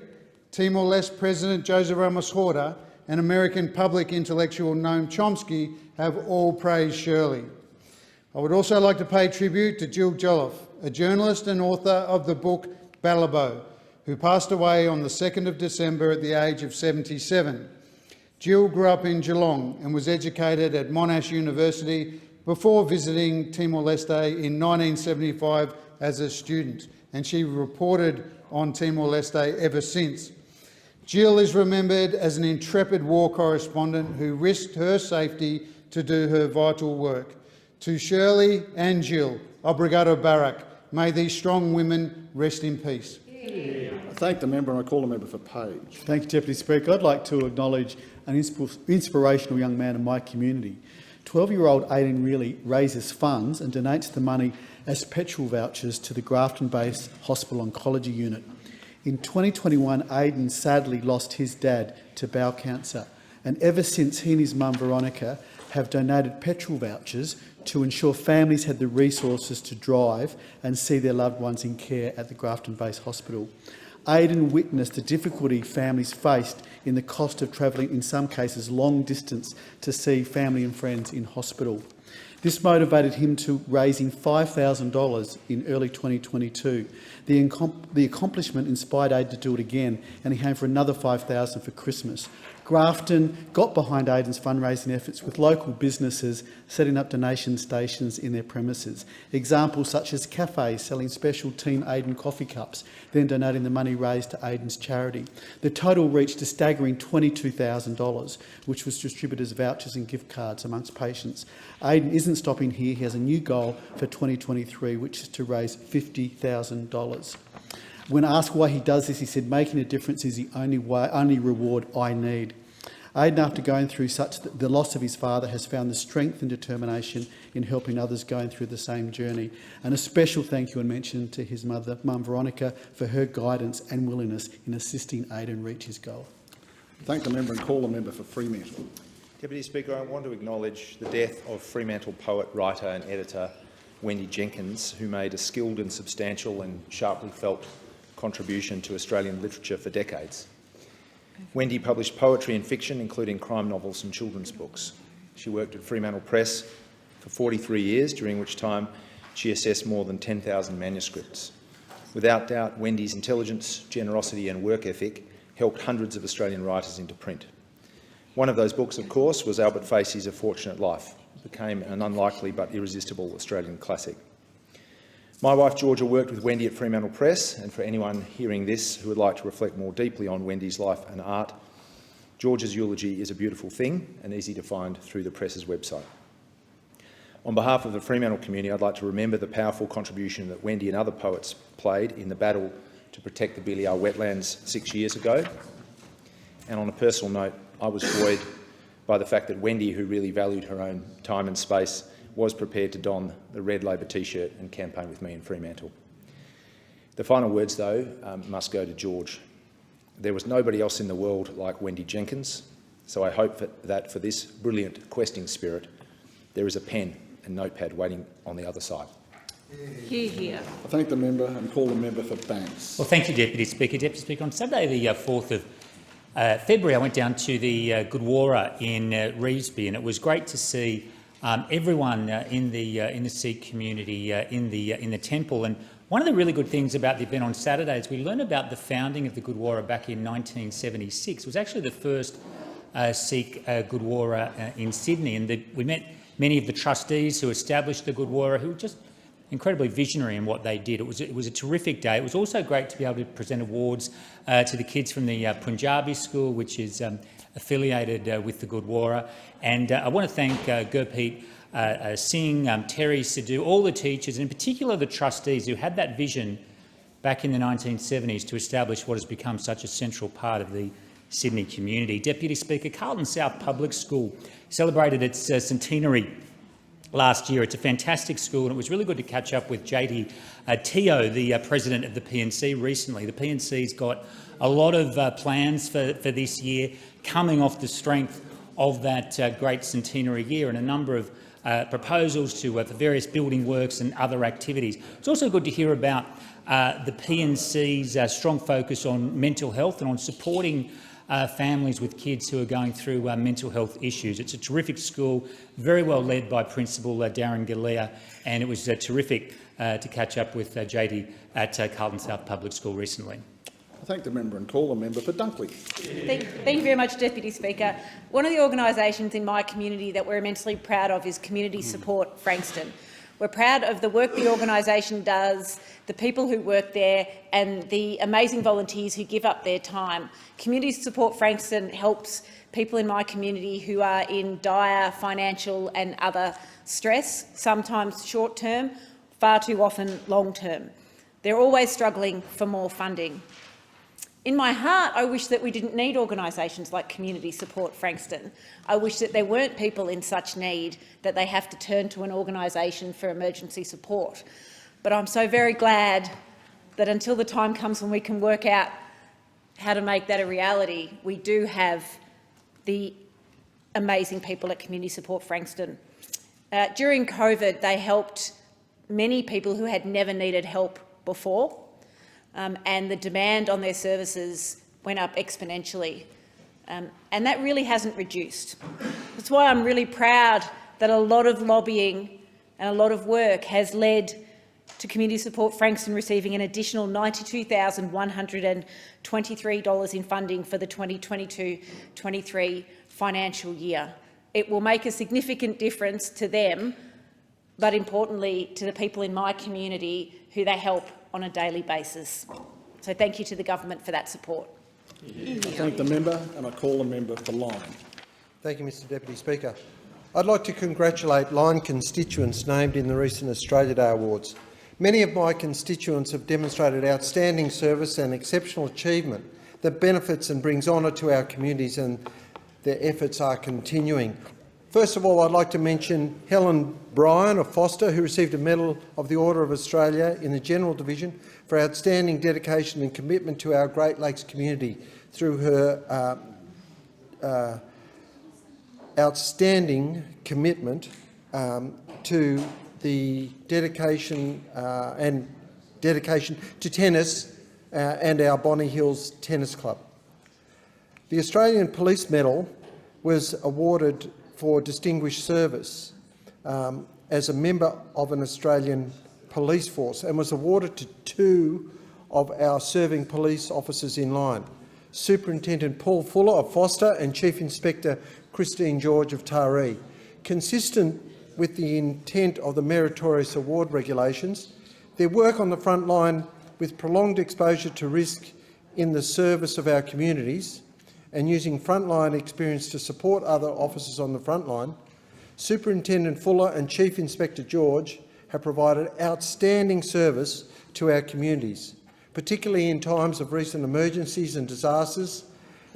Timor-Leste President Joseph Ramos Horta and American public intellectual Noam Chomsky have all praised Shirley. I would also like to pay tribute to Jill Jolliffe, a journalist and author of the book Balibo, who passed away on the 2nd of December at the age of 77. Jill grew up in Geelong and was educated at Monash University before visiting Timor-Leste in 1975 as a student, and she reported on Timor-Leste ever since. Jill is remembered as an intrepid war correspondent who risked her safety to do her vital work. To Shirley and Jill, obrigado Barak. May these strong women rest in peace. I thank the member and I call the member for Page. Thank you, Deputy Speaker. I'd like to acknowledge an inspirational young man in my community. 12-year-old Aidan Reilly raises funds and donates the money as petrol vouchers to the Grafton-based Hospital Oncology Unit. In 2021, Aidan sadly lost his dad to bowel cancer, and ever since he and his mum Veronica have donated petrol vouchers to ensure families had the resources to drive and see their loved ones in care at the Grafton-based hospital. Aidan witnessed the difficulty families faced in the cost of travelling, in some cases long distance, to see family and friends in hospital. This motivated him to raising $5,000 in early 2022. The accomplishment inspired Aidan to do it again, and he aimed for another $5,000 for Christmas. Grafton got behind Aidan's fundraising efforts with local businesses setting up donation stations in their premises. Examples such as cafes selling special Team Aidan coffee cups, then donating the money raised to Aidan's charity. The total reached a staggering $22,000, which was distributed as vouchers and gift cards amongst patients. Aidan isn't stopping here. He has a new goal for 2023, which is to raise $50,000. When asked why he does this, he said, "Making a difference is the only reward I need." Aidan, after going through the loss of his father, has found the strength and determination in helping others going through the same journey. And a special thank you and mention to his mum Veronica for her guidance and willingness in assisting Aidan reach his goal. Thank the member and call the member for Fremantle. Deputy Speaker, I want to acknowledge the death of Fremantle poet, writer and editor Wendy Jenkins, who made a skilled and substantial and sharply felt contribution to Australian literature for decades. Wendy published poetry and fiction, including crime novels and children's books. She worked at Fremantle Press for 43 years, during which time she assessed more than 10,000 manuscripts. Without doubt, Wendy's intelligence, generosity and work ethic helped hundreds of Australian writers into print. One of those books, of course, was Albert Facey's A Fortunate Life. It became an unlikely but irresistible Australian classic. My wife Georgia worked with Wendy at Fremantle Press, and for anyone hearing this who would like to reflect more deeply on Wendy's life and art, Georgia's eulogy is a beautiful thing and easy to find through the Press's website. On behalf of the Fremantle community, I'd like to remember the powerful contribution that Wendy and other poets played in the battle to protect the Billiar wetlands 6 years ago. And on a personal note, I was buoyed by the fact that Wendy, who really valued her own time and space, was prepared to don the red Labor T-shirt and campaign with me in Fremantle. The final words, though, must go to George. There was nobody else in the world like Wendy Jenkins, so I hope that for this brilliant questing spirit, there is a pen and notepad waiting on the other side. Hear, hear. I thank the member and call the member for Banks. Well, thank you, Deputy Speaker. Deputy Speaker, on Saturday the 4th of February, I went down to the Goodwarra in Revesby, and it was great to see everyone in the Sikh community in the temple. And one of the really good things about the event on Saturday is we learned about the founding of the Goodwarra back in 1976. It was actually the first Sikh Goodwarra in Sydney, and we met many of the trustees who established the Goodwarra, who were just incredibly visionary in what they did. It was a terrific day. It was also great to be able to present awards to the kids from the Punjabi school, which is affiliated with the Goodwarra. And I want to thank Gurpreet Singh, Terry Sidhu, all the teachers, and in particular the trustees who had that vision back in the 1970s to establish what has become such a central part of the Sydney community. Deputy Speaker, Carlton South Public School celebrated its centenary last year. It's a fantastic school, and it was really good to catch up with JD Teo, the president of the PNC, recently. The PNC's got a lot of plans for this year, coming off the strength of that great centenary year, and a number of proposals for various building works and other activities. It's also good to hear about the PNC's strong focus on mental health and on supporting families with kids who are going through mental health issues. It's a terrific school, very well led by Principal Darren Galea, and it was terrific to catch up with JD at Carlton South Public School recently. I thank the member and call the member for Dunkley. Thank you very much, Deputy Speaker. One of the organisations in my community that we're immensely proud of is Community Support Frankston. We're proud of the work the organisation does, the people who work there and the amazing volunteers who give up their time. Community Support Frankston helps people in my community who are in dire financial and other stress, sometimes short-term, far too often long-term. They're always struggling for more funding. In my heart, I wish that we didn't need organisations like Community Support Frankston. I wish that there weren't people in such need that they have to turn to an organisation for emergency support. But I'm so very glad that until the time comes when we can work out how to make that a reality, we do have the amazing people at Community Support Frankston. During COVID, they helped many people who had never needed help before. And the demand on their services went up exponentially. And that really hasn't reduced. That's why I'm really proud that a lot of lobbying and a lot of work has led to Community Support Frankston receiving an additional $92,123 in funding for the 2022-23 financial year. It will make a significant difference to them, but importantly to the people in my community who they help on a daily basis. So thank you to the government for that support. I thank the member and I call the member for Lyne. Thank you, Mr Deputy Speaker. I'd like to congratulate Lyne constituents named in the recent Australia Day Awards. Many of my constituents have demonstrated outstanding service and exceptional achievement that benefits and brings honour to our communities, and their efforts are continuing. First of all, I'd like to mention Helen Bryan of Foster, who received a Medal of the Order of Australia in the General Division for outstanding dedication and commitment to our Great Lakes community through her outstanding commitment to the dedication to tennis and our Bonny Hills Tennis Club. The Australian Police Medal was awarded for distinguished service as a member of an Australian police force and was awarded to two of our serving police officers in Lyne, Superintendent Paul Fuller of Foster and Chief Inspector Christine George of Taree. Consistent with the intent of the meritorious award regulations, their work on the front line with prolonged exposure to risk in the service of our communities and using frontline experience to support other officers on the front line, Superintendent Fuller and Chief Inspector George have provided outstanding service to our communities, particularly in times of recent emergencies and disasters,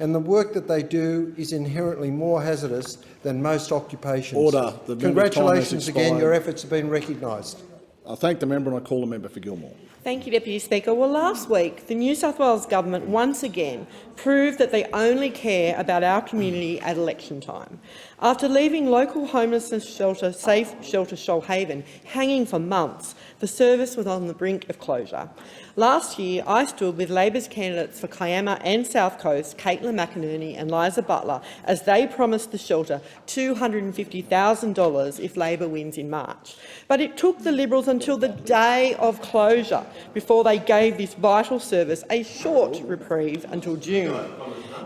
and the work that they do is inherently more hazardous than most occupations. Order. Congratulations again, your efforts have been recognised. I thank the member and I call the member for Gilmore. Thank you, Deputy Speaker. Well, last week, the New South Wales Government once again proved that they only care about our community at election time. After leaving local homelessness shelter, Safe Shelter Shoalhaven, hanging for months, the service was on the brink of closure. Last year, I stood with Labor's candidates for Kiama and South Coast, Caitlin McInerney and Liza Butler, as they promised the shelter $250,000 if Labor wins in March. But it took the Liberals until the day of closure before they gave this vital service a short reprieve until June.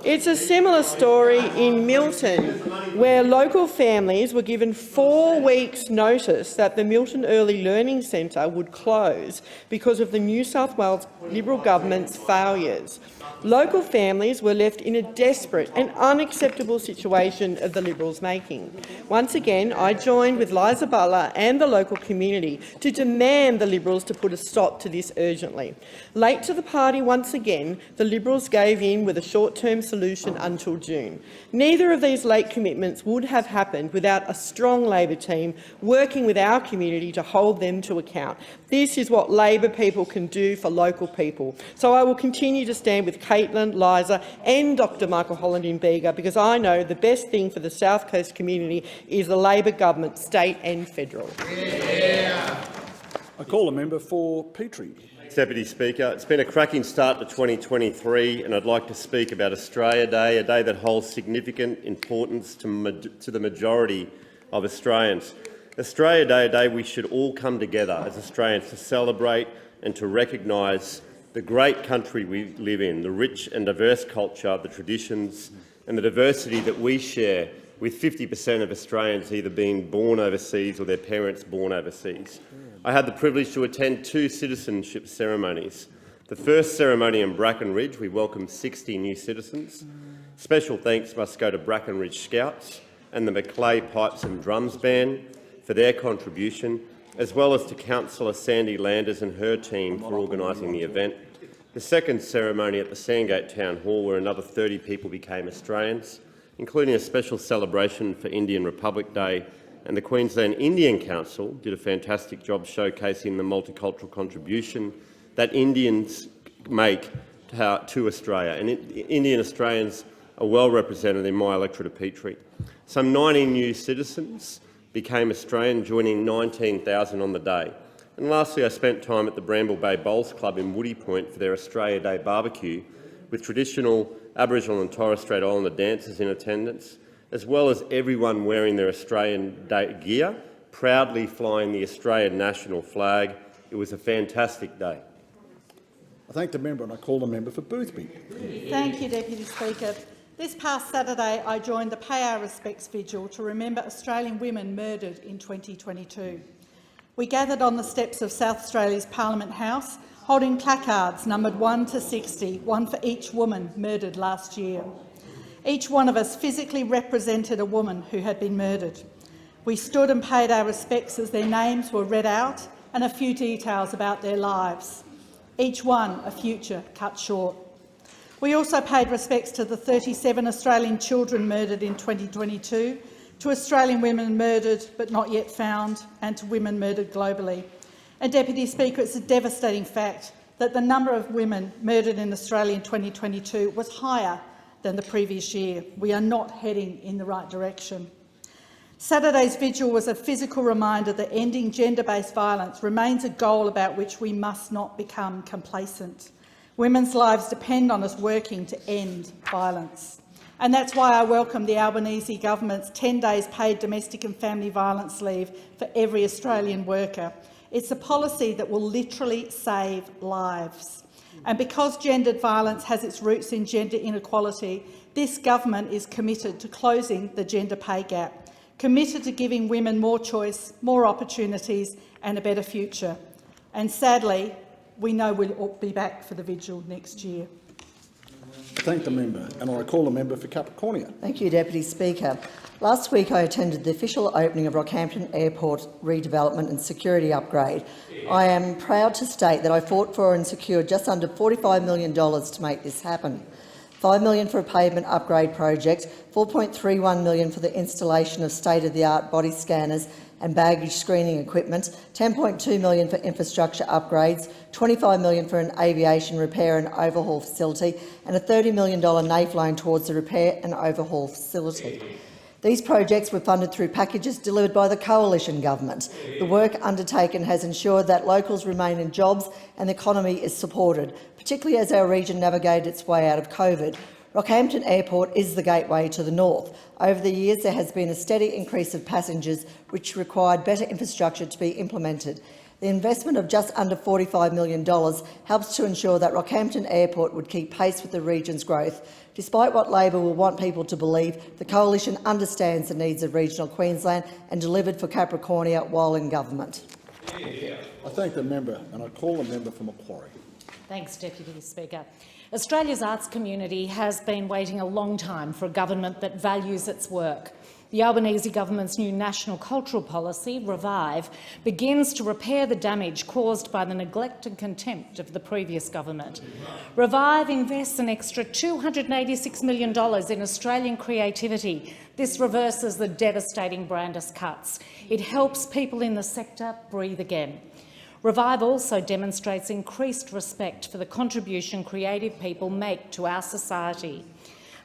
It's a similar story in Milton, where local families were given 4 weeks' notice that the Milton Early Learning Centre would close because of the New South Wales Liberal government's failures. Local families were left in a desperate and unacceptable situation of the Liberals' making. Once again, I joined with Liza Butler and the local community to demand the Liberals to put a stop to this urgently. Late to the party once again, the Liberals gave in with a short-term solution until June. Neither of these late commitments would have happened without a strong Labor team working with our community to hold them to account. This is what Labor people can do for local people. So I will continue to stand with Caitlin, Liza and Dr Michael Holland-Beeger, because I know the best thing for the South Coast community is the Labor government, state and federal. Yeah. I call the member for Petrie. Deputy Speaker, it's been a cracking start to 2023, and I'd like to speak about Australia Day, a day that holds significant importance to the majority of Australians. Australia Day, a day we should all come together as Australians to celebrate and to recognise the great country we live in, the rich and diverse culture, the traditions and the diversity that we share, with 50% of Australians either being born overseas or their parents born overseas. I had the privilege to attend 2 citizenship ceremonies. The first ceremony in Brackenridge, we welcomed 60 new citizens. Special thanks must go to Brackenridge Scouts and the Macleay Pipes and Drums Band for their contribution, as well as to Councillor Sandy Landers and her team for organising the event. The second ceremony at the Sandgate Town Hall, where another 30 people became Australians, including a special celebration for Indian Republic Day, and the Queensland Indian Council did a fantastic job showcasing the multicultural contribution that Indians make to Australia. And Indian Australians are well represented in my electorate of Petrie. Some 90 new citizens became Australian, joining 19,000 on the day. And lastly, I spent time at the Bramble Bay Bowls Club in Woody Point for their Australia Day barbecue, with traditional Aboriginal and Torres Strait Islander dancers in attendance, as well as everyone wearing their Australian Day gear, proudly flying the Australian national flag. It was a fantastic day. I thank the member and I call the member for Boothby. Thank you, Deputy Speaker. This past Saturday, I joined the Pay Our Respects Vigil to remember Australian women murdered in 2022. We gathered on the steps of South Australia's Parliament House, holding placards numbered 1 to 60, one for each woman murdered last year. Each one of us physically represented a woman who had been murdered. We stood and paid our respects as their names were read out and a few details about their lives. Each one a future cut short. We also paid respects to the 37 Australian children murdered in 2022, to Australian women murdered but not yet found, and to women murdered globally. And, Deputy Speaker, it's a devastating fact that the number of women murdered in Australia in 2022 was higher than the previous year. We are not heading in the right direction. Saturday's vigil was a physical reminder that ending gender-based violence remains a goal about which we must not become complacent. Women's lives depend on us working to end violence. And that's why I welcome the Albanese government's 10 days paid domestic and family violence leave for every Australian worker. It's a policy that will literally save lives. And because gendered violence has its roots in gender inequality, this government is committed to closing the gender pay gap, committed to giving women more choice, more opportunities and a better future. And sadly, we know we'll be back for the vigil next year. I thank the member and I call the member for Capricornia. Thank you, Deputy Speaker. Last week I attended the official opening of Rockhampton Airport redevelopment and security upgrade. I am proud to state that I fought for and secured just under $45 million to make this happen. $5 million for a pavement upgrade project, $4.31 million for the installation of state-of-the-art body scanners and baggage screening equipment, $10.2 million for infrastructure upgrades, $25 million for an aviation repair and overhaul facility, and a $30 million NAIF loan towards the repair and overhaul facility. These projects were funded through packages delivered by the Coalition Government. The work undertaken has ensured that locals remain in jobs and the economy is supported, particularly as our region navigated its way out of COVID. Rockhampton Airport is the gateway to the north. Over the years, there has been a steady increase of passengers, which required better infrastructure to be implemented. The investment of just under $45 million helps to ensure that Rockhampton Airport would keep pace with the region's growth. Despite what Labor will want people to believe, the Coalition understands the needs of regional Queensland and delivered for Capricornia while in government. I thank the member and I call the member for Macquarie. Thanks, Deputy Speaker. Australia's arts community has been waiting a long time for a government that values its work. The Albanese government's new national cultural policy, Revive, begins to repair the damage caused by the neglect and contempt of the previous government. Revive invests an extra $286 million in Australian creativity. This reverses the devastating Brandis cuts. It helps people in the sector breathe again. Revive also demonstrates increased respect for the contribution creative people make to our society.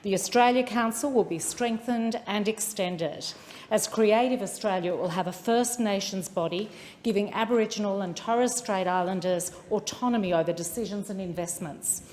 The Australia Council will be strengthened and extended, as Creative Australia will have a First Nations body giving Aboriginal and Torres Strait Islanders autonomy over decisions and investments.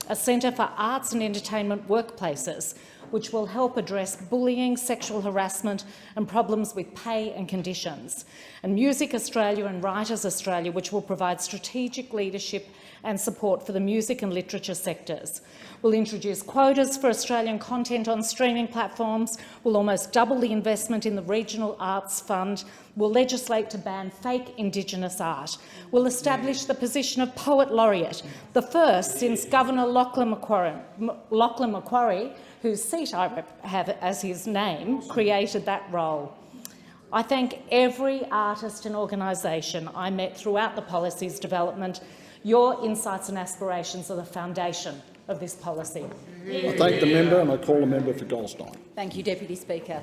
A Centre for Arts and Entertainment Workplaces, which will help address bullying, sexual harassment and problems with pay and conditions. And Music Australia and Writers Australia, which will provide strategic leadership and support for the music and literature sectors. We'll introduce quotas for Australian content on streaming platforms. We'll almost double the investment in the Regional Arts Fund. We'll legislate to ban fake Indigenous art. We'll establish the position of Poet Laureate, the first since Governor Lachlan Macquarie, whose seat I have as his name, created that role. I thank every artist and organisation I met throughout the policy's development. Your insights and aspirations are the foundation of this policy. I thank the member and I call the member for Goldstein. Thank you, Deputy Speaker.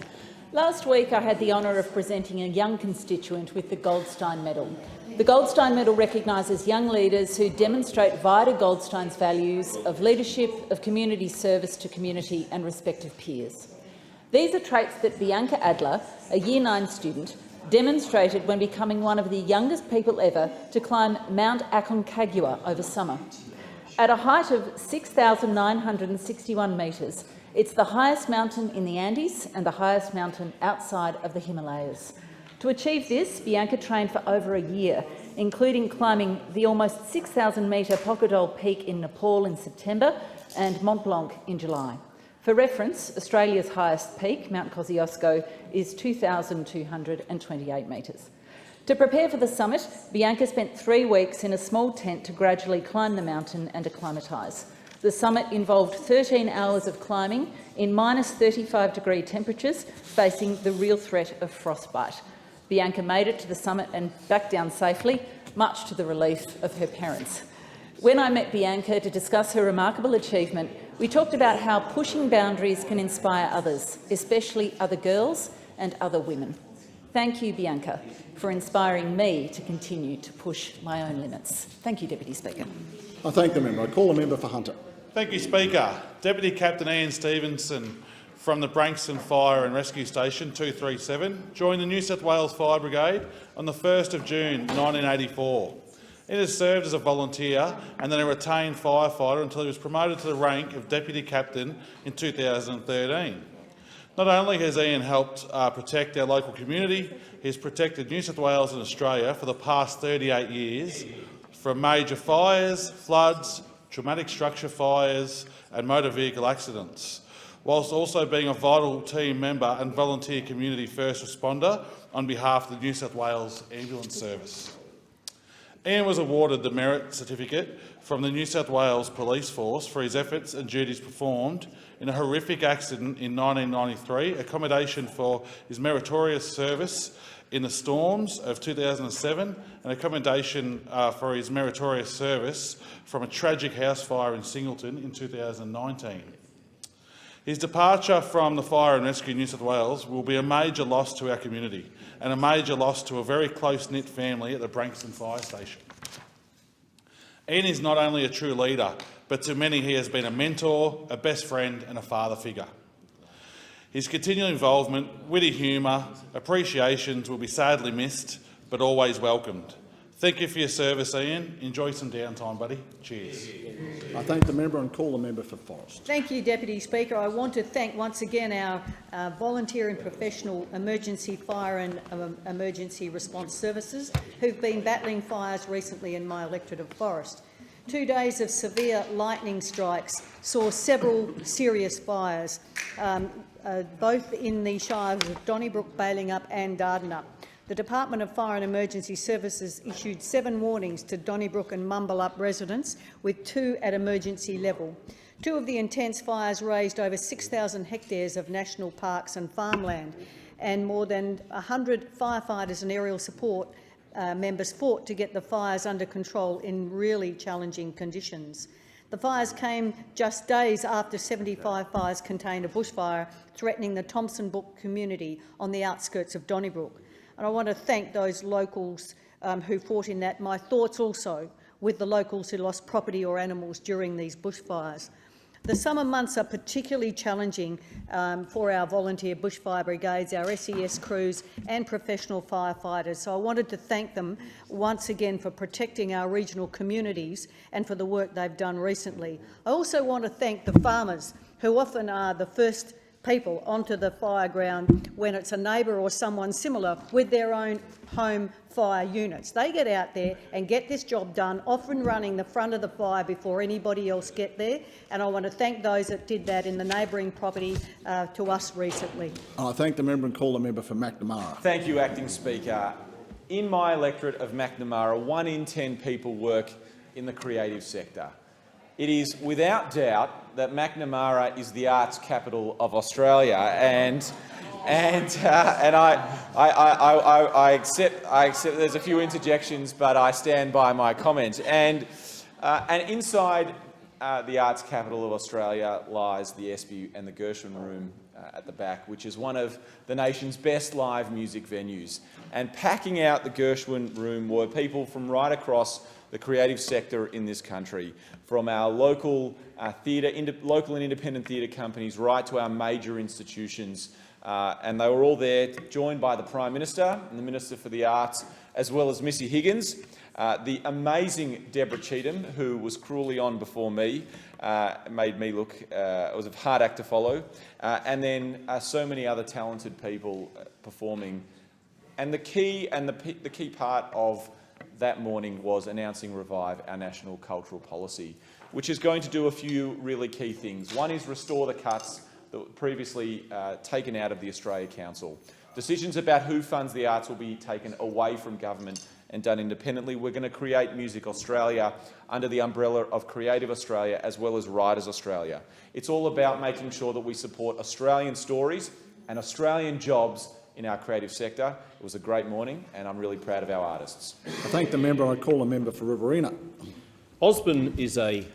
Last week I had the honour of presenting a young constituent with the Goldstein Medal. The Goldstein Medal recognises young leaders who demonstrate Vida Goldstein's values of leadership, of community service to community and respect of peers. These are traits that Bianca Adler, a Year 9 student, demonstrated when becoming one of the youngest people ever to climb Mount Aconcagua over summer. At a height of 6,961 metres, it's the highest mountain in the Andes and the highest mountain outside of the Himalayas. To achieve this, Bianca trained for over a year, including climbing the almost 6,000-metre Pocodol Peak in Nepal in September and Mont Blanc in July. For reference, Australia's highest peak, Mount Kosciuszko, is 2,228 metres. To prepare for the summit, Bianca spent 3 weeks in a small tent to gradually climb the mountain and acclimatise. The summit involved 13 hours of climbing in minus 35-degree temperatures, facing the real threat of frostbite. Bianca made it to the summit and back down safely, much to the relief of her parents. When I met Bianca to discuss her remarkable achievement, we talked about how pushing boundaries can inspire others, especially other girls and other women. Thank you, Bianca, for inspiring me to continue to push my own limits. Thank you, Deputy Speaker. I thank the member. I call the member for Hunter. Thank you, Speaker. Deputy Captain Ian Stevenson from the Branxton Fire and Rescue Station 237 joined the New South Wales Fire Brigade on the 1st of June 1984. It has served as a volunteer and then a retained firefighter until he was promoted to the rank of Deputy Captain in 2013. Not only has Ian helped protect our local community, he has protected New South Wales and Australia for the past 38 years from major fires, floods, traumatic structure fires and motor vehicle accidents, whilst also being a vital team member and volunteer community first responder on behalf of the New South Wales Ambulance Service. Ian was awarded the Merit Certificate from the New South Wales Police Force for his efforts and duties performed in a horrific accident in 1993, accommodation for his meritorious service in the storms of 2007 and a commendation for his meritorious service from a tragic house fire in Singleton in 2019. His departure from the Fire and Rescue New South Wales will be a major loss to our community and a major loss to a very close-knit family at the Branxton Fire Station. Ian is not only a true leader, but to many he has been a mentor, a best friend and a father figure. His continual involvement, witty humour, appreciations will be sadly missed, but always welcomed. Thank you for your service, Ian. Enjoy some downtime, buddy. Cheers. I thank the member and call the member for Forrest. Thank you, Deputy Speaker. I want to thank once again our volunteer and professional emergency fire and emergency response services who've been battling fires recently in my electorate of Forrest. 2 days of severe lightning strikes saw several serious fires, both in the shires of Donnybrook, Balingup and Dardanup. The Department of Fire and Emergency Services issued 7 warnings to Donnybrook and Mumbalup residents, with 2 at emergency level. 2 of the intense fires raised over 6,000 hectares of national parks and farmland, and more than 100 firefighters and aerial support members fought to get the fires under control in really challenging conditions. The fires came just days after 75 fires contained a bushfire threatening the Thompson Brook community on the outskirts of Donnybrook. And I want to thank those locals who fought in that. My thoughts also with the locals who lost property or animals during these bushfires. The summer months are particularly challenging for our volunteer bushfire brigades, our SES crews and professional firefighters, so I wanted to thank them once again for protecting our regional communities and for the work they've done recently. I also want to thank the farmers, who often are the first people onto the fire ground when it's a neighbour or someone similar with their own home fire units. They get out there and get this job done, often running the front of the fire before anybody else get there, and I want to thank those that did that in the neighbouring property to us recently. I thank the member and call the member for Macnamara. Thank you, Acting Speaker. In my electorate of Macnamara, 1 in 10 people work in the creative sector. It is without doubt that Macnamara is the arts capital of Australia, and And I accept there's a few interjections, but I stand by my comments. And inside the arts capital of Australia lies the Espy and the Gershwin Room at the back, which is one of the nation's best live music venues. And packing out the Gershwin Room were people from right across the creative sector in this country, from our local local and independent theatre companies right to our major institutions. And they were all there, joined by the Prime Minister and the Minister for the Arts, as well as Missy Higgins, the amazing Deborah Cheetham, who was cruelly on before me, made me look, it was a hard act to follow, and then so many other talented people performing. And the key part of that morning was announcing Revive, our national cultural policy, which is going to do a few really key things. One is restore the cuts that were previously taken out of the Australia Council. Decisions about who funds the arts will be taken away from government and done independently. We're going to create Music Australia under the umbrella of Creative Australia as well as Writers Australia. It's all about making sure that we support Australian stories and Australian jobs in our creative sector. It was a great morning and I'm really proud of our artists. I thank the member. I call the member for Riverina. Osborne is a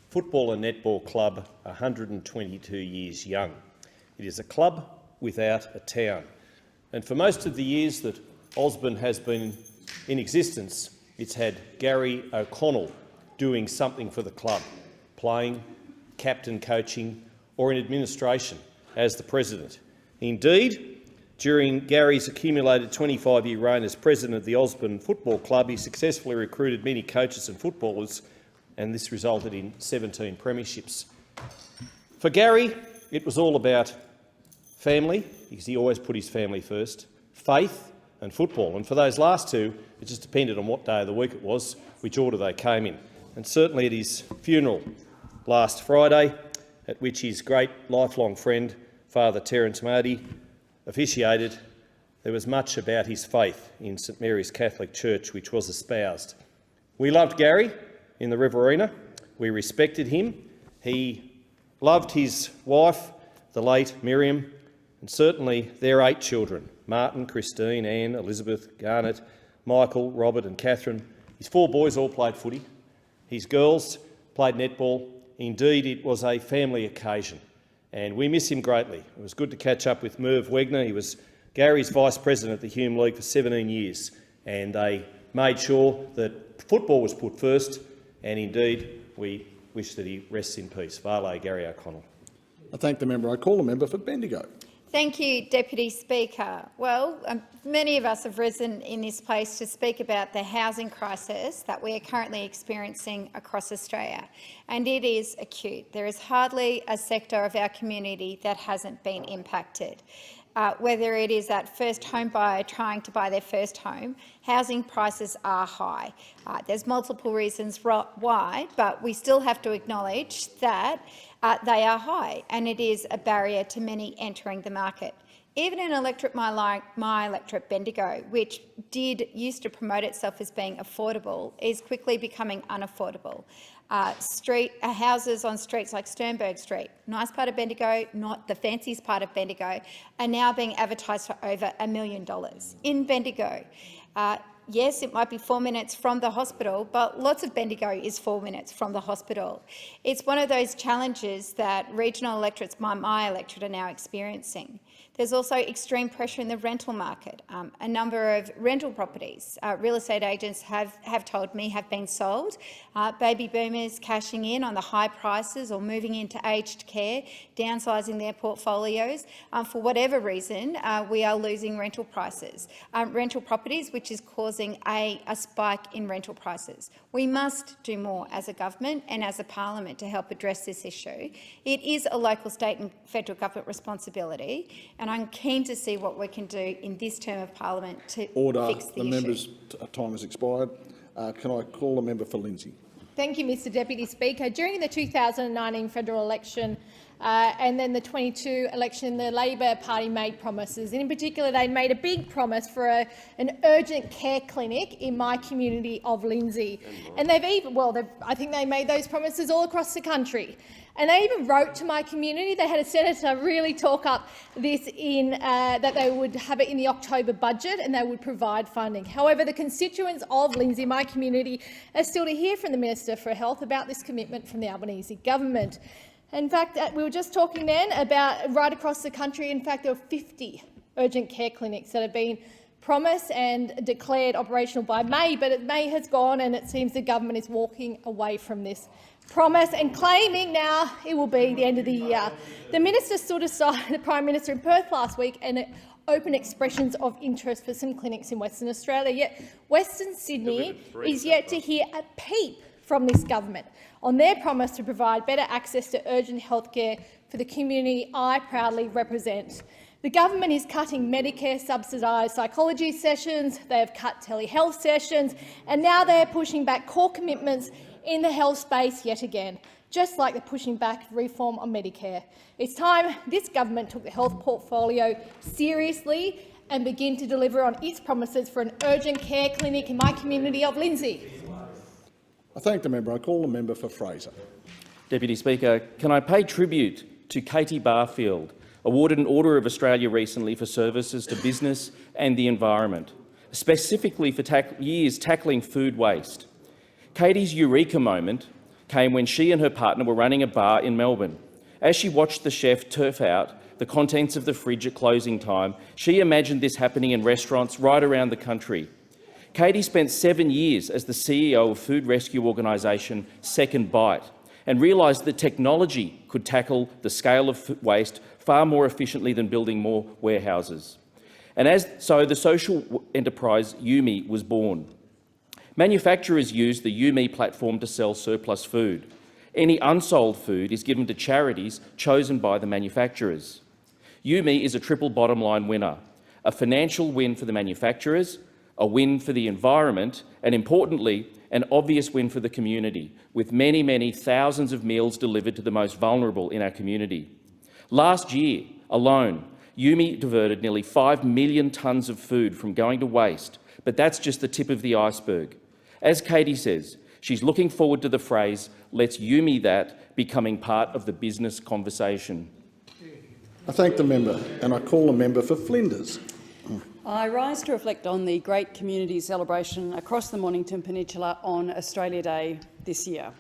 football and netball club 122 years young. It is a club without a town. And for most of the years that Osborne has been in existence, it's had Gary O'Connell doing something for the club, playing, captain coaching or in administration as the president. Indeed, during Gary's accumulated 25-year reign as president of the Osborne Football Club, he successfully recruited many coaches and footballers, and this resulted in 17 premierships. For Gary, it was all about family, because he always put his family first, faith and football. And for those last two, it just depended on what day of the week it was, which order they came in. And certainly at his funeral last Friday, at which his great lifelong friend, Father Terence Marty, officiated, there was much about his faith in St Mary's Catholic Church, which was espoused. We loved Gary in the Riverina. We respected him. He loved his wife, the late Miriam, and certainly their 8 children, Martin, Christine, Anne, Elizabeth, Garnet, Michael, Robert and Catherine. His 4 boys all played footy. His girls played netball. Indeed, it was a family occasion, and we miss him greatly. It was good to catch up with Merv Wegner. He was Gary's vice president at the Hume League for 17 years, and they made sure that football was put first, and indeed we wish that he rests in peace. Vale, Gary O'Connell. I thank the member. I call the member for Bendigo. Thank you, Deputy Speaker. Well, many of us have risen in this place to speak about the housing crisis that we are currently experiencing across Australia, and it is acute. There is hardly a sector of our community that hasn't been impacted. Whether it is that first home buyer trying to buy their first home, housing prices are high. There's multiple reasons why, but we still have to acknowledge that they are high, and it is a barrier to many entering the market. Even an electorate, my electorate Bendigo, which used to promote itself as being affordable, is quickly becoming unaffordable. Houses on streets like Sternberg Street, nice part of Bendigo, not the fanciest part of Bendigo, are now being advertised for over $1 million in Bendigo. Yes, it might be 4 minutes from the hospital, but lots of Bendigo is 4 minutes from the hospital. It's one of those challenges that regional electorates, my electorate, are now experiencing. There's also extreme pressure in the rental market. A number of rental properties, real estate agents have told me, have been sold. Baby boomers cashing in on the high prices or moving into aged care, downsizing their portfolios. For whatever reason, we are losing rental prices. Rental properties, which is causing a spike in rental prices. We must do more as a government and as a parliament to help address this issue. It is a local, state and federal government responsibility, and I'm keen to see what we can do in this term of parliament to fix the issue. The member's time has expired. Can I call the member for Lindsay? Thank you, Mr Deputy Speaker. During the 2019 federal election, and then the 22 election, the Labor Party made promises. And in particular, they made a big promise for an urgent care clinic in my community of Lindsay. And they've even, I think they made those promises all across the country. And they even wrote to my community. They had a senator really talk up this in that they would have it in the October budget and they would provide funding. However, the constituents of Lindsay, my community, are still to hear from the Minister for Health about this commitment from the Albanese government. In fact, we were just talking then about right across the country, in fact, there were 50 urgent care clinics that have been promised and declared operational by May, but May has gone and it seems the government is walking away from this promise and claiming now it will be the end of the year. The minister stood aside the Prime Minister in Perth last week and open expressions of interest for some clinics in Western Australia, yet Western Sydney is yet to hear a peep from this government on their promise to provide better access to urgent health care for the community I proudly represent. The government is cutting Medicare subsidised psychology sessions, they have cut telehealth sessions, and now they're pushing back core commitments in the health space yet again, just like they're pushing back reform on Medicare. It's time this government took the health portfolio seriously and begin to deliver on its promises for an urgent care clinic in my community of Lindsay. I thank the member. I call the member for Fraser. Deputy Speaker, can I pay tribute to Katie Barfield, awarded an Order of Australia recently for services to business and the environment, specifically for years tackling food waste. Katie's eureka moment came when she and her partner were running a bar in Melbourne. As she watched the chef turf out the contents of the fridge at closing time, she imagined this happening in restaurants right around the country. Katie spent 7 years as the CEO of food rescue organisation Second Bite and realised that technology could tackle the scale of waste far more efficiently than building more warehouses. And so the social enterprise Yumi was born. Manufacturers use the Yumi platform to sell surplus food. Any unsold food is given to charities chosen by the manufacturers. Yumi is a triple bottom line winner, a financial win for the manufacturers, a win for the environment, and importantly, an obvious win for the community, with many, many thousands of meals delivered to the most vulnerable in our community. Last year alone, Yumi diverted nearly 5 million tonnes of food from going to waste, but that's just the tip of the iceberg. As Katie says, she's looking forward to the phrase, "Let's Yumi that," becoming part of the business conversation. I thank the member and I call the member for Flinders. I rise to reflect on the great community celebration across the Mornington Peninsula on Australia Day this year.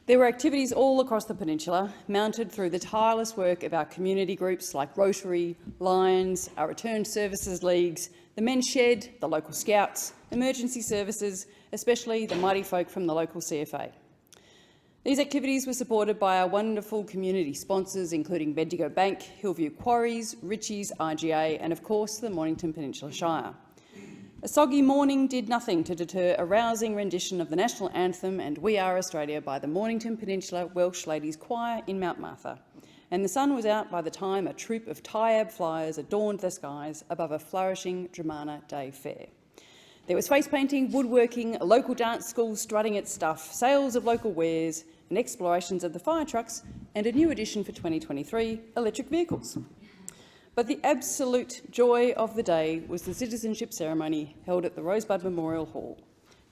There were activities all across the peninsula, mounted through the tireless work of our community groups like Rotary, Lions, our Returned Services Leagues, the Men's Shed, the local Scouts, emergency services, especially the mighty folk from the local CFA. These activities were supported by our wonderful community sponsors, including Bendigo Bank, Hillview Quarries, Ritchie's, IGA and, of course, the Mornington Peninsula Shire. A soggy morning did nothing to deter a rousing rendition of the national anthem and We Are Australia by the Mornington Peninsula Welsh Ladies Choir in Mount Martha, and the sun was out by the time a troop of Tyab flyers adorned the skies above a flourishing Dramana Day fair. There was face painting, woodworking, a local dance school strutting its stuff, sales of local wares and explorations of the fire trucks, and a new addition for 2023, electric vehicles. But the absolute joy of the day was the citizenship ceremony held at the Rosebud Memorial Hall,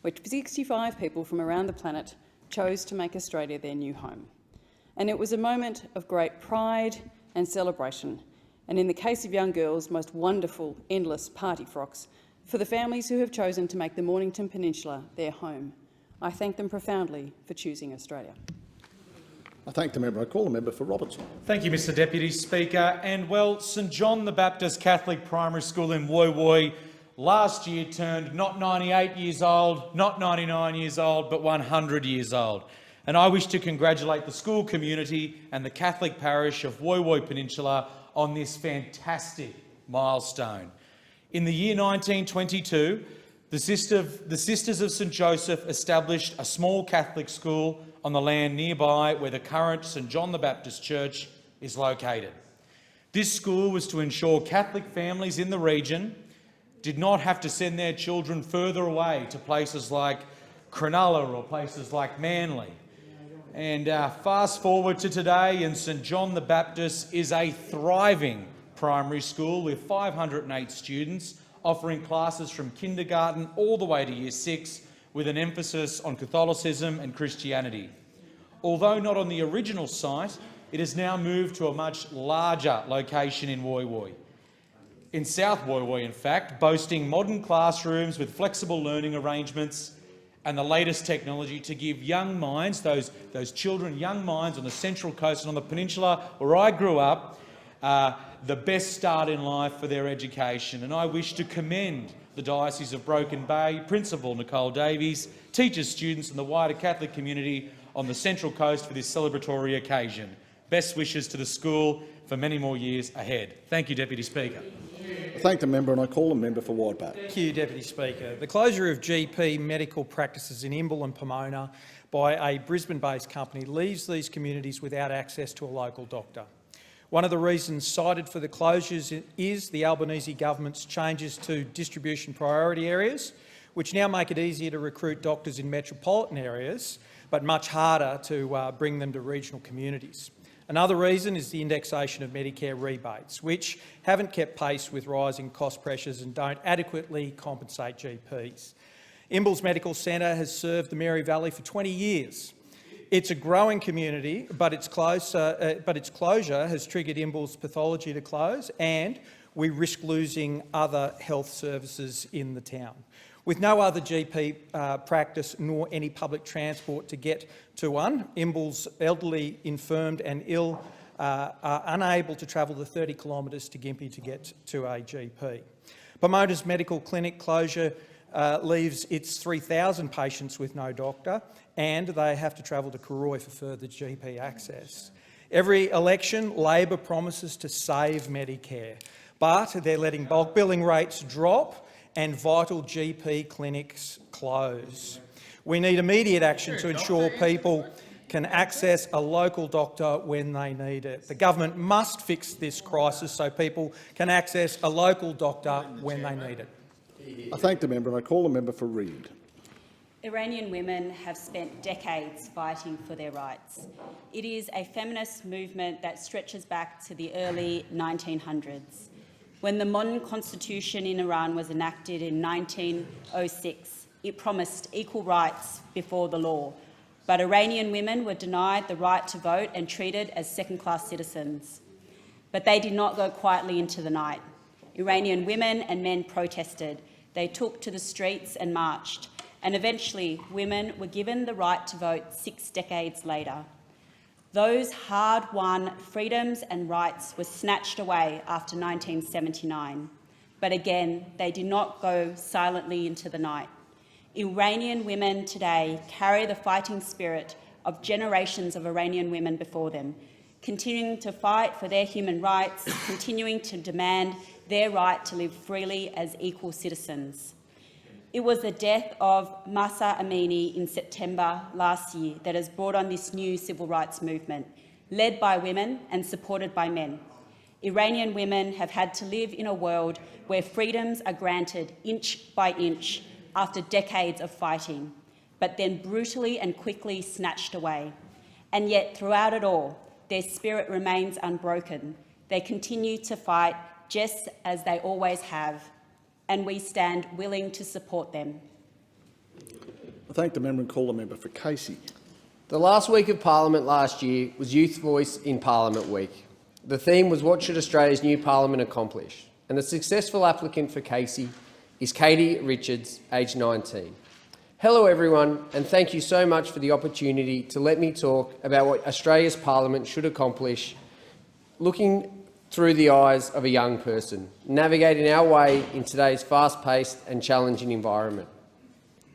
where 65 people from around the planet chose to make Australia their new home. And it was a moment of great pride and celebration, and in the case of young girls, most wonderful, endless party frocks for the families who have chosen to make the Mornington Peninsula their home. I thank them profoundly for choosing Australia. I thank the member. I call the member for Robertson. Thank you, Mr Deputy Speaker. And, well, St John the Baptist Catholic Primary School in Woy Woy last year turned not 98 years old, not 99 years old, but 100 years old. And I wish to congratulate the school community and the Catholic parish of Woy Woy Peninsula on this fantastic milestone. In the year 1922, the Sisters of St Joseph established a small Catholic school on the land nearby where the current St John the Baptist Church is located. This school was to ensure Catholic families in the region did not have to send their children further away to places like Cronulla or places like Manly. And fast forward to today, and St John the Baptist is a thriving primary school with 508 students, offering classes from kindergarten all the way to Year 6, with an emphasis on Catholicism and Christianity. Although not on the original site, it has now moved to a much larger location in Woy Woy. In South Woy Woy, in fact, boasting modern classrooms with flexible learning arrangements and the latest technology to give young minds, those children, young minds on the Central Coast and on the peninsula where I grew up, the best start in life for their education. And I wish to commend the Diocese of Broken Bay, Principal Nicole Davies, teachers, students and the wider Catholic community on the Central Coast for this celebratory occasion. Best wishes to the school for many more years ahead. Thank you, Deputy Speaker. I thank the member and I call the member for Wide Bat. Thank you, Deputy Speaker. The closure of GP medical practices in Imbil and Pomona by a Brisbane-based company leaves these communities without access to a local doctor. One of the reasons cited for the closures is the Albanese government's changes to distribution priority areas, which now make it easier to recruit doctors in metropolitan areas, but much harder to bring them to regional communities. Another reason is the indexation of Medicare rebates, which haven't kept pace with rising cost pressures and don't adequately compensate GPs. Imbil's Medical Centre has served the Mary Valley for 20 years. It's a growing community, but its closure has triggered Imbil's pathology to close, and we risk losing other health services in the town. With no other GP practice nor any public transport to get to one, Imbil's elderly, infirmed and ill are unable to travel the 30 kilometres to Gympie to get to a GP. Pomona's medical clinic closure leaves its 3,000 patients with no doctor, and they have to travel to Karoi for further GP access. Every election, Labor promises to save Medicare, but they're letting bulk billing rates drop and vital GP clinics close. We need immediate action to ensure people can access a local doctor when they need it. The government must fix this crisis so people can access a local doctor when they need it. I thank the member and I call the member for Reid. Iranian women have spent decades fighting for their rights. It is a feminist movement that stretches back to the early 1900s. When the modern constitution in Iran was enacted in 1906, it promised equal rights before the law, but Iranian women were denied the right to vote and treated as second-class citizens. But they did not go quietly into the night. Iranian women and men protested. They took to the streets and marched, and eventually women were given the right to vote 6 decades later. Those hard-won freedoms and rights were snatched away after 1979. But again, they did not go silently into the night. Iranian women today carry the fighting spirit of generations of Iranian women before them, continuing to fight for their human rights, continuing to demand their right to live freely as equal citizens. It was the death of Mahsa Amini in September last year that has brought on this new civil rights movement, led by women and supported by men. Iranian women have had to live in a world where freedoms are granted inch by inch after decades of fighting, but then brutally and quickly snatched away. And yet, throughout it all, their spirit remains unbroken. They continue to fight just as they always have, and we stand willing to support them. I thank the member and call the member for Casey. The last week of Parliament last year was Youth Voice in Parliament Week. The theme was what should Australia's new Parliament accomplish? And the successful applicant for Casey is Katie Richards, aged 19. Hello everyone, and thank you so much for the opportunity to let me talk about what Australia's Parliament should accomplish, looking through the eyes of a young person, navigating our way in today's fast-paced and challenging environment.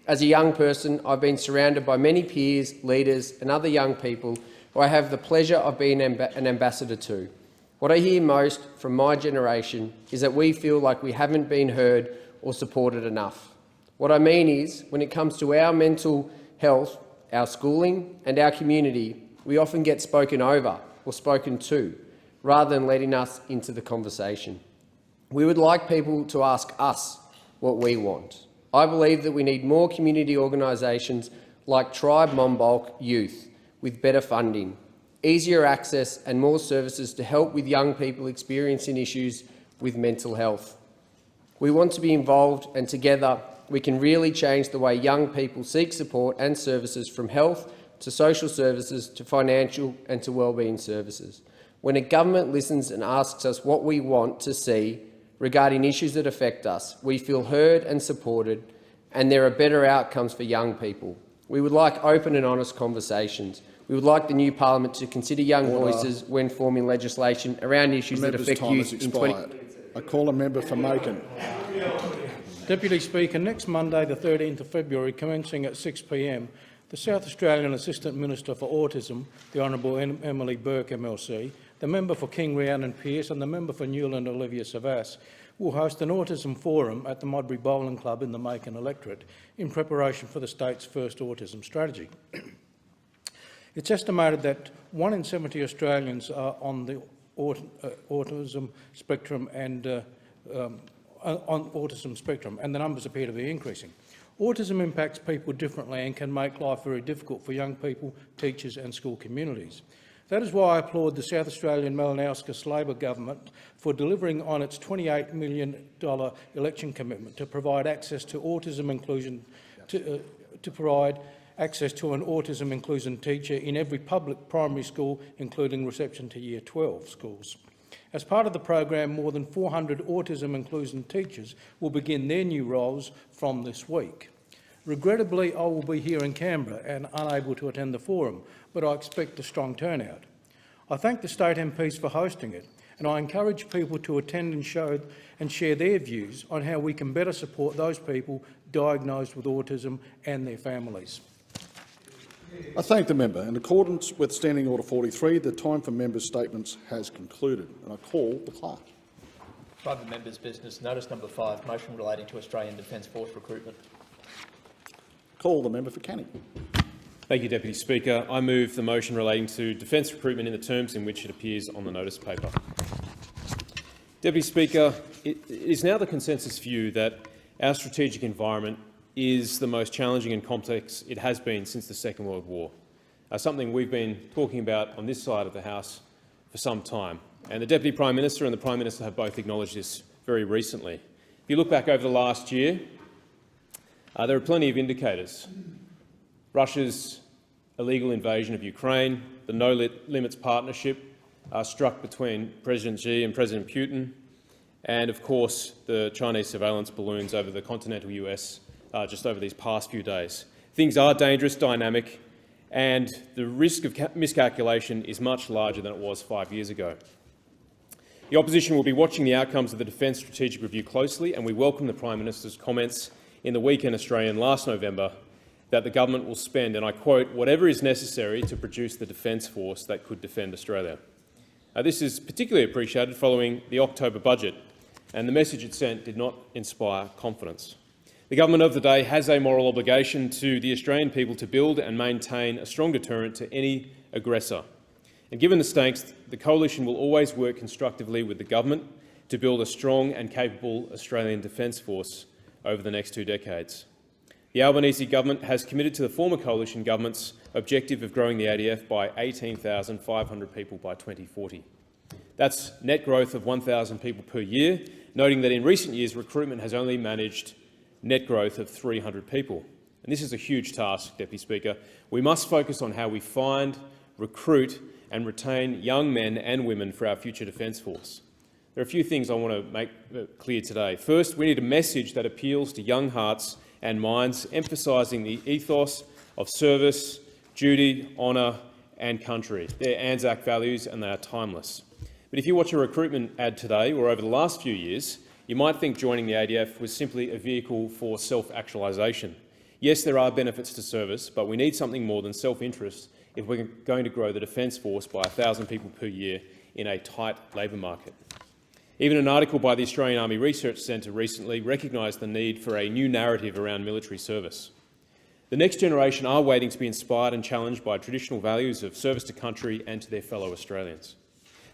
As a young person, I've been surrounded by many peers, leaders and other young people who I have the pleasure of being an ambassador to. What I hear most from my generation is that we feel like we haven't been heard or supported enough. What I mean is, when it comes to our mental health, our schooling and our community, we often get spoken over or spoken to, rather than letting us into the conversation. We would like people to ask us what we want. I believe that we need more community organisations like Tribe Monbulk Youth, with better funding, easier access and more services to help with young people experiencing issues with mental health. We want to be involved, and together we can really change the way young people seek support and services, from health to social services to financial and to wellbeing services. When a government listens and asks us what we want to see regarding issues that affect us, we feel heard and supported, and there are better outcomes for young people. We would like open and honest conversations. We would like the new parliament to consider young voices when forming legislation around issues that affect youth in 20... I call a member for Macon. Deputy Speaker, next Monday, the 13th of February, commencing at 6 p.m, the South Australian Assistant Minister for Autism, the Honourable Emily Burke MLC, the member for King Rhiannon Pearce and the member for Newland Olivia Savas will host an autism forum at the Modbury Bowling Club in the Macon electorate in preparation for the state's first autism strategy. It's estimated that 1 in 70 Australians are on the autism spectrum and the numbers appear to be increasing. Autism impacts people differently and can make life very difficult for young people, teachers and school communities. That is why I applaud the South Australian Malinauskas Labor government for delivering on its $28 million election commitment to provide access to autism inclusion, to provide access to an autism inclusion teacher in every public primary school, including reception to Year 12 schools. As part of the program, more than 400 autism inclusion teachers will begin their new roles from this week. Regrettably, I will be here in Canberra and unable to attend the forum, but I expect a strong turnout. I thank the state MPs for hosting it, and I encourage people to attend and share their views on how we can better support those people diagnosed with autism and their families. I thank the member. In accordance with Standing Order 43, the time for members' statements has concluded, and I call the clerk. Private members' business. Notice number 5, motion relating to Australian Defence Force recruitment. Call the member for Canning. Thank you, Deputy Speaker. I move the motion relating to defence recruitment in the terms in which it appears on the notice paper. Deputy Speaker, it is now the consensus view that our strategic environment is the most challenging and complex it has been since the Second World War, something we've been talking about on this side of the House for some time. And the Deputy Prime Minister and the Prime Minister have both acknowledged this very recently. If you look back over the last year, there are plenty of indicators. Russia's illegal invasion of Ukraine, the no-limits partnership struck between President Xi and President Putin, and of course the Chinese surveillance balloons over the continental US just over these past few days. Things are dangerous, dynamic, and the risk of miscalculation is much larger than it was 5 years ago. The opposition will be watching the outcomes of the Defence Strategic Review closely, and we welcome the Prime Minister's comments in the Weekend Australian last November that the government will spend, and I quote, "whatever is necessary to produce the defence force that could defend Australia." This is particularly appreciated following the October budget, and the message it sent did not inspire confidence. The government of the day has a moral obligation to the Australian people to build and maintain a strong deterrent to any aggressor. And given the stakes, the coalition will always work constructively with the government to build a strong and capable Australian Defence Force over the next 2 decades. The Albanese government has committed to the former coalition government's objective of growing the ADF by 18,500 people by 2040. That's net growth of 1,000 people per year, noting that in recent years recruitment has only managed net growth of 300 people. And this is a huge task, Deputy Speaker. We must focus on how we find, recruit and retain young men and women for our future Defence Force. There are a few things I want to make clear today. First, we need a message that appeals to young hearts and minds, emphasising the ethos of service, duty, honour and country. They're Anzac values and they are timeless. But if you watch a recruitment ad today or over the last few years, you might think joining the ADF was simply a vehicle for self-actualisation. Yes, there are benefits to service, but we need something more than self-interest if we're going to grow the Defence Force by 1,000 people per year in a tight labour market. Even an article by the Australian Army Research Centre recently recognised the need for a new narrative around military service. The next generation are waiting to be inspired and challenged by traditional values of service to country and to their fellow Australians.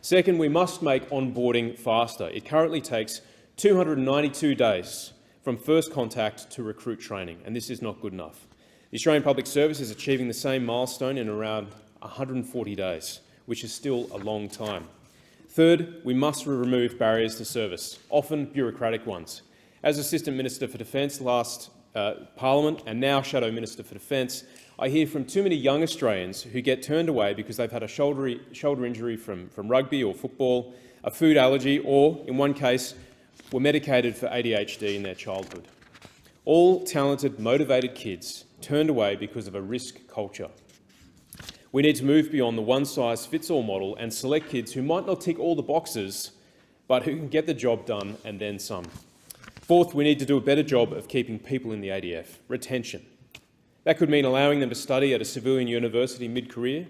Second, we must make onboarding faster. It currently takes 292 days from first contact to recruit training, and this is not good enough. The Australian Public Service is achieving the same milestone in around 140 days, which is still a long time. Third, we must remove barriers to service, often bureaucratic ones. As Assistant Minister for Defence last Parliament and now Shadow Minister for Defence, I hear from too many young Australians who get turned away because they've had a shoulder injury from rugby or football, a food allergy, or, in one case, were medicated for ADHD in their childhood. All talented, motivated kids turned away because of a risk culture. We need to move beyond the one-size-fits-all model and select kids who might not tick all the boxes, but who can get the job done and then some. Fourth, we need to do a better job of keeping people in the ADF, retention. That could mean allowing them to study at a civilian university mid-career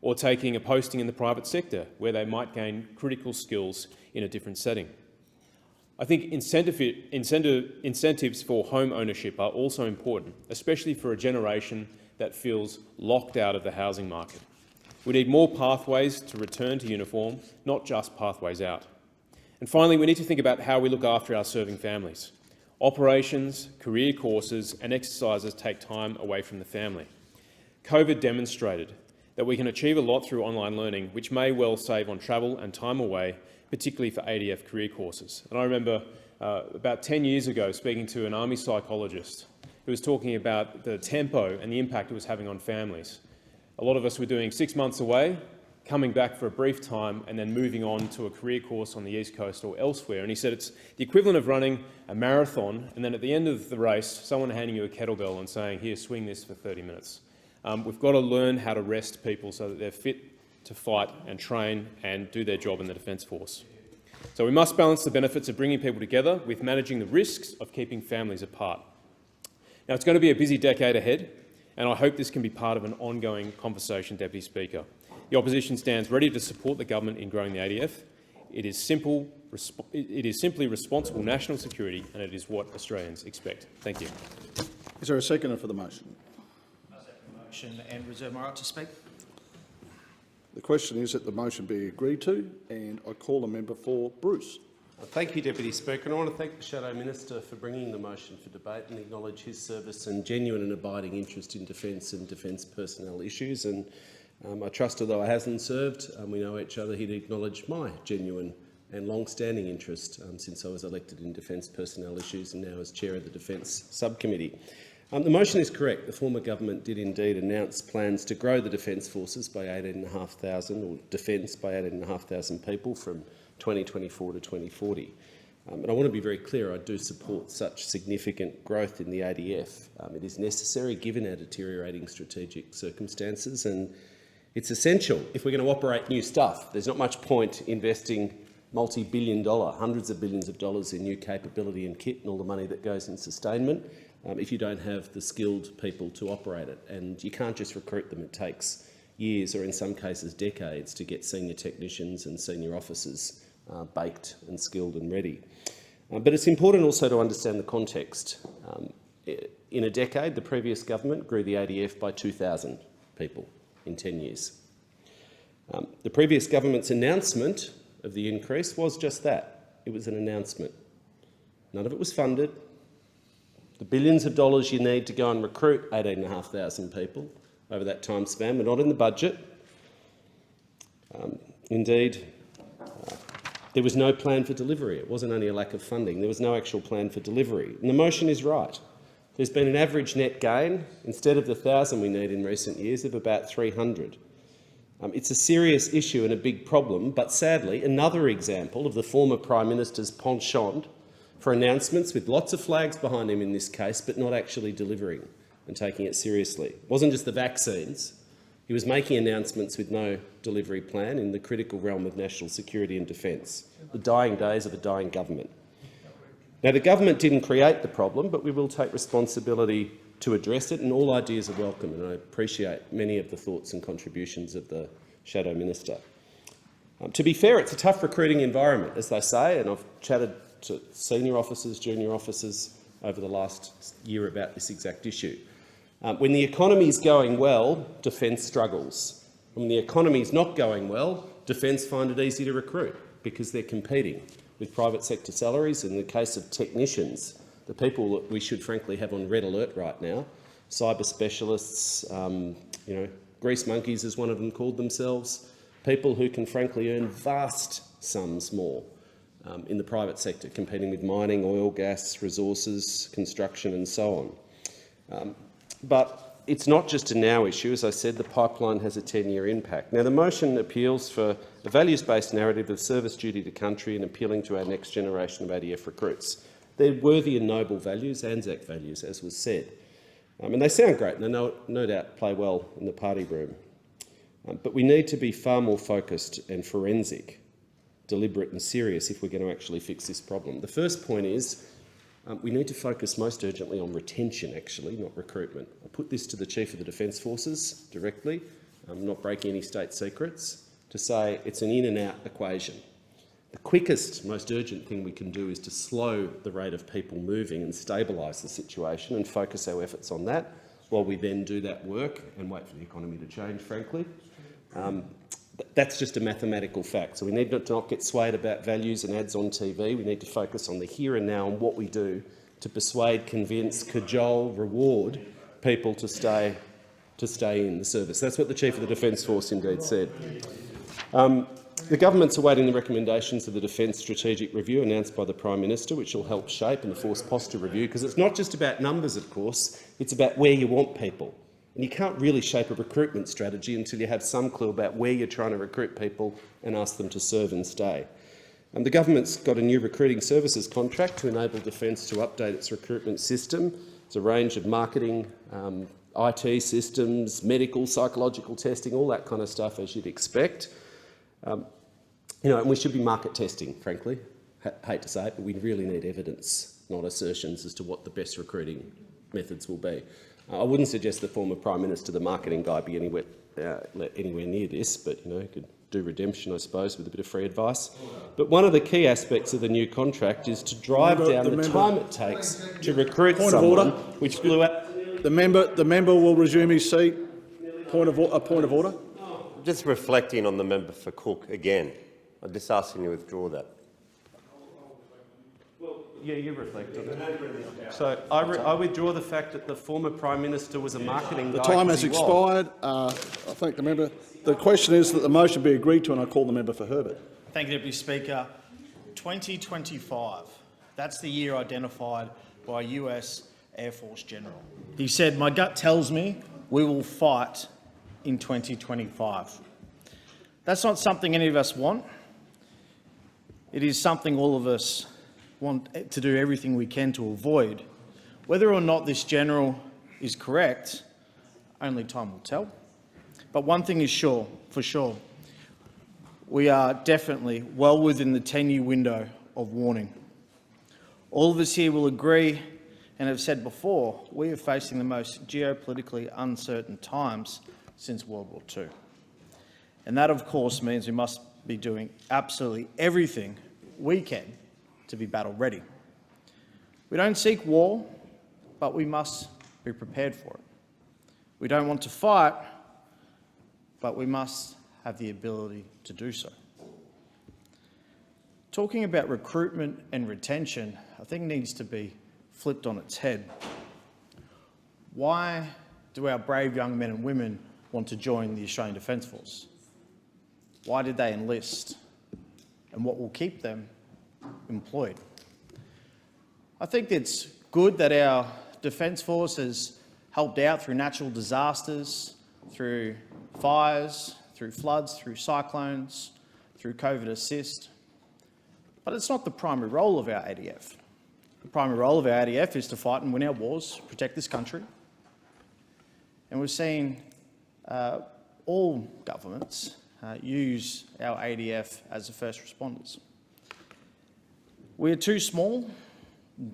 or taking a posting in the private sector where they might gain critical skills in a different setting. I think incentives for home ownership are also important, especially for a generation that feels locked out of the housing market. We need more pathways to return to uniform, not just pathways out. And finally, we need to think about how we look after our serving families. Operations, career courses and exercises take time away from the family. COVID demonstrated that we can achieve a lot through online learning, which may well save on travel and time away, particularly for ADF career courses. And I remember about 10 years ago speaking to an Army psychologist who was talking about the tempo and the impact it was having on families. A lot of us were doing 6 months away, coming back for a brief time and then moving on to a career course on the East Coast or elsewhere. And he said it's the equivalent of running a marathon and then at the end of the race, someone handing you a kettlebell and saying, here, swing this for 30 minutes. We've got to learn how to rest people so that they're fit to fight and train and do their job in the Defence Force. So we must balance the benefits of bringing people together with managing the risks of keeping families apart. Now, it's going to be a busy decade ahead, and I hope this can be part of an ongoing conversation, Deputy Speaker. The opposition stands ready to support the government in growing the ADF. It is simply responsible national security, and it is what Australians expect. Thank you. Is there a seconder for the motion? I second the motion and reserve my right to speak. The question is that the motion be agreed to, and I call the member for Bruce. Thank you, Deputy Speaker, and I want to thank the Shadow Minister for bringing the motion for debate and acknowledge his service and genuine and abiding interest in defence and defence personnel issues. And I trust, although I hasn't served, we know each other, he'd acknowledge my genuine and long-standing interest since I was elected in defence personnel issues and now as Chair of the Defence Subcommittee. The motion is correct. The former government did indeed announce plans to grow the Defence Forces by 18,500, or Defence by 18,500 people from 2024 to 2040. And I want to be very clear, I do support such significant growth in the ADF. It is necessary given our deteriorating strategic circumstances, and it's essential if we're going to operate new stuff. There's not much point investing multi-billion-dollar, hundreds of billions of dollars in new capability and kit and all the money that goes in sustainment if you don't have the skilled people to operate it. And you can't just recruit them. It takes years, or in some cases decades, to get senior technicians and senior officers baked and skilled and ready. But it's important also to understand the context. In a decade, the previous government grew the ADF by 2,000 people in 10 years. The previous government's announcement of the increase was just that. It was an announcement. None of it was funded. The billions of dollars you need to go and recruit 18,500 people over that time span were not in the budget. Indeed, there was no plan for delivery. It wasn't only a lack of funding. There was no actual plan for delivery. And the motion is right. There's been an average net gain, instead of the 1,000 we need in recent years, of about 300. It's a serious issue and a big problem, but sadly, another example of the former Prime Minister's penchant for announcements with lots of flags behind him in this case, but not actually delivering and taking it seriously. It wasn't just the vaccines. He was making announcements with no delivery plan in the critical realm of national security and defence, the dying days of a dying government. Now, the government didn't create the problem, but we will take responsibility to address it, and all ideas are welcome, and I appreciate many of the thoughts and contributions of the Shadow Minister. To be fair, it's a tough recruiting environment, as they say, and I've chatted to senior officers, junior officers over the last year about this exact issue. When the economy is going well, defence struggles. When the economy is not going well, defence find it easy to recruit because they're competing with private sector salaries. In the case of technicians, the people that we should frankly have on red alert right now, cyber specialists, grease monkeys, as one of them called themselves, people who can frankly earn vast sums more in the private sector, competing with mining, oil, gas, resources, construction and so on. But it's not just a now issue. As I said, the pipeline has a 10-year impact. Now, the motion appeals for a values-based narrative of service duty to country and appealing to our next generation of ADF recruits. They're worthy and noble values, Anzac values, as was said. And they sound great, and they no doubt play well in the party room. But we need to be far more focused and forensic, deliberate and serious if we're going to actually fix this problem. The first point is we need to focus most urgently on retention, actually, not recruitment. I'll put this to the Chief of the Defence Forces directly. I'm not breaking any state secrets, to say it's an in and out equation. The quickest, most urgent thing we can do is to slow the rate of people moving and stabilise the situation and focus our efforts on that, while we then do that work and wait for the economy to change, frankly. That's just a mathematical fact. So we need to not get swayed about values and ads on TV. We need to focus on the here and now and what we do to persuade, convince, cajole, reward people to stay in the service. That's what the Chief of the Defence Force indeed said. The government's awaiting the recommendations of the Defence Strategic Review announced by the Prime Minister, which will help shape and the Force Posture Review, because it's not just about numbers, of course, it's about where you want people. And you can't really shape a recruitment strategy until you have some clue about where you're trying to recruit people and ask them to serve and stay. The government's got a new recruiting services contract to enable Defence to update its recruitment system. It's a range of marketing, IT systems, medical, psychological testing, all that kind of stuff, as you'd expect. And we should be market testing, frankly. Hate to say it, but we really need evidence, not assertions, as to what the best recruiting methods will be. I wouldn't suggest the former Prime Minister, the marketing guy, be anywhere near this, but could do redemption, I suppose, with a bit of free advice. But one of the key aspects of the new contract is to drive down the time it takes to recruit someone, which blew out. The member will resume his seat. Point of order. Just reflecting on the member for Cook again. I'm just asking you to withdraw that. Yeah, you reflect on it. So I withdraw the fact that the former Prime Minister was a marketing guy. The time has expired. I thank the member. The question is that the motion be agreed to, and I call the member for Herbert. Thank you, Deputy Speaker. 2025, that's the year identified by US Air Force General. He said, "My gut tells me we will fight in 2025. That's not something any of us want. It is something all of us want to do everything we can to avoid. Whether or not this general is correct, only time will tell. But one thing is for sure, we are definitely well within the 10-year window of warning. All of us here will agree and have said before, we are facing the most geopolitically uncertain times since World War II. And that, of course, means we must be doing absolutely everything we can to be battle ready. We don't seek war, but we must be prepared for it. We don't want to fight, but we must have the ability to do so. Talking about recruitment and retention, I think needs to be flipped on its head. Why do our brave young men and women want to join the Australian Defence Force? Why did they enlist? And what will keep them employed? I think it's good that our Defence Force has helped out through natural disasters, through fires, through floods, through cyclones, through COVID assist. But it's not the primary role of our ADF. The primary role of our ADF is to fight and win our wars, protect this country. And we've seen all governments use our ADF as the first responders. We're too small,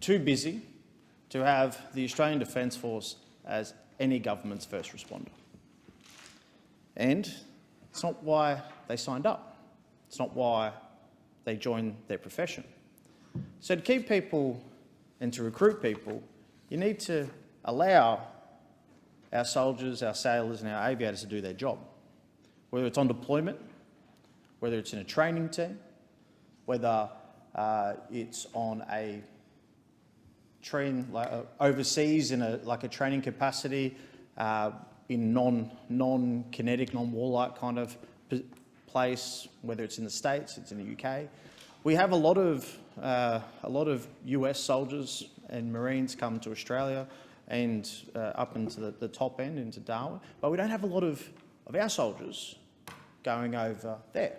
too busy to have the Australian Defence Force as any government's first responder. And it's not why they signed up. It's not why they joined their profession. So to keep people and to recruit people, you need to allow our soldiers, our sailors and our aviators to do their job. Whether it's on deployment, whether it's in a training team, whether it's on a overseas in a training capacity, in non-kinetic, non-warlike kind of place, whether it's in the States, it's in the UK. We have a lot of US soldiers and Marines come to Australia and up into the top end, into Darwin, but we don't have a lot of our soldiers going over there.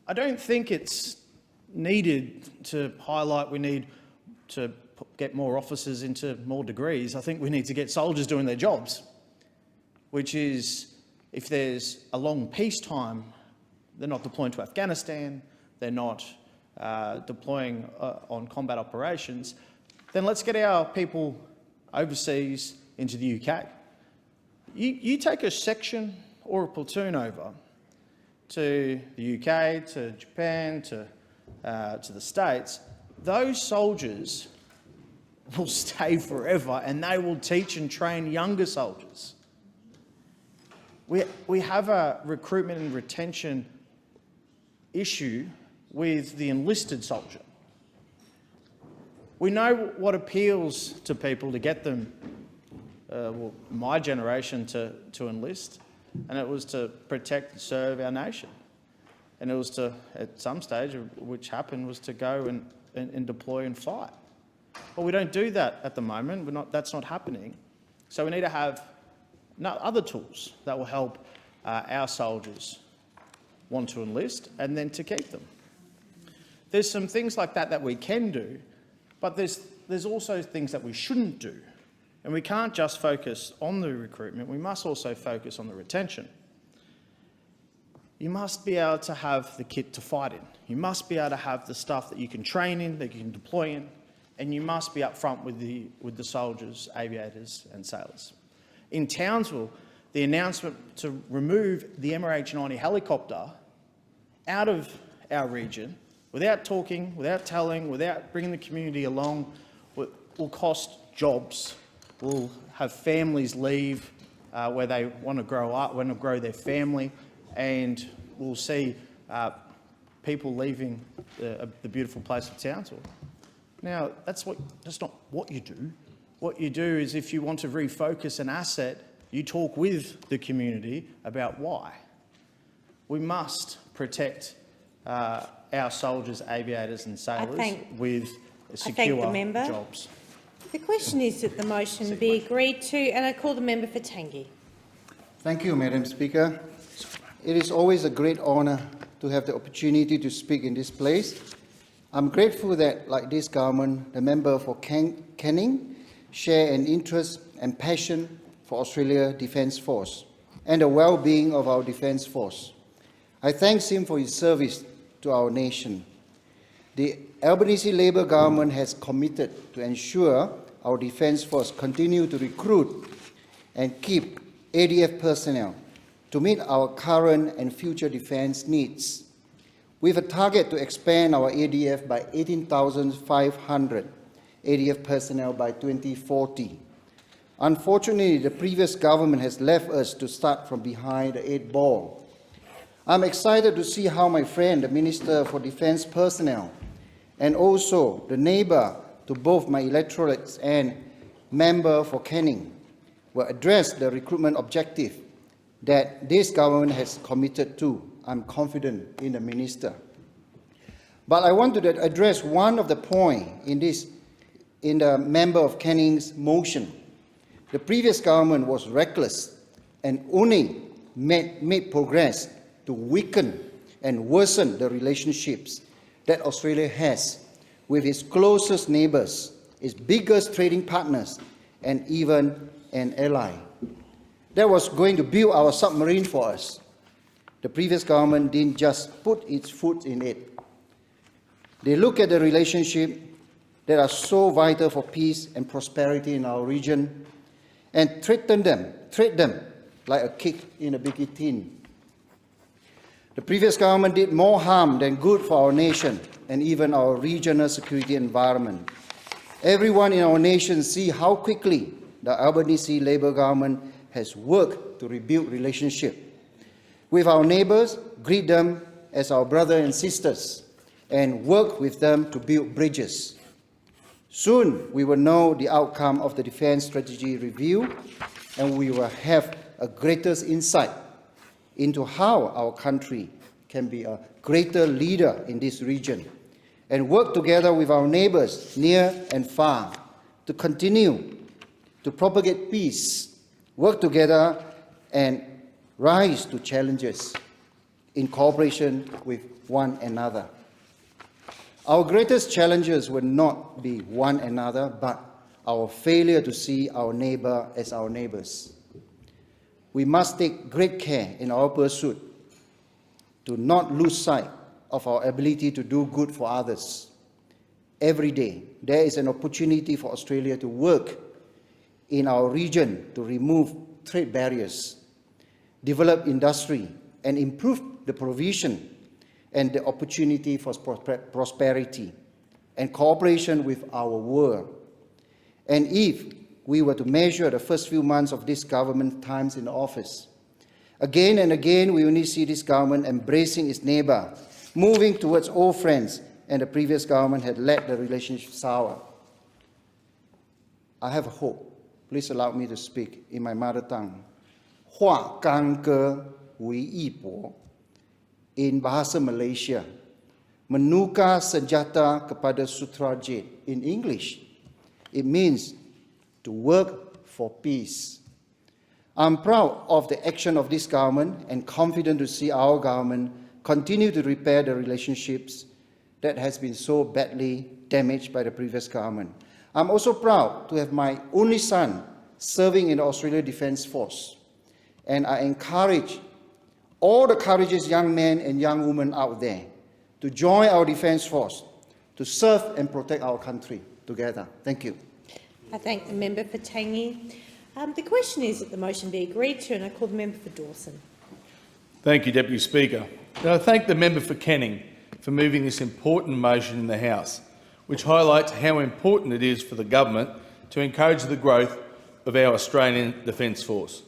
I don't think it's needed to highlight we need to get more officers into more degrees. I think we need to get soldiers doing their jobs, which is, if there's a long peacetime, they're not deploying to Afghanistan, they're not deploying on combat operations, then let's get our people overseas into the UK. You take a section or a platoon over to the UK, to Japan, to the States, those soldiers will stay forever and they will teach and train younger soldiers. We have a recruitment and retention issue with the enlisted soldier. We know what appeals to people to get them, well, my generation to enlist, and it was to protect and serve our nation. And it was to, at some stage, which happened, was to go and deploy and fight. But we don't do that at the moment. That's not happening. So we need to have other tools that will help our soldiers want to enlist and then to keep them. There's some things like that we can do, but there's also things that we shouldn't do. And we can't just focus on the recruitment, we must also focus on the retention. You must be able to have the kit to fight in. You must be able to have the stuff that you can train in, that you can deploy in, and you must be upfront with the soldiers, aviators and sailors. In Townsville, the announcement to remove the MRH-90 helicopter out of our region, without talking, without telling, without bringing the community along, will cost jobs, will have families leave where they want to grow up, want to grow their family, and we'll see people leaving the beautiful place of Townsville. Now, that's not what you do. What you do is, if you want to refocus an asset, you talk with the community about why. We must protect our soldiers, aviators and sailors with secure jobs. The question is that the motion be agreed to, and I call the member for Tangi. Thank you, Madam Speaker. It is always a great honour to have the opportunity to speak in this place. I'm grateful that, like this government, the member for Canning share an interest and passion for Australia Defence Force and the well-being of our Defence Force. I thank him for his service to our nation. The Albanese Labor government has committed to ensure our Defence Force continue to recruit and keep ADF personnel to meet our current and future defence needs. We have a target to expand our ADF by 18,500 ADF personnel by 2040. Unfortunately, the previous government has left us to start from behind the 8 ball. I'm excited to see how my friend, the Minister for Defence Personnel, and also the neighbour to both my electorates and member for Canning, will address the recruitment objective that this government has committed to. I'm confident in the Minister. But I want to address one of the points in the member of Canning's motion. The previous government was reckless and only made progress to weaken and worsen the relationships that Australia has with its closest neighbours, its biggest trading partners, and even an ally. That was going to build our submarine for us. The previous government didn't just put its foot in it. They look at the relationship that are so vital for peace and prosperity in our region and trade them like a kick in a biggie tin. The previous government did more harm than good for our nation and even our regional security environment. Everyone in our nation sees how quickly the Albanese Labor government has worked to rebuild relationships with our neighbours, greet them as our brothers and sisters, and work with them to build bridges. Soon we will know the outcome of the Defence Strategy Review, and we will have a greater insight into how our country can be a greater leader in this region and work together with our neighbours near and far to continue to propagate peace, work together and rise to challenges in cooperation with one another. Our greatest challenges will not be one another, but our failure to see our neighbour as our neighbours. We must take great care in our pursuit to not lose sight of our ability to do good for others. Every day, there is an opportunity for Australia to work in our region to remove trade barriers, develop industry, and improve the provision and the opportunity for prosperity and cooperation with our world. And if we were to measure the first few months of this government times in office, again and again we only see this government embracing its neighbour, moving towards old friends, and the previous government had let the relationship sour. I have a hope. Please allow me to speak in my mother tongue. 化干戈为玉帛. In bahasa Malaysia, menukar senjata kepada sutera jade. In English, it means to work for peace. I'm proud of the action of this government and confident to see our government continue to repair the relationships that has been so badly damaged by the previous government. I'm also proud to have my only son serving in the Australian Defence Force, and I encourage all the courageous young men and young women out there to join our Defence Force to serve and protect our country together. Thank you. I thank the member for Tangi. The question is that the motion be agreed to, and I call the member for Dawson. Thank you, Deputy Speaker. And I thank the member for Canning for moving this important motion in the House, which highlights how important it is for the government to encourage the growth of our Australian Defence Force.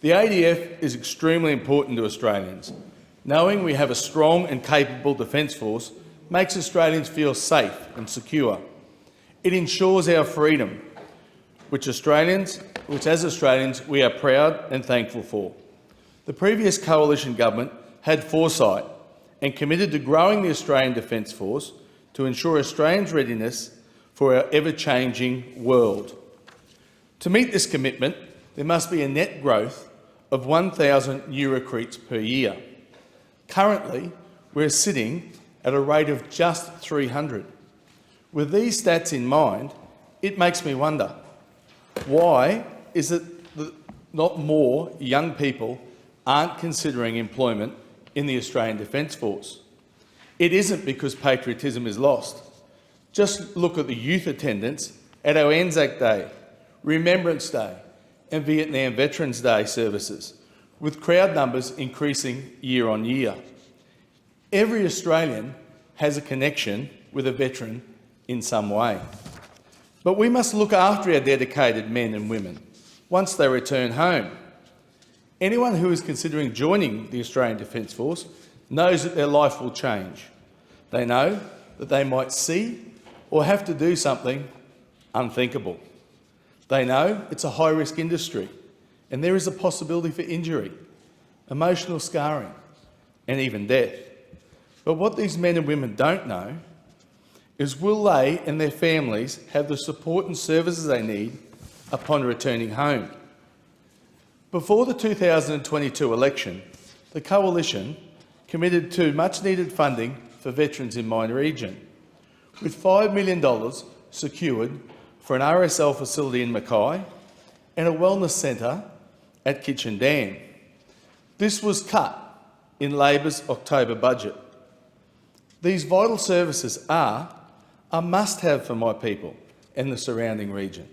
The ADF is extremely important to Australians. Knowing we have a strong and capable Defence Force makes Australians feel safe and secure. It ensures our freedom, which as Australians we are proud and thankful for. The previous coalition government had foresight and committed to growing the Australian Defence Force to ensure Australians' readiness for our ever-changing world. To meet this commitment, there must be a net growth of 1,000 new recruits per year. Currently, we're sitting at a rate of just 300. With these stats in mind, it makes me wonder, why is it that not more young people aren't considering employment in the Australian Defence Force? It isn't because patriotism is lost. Just look at the youth attendance at our Anzac Day, Remembrance Day and Vietnam Veterans Day services, with crowd numbers increasing year on year. Every Australian has a connection with a veteran in some way. But we must look after our dedicated men and women once they return home. Anyone who is considering joining the Australian Defence Force knows that their life will change. They know that they might see or have to do something unthinkable. They know it's a high-risk industry and there is a possibility for injury, emotional scarring and even death. But what these men and women don't know is will they and their families have the support and services they need upon returning home. Before the 2022 election, the Coalition committed to much-needed funding for veterans in my region, with $5 million secured for an RSL facility in Mackay and a wellness centre at Kitchen Dam. This was cut in Labor's October budget. These vital services are a must-have for my people and the surrounding region.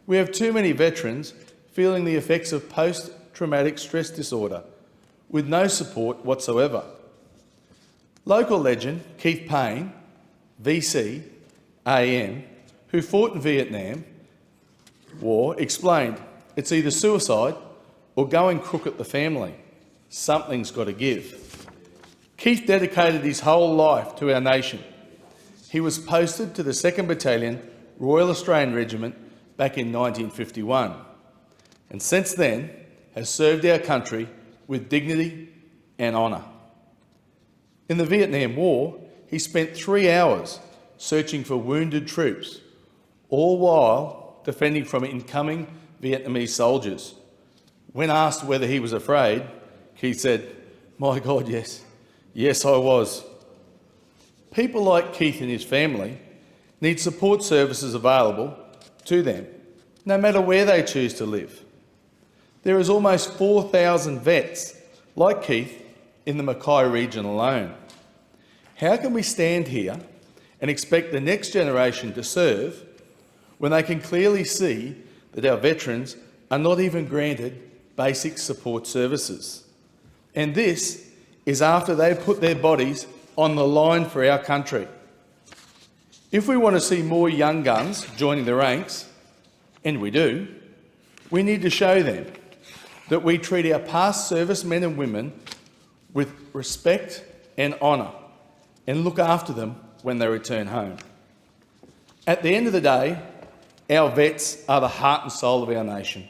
We have too many veterans feeling the effects of post-traumatic stress disorder with no support whatsoever. Local legend Keith Payne, VC, AM, who fought in Vietnam War, explained, "It's either suicide or going crook at the family. Something's got to give." Keith dedicated his whole life to our nation. He was posted to the 2nd Battalion, Royal Australian Regiment, back in 1951. and since then has served our country with dignity and honour. In the Vietnam War, he spent 3 hours searching for wounded troops, all while defending from incoming Vietnamese soldiers. When asked whether he was afraid, Keith said, "My God, yes. Yes, I was." People like Keith and his family need support services available to them, no matter where they choose to live. There is almost 4,000 vets like Keith in the Mackay region alone. How can we stand here and expect the next generation to serve when they can clearly see that our veterans are not even granted basic support services? And this is after they've put their bodies on the line for our country. If we want to see more young guns joining the ranks, and we do, we need to show them that we treat our past servicemen and women with respect and honour and look after them when they return home. At the end of the day, our vets are the heart and soul of our nation.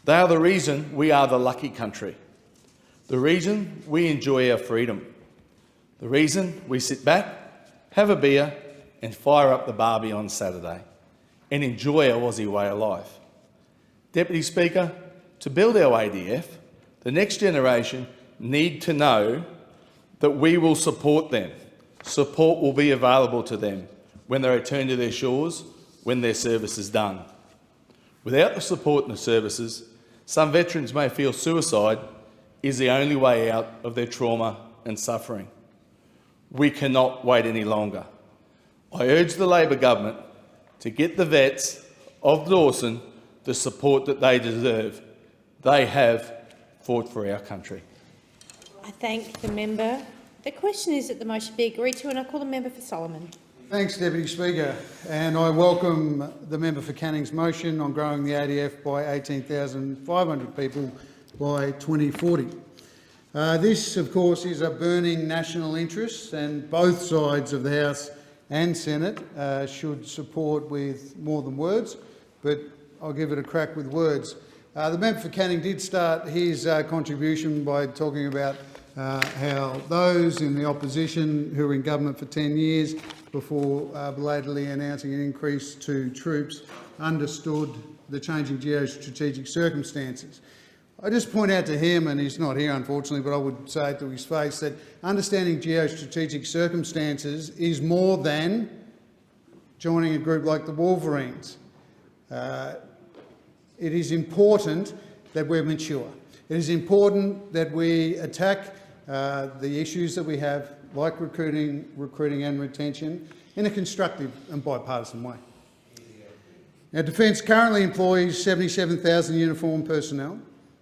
They are the reason we are the lucky country, the reason we enjoy our freedom, the reason we sit back, have a beer and fire up the barbie on Saturday and enjoy our Aussie way of life. Deputy Speaker, to build our ADF, the next generation need to know that we will support them. Support will be available to them when they return to their shores, when their service is done. Without the support and the services, some veterans may feel suicide is the only way out of their trauma and suffering. We cannot wait any longer. I urge the Labor government to get the vets of Dawson the support that they deserve. They have fought for our country. I thank the member. The question is that the motion be agreed to, and I call the member for Solomon. Thanks, Deputy Speaker, and I welcome the member for Canning's motion on growing the ADF by 18,500 people by 2040. This, of course, is a burning national interest, and both sides of the House and Senate should support with more than words, but I'll give it a crack with words. The member for Canning did start his contribution by talking about how those in the opposition who were in government for 10 years before belatedly announcing an increase to troops understood the changing geostrategic circumstances. I just point out to him, and he's not here unfortunately, but I would say it to his face, that understanding geostrategic circumstances is more than joining a group like the Wolverines. It is important that we're mature. It is important that we attack the issues that we have, like recruiting and retention, in a constructive and bipartisan way. Now, Defence currently employs 77,000 uniformed personnel,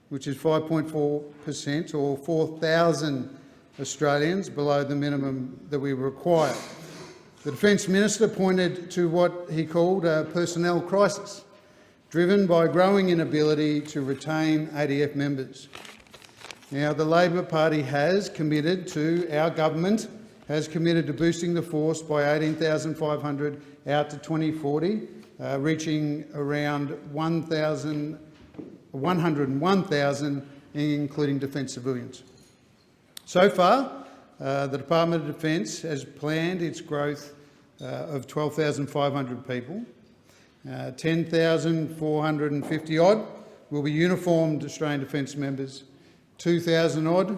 which is 5.4% or 4,000 Australians below the minimum that we require. The Defence Minister pointed to what he called a personnel crisis, driven by growing inability to retain ADF members. Now, the Labor Party has committed to, our government has committed to boosting the force by 18,500 out to 2040, reaching around 101,000, including Defence civilians. So far, the Department of Defence has planned its growth of 12,500 people. 10,450 odd will be uniformed Australian Defence members. 2,000 odd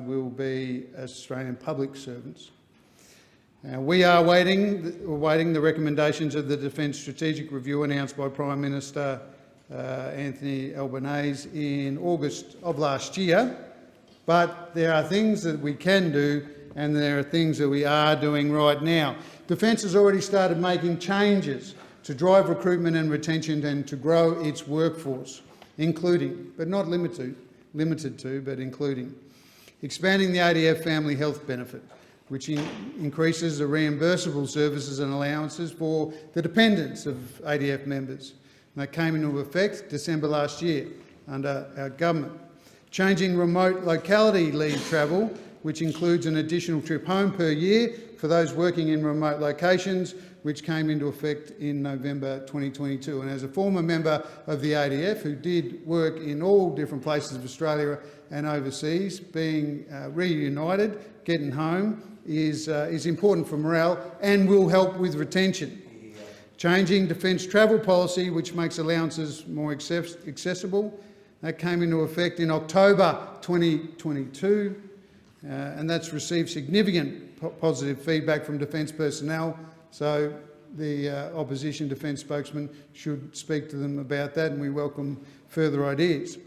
will be Australian public servants. We are awaiting the recommendations of the Defence Strategic Review announced by Prime Minister Anthony Albanese in August of last year, but there are things that we can do and there are things that we are doing right now. Defence has already started making changes to drive recruitment and retention and to grow its workforce, including, but not limited to, but including, expanding the ADF family health benefit, which increases the reimbursable services and allowances for the dependents of ADF members. And that came into effect December last year under our government. Changing remote locality leave travel which includes an additional trip home per year for those working in remote locations, which came into effect in November 2022. And as a former member of the ADF who did work in all different places of Australia and overseas, being reunited, getting home, is important for morale and will help with retention. Changing defence travel policy, which makes allowances more accessible. That came into effect in October 2022, and that's received significant positive feedback from defence personnel, so the opposition defence spokesman should speak to them about that, and we welcome further ideas.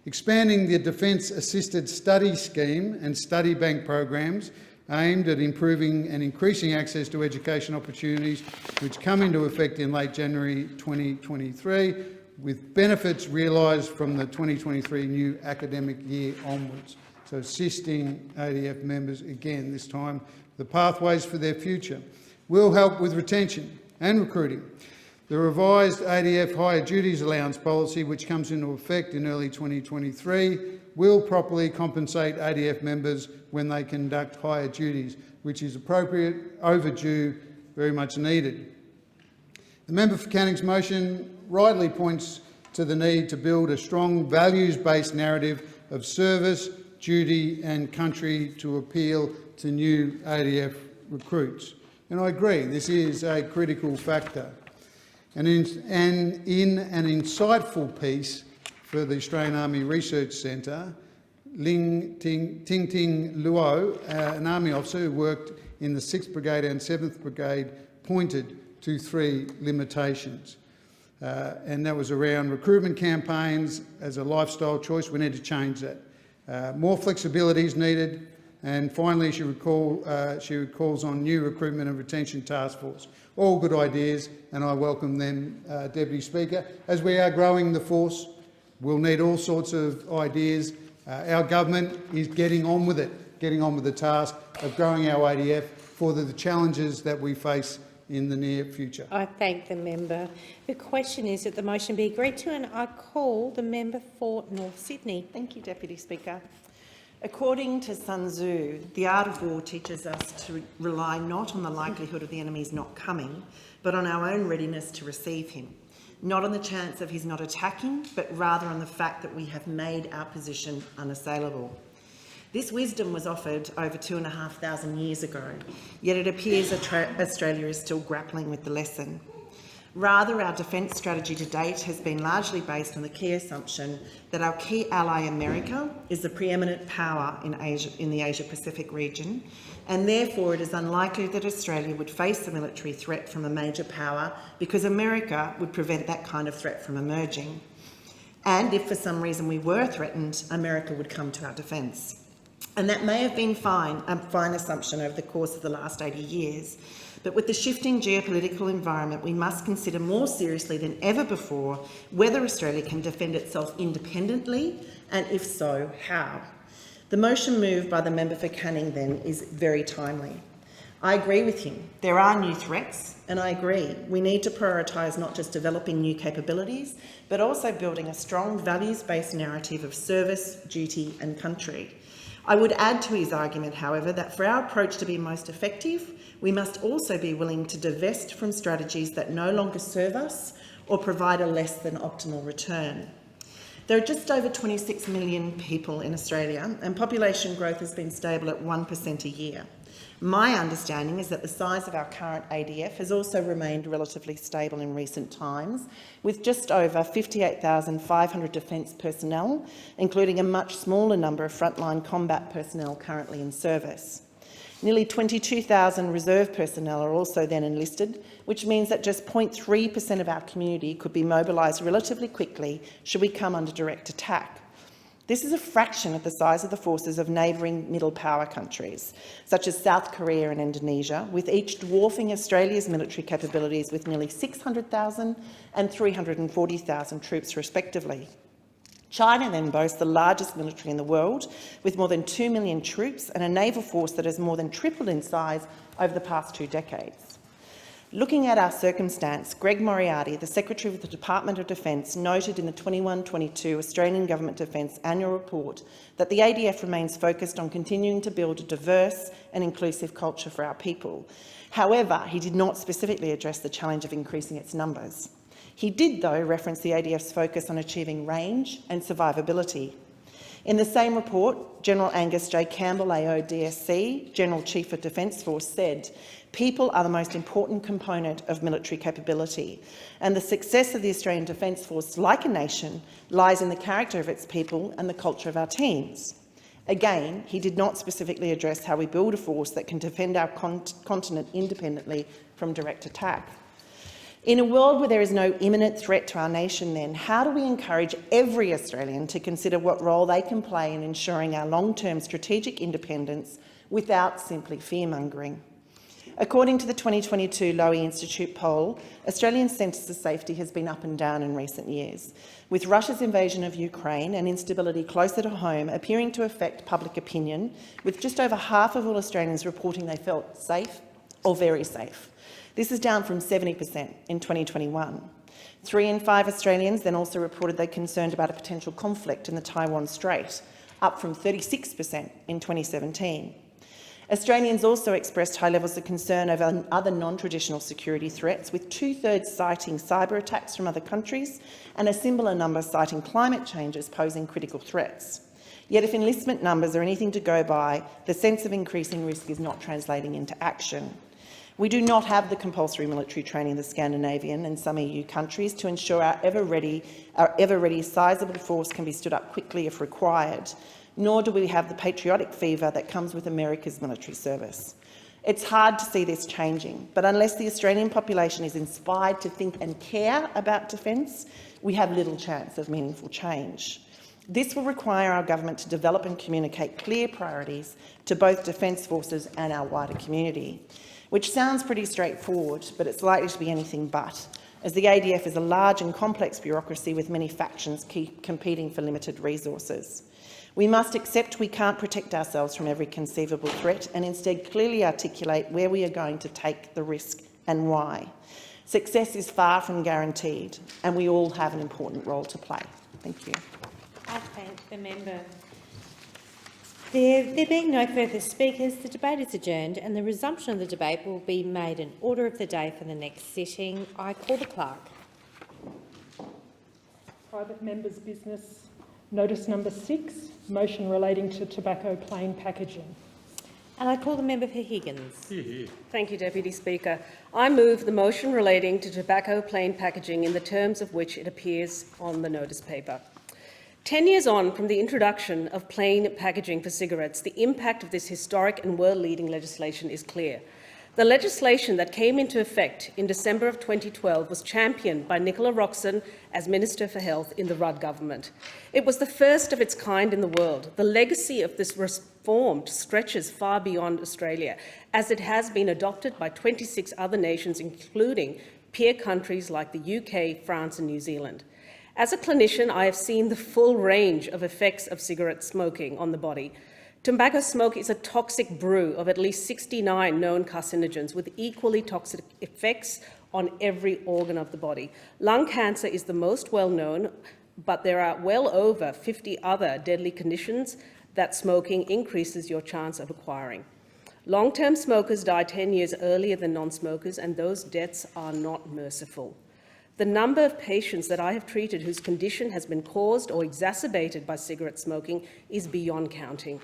Expanding the Defence Assisted Study Scheme and study bank programs aimed at improving and increasing access to education opportunities, which come into effect in late January 2023, with benefits realised from the 2023 new academic year onwards. So assisting ADF members, again this time, the pathways for their future will help with retention and recruiting. The revised ADF higher duties allowance policy, which comes into effect in early 2023, will properly compensate ADF members when they conduct higher duties, which is appropriate, overdue, very much needed. The member for Canning's motion rightly points to the need to build a strong values-based narrative of service, duty and country to appeal to new ADF recruits. And I agree, this is a critical factor. And in an insightful piece for the Australian Army Research Centre, Ting Ting Luo, an Army officer who worked in the 6th Brigade and 7th Brigade, pointed to 3 limitations. And that was around recruitment campaigns as a lifestyle choice. We need to change that. More flexibility is needed. And finally, she calls on new recruitment and retention task force. All good ideas, and I welcome them, Deputy Speaker. As we are growing the force, we'll need all sorts of ideas. Our government is getting on with it, getting on with the task of growing our ADF for the challenges that we face in the near future. I thank the member. The question is that the motion be agreed to, and I call the member for North Sydney. Thank you, Deputy Speaker. According to Sun Tzu, the art of war teaches us to rely not on the likelihood of the enemy's not coming, but on our own readiness to receive him. Not on the chance of his not attacking, but rather on the fact that we have made our position unassailable. This wisdom was offered over 2,500 years ago, yet it appears Australia is still grappling with the lesson. Rather, our defence strategy to date has been largely based on the key assumption that our key ally America is the preeminent power in the Asia-Pacific region, and therefore it is unlikely that Australia would face a military threat from a major power because America would prevent that kind of threat from emerging. And if for some reason we were threatened, America would come to our defence. And that may have been a fine assumption over the course of the last 80 years, but with the shifting geopolitical environment, we must consider more seriously than ever before whether Australia can defend itself independently, and if so, how. The motion moved by the member for Canning, then, is very timely. I agree with him. There are new threats, and I agree we need to prioritise not just developing new capabilities, but also building a strong values-based narrative of service, duty and country. I would add to his argument, however, that for our approach to be most effective, we must also be willing to divest from strategies that no longer serve us or provide a less than optimal return. There are just over 26 million people in Australia, and population growth has been stable at 1% a year. My understanding is that the size of our current ADF has also remained relatively stable in recent times, with just over 58,500 defence personnel, including a much smaller number of frontline combat personnel currently in service. Nearly 22,000 reserve personnel are also then enlisted, which means that just 0.3% of our community could be mobilised relatively quickly should we come under direct attack. This is a fraction of the size of the forces of neighbouring middle power countries, such as South Korea and Indonesia, with each dwarfing Australia's military capabilities with nearly 600,000 and 340,000 troops respectively. China then boasts the largest military in the world, with more than 2 million troops and a naval force that has more than tripled in size over the past 2 decades. Looking at our circumstance, Greg Moriarty, the Secretary of the Department of Defence, noted in the 21-22 Australian Government Defence Annual Report that the ADF remains focused on continuing to build a diverse and inclusive culture for our people. However, he did not specifically address the challenge of increasing its numbers. He did, though, reference the ADF's focus on achieving range and survivability. In the same report, General Angus J. Campbell, AO DSC, General Chief of Defence Force, said, "People are the most important component of military capability, and the success of the Australian Defence Force, like a nation, lies in the character of its people and the culture of our teams." Again, he did not specifically address how we build a force that can defend our continent independently from direct attack. In a world where there is no imminent threat to our nation, then, how do we encourage every Australian to consider what role they can play in ensuring our long-term strategic independence without simply fear-mongering? According to the 2022 Lowy Institute poll, Australians' sense of safety has been up and down in recent years, with Russia's invasion of Ukraine and instability closer to home appearing to affect public opinion, with just over half of all Australians reporting they felt safe or very safe. This is down from 70% in 2021. 3 in 5 Australians then also reported they're concerned about a potential conflict in the Taiwan Strait, up from 36% in 2017. Australians also expressed high levels of concern over other non-traditional security threats, with 2/3 citing cyber attacks from other countries and a similar number citing climate change as posing critical threats. Yet if enlistment numbers are anything to go by, the sense of increasing risk is not translating into action. We do not have the compulsory military training of the Scandinavian and some EU countries to ensure our ever-ready sizeable force can be stood up quickly if required, nor do we have the patriotic fever that comes with America's military service. It's hard to see this changing, but unless the Australian population is inspired to think and care about defence, we have little chance of meaningful change. This will require our government to develop and communicate clear priorities to both defence forces and our wider community, which sounds pretty straightforward, but it's likely to be anything but, as the ADF is a large and complex bureaucracy with many factions competing for limited resources. We must accept we can't protect ourselves from every conceivable threat and instead clearly articulate where we are going to take the risk and why. Success is far from guaranteed, and we all have an important role to play. Thank you. I thank the member. There being no further speakers, the debate is adjourned and the resumption of the debate will be made in order of the day for the next sitting. I call the clerk. Private members' business. Notice number 6, motion relating to tobacco plain packaging. And I call the member for Higgins. Thank you, Deputy Speaker. I move the motion relating to tobacco plain packaging in the terms of which it appears on the notice paper. 10 years on from the introduction of plain packaging for cigarettes, the impact of this historic and world-leading legislation is clear. The legislation that came into effect in December of 2012 was championed by Nicola Roxon as Minister for Health in the Rudd government. It was the first of its kind in the world. The legacy of this reform stretches far beyond Australia, as it has been adopted by 26 other nations, including peer countries like the UK, France and New Zealand. As a clinician, I have seen the full range of effects of cigarette smoking on the body. Tobacco smoke is a toxic brew of at least 69 known carcinogens with equally toxic effects on every organ of the body. Lung cancer is the most well-known, but there are well over 50 other deadly conditions that smoking increases your chance of acquiring. Long-term smokers die 10 years earlier than non-smokers, and those deaths are not merciful. The number of patients that I have treated whose condition has been caused or exacerbated by cigarette smoking is beyond counting.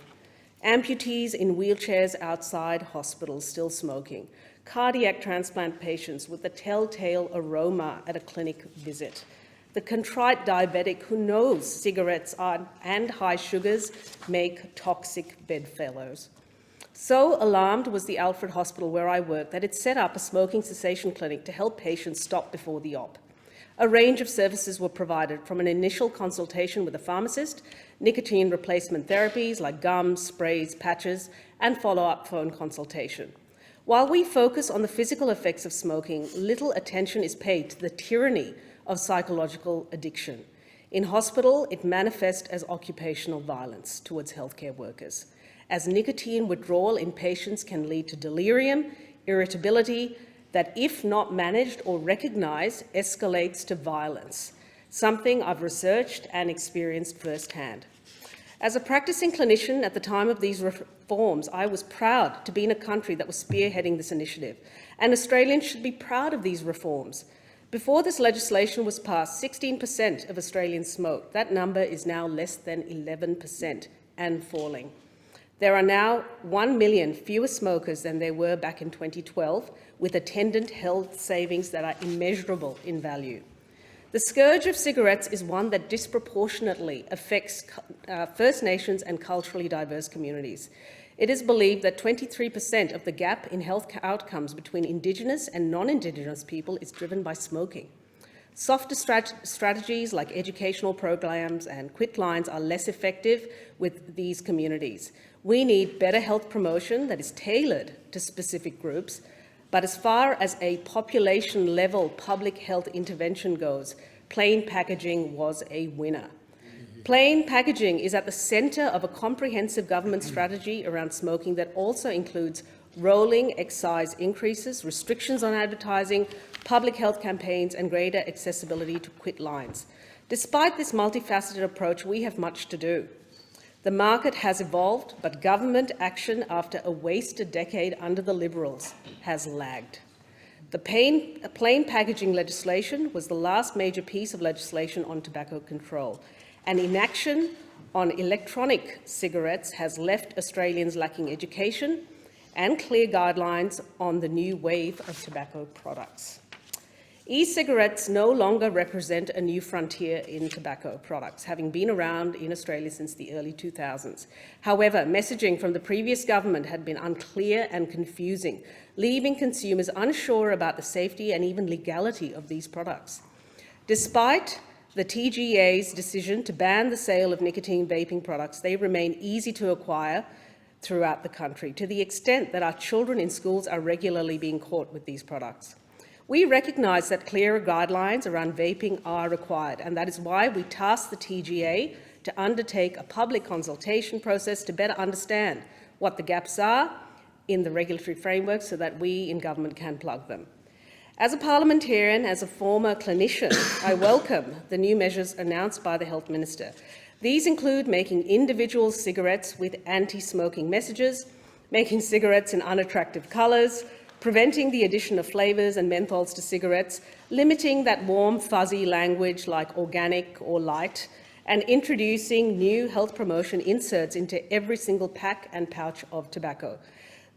Amputees in wheelchairs outside hospitals still smoking. Cardiac transplant patients with the telltale aroma at a clinic visit. The contrite diabetic who knows cigarettes and high sugars make toxic bedfellows. So alarmed was the Alfred Hospital where I work that it set up a smoking cessation clinic to help patients stop before the op. A range of services were provided, from an initial consultation with a pharmacist, nicotine replacement therapies like gums, sprays, patches, and follow-up phone consultation. While we focus on the physical effects of smoking, little attention is paid to the tyranny of psychological addiction. In hospital, it manifests as occupational violence towards healthcare workers, as nicotine withdrawal in patients can lead to delirium, irritability that, if not managed or recognised, escalates to violence, something I've researched and experienced firsthand. As a practising clinician at the time of these reforms, I was proud to be in a country that was spearheading this initiative, and Australians should be proud of these reforms. Before this legislation was passed, 16% of Australians smoked. That number is now less than 11% and falling. There are now 1 million fewer smokers than there were back in 2012, with attendant health savings that are immeasurable in value. The scourge of cigarettes is one that disproportionately affects First Nations and culturally diverse communities. It is believed that 23% of the gap in health outcomes between Indigenous and non-Indigenous people is driven by smoking. Softer strategies like educational programs and quit lines are less effective with these communities. We need better health promotion that is tailored to specific groups, but as far as a population-level public health intervention goes, plain packaging was a winner. Plain packaging is at the centre of a comprehensive government strategy around smoking that also includes rolling excise increases, restrictions on advertising, public health campaigns and greater accessibility to quit lines. Despite this multifaceted approach, we have much to do. The market has evolved, but government action after a wasted decade under the Liberals has lagged. The plain packaging legislation was the last major piece of legislation on tobacco control, and inaction on electronic cigarettes has left Australians lacking education and clear guidelines on the new wave of tobacco products. E-cigarettes no longer represent a new frontier in tobacco products, having been around in Australia since the early 2000s. However, messaging from the previous government had been unclear and confusing, leaving consumers unsure about the safety and even legality of these products. Despite the TGA's decision to ban the sale of nicotine vaping products, they remain easy to acquire throughout the country, to the extent that our children in schools are regularly being caught with these products. We recognise that clearer guidelines around vaping are required, and that is why we tasked the TGA to undertake a public consultation process to better understand what the gaps are in the regulatory framework so that we in government can plug them. As a parliamentarian, as a former clinician, I welcome the new measures announced by the Health Minister. These include making individual cigarettes with anti-smoking messages, making cigarettes in unattractive colours, preventing the addition of flavours and menthols to cigarettes, limiting that warm, fuzzy language like organic or light, and introducing new health promotion inserts into every single pack and pouch of tobacco.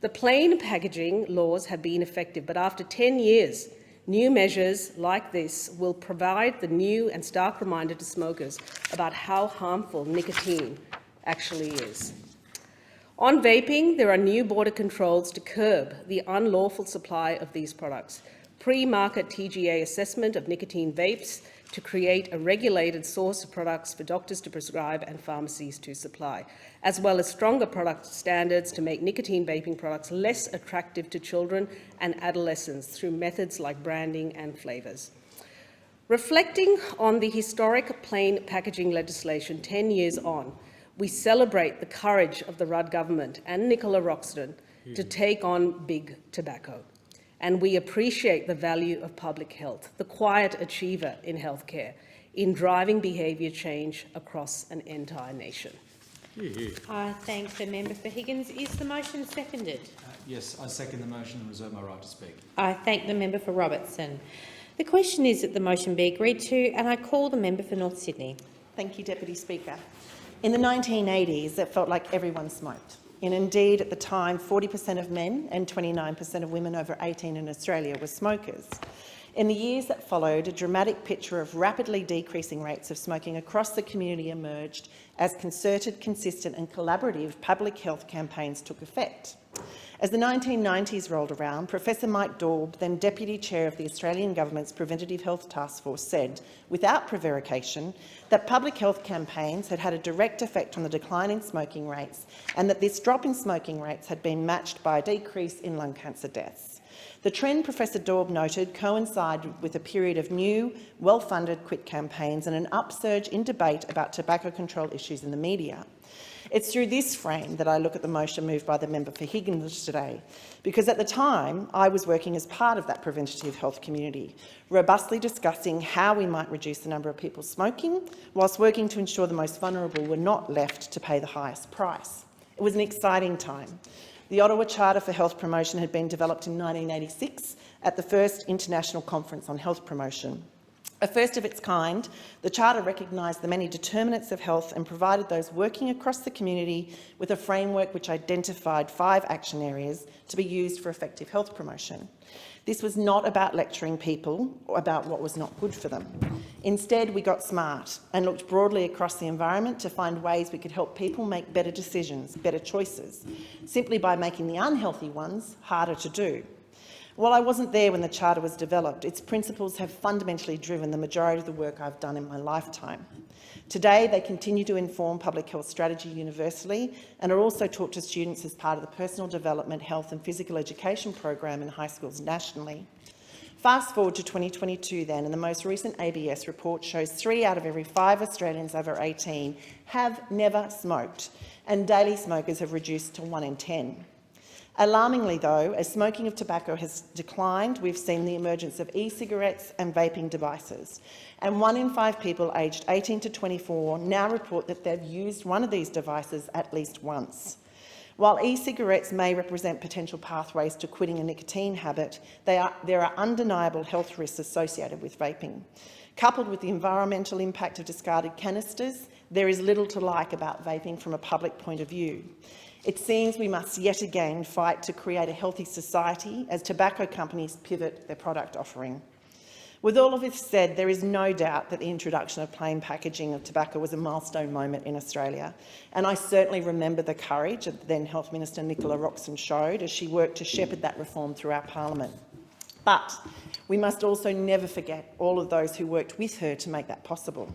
The plain packaging laws have been effective, but after 10 years, new measures like this will provide the new and stark reminder to smokers about how harmful nicotine actually is. On vaping, there are new border controls to curb the unlawful supply of these products, pre-market TGA assessment of nicotine vapes to create a regulated source of products for doctors to prescribe and pharmacies to supply, as well as stronger product standards to make nicotine vaping products less attractive to children and adolescents through methods like branding and flavours. Reflecting on the historic plain packaging legislation 10 years on, we celebrate the courage of the Rudd government and Nicola Roxton to take on big tobacco. And we appreciate the value of public health, the quiet achiever in healthcare, in driving behaviour change across an entire nation. I thank the member for Higgins. Is the motion seconded? Yes, I second the motion and reserve my right to speak. I thank the member for Robertson. The question is that the motion be agreed to, and I call the member for North Sydney. Thank you, Deputy Speaker. In the 1980s, it felt like everyone smoked. And indeed, at the time, 40% of men and 29% of women over 18 in Australia were smokers. In the years that followed, a dramatic picture of rapidly decreasing rates of smoking across the community emerged as concerted, consistent and collaborative public health campaigns took effect. As the 1990s rolled around, Professor Mike Daub, then Deputy Chair of the Australian Government's Preventative Health Task Force, said, without prevarication, that public health campaigns had had a direct effect on the decline in smoking rates and that this drop in smoking rates had been matched by a decrease in lung cancer deaths. The trend, Professor Daub noted, coincided with a period of new, well-funded quit campaigns and an upsurge in debate about tobacco control issues in the media. It's through this frame that I look at the motion moved by the member for Higgins today, because at the time I was working as part of that preventative health community, robustly discussing how we might reduce the number of people smoking, whilst working to ensure the most vulnerable were not left to pay the highest price. It was an exciting time. The Ottawa Charter for Health Promotion had been developed in 1986 at the first International Conference on Health Promotion. A first of its kind, the Charter recognised the many determinants of health and provided those working across the community with a framework which identified 5 action areas to be used for effective health promotion. This was not about lecturing people about what was not good for them. Instead, we got smart and looked broadly across the environment to find ways we could help people make better decisions, better choices, simply by making the unhealthy ones harder to do. While I wasn't there when the Charter was developed, its principles have fundamentally driven the majority of the work I've done in my lifetime. Today, they continue to inform public health strategy universally and are also taught to students as part of the Personal Development, Health and Physical Education program in high schools nationally. Fast forward to 2022 then, and the most recent ABS report shows 3 out of every 5 Australians over 18 have never smoked, and daily smokers have reduced to 1 in 10. Alarmingly though, as smoking of tobacco has declined, we've seen the emergence of e-cigarettes and vaping devices. And 1 in 5 people aged 18 to 24 now report that they've used one of these devices at least once. While e-cigarettes may represent potential pathways to quitting a nicotine habit, there are undeniable health risks associated with vaping. Coupled with the environmental impact of discarded canisters, there is little to like about vaping from a public point of view. It seems we must yet again fight to create a healthy society as tobacco companies pivot their product offering. With all of this said, there is no doubt that the introduction of plain packaging of tobacco was a milestone moment in Australia, and I certainly remember the courage that then Health Minister Nicola Roxon showed as she worked to shepherd that reform through our parliament. But we must also never forget all of those who worked with her to make that possible.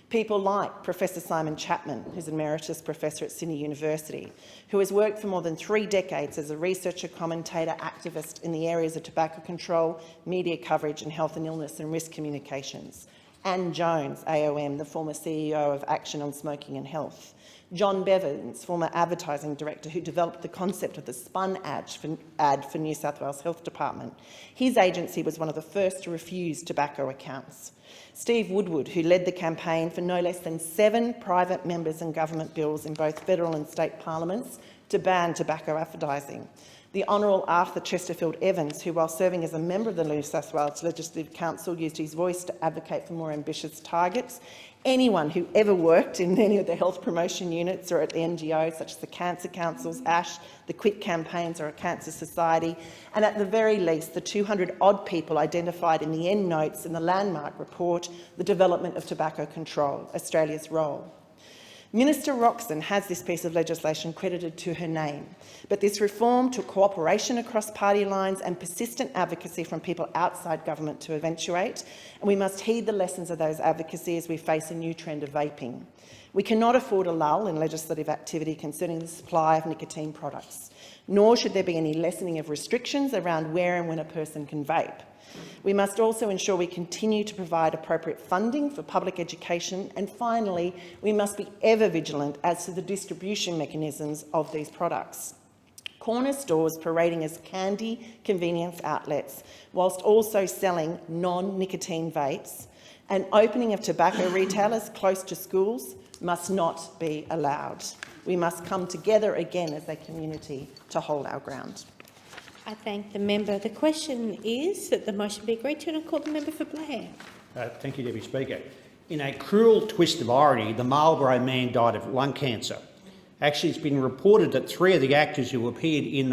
People like Professor Simon Chapman, who's Emeritus Professor at Sydney University, who has worked for more than 3 decades as a researcher, commentator, activist in the areas of tobacco control, media coverage and health and illness and risk communications. Anne Jones, AOM, the former CEO of Action on Smoking and Health. John Bevans, former advertising director who developed the concept of the spun ad for New South Wales Health Department. His agency was one of the first to refuse tobacco accounts. Steve Woodward, who led the campaign for no less than 7 private members and government bills in both federal and state parliaments to ban tobacco advertising. The Honourable Arthur Chesterfield Evans, who while serving as a member of the New South Wales Legislative Council used his voice to advocate for more ambitious targets. Anyone who ever worked in any of the health promotion units or at the NGOs such as the Cancer Councils, ASH, the Quit campaigns or a Cancer Society, and at the very least the 200-odd people identified in the end notes in the landmark report, The Development of Tobacco Control, Australia's Role. Minister Roxon has this piece of legislation credited to her name, but this reform took cooperation across party lines and persistent advocacy from people outside government to eventuate, and we must heed the lessons of those advocacy as we face a new trend of vaping. We cannot afford a lull in legislative activity concerning the supply of nicotine products, nor should there be any lessening of restrictions around where and when a person can vape. We must also ensure we continue to provide appropriate funding for public education, and finally, we must be ever vigilant as to the distribution mechanisms of these products. Corner stores parading as candy convenience outlets, whilst also selling non-nicotine vapes, and opening of tobacco retailers close to schools must not be allowed. We must come together again as a community to hold our ground. I thank the member. The question is that the motion be agreed to, and I call the member for Blair. Thank you, Deputy Speaker. In a cruel twist of irony, the Marlborough man died of lung cancer. Actually, it's been reported that 3 of the actors who appeared in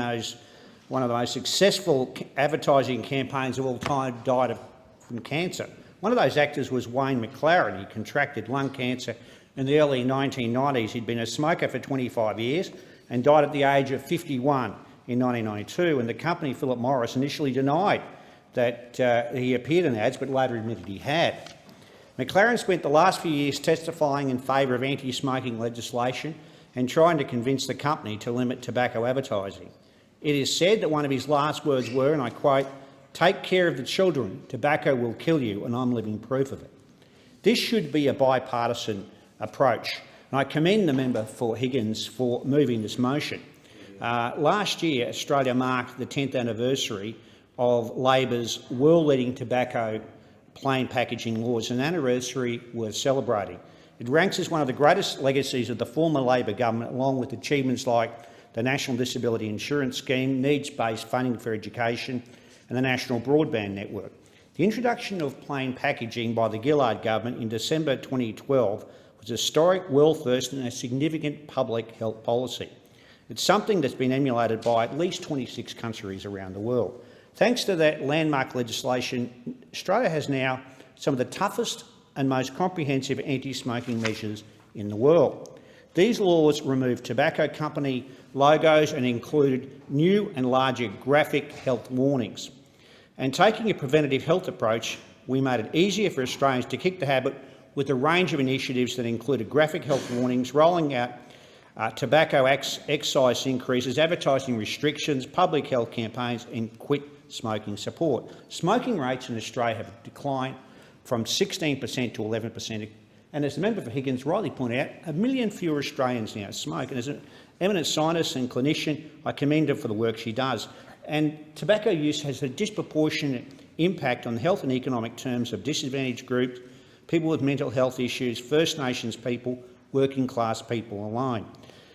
one of the most successful advertising campaigns of all time died from cancer. One of those actors was Wayne McLaren. He contracted lung cancer in the early 1990s. He'd been a smoker for 25 years and died at the age of 51. In 1992, and the company Philip Morris initially denied that he appeared in ads, but later admitted he had. McLaren spent the last few years testifying in favour of anti-smoking legislation and trying to convince the company to limit tobacco advertising. It is said that one of his last words were, and I quote, "Take care of the children, tobacco will kill you, and I'm living proof of it." This should be a bipartisan approach. And I commend the member for Higgins for moving this motion. Last year, Australia marked the 10th anniversary of Labor's world-leading tobacco plain packaging laws, an anniversary worth celebrating. It ranks as one of the greatest legacies of the former Labor government, along with achievements like the National Disability Insurance Scheme, needs-based funding for education and the National Broadband Network. The introduction of plain packaging by the Gillard government in December 2012 was a historic, world first and a significant public health policy. It's something that's been emulated by at least 26 countries around the world. Thanks to that landmark legislation, Australia has now some of the toughest and most comprehensive anti-smoking measures in the world. These laws removed tobacco company logos and included new and larger graphic health warnings. And taking a preventative health approach, we made it easier for Australians to kick the habit with a range of initiatives that included graphic health warnings, rolling out tobacco excise increases, advertising restrictions, public health campaigns and quit smoking support. Smoking rates in Australia have declined from 16% to 11%. And as the member for Higgins rightly pointed out, 1 million fewer Australians now smoke. And as an eminent scientist and clinician, I commend her for the work she does. And tobacco use has a disproportionate impact on the health and economic terms of disadvantaged groups, people with mental health issues, First Nations people, working class people alone.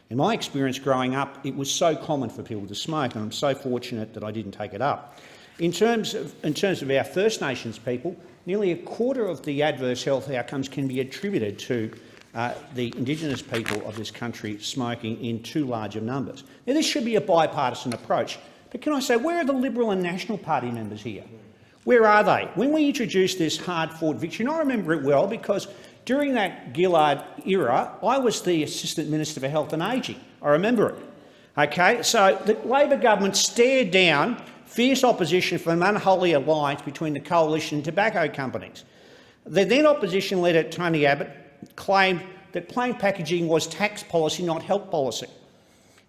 In my experience growing up, it was so common for people to smoke, and I'm so fortunate that I didn't take it up. In terms of our First Nations people, nearly a quarter of the adverse health outcomes can be attributed to the Indigenous people of this country smoking in too large of numbers. Now, this should be a bipartisan approach, but can I say, where are the Liberal and National Party members here? Where are they? When we introduced this hard-fought victory, and I remember it well because during that Gillard era, I was the Assistant Minister for Health and Ageing. I remember it. Okay, so the Labor government stared down fierce opposition from an unholy alliance between the coalition and tobacco companies. The then opposition leader, Tony Abbott, claimed that plain packaging was tax policy, not health policy.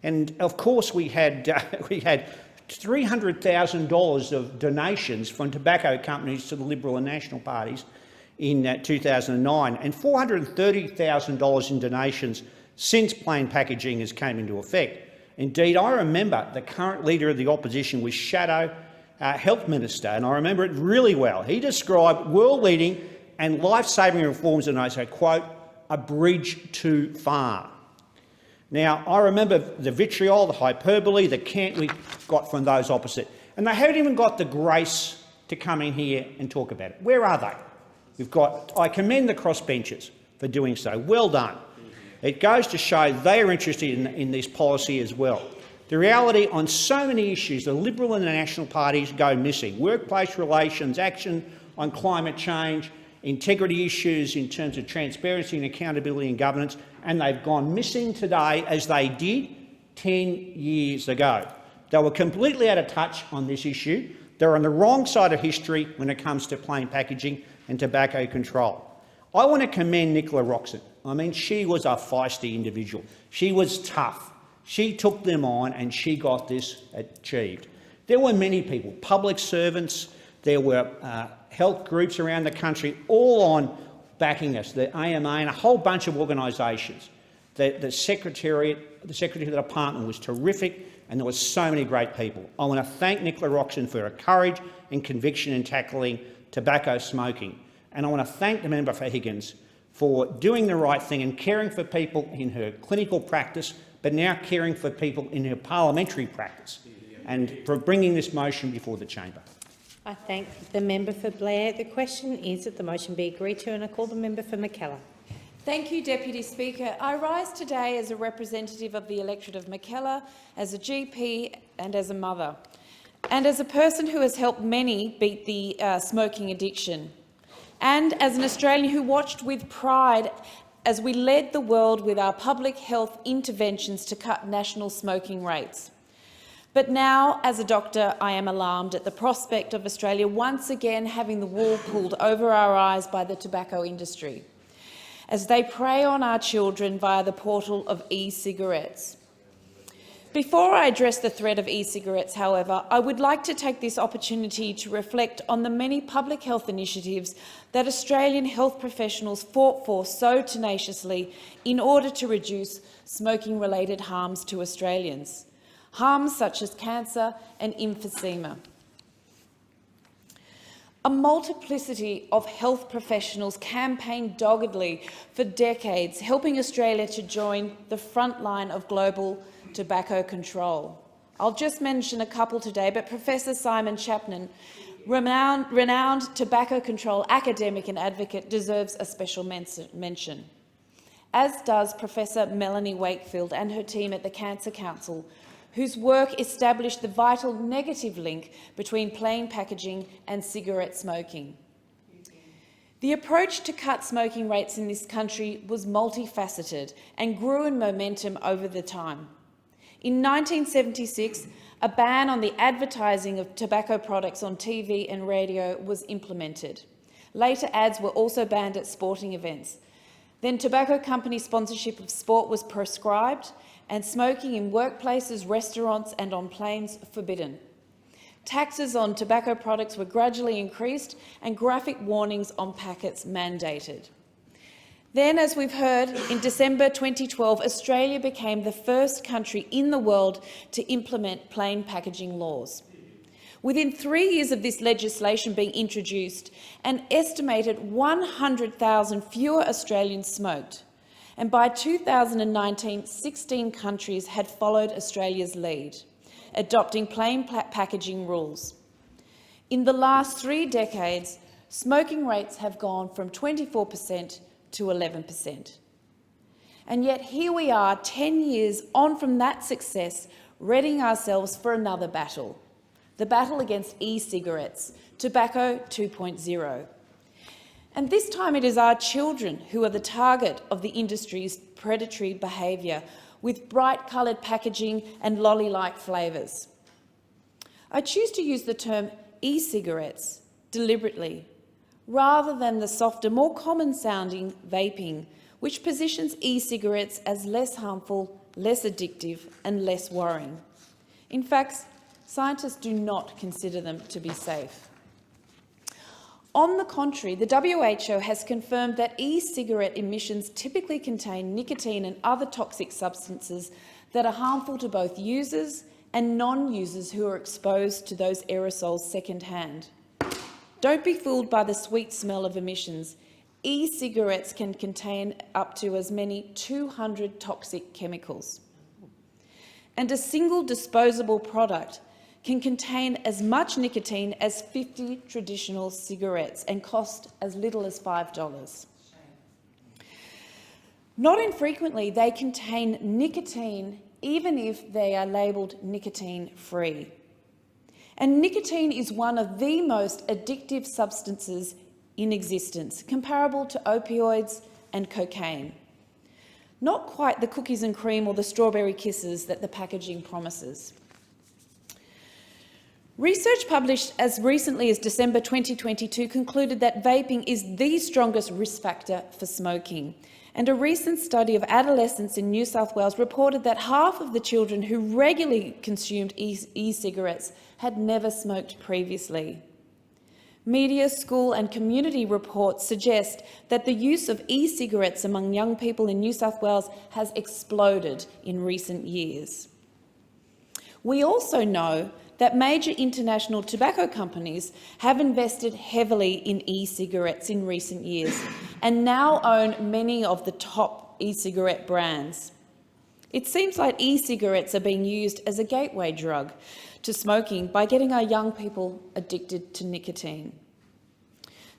And of course we had $300,000 of donations from tobacco companies to the Liberal and National parties in 2009 and $430,000 in donations since plain packaging has came into effect. Indeed, I remember the current leader of the opposition was Shadow Health Minister, and I remember it really well. He described world-leading and life-saving reforms, and I say, quote, a bridge too far. Now, I remember the vitriol, the hyperbole, the cant we got from those opposite, and they haven't even got the grace to come in here and talk about it. Where are they? I commend the crossbenchers for doing so. Well done. It goes to show they are interested in this policy as well. The reality on so many issues, the Liberal and the National parties go missing. Workplace relations, action on climate change, integrity issues in terms of transparency and accountability and governance, and they've gone missing today as they did 10 years ago. They were completely out of touch on this issue. They're on the wrong side of history when it comes to plain packaging and tobacco control. I want to commend Nicola Roxon. I mean, she was a feisty individual. She was tough. She took them on and she got this achieved. There were many people, public servants, there were health groups around the country, all on backing us, the AMA and a whole bunch of organisations. The secretary of the department was terrific, and there were so many great people. I want to thank Nicola Roxon for her courage and conviction in tackling tobacco smoking. And I want to thank the member for Higgins for doing the right thing and caring for people in her clinical practice, but now caring for people in her parliamentary practice, and for bringing this motion before the chamber. I thank the member for Blair. The question is that the motion be agreed to, and I call the member for Mackellar. Thank you, Deputy Speaker. I rise today as a representative of the electorate of Mackellar, as a GP and as a mother, and as a person who has helped many beat the smoking addiction, and as an Australian who watched with pride as we led the world with our public health interventions to cut national smoking rates. But now, as a doctor, I am alarmed at the prospect of Australia once again having the wool pulled over our eyes by the tobacco industry, as they prey on our children via the portal of e-cigarettes. Before I address the threat of e-cigarettes, however, I would like to take this opportunity to reflect on the many public health initiatives that Australian health professionals fought for so tenaciously in order to reduce smoking-related harms to Australians, harms such as cancer and emphysema. A multiplicity of health professionals campaigned doggedly for decades, helping Australia to join the front line of global tobacco control. I'll just mention a couple today, but Professor Simon Chapman, renowned tobacco control academic and advocate, deserves a special mention, as does Professor Melanie Wakefield and her team at the Cancer Council, whose work established the vital negative link between plain packaging and cigarette smoking. The approach to cut smoking rates in this country was multifaceted and grew in momentum over the time. In 1976, a ban on the advertising of tobacco products on TV and radio was implemented. Later, ads were also banned at sporting events. Then tobacco company sponsorship of sport was prescribed, and smoking in workplaces, restaurants and on planes forbidden. Taxes on tobacco products were gradually increased and graphic warnings on packets mandated. Then, as we've heard, in December 2012, Australia became the first country in the world to implement plain packaging laws. Within 3 years of this legislation being introduced, an estimated 100,000 fewer Australians smoked, and by 2019, 16 countries had followed Australia's lead, adopting plain packaging rules. In the last 3 decades, smoking rates have gone from 24% to 11%. And yet here we are, 10 years on from that success, readying ourselves for another battle, the battle against e-cigarettes, Tobacco 2.0. And this time it is our children who are the target of the industry's predatory behaviour, with bright-coloured packaging and lolly-like flavours. I choose to use the term e-cigarettes deliberately, rather than the softer, more common-sounding vaping, which positions e-cigarettes as less harmful, less addictive and less worrying. In fact, scientists do not consider them to be safe. On the contrary, the WHO has confirmed that e-cigarette emissions typically contain nicotine and other toxic substances that are harmful to both users and non-users who are exposed to those aerosols second-hand. Don't be fooled by the sweet smell of emissions. E-cigarettes can contain up to as many 200 toxic chemicals. And a single disposable product can contain as much nicotine as 50 traditional cigarettes and cost as little as $5. Not infrequently, they contain nicotine even if they are labelled nicotine-free. And nicotine is one of the most addictive substances in existence, comparable to opioids and cocaine. Not quite the cookies and cream or the strawberry kisses that the packaging promises. Research published as recently as December 2022 concluded that vaping is the strongest risk factor for smoking. And a recent study of adolescents in New South Wales reported that half of the children who regularly consumed e-cigarettes had never smoked previously. Media, school and community reports suggest that the use of e-cigarettes among young people in New South Wales has exploded in recent years. We also know that major international tobacco companies have invested heavily in e-cigarettes in recent years and now own many of the top e-cigarette brands. It seems like e-cigarettes are being used as a gateway drug to smoking by getting our young people addicted to nicotine.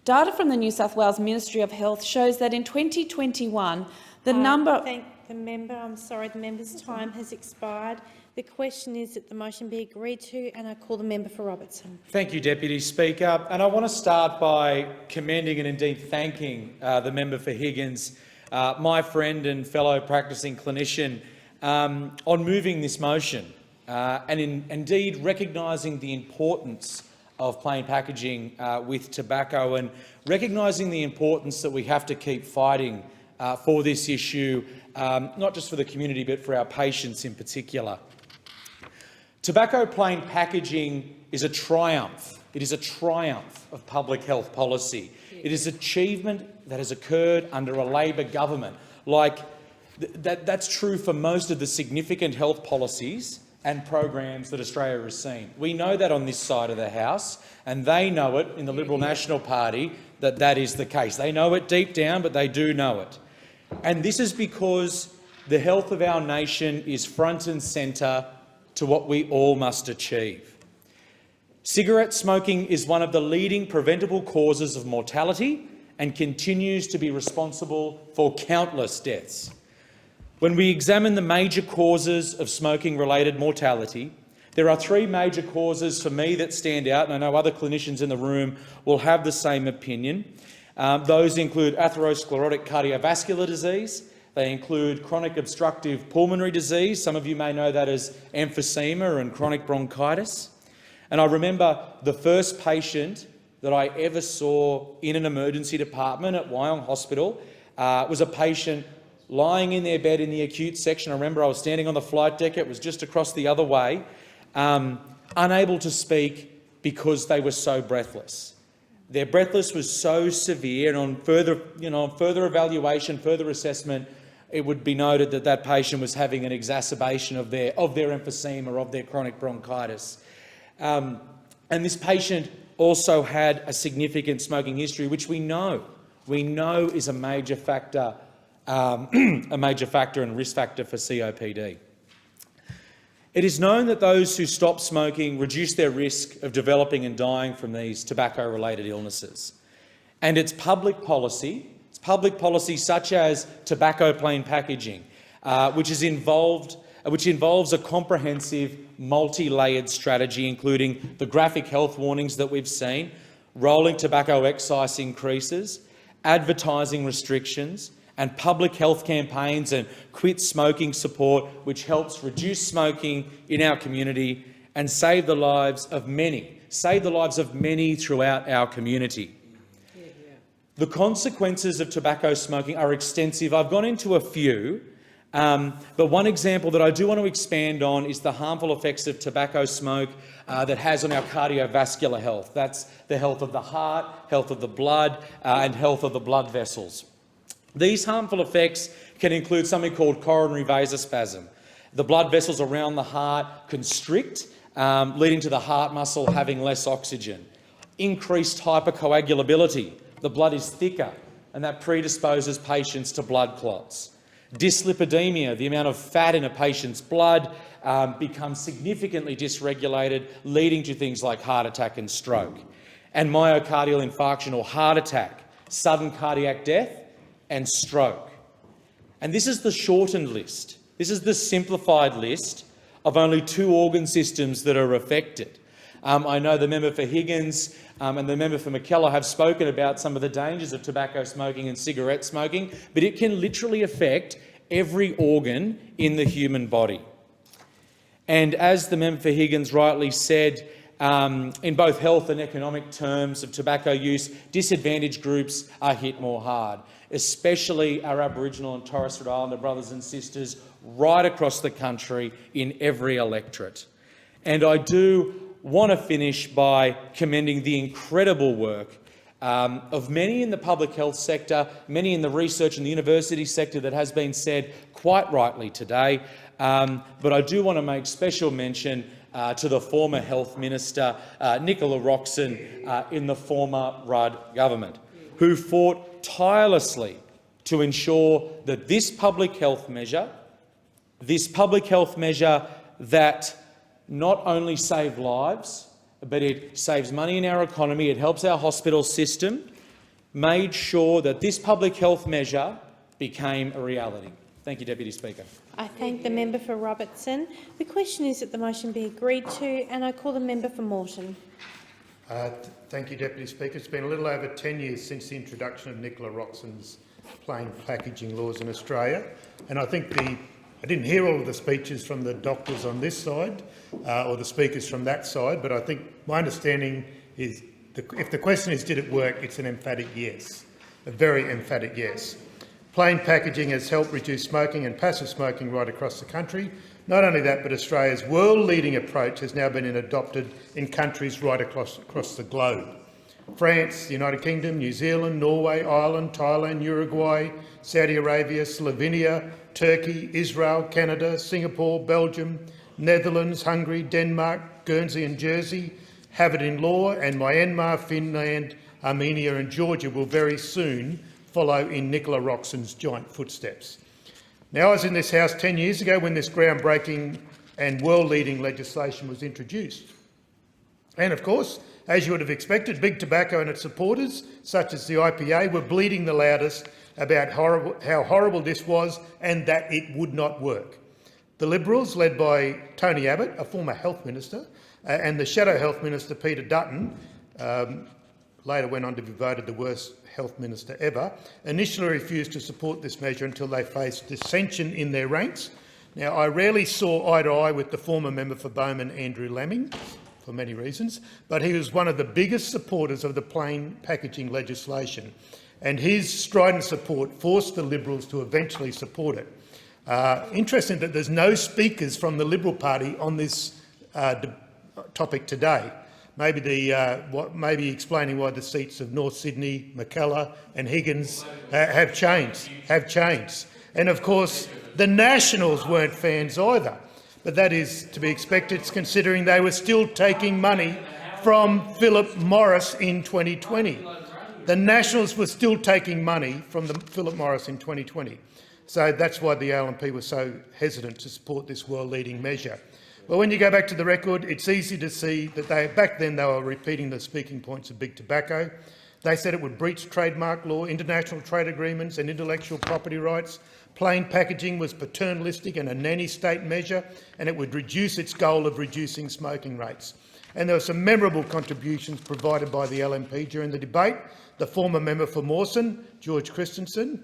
Data from the New South Wales Ministry of Health shows that in 2021, the number— Thank the member. I'm sorry, the member's time has expired. The question is that the motion be agreed to, and I call the member for Robertson. Thank you, Deputy Speaker. And I want to start by commending and indeed thanking the member for Higgins, my friend and fellow practising clinician, on moving this motion and indeed recognising the importance of plain packaging with tobacco and recognising the importance that we have to keep fighting for this issue, not just for the community but for our patients in particular. Tobacco plain packaging is a triumph. It is a triumph of public health policy. It is achievement that has occurred under a Labor government. That's true for most of the significant health policies and programs that Australia has seen. We know that on this side of the House, and they know it in the Liberal National Party that that is the case. They know it deep down, but they do know it. And this is because the health of our nation is front and centre to what we all must achieve. Cigarette smoking is one of the leading preventable causes of mortality and continues to be responsible for countless deaths. When we examine the major causes of smoking-related mortality, there are three major causes for me that stand out, and I know other clinicians in the room will have the same opinion. Those include atherosclerotic cardiovascular disease. They include chronic obstructive pulmonary disease. Some of you may know that as emphysema and chronic bronchitis. And I remember the first patient that I ever saw in an emergency department at Wyong Hospital was a patient lying in their bed in the acute section. I remember I was standing on the flight deck. It was just across the other way, unable to speak because they were so breathless. Their breathlessness was so severe, and on further evaluation, further assessment, it would be noted that that patient was having an exacerbation of their emphysema, of their chronic bronchitis. And this patient also had a significant smoking history, which we know is a major factor and risk factor for COPD. It is known that those who stop smoking reduce their risk of developing and dying from these tobacco-related illnesses. And it's public policy such as tobacco plain packaging, which involves a comprehensive, multi-layered strategy, including the graphic health warnings that we've seen, rolling tobacco excise increases, advertising restrictions, and public health campaigns and quit smoking support, which helps reduce smoking in our community and save the lives of many throughout our community. The consequences of tobacco smoking are extensive. I've gone into a few, but one example that I do want to expand on is the harmful effects of tobacco smoke that has on our cardiovascular health. That's the health of the heart, health of the blood, and health of the blood vessels. These harmful effects can include something called coronary vasospasm. The blood vessels around the heart constrict, leading to the heart muscle having less oxygen. Increased hypercoagulability. The blood is thicker, and that predisposes patients to blood clots. Dyslipidemia, the amount of fat in a patient's blood, becomes significantly dysregulated, leading to things like heart attack and stroke. And myocardial infarction or heart attack, sudden cardiac death, and stroke. And this is the shortened list. This is the simplified list of only 2 organ systems that are affected. I know the member for Higgins and the member for McKellar have spoken about some of the dangers of tobacco smoking and cigarette smoking, but it can literally affect every organ in the human body. And as the member for Higgins rightly said, in both health and economic terms of tobacco use, disadvantaged groups are hit more hard, especially our Aboriginal and Torres Strait Islander brothers and sisters right across the country in every electorate. And I do want to finish by commending the incredible work of many in the public health sector, many in the research and the university sector that has been said quite rightly today. But I do want to make special mention to the former Health Minister, Nicola Roxon, in the former Rudd government, who fought tirelessly to ensure that this public health measure that not only saved lives, but it saves money in our economy, it helps our hospital system, made sure that this public health measure became a reality. Thank you, Deputy Speaker. I thank the member for Robertson. The question is that the motion be agreed to, and I call the member for Moreton. Thank you, Deputy Speaker. It's been a little over 10 years since the introduction of Nicola Roxon's plain packaging laws in Australia, and I think I didn't hear all of the speeches from the doctors on this side or the speakers from that side, but I think my understanding is if the question is did it work, it's an emphatic yes, a very emphatic yes. Plain packaging has helped reduce smoking and passive smoking right across the country, Not only that, but Australia's world-leading approach has now been adopted in countries right across the globe. France, the United Kingdom, New Zealand, Norway, Ireland, Thailand, Uruguay, Saudi Arabia, Slovenia, Turkey, Israel, Canada, Singapore, Belgium, Netherlands, Hungary, Denmark, Guernsey and Jersey have it in law, and Myanmar, Finland, Armenia and Georgia will very soon follow in Nicola Roxon's giant footsteps. Now, I was in this House 10 years ago when this groundbreaking and world-leading legislation was introduced. And of course, as you would have expected, Big Tobacco and its supporters, such as the IPA, were bleating the loudest about how horrible this was and that it would not work. The Liberals, led by Tony Abbott, a former health minister, and the Shadow Health Minister Peter Dutton, later went on to be voted the worst health minister ever, initially refused to support this measure until they faced dissension in their ranks. Now, I rarely saw eye to eye with the former member for Bowman, Andrew Laming, for many reasons, but he was one of the biggest supporters of the plain packaging legislation, and his strident support forced the Liberals to eventually support it. Interesting that there's no speakers from the Liberal Party on this topic today. Maybe explaining why the seats of North Sydney, Mackellar and Higgins have changed. And of course, the Nationals weren't fans either. But that is to be expected, considering they were still taking money from Philip Morris in 2020. The Nationals were still taking money from Philip Morris in 2020. So that's why the LNP was so hesitant to support this world-leading measure. But when you go back to the record, it's easy to see that back then they were repeating the speaking points of Big Tobacco. They said it would breach trademark law, international trade agreements and intellectual property rights. Plain packaging was paternalistic and a nanny state measure, and it would reduce its goal of reducing smoking rates. And there were some memorable contributions provided by the LNP during the debate. The former member for Mawson, George Christensen,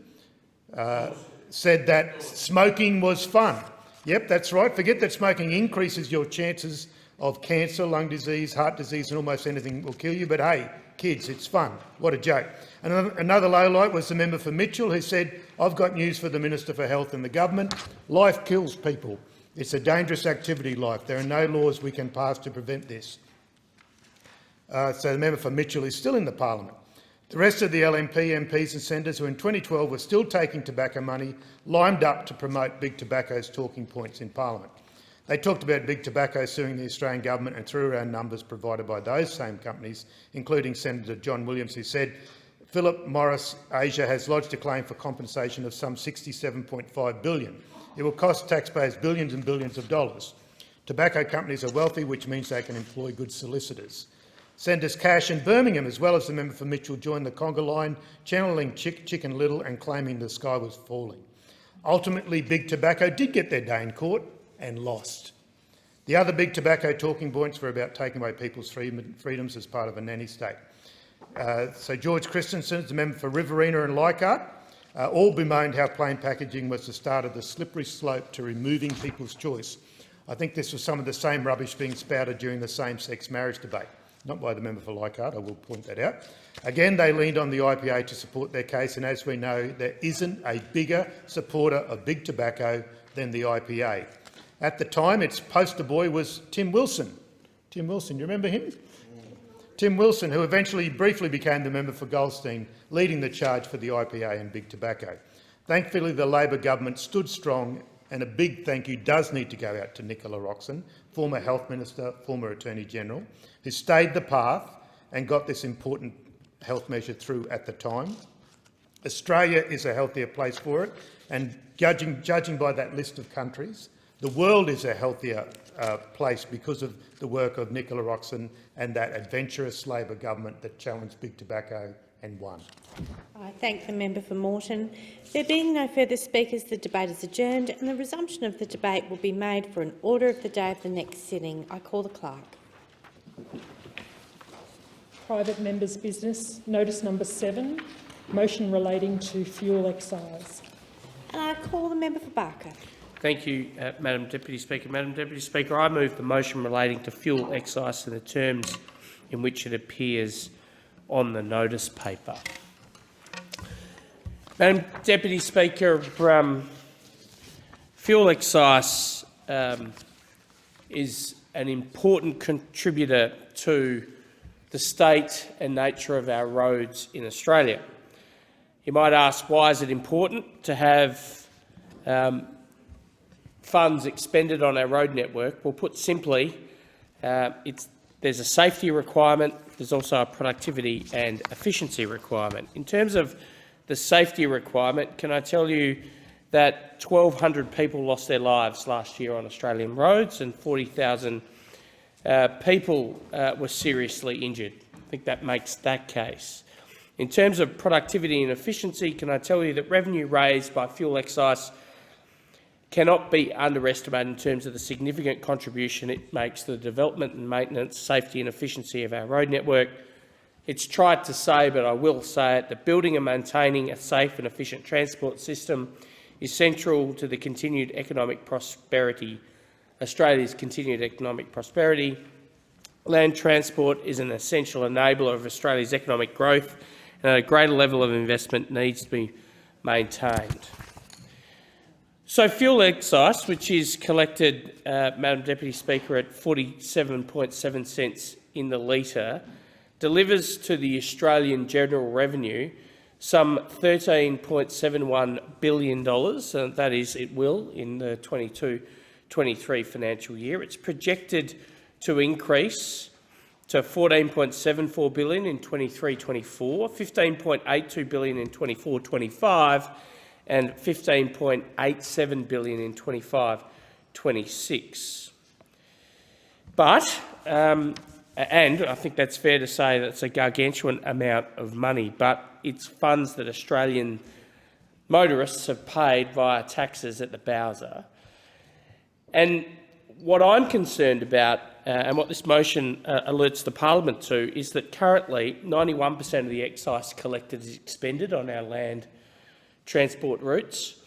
said that smoking was fun. Yep, that's right. Forget that smoking increases your chances of cancer, lung disease, heart disease and almost anything will kill you. But hey, kids, it's fun. What a joke. Another lowlight was the member for Mitchell, who said, I've got news for the Minister for Health and the government. Life kills people. It's a dangerous activity, life. There are no laws we can pass to prevent this. So the member for Mitchell is still in the parliament. The rest of the LNP MPs and senators who in 2012 were still taking tobacco money lined up to promote Big Tobacco's talking points in parliament. They talked about Big Tobacco suing the Australian government and threw around numbers provided by those same companies, including Senator John Williams, who said Philip Morris Asia has lodged a claim for compensation of some $67.5 billion. It will cost taxpayers billions and billions of dollars. Tobacco companies are wealthy, which means they can employ good solicitors. Senators Cash and Birmingham, as well as the member for Mitchell, joined the conga line, channelling Chicken Little and claiming the sky was falling. Ultimately, Big Tobacco did get their day in court and lost. The other Big Tobacco talking points were about taking away people's freedoms as part of a nanny state. So George Christensen, the member for Riverina and Leichhardt, all bemoaned how plain packaging was the start of the slippery slope to removing people's choice. I think this was some of the same rubbish being spouted during the same-sex marriage debate. Not by the member for Leichhardt, I will point that out. Again, they leaned on the IPA to support their case, and as we know, there isn't a bigger supporter of Big Tobacco than the IPA. At the time, its poster boy was Tim Wilson. Tim Wilson, you remember him? Tim Wilson, who eventually briefly became the member for Goldstein, leading the charge for the IPA and Big Tobacco. Thankfully, the Labor government stood strong, and a big thank you does need to go out to Nicola Roxon, former Health Minister, former Attorney General, who stayed the path and got this important health measure through at the time. Australia is a healthier place for it, and judging by that list of countries, the world is a healthier place because of the work of Nicola Roxon and that adventurous Labor government that challenged Big Tobacco and won. I thank the member for Moreton. There being no further speakers, the debate is adjourned and the resumption of the debate will be made for an order of the day of the next sitting. I call the clerk. Private members' business. Notice number 7, motion relating to fuel excise. And I call the member for Barker. Thank you, Madam Deputy Speaker. Madam Deputy Speaker, I move the motion relating to fuel excise in the terms in which it appears on the notice paper. Madam Deputy Speaker, fuel excise is an important contributor to the state and nature of our roads in Australia. You might ask, why is it important to have funds expended on our road network? Well, put simply, there's a safety requirement, there's also a productivity and efficiency requirement. In terms of the safety requirement, can I tell you that 1,200 people lost their lives last year on Australian roads and 40,000 people were seriously injured. I think that makes that case. In terms of productivity and efficiency, can I tell you that revenue raised by fuel excise cannot be underestimated in terms of the significant contribution it makes to the development and maintenance, safety and efficiency of our road network. It's tried to say, but I will say it, that building and maintaining a safe and efficient transport system is central to the continued economic prosperity, Australia's continued economic prosperity. Land transport is an essential enabler of Australia's economic growth, and a greater level of investment needs to be maintained. So fuel excise, which is collected, Madam Deputy Speaker, at 47.7 cents in the litre, delivers to the Australian general revenue some $13.71 billion, and that is, it will, in the 22-23 financial year. It's projected to increase to $14.74 billion in 23-24, $15.82 billion in 24-25, and $15.87 billion in 25-26. But, and I think that's fair to say that's a gargantuan amount of money, but it's funds that Australian motorists have paid via taxes at the Bowser. And what I'm concerned about, and what this motion alerts the Parliament to, is that currently 91% of the excise collected is expended on our land transport routes.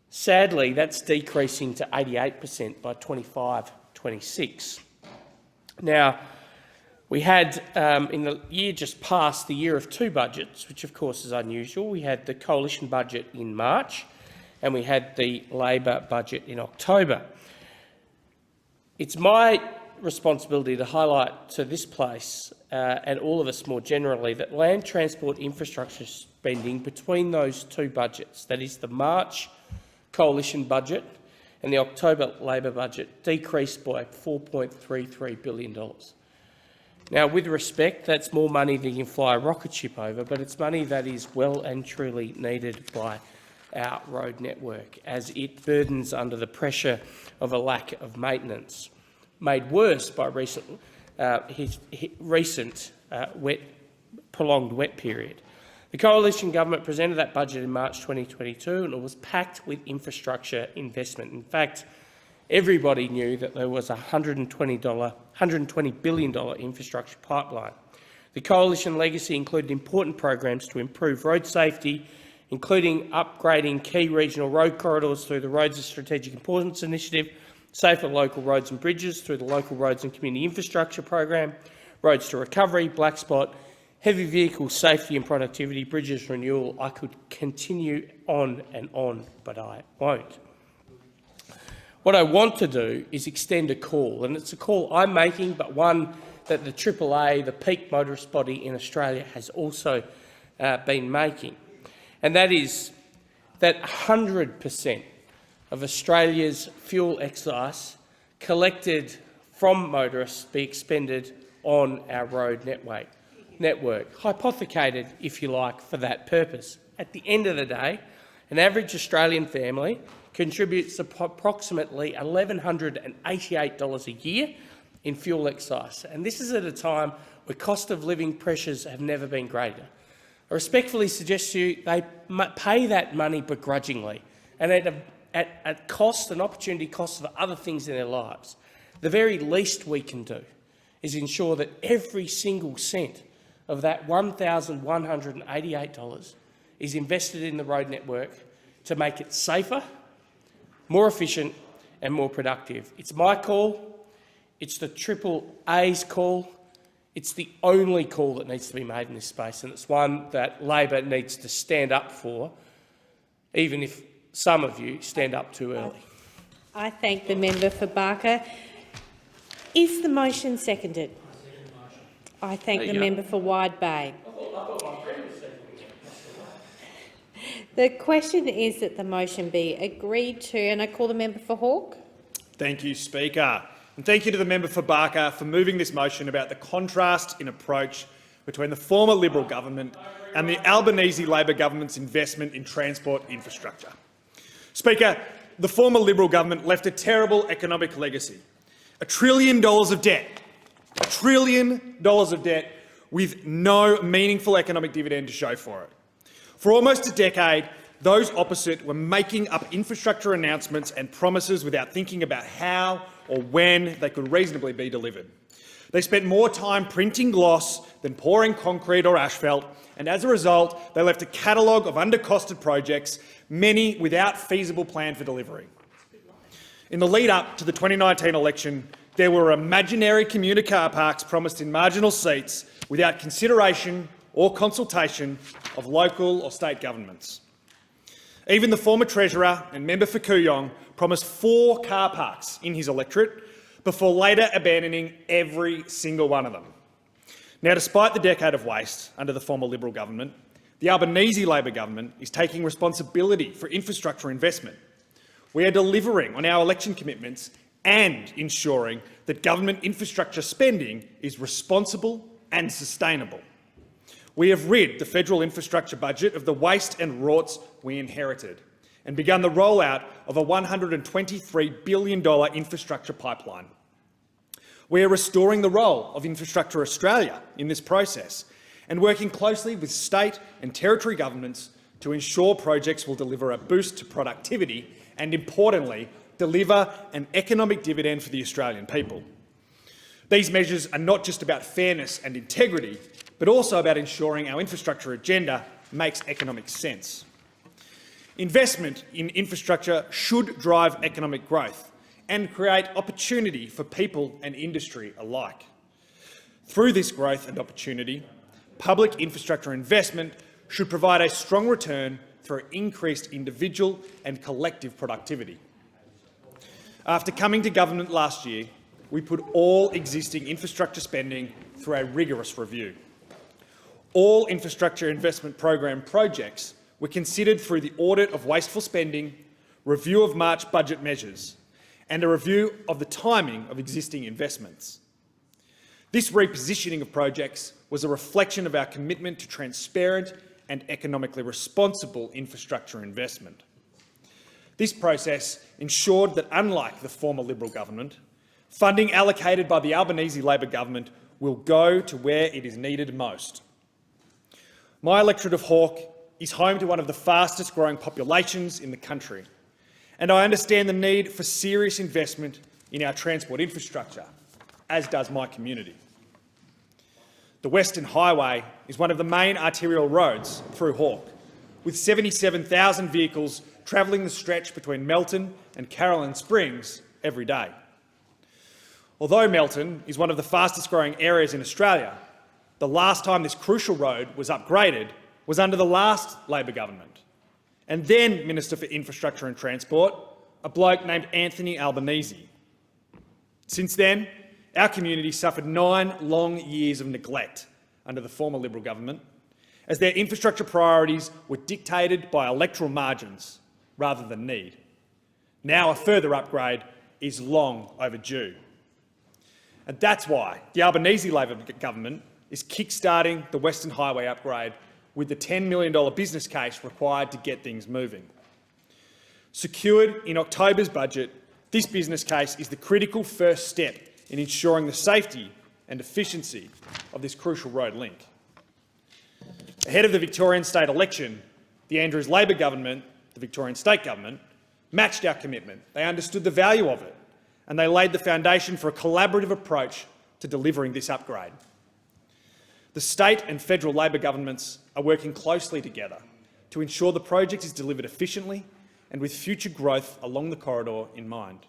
Sadly, that's decreasing to 88% by 25-26. Now, we had, in the year just past, the year of two budgets, which of course is unusual. We had the coalition budget in March and we had the Labor budget in October. It's my responsibility to highlight to this place and all of us more generally that land transport infrastructure spending between those two budgets, that is the March coalition budget and the October Labor budget, decreased by $4.33 billion. Now, with respect, that's more money than you can fly a rocket ship over, but it's money that is well and truly needed by our road network as it burdens under the pressure of a lack of maintenance, made worse by recent prolonged wet period. The coalition government presented that budget in March 2022 and it was packed with infrastructure investment. In fact, everybody knew that there was a $120 billion infrastructure pipeline. The coalition legacy included important programs to improve road safety, including upgrading key regional road corridors through the Roads of Strategic Importance Initiative, safer local roads and bridges through the Local Roads and Community Infrastructure Program, Roads to Recovery, Black Spot, heavy vehicle safety and productivity, bridges renewal. I could continue on, but I won't. What I want to do is extend a call, and it's a call I'm making, but one that the AAA, the peak motorist body in Australia, has also been making, and that is that 100% of Australia's fuel excise collected from motorists be expended on our road network, hypothecated, if you like, for that purpose. At the end of the day, an average Australian family contributes approximately $1,188 a year in fuel excise, and this is at a time where cost of living pressures have never been greater. I respectfully suggest to you they pay that money begrudgingly and at cost and opportunity cost of other things in their lives. The very least we can do is ensure that every single cent of that $1,188 is invested in the road network to make it safer, more efficient and more productive. It's my call, it's the AAA's call, it's the only call that needs to be made in this space, and it's one that Labor needs to stand up for, even if some of you stand up too early. I thank the member for Barker. Is the motion seconded? I thank the member for Wide Bay. The question is that the motion be agreed to, and I call the member for Hawke. Thank you, Speaker. And thank you to the member for Barker for moving this motion about the contrast in approach between the former Liberal government and the Albanese Labor government's investment in transport infrastructure. Speaker, the former Liberal government left a terrible economic legacy. $1 trillion of debt. $1 trillion of debt with no meaningful economic dividend to show for it. For almost a decade, those opposite were making up infrastructure announcements and promises without thinking about how or when they could reasonably be delivered. They spent more time printing gloss than pouring concrete or asphalt, and as a result, they left a catalogue of undercosted projects, many without feasible plan for delivery. In the lead-up to the 2019 election, there were imaginary commuter car parks promised in marginal seats without consideration or consultation of local or state governments. Even the former Treasurer and member for Kooyong promised 4 car parks in his electorate before later abandoning every single one of them. Now, despite the decade of waste under the former Liberal government, the Albanese Labor government is taking responsibility for infrastructure investment. We are delivering on our election commitments and ensuring that government infrastructure spending is responsible and sustainable. We have rid the federal infrastructure budget of the waste and rorts we inherited and begun the rollout of a $123 billion infrastructure pipeline. We are restoring the role of Infrastructure Australia in this process and working closely with state and territory governments to ensure projects will deliver a boost to productivity and, importantly, deliver an economic dividend for the Australian people. These measures are not just about fairness and integrity, but also about ensuring our infrastructure agenda makes economic sense. Investment in infrastructure should drive economic growth and create opportunity for people and industry alike. Through this growth and opportunity, public infrastructure investment should provide a strong return for increased individual and collective productivity. After coming to government last year, we put all existing infrastructure spending through a rigorous review. All infrastructure investment program projects were considered through the audit of wasteful spending, review of March budget measures, and a review of the timing of existing investments. This repositioning of projects was a reflection of our commitment to transparent and economically responsible infrastructure investment. This process ensured that, unlike the former Liberal government, funding allocated by the Albanese Labor government will go to where it is needed most. My electorate of Hawke is home to one of the fastest growing populations in the country, and I understand the need for serious investment in our transport infrastructure, as does my community. The Western Highway is one of the main arterial roads through Hawke, with 77,000 vehicles travelling the stretch between Melton and Caroline Springs every day. Although Melton is one of the fastest growing areas in Australia, the last time this crucial road was upgraded was under the last Labor government, and then Minister for Infrastructure and Transport, a bloke named Anthony Albanese. Since then, our community suffered 9 long years of neglect under the former Liberal government, as their infrastructure priorities were dictated by electoral margins rather than need. Now a further upgrade is long overdue. And that's why the Albanese Labor government is kick-starting the Western Highway upgrade with the $10 million business case required to get things moving. Secured in October's budget, this business case is the critical first step in ensuring the safety and efficiency of this crucial road link. Ahead of the Victorian state election, the Andrews Labor government, the Victorian state government, matched our commitment. They understood the value of it, and they laid the foundation for a collaborative approach to delivering this upgrade. The state and federal Labor governments are working closely together to ensure the project is delivered efficiently and with future growth along the corridor in mind.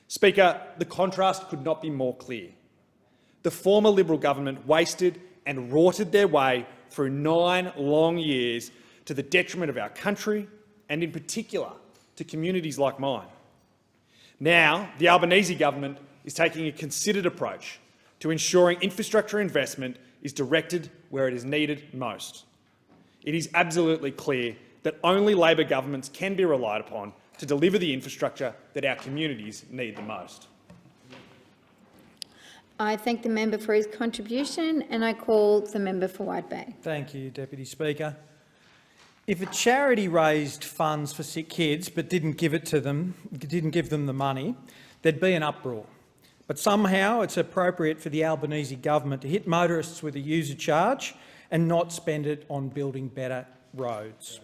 Speaker, the contrast could not be more clear. The former Liberal government wasted and rorted their way through 9 long years to the detriment of our country and, in particular, to communities like mine. Now, the Albanese government is taking a considered approach to ensuring infrastructure investment is directed where it is needed most. It is absolutely clear that only Labor governments can be relied upon to deliver the infrastructure that our communities need the most. I thank the member for his contribution and I call the member for Wide Bay. Thank you, Deputy Speaker. If a charity raised funds for sick kids but didn't give them the money, there'd be an uproar. But somehow it's appropriate for the Albanese government to hit motorists with a user charge and not spend it on building better roads.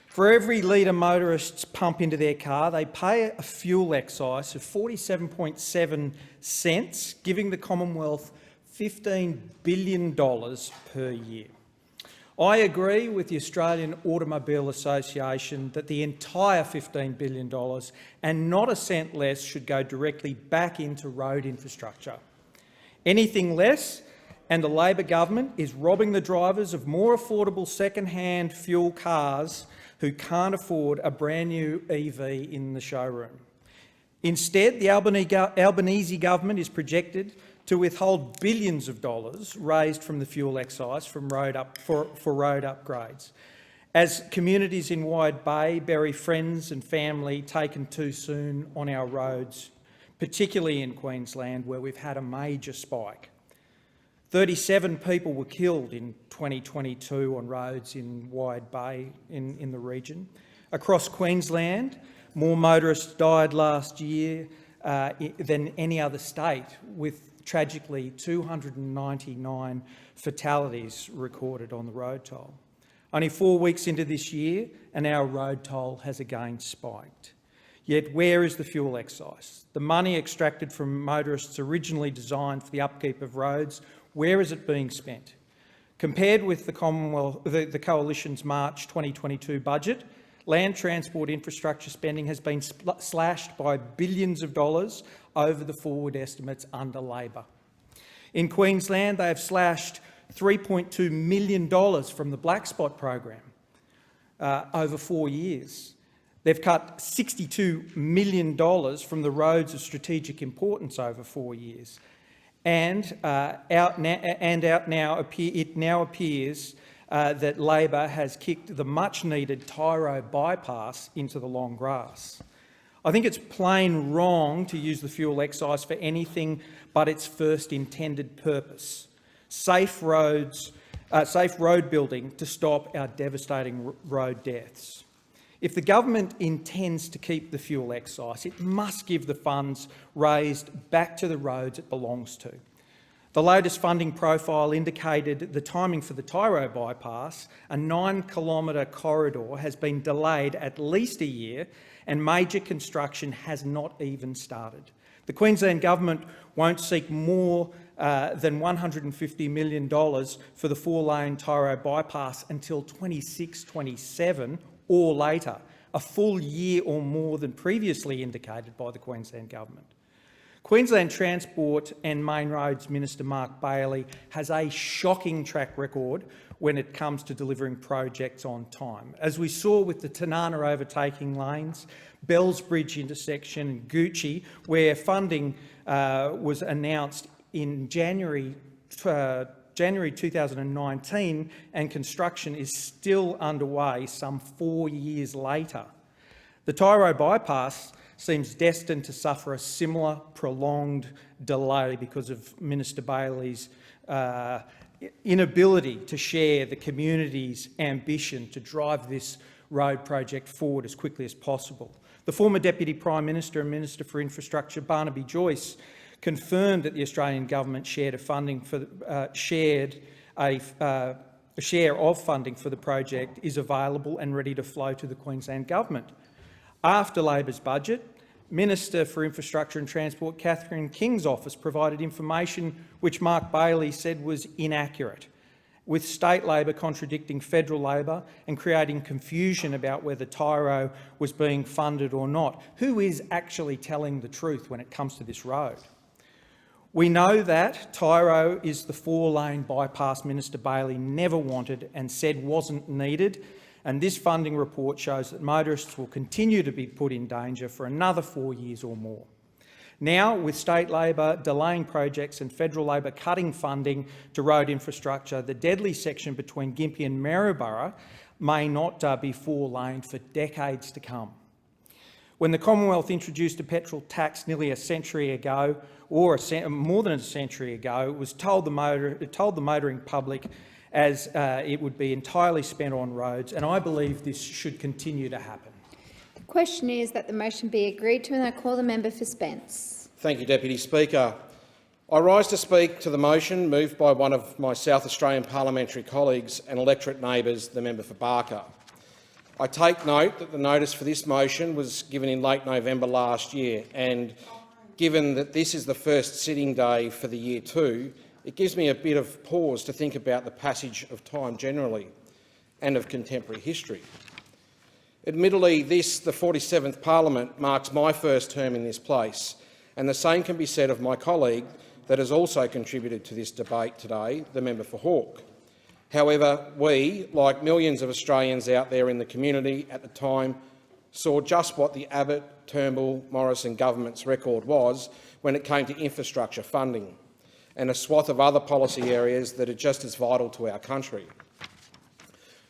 For every litre motorists pump into their car, they pay a fuel excise of 47.7 cents, giving the Commonwealth $15 billion per year. I agree with the Australian Automobile Association that the entire $15 billion and not a cent less should go directly back into road infrastructure. Anything less, and the Labor government is robbing the drivers of more affordable second-hand fuel cars who can't afford a brand new EV in the showroom. Instead, the Albanese government is projected to withhold billions of dollars raised from the fuel excise for road upgrades, as communities in Wide Bay bury friends and family taken too soon on our roads, particularly in Queensland, where we've had a major spike. 37 people were killed in 2022 on roads in Wide Bay in the region. Across Queensland, more motorists died last year than any other state, with tragically 299 fatalities recorded on the road toll. Only 4 weeks into this year and our road toll has again spiked. Yet where is the fuel excise? The money extracted from motorists originally designed for the upkeep of roads, where is it being spent? Compared with the Coalition's March 2022 budget, land transport infrastructure spending has been slashed by billions of dollars over the forward estimates under Labor. In Queensland, they have slashed $3.2 million from the Black Spot program over 4 years. They've cut $62 million from the roads of strategic importance over 4 years. And it now appears that Labor has kicked the much-needed Tyro bypass into the long grass. I think it's plain wrong to use the fuel excise for anything but its first intended purpose: safe road building to stop our devastating road deaths. If the government intends to keep the fuel excise, it must give the funds raised back to the roads it belongs to. The latest funding profile indicated the timing for the Tyro bypass, a 9-kilometre corridor, has been delayed at least a year and major construction has not even started. The Queensland Government won't seek more than $150 million for the 4-lane Tyro bypass until 26-27 or later, a full year or more than previously indicated by the Queensland Government. Queensland Transport and Main Roads Minister Mark Bailey has a shocking track record when it comes to delivering projects on time. As we saw with the Tanana overtaking lanes, Bells Bridge intersection and Gucci, where funding was announced in January 2019 and construction is still underway some 4 years later. The Tyro bypass seems destined to suffer a similar prolonged delay because of Minister Bailey's inability to share the community's ambition to drive this road project forward as quickly as possible. The former Deputy Prime Minister and Minister for Infrastructure, Barnaby Joyce, confirmed that the Australian Government shared a share of funding for the project is available and ready to flow to the Queensland Government. After Labor's budget, Minister for Infrastructure and Transport Catherine King's office provided information which Mark Bailey said was inaccurate, with state Labor contradicting federal Labor and creating confusion about whether Tyro was being funded or not. Who is actually telling the truth when it comes to this road? We know that Tyro is the 4-lane bypass Minister Bailey never wanted and said wasn't needed, and this funding report shows that motorists will continue to be put in danger for another 4 years or more. Now, with state Labor delaying projects and federal Labor cutting funding to road infrastructure, the deadly section between Gympie and Maryborough may not be four-laned for decades to come. When the Commonwealth introduced a petrol tax nearly a century ago, or more than a century ago, it was told the motoring public as it would be entirely spent on roads, and I believe this should continue to happen. The question is that the motion be agreed to, and I call the member for Spence. Thank you, Deputy Speaker. I rise to speak to the motion moved by one of my South Australian parliamentary colleagues and electorate neighbours, the member for Barker. I take note that the notice for this motion was given in late November last year, and given that this is the first sitting day for the year 2, it gives me a bit of pause to think about the passage of time generally and of contemporary history. Admittedly, this, the 47th Parliament, marks my first term in this place, and the same can be said of my colleague that has also contributed to this debate today, the member for Hawke. However, we, like millions of Australians out there in the community at the time, saw just what the Abbott, Turnbull, Morrison government's record was when it came to infrastructure funding and a swath of other policy areas that are just as vital to our country.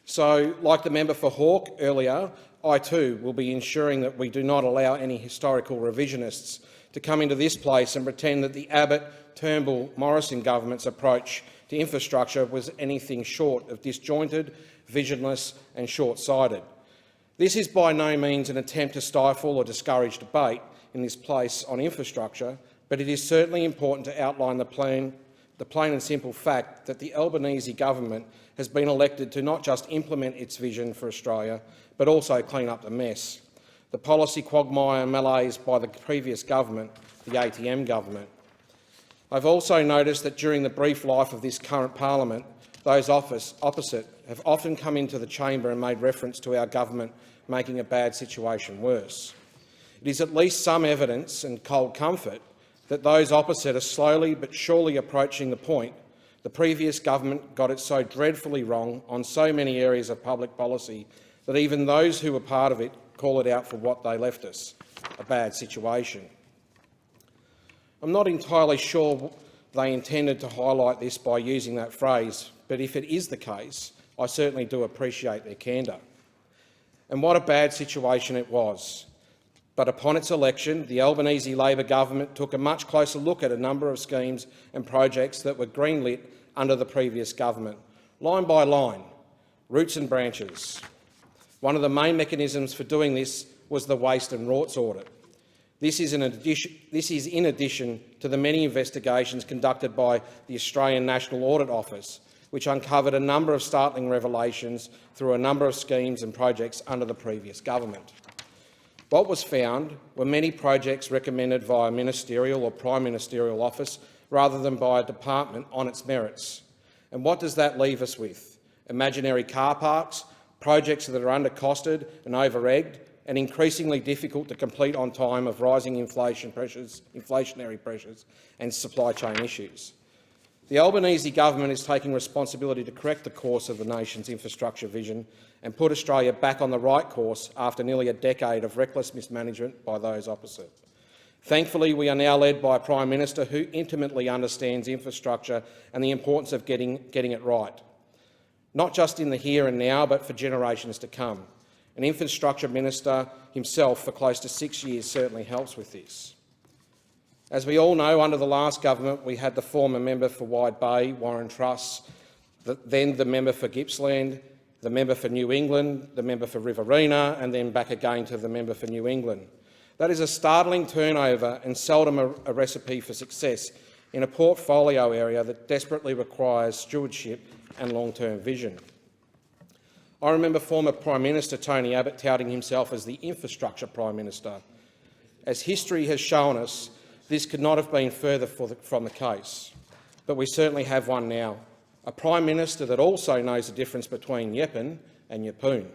So, like the member for Hawke earlier, I too will be ensuring that we do not allow any historical revisionists to come into this place and pretend that the Abbott, Turnbull, Morrison government's approach to infrastructure was anything short of disjointed, visionless and short-sighted. This is by no means an attempt to stifle or discourage debate in this place on infrastructure, but it is certainly important to outline the plain and simple fact that the Albanese government has been elected to not just implement its vision for Australia, but also clean up the mess. The policy quagmire and malaise by the previous government, the ATM government. I've also noticed that during the brief life of this current parliament, those opposite have often come into the chamber and made reference to our government making a bad situation worse. It is at least some evidence and cold comfort that those opposite are slowly but surely approaching the point the previous government got it so dreadfully wrong on so many areas of public policy that even those who were part of it call it out for what they left us, a bad situation. I'm not entirely sure they intended to highlight this by using that phrase, but if it is the case, I certainly do appreciate their candour. And what a bad situation it was. But upon its election, the Albanese Labor government took a much closer look at a number of schemes and projects that were greenlit under the previous government, line by line, roots and branches. One of the main mechanisms for doing this was the Waste and Rorts audit. This is in addition to the many investigations conducted by the Australian National Audit Office, which uncovered a number of startling revelations through a number of schemes and projects under the previous government. What was found were many projects recommended via ministerial or prime ministerial office rather than by a department on its merits. And what does that leave us with? Imaginary car parks, projects that are undercosted and over-egged, and increasingly difficult to complete on time of rising inflationary pressures and supply chain issues. The Albanese government is taking responsibility to correct the course of the nation's infrastructure vision and put Australia back on the right course after nearly a decade of reckless mismanagement by those opposite. Thankfully, we are now led by a Prime Minister who intimately understands infrastructure and the importance of getting it right, not just in the here and now, but for generations to come. An infrastructure minister himself for close to 6 years certainly helps with this. As we all know, under the last government, we had the former member for Wide Bay, Warren Truss, then the member for Gippsland, the member for New England, the member for Riverina, and then back again to the member for New England. That is a startling turnover and seldom a recipe for success in a portfolio area that desperately requires stewardship and long-term vision. I remember former Prime Minister Tony Abbott touting himself as the infrastructure Prime Minister. As history has shown us, this could not have been further from the case, but we certainly have one now, a Prime Minister that also knows the difference between Yeppen and Yeppoon,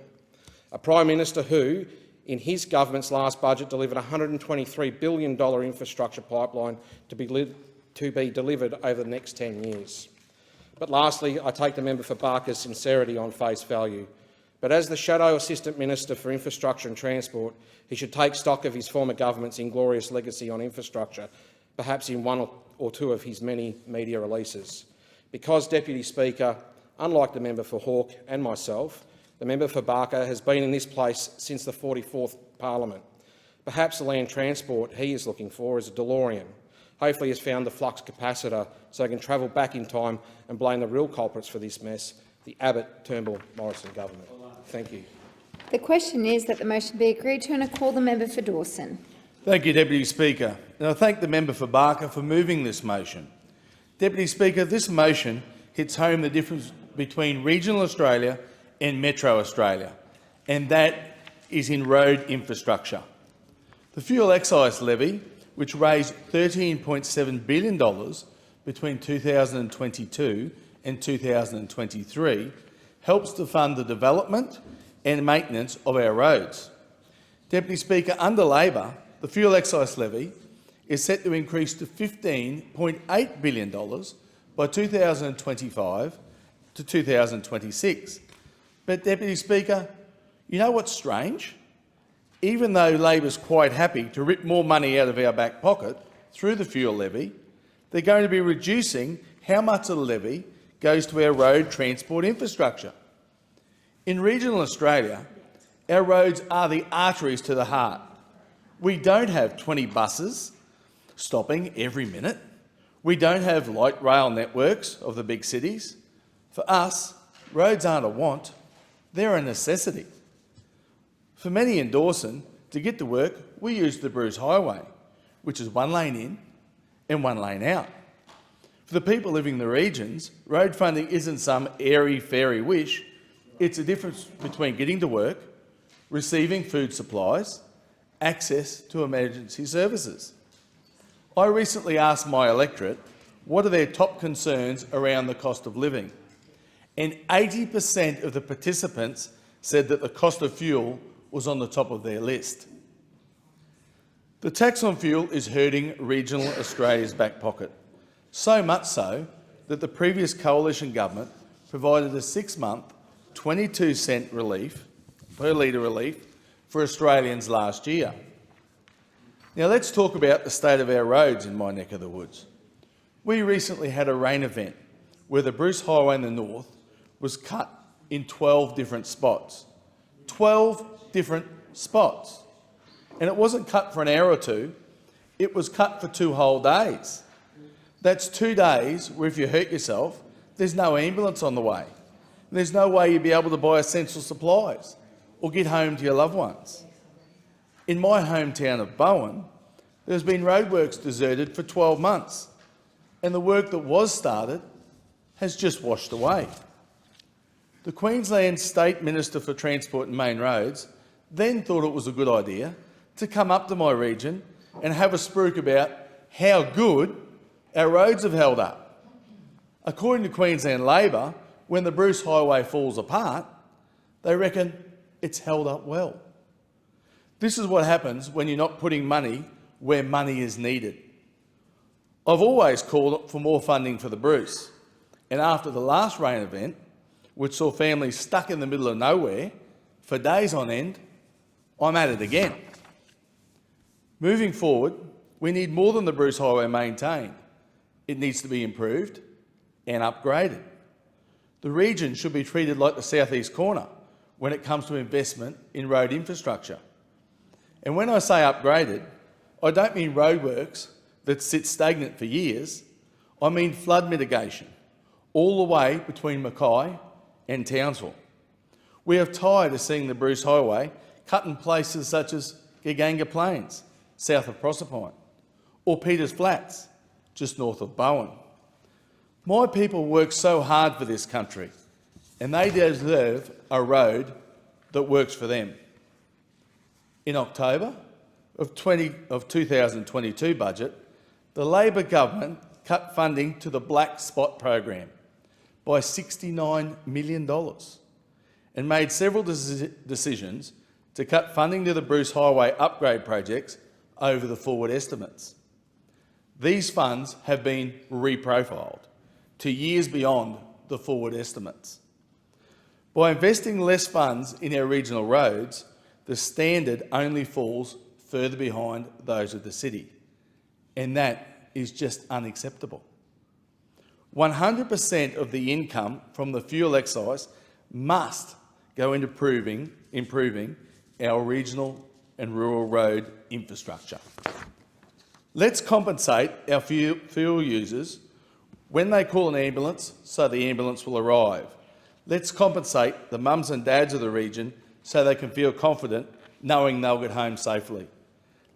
a Prime Minister who, in his government's last budget, delivered a $123 billion infrastructure pipeline to be delivered over the next 10 years. But lastly, I take the member for Barker's sincerity on face value, But as the Shadow Assistant Minister for Infrastructure and Transport, he should take stock of his former government's inglorious legacy on infrastructure, perhaps in one or two of his many media releases. Because, Deputy Speaker, unlike the member for Hawke and myself, the member for Barker has been in this place since the 44th Parliament. Perhaps the land transport he is looking for is a DeLorean. Hopefully he has found the flux capacitor so he can travel back in time and blame the real culprits for this mess, the Abbott, Turnbull, Morrison government. Thank you. The question is that the motion be agreed to, and I call the member for Dawson. Thank you, Deputy Speaker. And I thank the member for Barker for moving this motion. Deputy Speaker, this motion hits home the difference between regional Australia and metro Australia, and that is in road infrastructure. The fuel excise levy, which raised $13.7 billion between 2022 and 2023, helps to fund the development and maintenance of our roads. Deputy Speaker, under Labor, the fuel excise levy is set to increase to $15.8 billion by 2025 to 2026. But, Deputy Speaker, you know what's strange? Even though Labor's quite happy to rip more money out of our back pocket through the fuel levy, they're going to be reducing how much of the levy goes to our road transport infrastructure. In regional Australia, our roads are the arteries to the heart. We don't have 20 buses stopping every minute. We don't have light rail networks of the big cities. For us, roads aren't a want, they're a necessity. For many in Dawson, to get to work, we use the Bruce Highway, which is one lane in and one lane out. For the people living in the regions, road funding isn't some airy-fairy wish. It's a difference between getting to work, receiving food supplies, access to emergency services. I recently asked my electorate what are their top concerns around the cost of living, and 80% of the participants said that the cost of fuel was on the top of their list. The tax on fuel is hurting regional Australia's back pocket, so much so that the previous coalition government provided a 6-month 22-cent relief, per litre relief, for Australians last year. Now let's talk about the state of our roads in my neck of the woods. We recently had a rain event where the Bruce Highway in the north was cut in 12 different spots. 12 different spots. And it wasn't cut for an hour or two, it was cut for 2 whole days. That's 2 days where if you hurt yourself, there's no ambulance on the way. And there's no way you'd be able to buy essential supplies or get home to your loved ones. In my hometown of Bowen, there's been roadworks deserted for 12 months, and the work that was started has just washed away. The Queensland State Minister for Transport and Main Roads then thought it was a good idea to come up to my region and have a spruik about how good our roads have held up. According to Queensland Labor, when the Bruce Highway falls apart, they reckon it's held up well. This is what happens when you're not putting money where money is needed. I've always called for more funding for the Bruce, and after the last rain event, which saw families stuck in the middle of nowhere for days on end, I'm at it again. Moving forward, we need more than the Bruce Highway maintained. It needs to be improved and upgraded. The region should be treated like the southeast corner when it comes to investment in road infrastructure. And when I say upgraded, I don't mean roadworks that sit stagnant for years. I mean flood mitigation, all the way between Mackay and Townsville. We are tired of seeing the Bruce Highway cut in places such as Gaganga Plains, south of Proserpine, or Peters Flats, just north of Bowen. My people work so hard for this country, and they deserve a road that works for them. In October of 2022 budget, the Labor government cut funding to the Black Spot program by $69 million and made several decisions to cut funding to the Bruce Highway upgrade projects over the forward estimates. These funds have been reprofiled to years beyond the forward estimates. By investing less funds in our regional roads, the standard only falls further behind those of the city, and that is just unacceptable. 100% of the income from the fuel excise must go into improving our regional and rural road infrastructure. Let's compensate our fuel users when they call an ambulance so the ambulance will arrive. Let's compensate the mums and dads of the region so they can feel confident knowing they'll get home safely.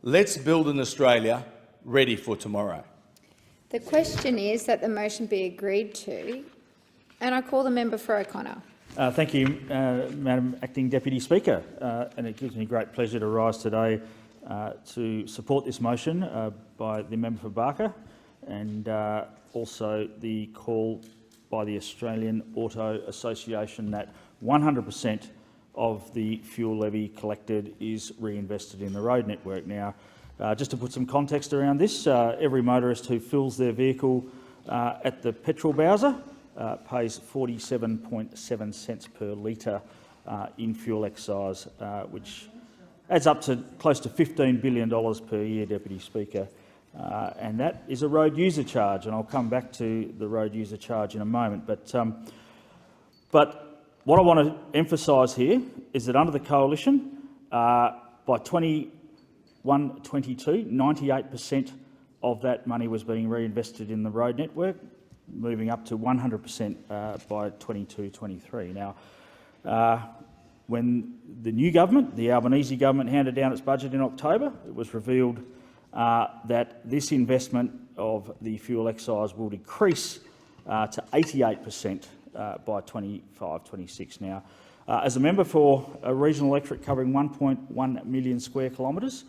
Let's build an Australia ready for tomorrow. The question is that the motion be agreed to, and I call the member for O'Connor. Thank you, Madam Acting Deputy Speaker, and it gives me great pleasure to rise today to support this motion by the member for Barker and also the call by the Australian Auto Association that 100% of the fuel levy collected is reinvested in the road network. Now, just to put some context around this, every motorist who fills their vehicle at the petrol bowser pays 47.7 cents per litre in fuel excise, which adds up to close to $15 billion per year, Deputy Speaker. And that is a road user charge, and I'll come back to the road user charge in a moment. But what I want to emphasise here is that under the coalition, by 21-22, 98% of that money was being reinvested in the road network, moving up to 100% by 22-23. Now, when the new government, the Albanese government, handed down its budget in October, it was revealed that this investment of the fuel excise will decrease to 88% by 25-26. Now, as a member for a regional electorate covering 1.1 million square kilometres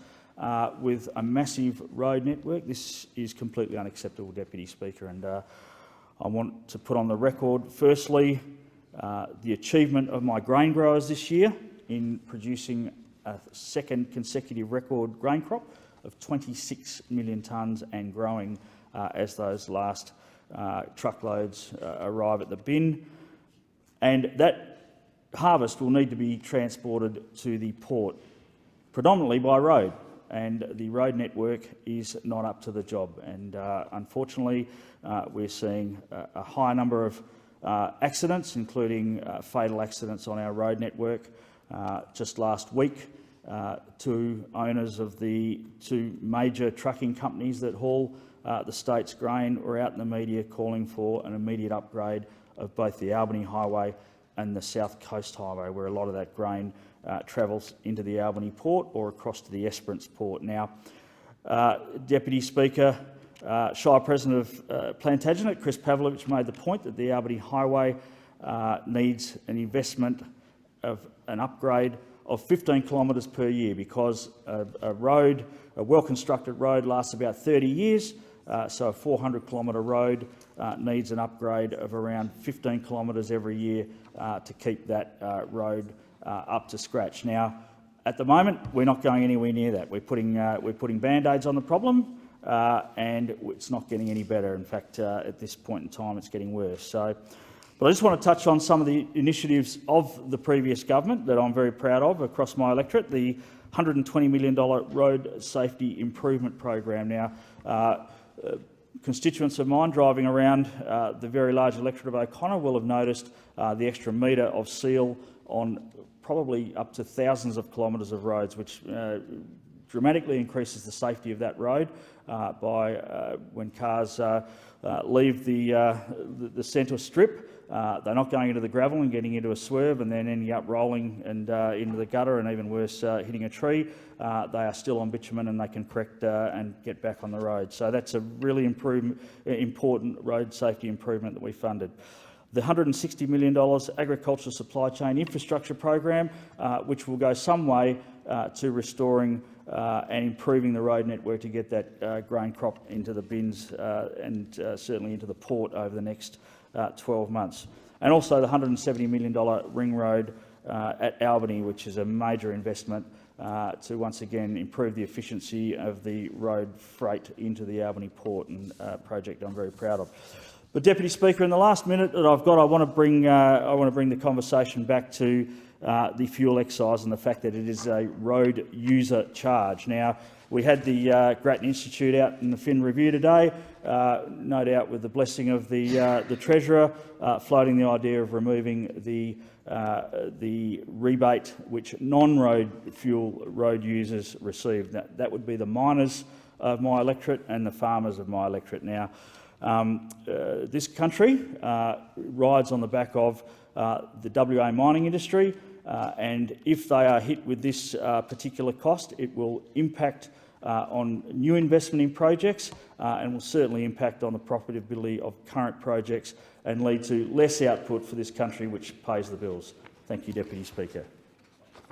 with a massive road network, this is completely unacceptable, Deputy Speaker, and I want to put on the record, firstly, the achievement of my grain growers this year in producing a second consecutive record grain crop of 26 million tonnes and growing as those last truckloads arrive at the bin. And that harvest will need to be transported to the port, predominantly by road, and the road network is not up to the job. And unfortunately, we're seeing a high number of accidents, including fatal accidents on our road network. Just last week, two owners of the two major trucking companies that haul the state's grain were out in the media calling for an immediate upgrade of both the Albany Highway and the South Coast Highway, where a lot of that grain travels into the Albany port or across to the Esperance port. Now, Deputy Speaker, Shire President of Plantagenet, Chris Pavlovich, made the point that the Albany Highway needs an investment of an upgrade of 15 kilometres per year, because a well-constructed road lasts about 30 years, so a 400-kilometre road needs an upgrade of around 15 kilometres every year to keep that road up to scratch. Now, at the moment, we're not going anywhere near that. We're putting band-aids on the problem, and it's not getting any better. In fact, at this point in time, it's getting worse. But I just want to touch on some of the initiatives of the previous government that I'm very proud of across my electorate. The $120 million Road Safety Improvement Program. Now, constituents of mine driving around the very large electorate of O'Connor will have noticed the extra metre of seal on probably up to thousands of kilometres of roads, which dramatically increases the safety of that road by when cars leave the centre strip. They're not going into the gravel and getting into a swerve and then ending up rolling and into the gutter, and even worse, hitting a tree. They are still on bitumen and they can correct and get back on the road. So that's a really important road safety improvement that we funded. The $160 million Agricultural Supply Chain Infrastructure Program, which will go some way to restoring and improving the road network to get that grain crop into the bins and certainly into the port over the next 12 months. And also the $170 million ring road at Albany, which is a major investment to once again improve the efficiency of the road freight into the Albany port, and a project I'm very proud of. But Deputy Speaker, in the last minute that I've got, I want to bring the conversation back to the fuel excise and the fact that it is a road user charge. Now, we had the Grattan Institute out in the Fin Review today, no doubt with the blessing of the Treasurer, floating the idea of removing the rebate which non-road fuel road users receive. That would be the miners of my electorate and the farmers of my electorate. Now, this country rides on the back of the WA mining industry, and if they are hit with this particular cost, it will impact on new investment in projects and will certainly impact on the profitability of current projects and lead to less output for this country, which pays the bills. Thank you, Deputy Speaker.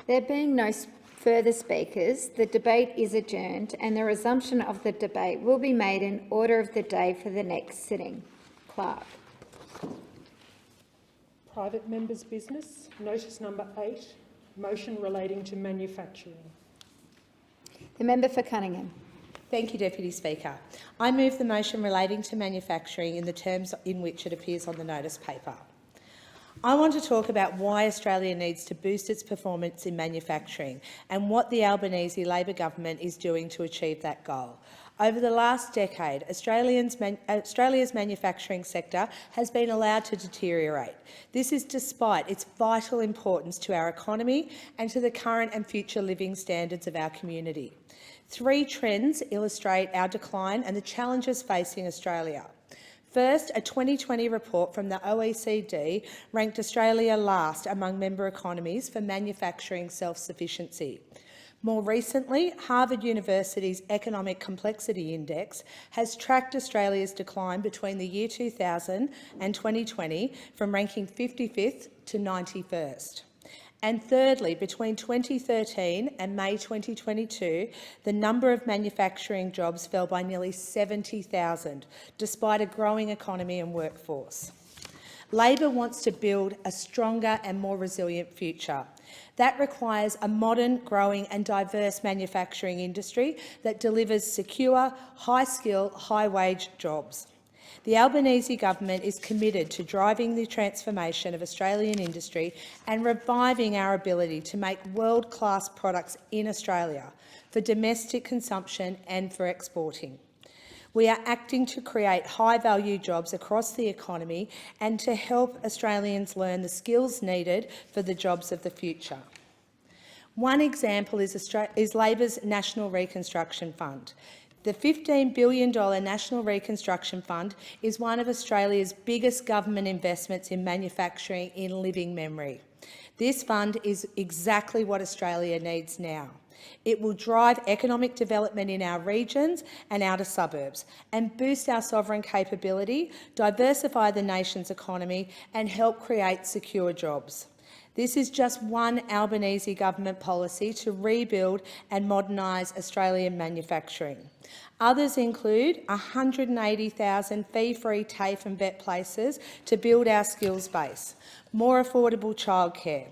There being no further speakers, the debate is adjourned and the resumption of the debate will be made in order of the day for the next sitting. Clerk. Private members' business, notice number 8, motion relating to manufacturing. The member for Cunningham. Thank you, Deputy Speaker. I move the motion relating to manufacturing in the terms in which it appears on the notice paper. I want to talk about why Australia needs to boost its performance in manufacturing and what the Albanese Labor government is doing to achieve that goal. Over the last decade, Australia's manufacturing sector has been allowed to deteriorate. This is despite its vital importance to our economy and to the current and future living standards of our community. 3 trends illustrate our decline and the challenges facing Australia. First, a 2020 report from the OECD ranked Australia last among member economies for manufacturing self-sufficiency. More recently, Harvard University's Economic Complexity Index has tracked Australia's decline between the year 2000 and 2020 from ranking 55th to 91st. And thirdly, between 2013 and May 2022, the number of manufacturing jobs fell by nearly 70,000, despite a growing economy and workforce. Labor wants to build a stronger and more resilient future. That requires a modern, growing and diverse manufacturing industry that delivers secure, high-skill, high-wage jobs. The Albanese government is committed to driving the transformation of Australian industry and reviving our ability to make world-class products in Australia for domestic consumption and for exporting. We are acting to create high-value jobs across the economy and to help Australians learn the skills needed for the jobs of the future. One example is Labor's National Reconstruction Fund. The $15 billion National Reconstruction Fund is one of Australia's biggest government investments in manufacturing in living memory. This fund is exactly what Australia needs now. It will drive economic development in our regions and outer suburbs and boost our sovereign capability, diversify the nation's economy and help create secure jobs. This is just one Albanese government policy to rebuild and modernise Australian manufacturing. Others include 180,000 fee-free TAFE and VET places to build our skills base, more affordable childcare,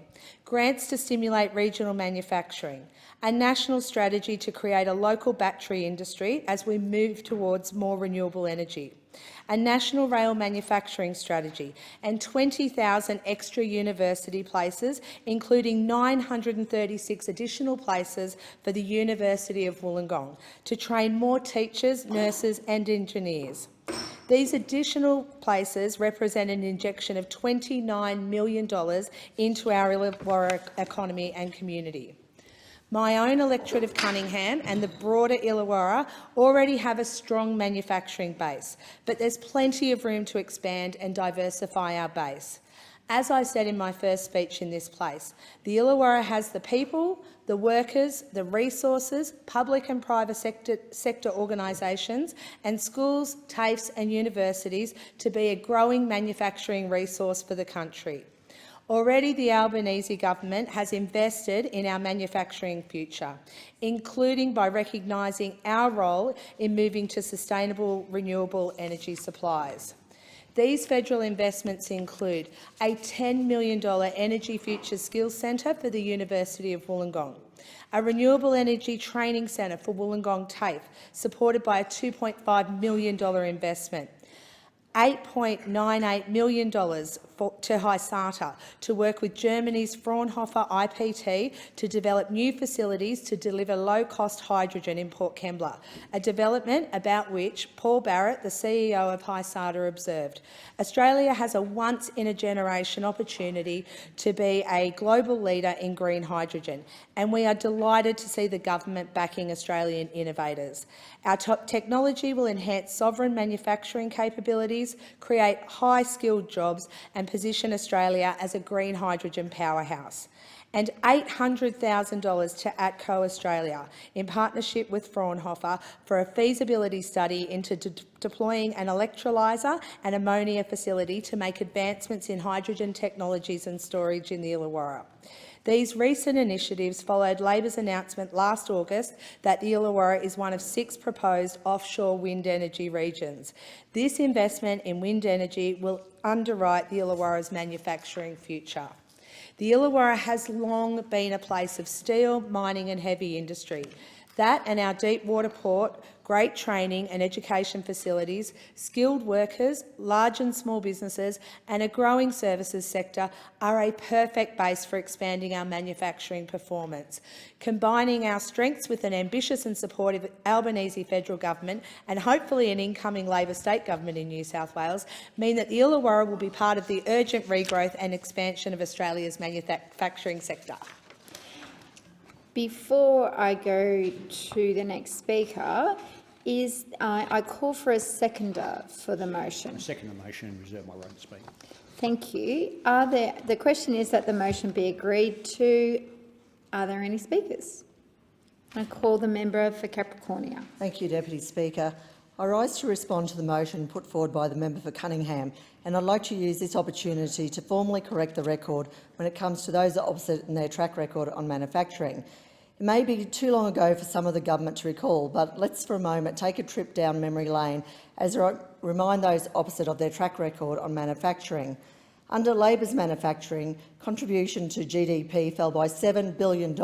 grants to stimulate regional manufacturing, a national strategy to create a local battery industry as we move towards more renewable energy, a national rail manufacturing strategy and 20,000 extra university places, including 936 additional places for the University of Wollongong to train more teachers, nurses and engineers. These additional places represent an injection of $29 million into our Illawarra economy and community. My own electorate of Cunningham and the broader Illawarra already have a strong manufacturing base, but there's plenty of room to expand and diversify our base. As I said in my first speech in this place, the Illawarra has the people, the workers, the resources, public and private sector organisations and schools, TAFEs and universities to be a growing manufacturing resource for the country. Already the Albanese government has invested in our manufacturing future, including by recognising our role in moving to sustainable renewable energy supplies. These federal investments include a $10 million Energy Futures Skills Centre for the University of Wollongong, a renewable energy training centre for Wollongong TAFE, supported by a $2.5 million investment, $8.98 million to Hysata to work with Germany's Fraunhofer IPT to develop new facilities to deliver low-cost hydrogen in Port Kembla, a development about which Paul Barrett, the CEO of Hysata, observed, "Australia has a once-in-a-generation opportunity to be a global leader in green hydrogen, and we are delighted to see the government backing Australian innovators. Our technology will enhance sovereign manufacturing capabilities, create high-skilled jobs and position Australia as a green hydrogen powerhouse." And $800,000 to ATCO Australia, in partnership with Fraunhofer, for a feasibility study into deploying an electrolyser and ammonia facility to make advancements in hydrogen technologies and storage in the Illawarra. These recent initiatives followed Labor's announcement last August that the Illawarra is one of 6 proposed offshore wind energy regions. This investment in wind energy will underwrite the Illawarra's manufacturing future. The Illawarra has long been a place of steel, mining and heavy industry. That and our deep water port, great training and education facilities, skilled workers, large and small businesses and a growing services sector are a perfect base for expanding our manufacturing performance. Combining our strengths with an ambitious and supportive Albanese federal government and hopefully an incoming Labor state government in New South Wales mean that the Illawarra will be part of the urgent regrowth and expansion of Australia's manufacturing sector. Before I go to the next speaker, I call for a seconder for the motion. I second the motion and reserve my right to speak. Thank you. The question is that the motion be agreed to. Are there any speakers? I call the member for Capricornia. Thank you, Deputy Speaker. I rise to respond to the motion put forward by the member for Cunningham, and I'd like to use this opportunity to formally correct the record when it comes to those opposite in their track record on manufacturing. It may be too long ago for some of the government to recall, but let's for a moment take a trip down memory lane as I remind those opposite of their track record on manufacturing. Under Labor's manufacturing, contribution to GDP fell by $7 billion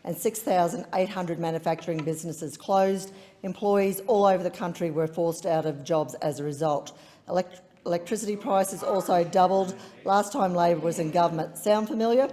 and 6,800 manufacturing businesses closed. Employees all over the country were forced out of jobs as a result. Electricity prices also doubled last time Labor was in government. Sound familiar?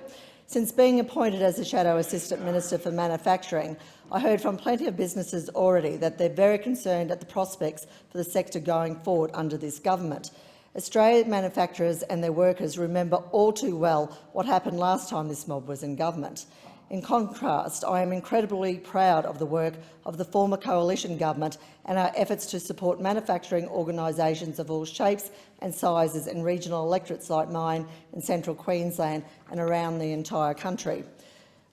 Since being appointed as the Shadow Assistant Minister for Manufacturing, I heard from plenty of businesses already that they're very concerned at the prospects for the sector going forward under this government. Australian manufacturers and their workers remember all too well what happened last time this mob was in government. In contrast, I am incredibly proud of the work of the former coalition government and our efforts to support manufacturing organisations of all shapes and sizes in regional electorates like mine in central Queensland and around the entire country.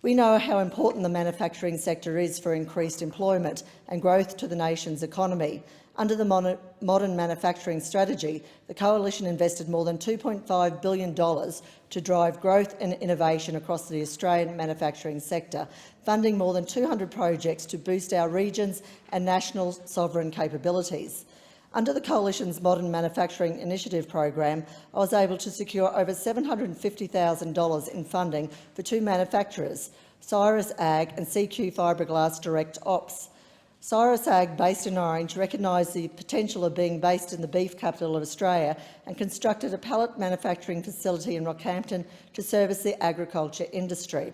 We know how important the manufacturing sector is for increased employment and growth to the nation's economy. Under the modern manufacturing strategy, the Coalition invested more than $2.5 billion to drive growth and innovation across the Australian manufacturing sector, funding more than 200 projects to boost our regions and national sovereign capabilities. Under the Coalition's Modern Manufacturing Initiative program, I was able to secure over $750,000 in funding for 2 manufacturers, Cyrus Ag and CQ Fiberglass Direct Ops. Cyrus Ag, based in Orange, recognised the potential of being based in the beef capital of Australia and constructed a pallet manufacturing facility in Rockhampton to service the agriculture industry.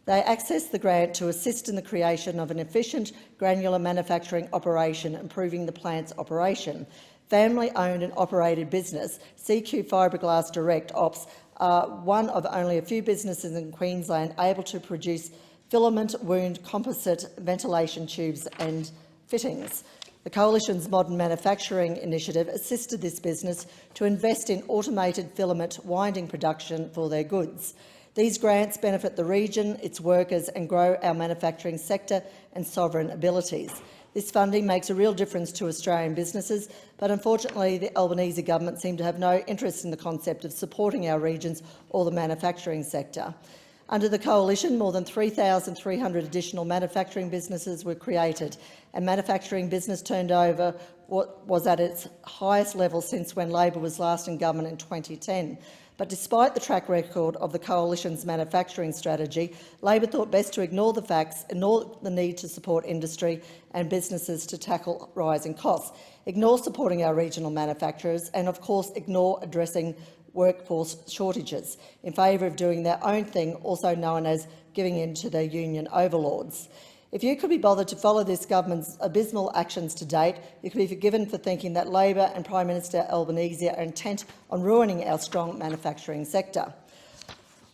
They accessed the grant to assist in the creation of an efficient granular manufacturing operation, improving the plant's operation. Family-owned and operated business, CQ Fiberglass Direct Ops, are one of only a few businesses in Queensland able to produce filament wound composite ventilation tubes and fittings. The Coalition's Modern Manufacturing Initiative assisted this business to invest in automated filament winding production for their goods. These grants benefit the region, its workers and grow our manufacturing sector and sovereign abilities. This funding makes a real difference to Australian businesses, but unfortunately the Albanese government seemed to have no interest in the concept of supporting our regions or the manufacturing sector. Under the Coalition, more than 3,300 additional manufacturing businesses were created, and manufacturing business turnover was at its highest level since when Labor was last in government in 2010. But despite the track record of the Coalition's manufacturing strategy, Labor thought best to ignore the facts, ignore the need to support industry and businesses to tackle rising costs, ignore supporting our regional manufacturers and, of course, ignore addressing workforce shortages in favour of doing their own thing, also known as giving in to their union overlords. If you could be bothered to follow this government's abysmal actions to date, you could be forgiven for thinking that Labor and Prime Minister Albanese are intent on ruining our strong manufacturing sector.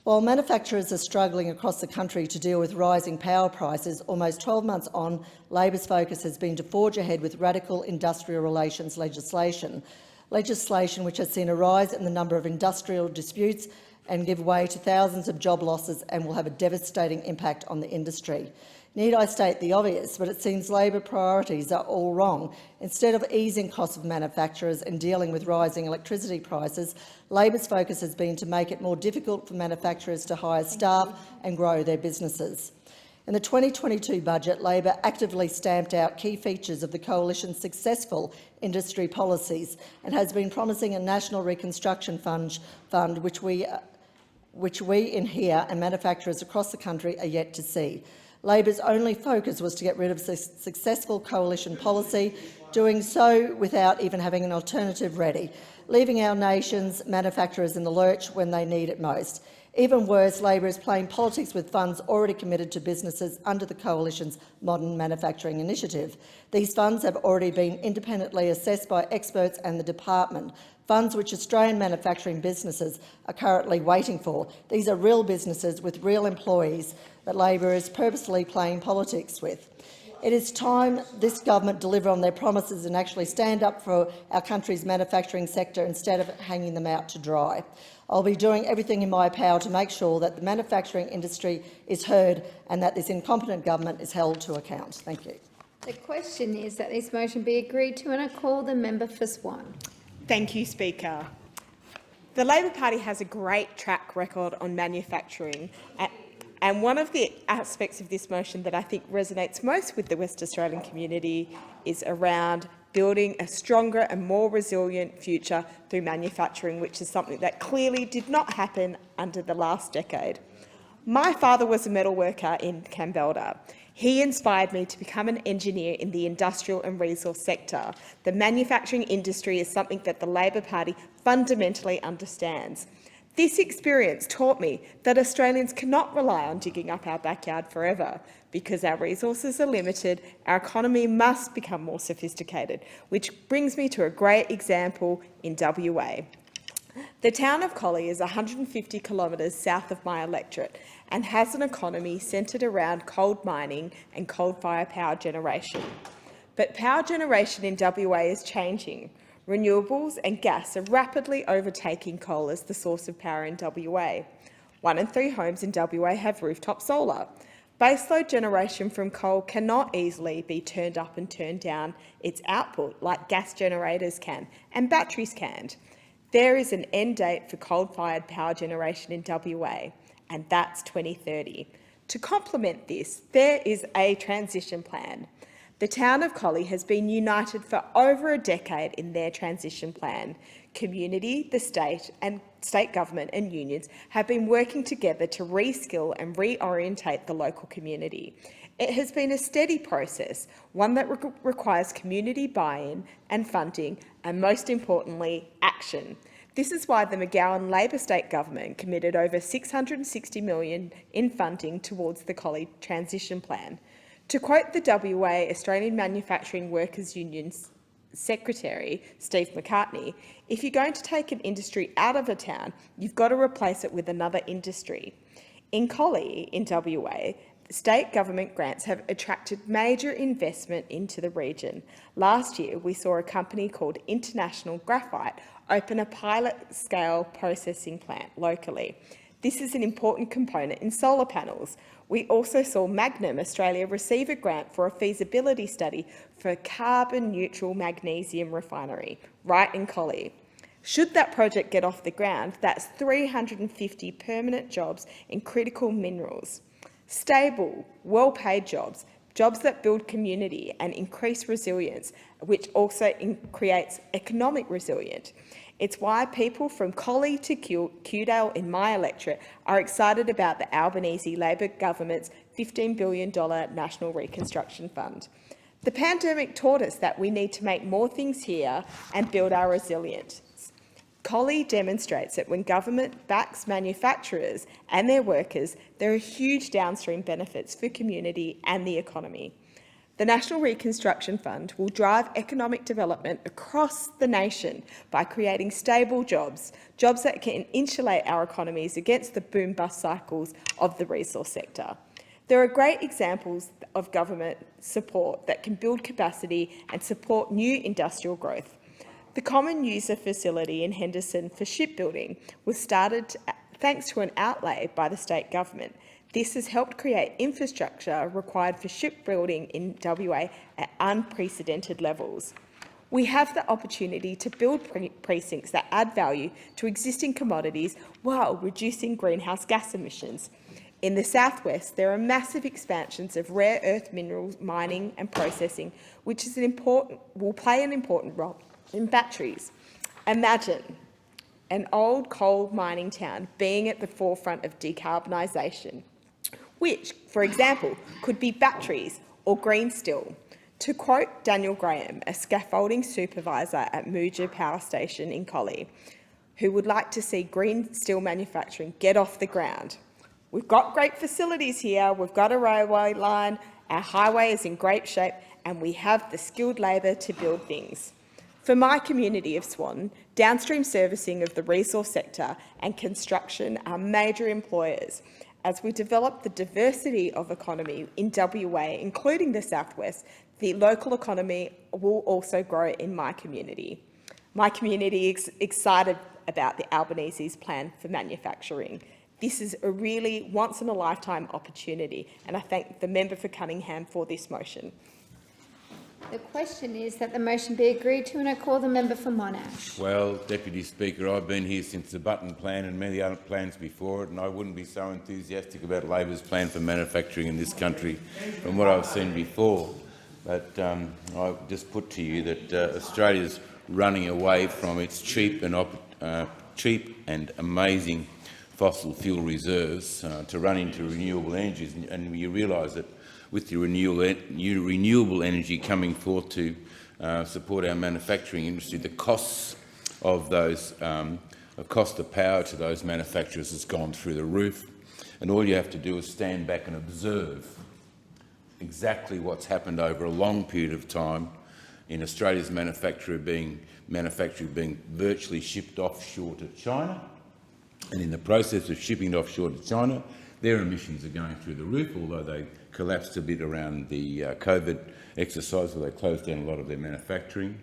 While manufacturers are struggling across the country to deal with rising power prices, almost 12 months on, Labor's focus has been to forge ahead with radical industrial relations legislation which has seen a rise in the number of industrial disputes and give way to thousands of job losses and will have a devastating impact on the industry. Need I state the obvious, but it seems Labor priorities are all wrong. Instead of easing costs of manufacturers and dealing with rising electricity prices, Labor's focus has been to make it more difficult for manufacturers to hire staff and grow their businesses. In the 2022 budget, Labor actively stamped out key features of the Coalition's successful industry policies and has been promising a national reconstruction fund which we in here and manufacturers across the country are yet to see. Labor's only focus was to get rid of successful Coalition policy, doing so without even having an alternative ready, leaving our nation's manufacturers in the lurch when they need it most. Even worse, Labor is playing politics with funds already committed to businesses under the Coalition's Modern Manufacturing Initiative. These funds have already been independently assessed by experts and the department, funds which Australian manufacturing businesses are currently waiting for. These are real businesses with real employees that Labor is purposely playing politics with. It is time this government deliver on their promises and actually stand up for our country's manufacturing sector instead of hanging them out to dry. I'll be doing everything in my power to make sure that the manufacturing industry is heard and that this incompetent government is held to account. Thank you. The question is that this motion be agreed to, and I call the member for Swan. Thank you, Speaker. The Labor Party has a great track record on manufacturing, and one of the aspects of this motion that I think resonates most with the West Australian community is around building a stronger and more resilient future through manufacturing, which is something that clearly did not happen under the last decade. My father was a metal worker in Kambalda. He inspired me to become an engineer in the industrial and resource sector. The manufacturing industry is something that the Labor Party fundamentally understands. This experience taught me that Australians cannot rely on digging up our backyard forever. Because our resources are limited, our economy must become more sophisticated, which brings me to a great example in WA. The town of Collie is 150 kilometres south of my electorate and has an economy centred around coal mining and coal-fired power generation. But power generation in WA is changing. Renewables and gas are rapidly overtaking coal as the source of power in WA. 1 in 3 homes in WA have rooftop solar. Baseload generation from coal cannot easily be turned up and turned down its output like gas generators can and batteries can. There is an end date for coal-fired power generation in WA, and that's 2030. To complement this, there is a transition plan. The town of Collie has been united for over a decade in their transition plan. Community, the state government and unions have been working together to reskill and reorientate the local community. It has been a steady process, one that requires community buy-in and funding, and most importantly, action. This is why the McGowan Labor state government committed over $660 million in funding towards the Collie transition plan. To quote the WA Australian Manufacturing Workers Union's Secretary, Steve McCartney, if you're going to take an industry out of a town, you've got to replace it with another industry. In Collie, in WA, state government grants have attracted major investment into the region. Last year, we saw a company called International Graphite open a pilot-scale processing plant locally. This is an important component in solar panels. We also saw Magnum Australia receive a grant for a feasibility study for a carbon-neutral magnesium refinery, right in Collie. Should that project get off the ground, that's 350 permanent jobs in critical minerals. Stable, well-paid jobs, jobs that build community and increase resilience, which also creates economic resilience. It's why people from Collie to Kewdale in my electorate are excited about the Albanese Labor government's $15 billion National Reconstruction Fund. The pandemic taught us that we need to make more things here and build our resilience. Collie demonstrates that when government backs manufacturers and their workers, there are huge downstream benefits for community and the economy. The National Reconstruction Fund will drive economic development across the nation by creating stable jobs, jobs that can insulate our economies against the boom-bust cycles of the resource sector. There are great examples of government support that can build capacity and support new industrial growth. The Common User Facility in Henderson for shipbuilding was started thanks to an outlay by the state government. This has helped create infrastructure required for shipbuilding in WA at unprecedented levels. We have the opportunity to build precincts that add value to existing commodities while reducing greenhouse gas emissions. In the southwest, there are massive expansions of rare earth minerals mining and processing, which will play an important role in batteries. Imagine an old coal mining town being at the forefront of decarbonisation, which, for example, could be batteries or green steel. To quote Daniel Graham, a scaffolding supervisor at Mooja Power Station in Collie, who would like to see green steel manufacturing get off the ground. We've got great facilities here, we've got a railway line, our highway is in great shape, and we have the skilled labour to build things. For my community of Swan, downstream servicing of the resource sector and construction are major employers. As we develop the diversity of economy in WA, including the southwest, the local economy will also grow in my community. My community is excited about the Albanese's plan for manufacturing. This is a really once-in-a-lifetime opportunity, and I thank the member for Cunningham for this motion. The question is that the motion be agreed to, and I call the member for Monash. Well, Deputy Speaker, I've been here since the Button Plan and many other plans before it, and I wouldn't be so enthusiastic about Labor's plan for manufacturing in this country from what I've seen before. But I just put to you that Australia's running away from its cheap and amazing fossil fuel reserves to run into renewable energies, and you realise that with the renewable energy coming forth to support our manufacturing industry, the costs of those, cost of power to those manufacturers has gone through the roof, and all you have to do is stand back and observe exactly what's happened over a long period of time in Australia's manufacturing being virtually shipped offshore to China, and in the process of shipping it offshore to China, their emissions are going through the roof, although they collapsed a bit around the COVID exercise where they closed down a lot of their manufacturing.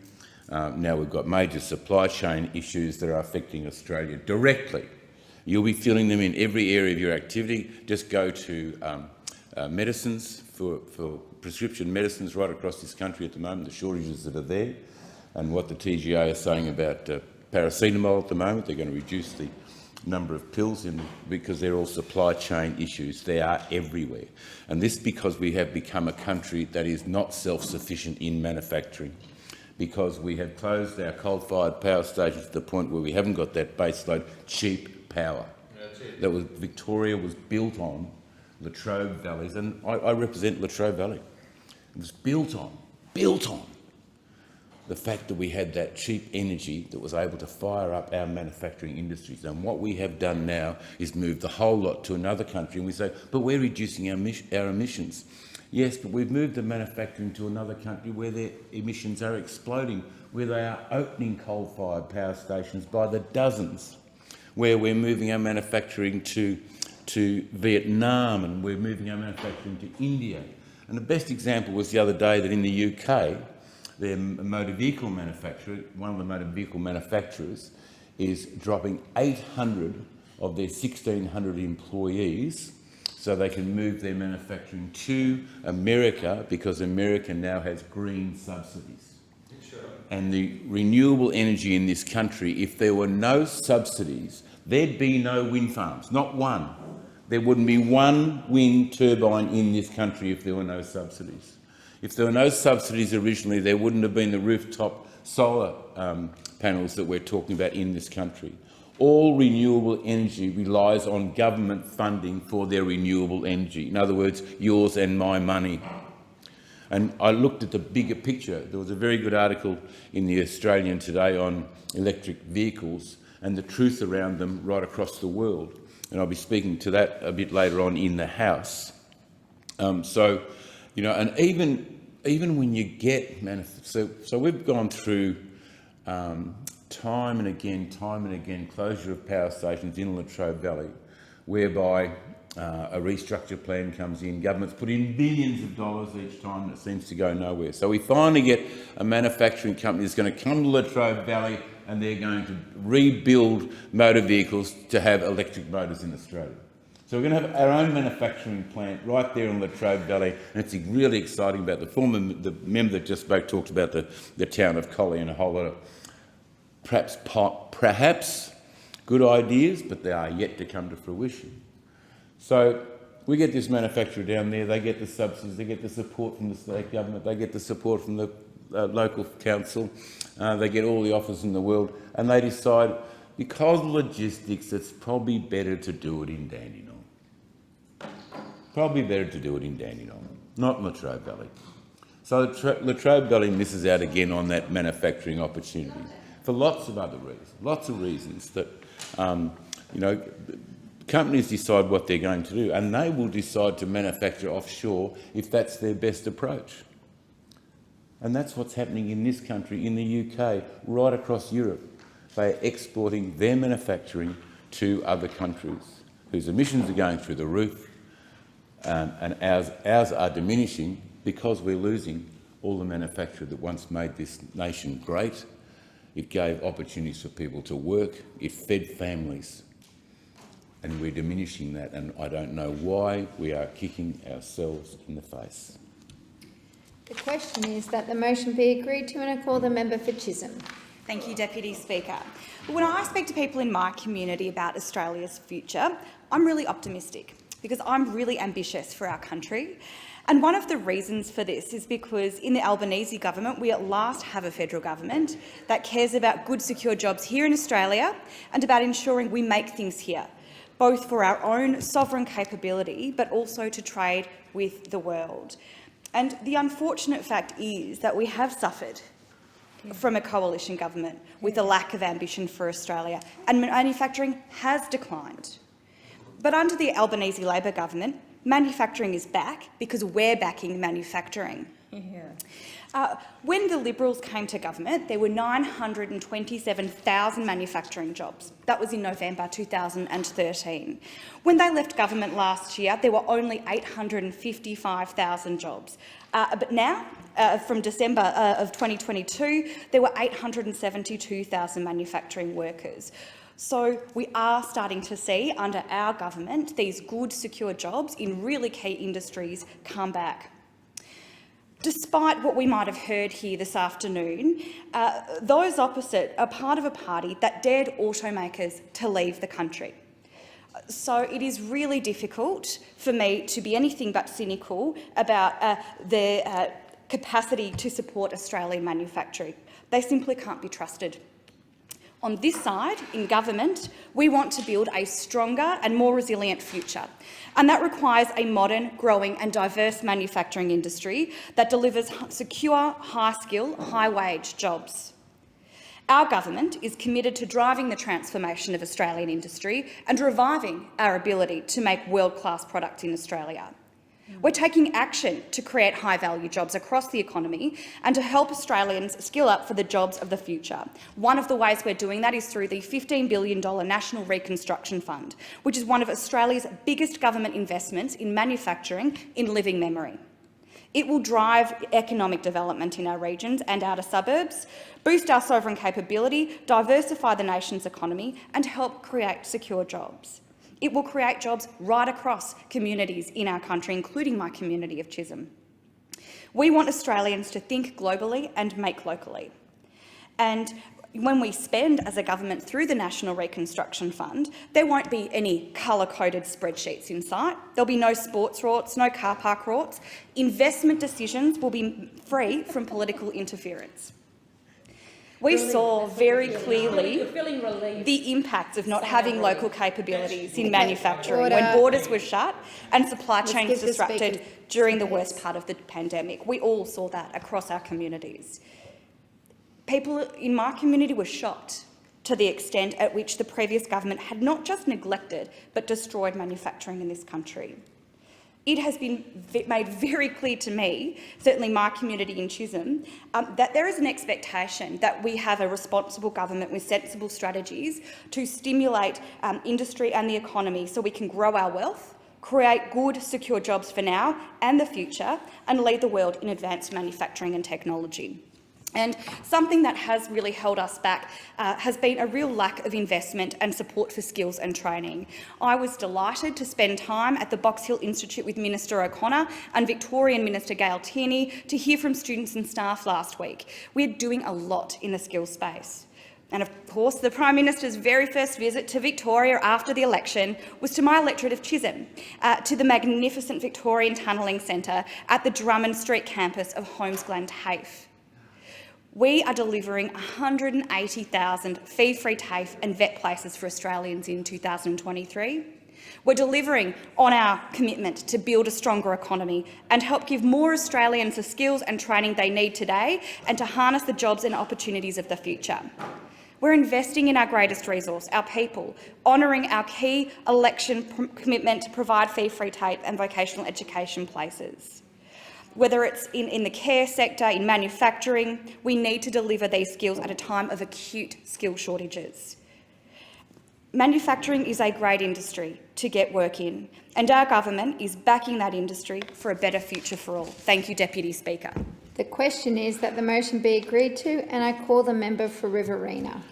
Now we've got major supply chain issues that are affecting Australia directly. You'll be feeling them in every area of your activity. Just go to medicines, for prescription medicines right across this country at the moment, the shortages that are there, and what the TGA is saying about paracetamol at the moment. They're going to reduce the number of pills because they're all supply chain issues. They are everywhere. And this because we have become a country that is not self-sufficient in manufacturing, because we have closed our coal-fired power stations to the point where we haven't got that baseload cheap power. That was Victoria was built on Latrobe Valleys, and I represent Latrobe Valley. It was built on the fact that we had that cheap energy that was able to fire up our manufacturing industries. And what we have done now is move the whole lot to another country, and we say, but we're reducing our emissions. Yes, but we've moved the manufacturing to another country where their emissions are exploding, where they are opening coal-fired power stations by the dozens, where we're moving our manufacturing to Vietnam, and we're moving our manufacturing to India. And the best example was the other day that in the UK, their motor vehicle manufacturer, one of the motor vehicle manufacturers, is dropping 800 of their 1,600 employees so they can move their manufacturing to America, because America now has green subsidies. And the renewable energy in this country, if there were no subsidies, there'd be no wind farms, not one. there wouldn't be one wind turbine in this country if there were no subsidies. If there were no subsidies originally, there wouldn't have been the rooftop solar panels that we're talking about in this country. All renewable energy relies on government funding for their renewable energy. In other words, yours and my money. And I looked at the bigger picture. There was a very good article in the Australian today on electric vehicles and the truth around them right across the world. And I'll be speaking to that a bit later on in the House. So, you know, and even when you get so we've gone through time and again closure of power stations in Latrobe Valley, whereby a restructure plan comes in, governments put in billions of dollars each time and it seems to go nowhere. So we finally get a manufacturing company that's going to come to Latrobe Valley and they're going to rebuild motor vehicles to have electric motors in Australia. So we're going to have our own manufacturing plant right there in Latrobe Valley, and it's really exciting. About the member that just spoke talked about the town of Collie and a whole lot of perhaps good ideas, but they are yet to come to fruition. So we get this manufacturer down there, they get the subsidies, they get the support from the state government, they get the support from the local council, they get all the offers in the world, and they decide, because of logistics, it's probably better to do it in Dandenong. Probably better to do it in Dandenong, not in Latrobe Valley. So Latrobe Valley misses out again on that manufacturing opportunity for lots of other reasons that, you know, companies decide what they're going to do, and they will decide to manufacture offshore if that's their best approach. And that's what's happening in this country, in the UK, right across Europe. They are exporting their manufacturing to other countries whose emissions are going through the roof, and ours are diminishing because we're losing all the manufacture that once made this nation great. It gave opportunities for people to work, it fed families, and we're diminishing that, and I don't know why we are kicking ourselves in the face. The question is that the motion be agreed to, and I call the member for Chisholm. Thank you, Deputy Speaker. When I speak to people in my community about Australia's future, I'm really optimistic because I'm really ambitious for our country. And one of the reasons for this is because in the Albanese government, we at last have a federal government that cares about good, secure jobs here in Australia and about ensuring we make things here, both for our own sovereign capability, but also to trade with the world. And the unfortunate fact is that we have suffered from a coalition government with a lack of ambition for Australia, and manufacturing has declined. But under the Albanese Labor government, manufacturing is back because we're backing manufacturing. When the Liberals came to government, there were 927,000 manufacturing jobs. That was in November 2013. When they left government last year, there were only 855,000 jobs. But now, from December of 2022, there were 872,000 manufacturing workers. So we are starting to see, under our government, these good, secure jobs in really key industries come back. Despite what we might have heard here this afternoon, those opposite are part of a party that dared automakers to leave the country. So it is really difficult for me to be anything but cynical about their capacity to support Australian manufacturing. They simply can't be trusted. On this side, in government, we want to build a stronger and more resilient future, and that requires a modern, growing and diverse manufacturing industry that delivers secure, high-skill, high-wage jobs. Our government is committed to driving the transformation of Australian industry and reviving our ability to make world-class products in Australia. We're taking action to create high-value jobs across the economy and to help Australians skill up for the jobs of the future. One of the ways we're doing that is through the $15 billion National Reconstruction Fund, which is one of Australia's biggest government investments in manufacturing in living memory. It will drive economic development in our regions and outer suburbs, boost our sovereign capability, diversify the nation's economy and help create secure jobs. It will create jobs right across communities in our country, including my community of Chisholm. We want Australians to think globally and make locally. And when we spend as a government through the National Reconstruction Fund, there won't be any colour-coded spreadsheets in sight. There'll be no sports rorts, no car park rorts. Investment decisions will be free from political interference. We saw very clearly the impacts of not having local capabilities in manufacturing when borders were shut and supply chains disrupted during the worst part of the pandemic. We all saw that across our communities. People in my community were shocked to the extent at which the previous government had not just neglected but destroyed manufacturing in this country. It has been made very clear to me, certainly my community in Chisholm, that there is an expectation that we have a responsible government with sensible strategies to stimulate industry and the economy so we can grow our wealth, create good, secure jobs for now and the future, and lead the world in advanced manufacturing and technology. And something that has really held us back has been a real lack of investment and support for skills and training. I was delighted to spend time at the Box Hill Institute with Minister O'Connor and Victorian Minister Gail Tierney to hear from students and staff last week. We're doing a lot in the skills space. And of course, the Prime Minister's very first visit to Victoria after the election was to my electorate of Chisholm, to the magnificent Victorian Tunnelling Centre at the Drummond Street campus of Holmes Glen TAFE. We are delivering 180,000 fee-free TAFE and vet places for Australians in 2023. We're delivering on our commitment to build a stronger economy and help give more Australians the skills and training they need today and to harness the jobs and opportunities of the future. We're investing in our greatest resource, our people, honouring our key election commitment to provide fee-free TAFE and vocational education places. Whether it's in the care sector, in manufacturing, we need to deliver these skills at a time of acute skill shortages. Manufacturing is a great industry to get work in, and our government is backing that industry for a better future for all. Thank you, Deputy Speaker. The question is that the motion be agreed to, and I call the member for Riverina.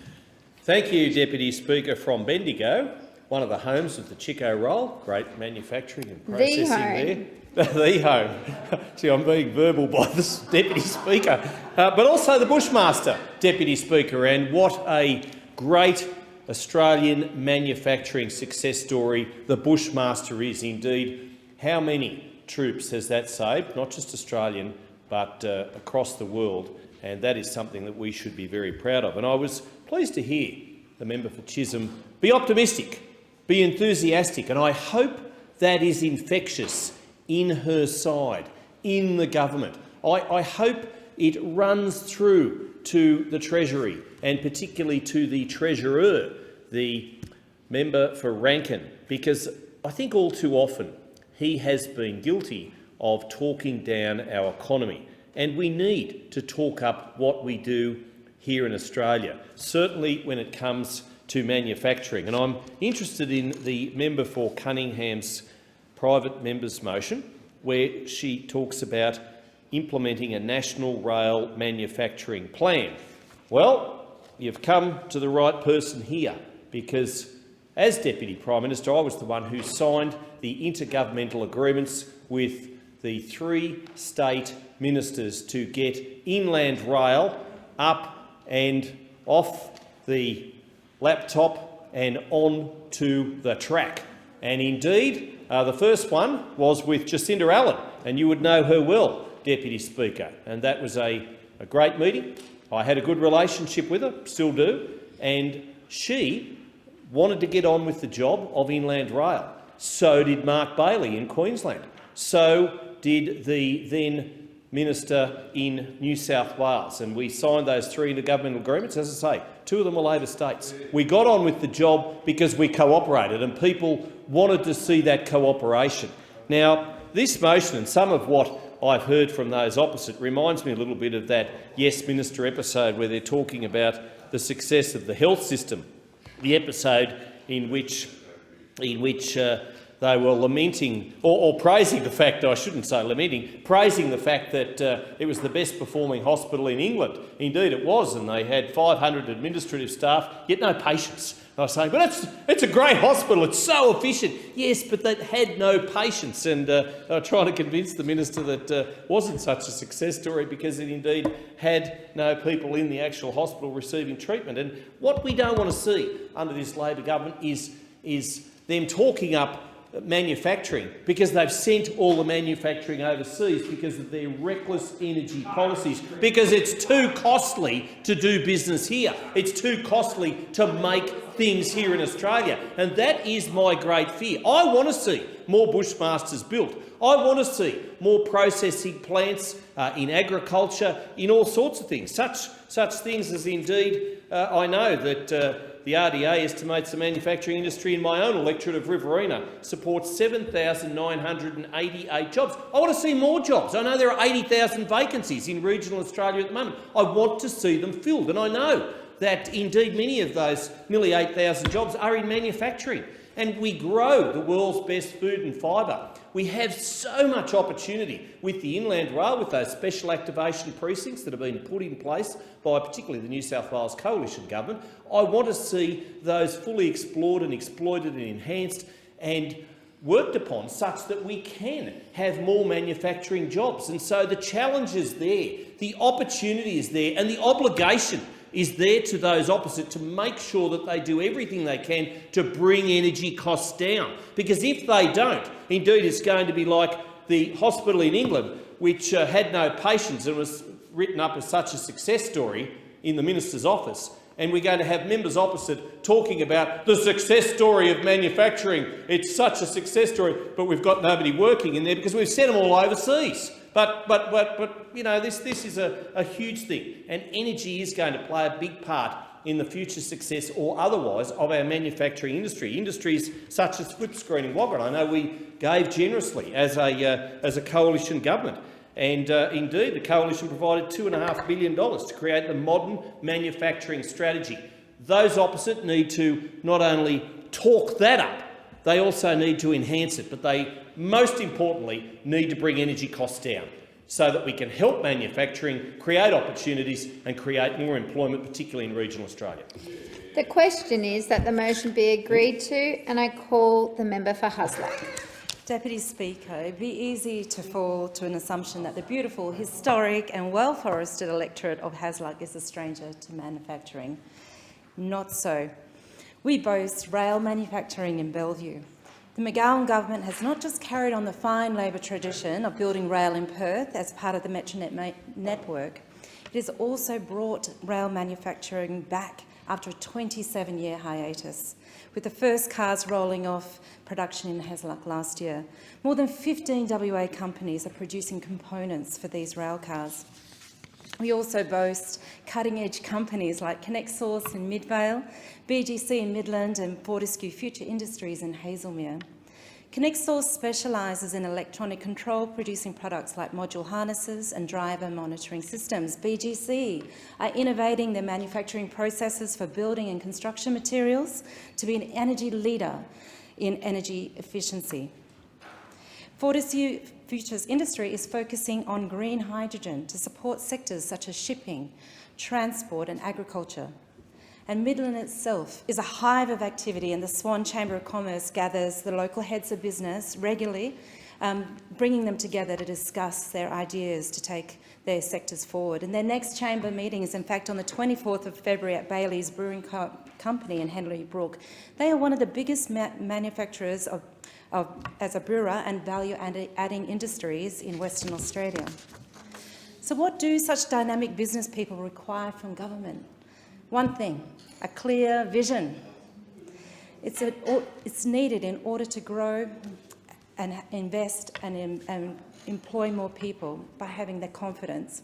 Thank you, Deputy Speaker. From Bendigo, one of the homes of the Chico roll, great manufacturing and processing there. The home. See, I'm being verbal by the Deputy Speaker. But also the Bushmaster, Deputy Speaker, and what a great Australian manufacturing success story the Bushmaster is indeed. How many troops has that saved? Not just Australian, but across the world, and that is something that we should be very proud of. And I was pleased to hear the member for Chisholm be optimistic, be enthusiastic, and I hope that is infectious in her side, in the government. I hope it runs through to the Treasury and particularly to the Treasurer, the member for Rankin, because I think all too often he has been guilty of talking down our economy, and we need to talk up what we do here in Australia, certainly when it comes to manufacturing. And I'm interested in the member for Cunningham's private member's motion, where she talks about implementing a national rail manufacturing plan. Well, you've come to the right person here, because as Deputy Prime Minister, I was the one who signed the intergovernmental agreements with the 3 state ministers to get inland rail up and off the laptop and on to the track. And indeed, the first one was with Jacinda Allen, and you would know her well, Deputy Speaker, and that was a great meeting. I had a good relationship with her, still do, and she wanted to get on with the job of inland rail. So did Mark Bailey in Queensland. So did the then Minister in New South Wales, and we signed those 3 intergovernmental agreements. As I say, 2 of them were Labor states. We got on with the job because we cooperated, and people wanted to see that cooperation. Now, this motion and some of what I've heard from those opposite reminds me a little bit of that Yes Minister episode where they're talking about the success of the health system, the episode in which they were lamenting or praising the fact, I shouldn't say lamenting, praising the fact that it was the best performing hospital in England. Indeed it was, and they had 500 administrative staff, yet no patients. I was saying, but it's a great hospital, it's so efficient. Yes, but they had no patients, and they were trying to convince the minister that wasn't such a success story because it indeed had no people in the actual hospital receiving treatment. And what we don't want to see under this Labor government is them talking up manufacturing because they've sent all the manufacturing overseas because of their reckless energy policies, because it's too costly to do business here. It's too costly to make things here in Australia, and that is my great fear. I want to see more Bushmasters built. I want to see more processing plants in agriculture, in all sorts of things, such things as indeed I know that the RDA estimates the manufacturing industry in my own electorate of Riverina supports 7,988 jobs. I want to see more jobs. I know there are 80,000 vacancies in regional Australia at the moment. I want to see them filled, and I know that indeed many of those nearly 8,000 jobs are in manufacturing. And we grow the world's best food and fibre. We have so much opportunity with the Inland Rail, with those special activation precincts that have been put in place by particularly the New South Wales Coalition Government. I want to see those fully explored and exploited and enhanced and worked upon such that we can have more manufacturing jobs. And so the challenge is there, the opportunity is there, and the obligation is there to those opposite to make sure that they do everything they can to bring energy costs down. Because if they don't, indeed it's going to be like the hospital in England, which had no patients and was written up as such a success story in the minister's office. And we're going to have members opposite talking about the success story of manufacturing. It's such a success story, but we've got nobody working in there because we've sent them all overseas. But you know, this is a huge thing, and energy is going to play a big part in the future success or otherwise of our manufacturing industry. Industries such as Flipscreen and Wagga. I know we gave generously as a coalition government, and indeed the coalition provided $2.5 billion to create the modern manufacturing strategy. Those opposite need to not only talk that up, they also need to enhance it, but they most importantly need to bring energy costs down so that we can help manufacturing, create opportunities and create more employment, particularly in regional Australia. The question is that the motion be agreed to, and I call the member for Hasluck. Deputy Speaker, it'd be easy to fall to an assumption that the beautiful, historic and well-forested electorate of Hasluck is a stranger to manufacturing. Not so. We boast rail manufacturing in Bellevue. The McGowan government has not just carried on the fine Labor tradition of building rail in Perth as part of the Metronet network, it has also brought rail manufacturing back after a 27-year hiatus, with the first cars rolling off production in Hasluck last year. More than 15 WA companies are producing components for these rail cars. We also boast cutting-edge companies like ConnectSource in Midvale, BGC in Midland and Fortescue Future Industries in Hazelmere. ConnectSource specialises in electronic control, producing products like module harnesses and driver monitoring systems. BGC are innovating their manufacturing processes for building and construction materials to be an energy leader in energy efficiency. Fortescue Futures Industry is focusing on green hydrogen to support sectors such as shipping, transport and agriculture. And Midland itself is a hive of activity, and the Swan Chamber of Commerce gathers the local heads of business regularly, bringing them together to discuss their ideas to take their sectors forward. And their next chamber meeting is in fact on the 24th of February at Bailey's Brewing Company in Henley Brook. They are one of the biggest manufacturers as a brewer and value-adding industries in Western Australia. So what do such dynamic business people require from government? One thing, a clear vision. It's needed in order to grow and invest and employ more people by having the confidence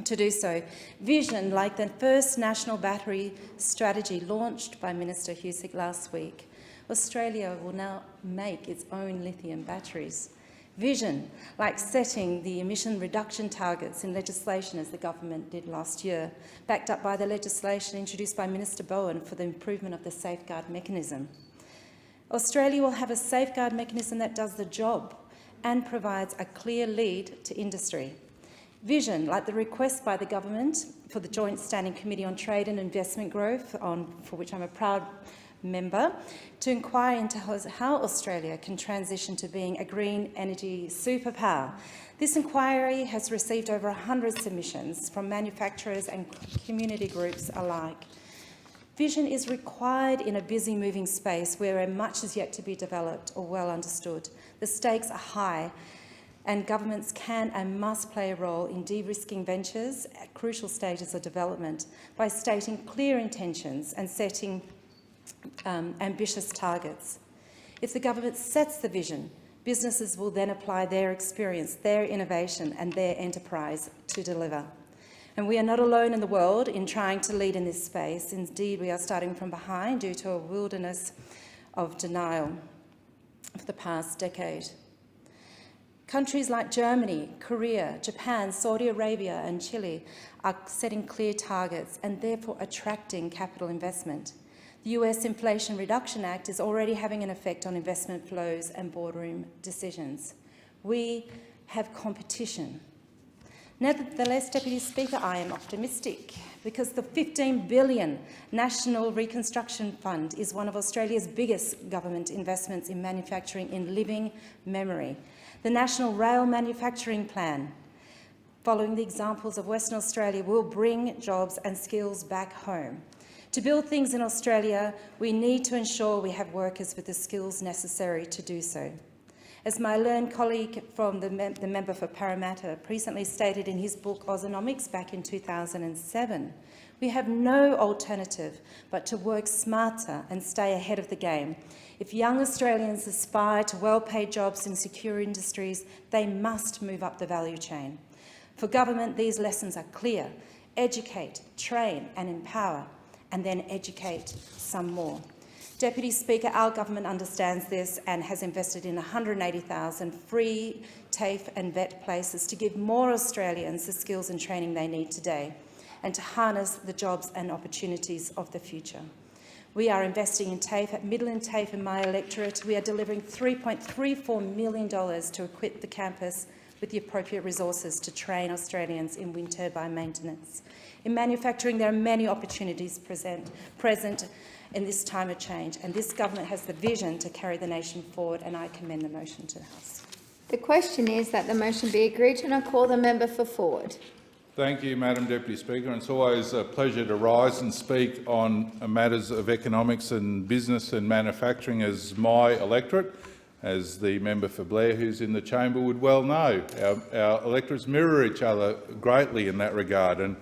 to do so. Vision, like the first national battery strategy launched by Minister Husic last week. Australia will now make its own lithium batteries. Vision, like setting the emission reduction targets in legislation as the government did last year, backed up by the legislation introduced by Minister Bowen for the improvement of the safeguard mechanism. Australia will have a safeguard mechanism that does the job and provides a clear lead to industry. Vision, like the request by the government for the Joint Standing Committee on Trade and Investment Growth, for which I'm a proud member, to inquire into how Australia can transition to being a green energy superpower. This inquiry has received over 100 submissions from manufacturers and community groups alike. Vision is required in a busy moving space where much is yet to be developed or well understood. The stakes are high, and governments can and must play a role in de-risking ventures at crucial stages of development by stating clear intentions and setting ambitious targets. If the government sets the vision, businesses will then apply their experience, their innovation and their enterprise to deliver. And we are not alone in the world in trying to lead in this space. Indeed, we are starting from behind due to a wilderness of denial for the past decade. Countries like Germany, Korea, Japan, Saudi Arabia and Chile are setting clear targets and therefore attracting capital investment. The US Inflation Reduction Act is already having an effect on investment flows and boardroom decisions. We have competition. Nevertheless, Deputy Speaker, I am optimistic because the $15 billion National Reconstruction Fund is one of Australia's biggest government investments in manufacturing in living memory. The National Rail Manufacturing Plan, following the examples of Western Australia, will bring jobs and skills back home. To build things in Australia, we need to ensure we have workers with the skills necessary to do so. As my learned colleague from the member for Parramatta recently stated in his book Ausonomics back in 2007, we have no alternative but to work smarter and stay ahead of the game. If young Australians aspire to well-paid jobs in secure industries, they must move up the value chain. For government, these lessons are clear: educate, train and empower, and then educate some more. Deputy Speaker, our government understands this and has invested in 180,000 free TAFE and VET places to give more Australians the skills and training they need today and to harness the jobs and opportunities of the future. We are investing in TAFE at Midland TAFE in my electorate. We are delivering $3.34 million to equip the campus with the appropriate resources to train Australians in wind turbine maintenance. In manufacturing, there are many opportunities present in this time of change, and this government has the vision to carry the nation forward, and I commend the motion to the House. The question is that the motion be agreed to, and I call the member for Forde. Thank you, Madam Deputy Speaker. It's always a pleasure to rise and speak on matters of economics and business and manufacturing as my electorate. As the member for Blair, who's in the chamber, would well know, our electorates mirror each other greatly in that regard. And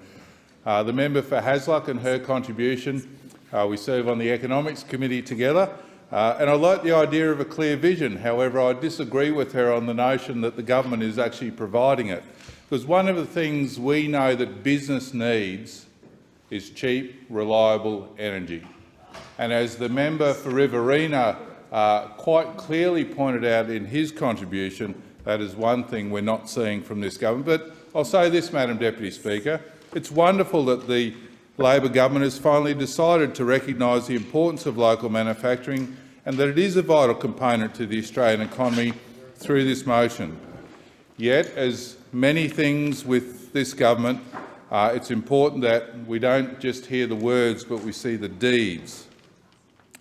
the member for Hasluck and her contribution, we serve on the Economics Committee together, and I like the idea of a clear vision. However, I disagree with her on the notion that the government is actually providing it, because one of the things we know that business needs is cheap, reliable energy. And as the member for Riverina quite clearly pointed out in his contribution, that is one thing we're not seeing from this government. But I'll say this, Madam Deputy Speaker, it's wonderful that the Labor government has finally decided to recognise the importance of local manufacturing and that it is a vital component to the Australian economy through this motion. Yet, as many things with this government, it's important that we don't just hear the words but we see the deeds.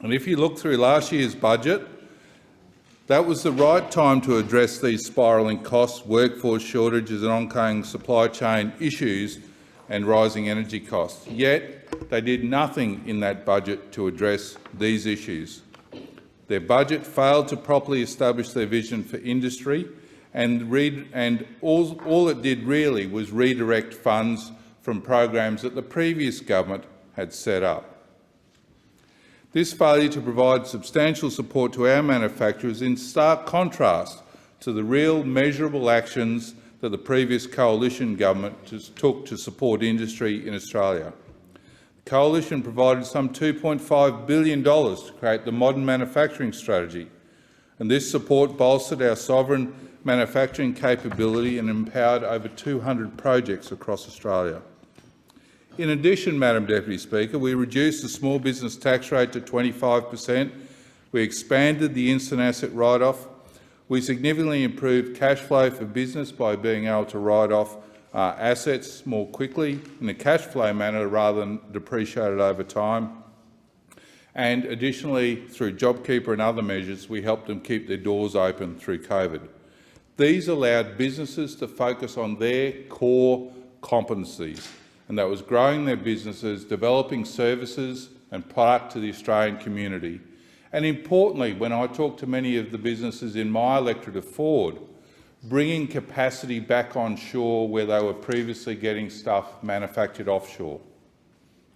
And if you look through last year's budget, that was the right time to address these spiralling costs, workforce shortages and ongoing supply chain issues and rising energy costs. Yet they did nothing in that budget to address these issues. Their budget failed to properly establish their vision for industry, and all it did really was redirect funds from programs that the previous government had set up. This failure to provide substantial support to our manufacturers is in stark contrast to the real measurable actions that the previous coalition government took to support industry in Australia. The coalition provided some $2.5 billion to create the modern manufacturing strategy, and this support bolstered our sovereign manufacturing capability and empowered over 200 projects across Australia. In addition, Madam Deputy Speaker, we reduced the small business tax rate to 25%, We expanded the instant asset write-off. We significantly improved cash flow for business by being able to write off assets more quickly in a cash flow manner rather than depreciated over time. And additionally, through JobKeeper and other measures, we helped them keep their doors open through COVID. These allowed businesses to focus on their core competencies, and that was growing their businesses, developing services and product to the Australian community. And importantly, when I talk to many of the businesses in my electorate of Ford, bringing capacity back on shore where they were previously getting stuff manufactured offshore.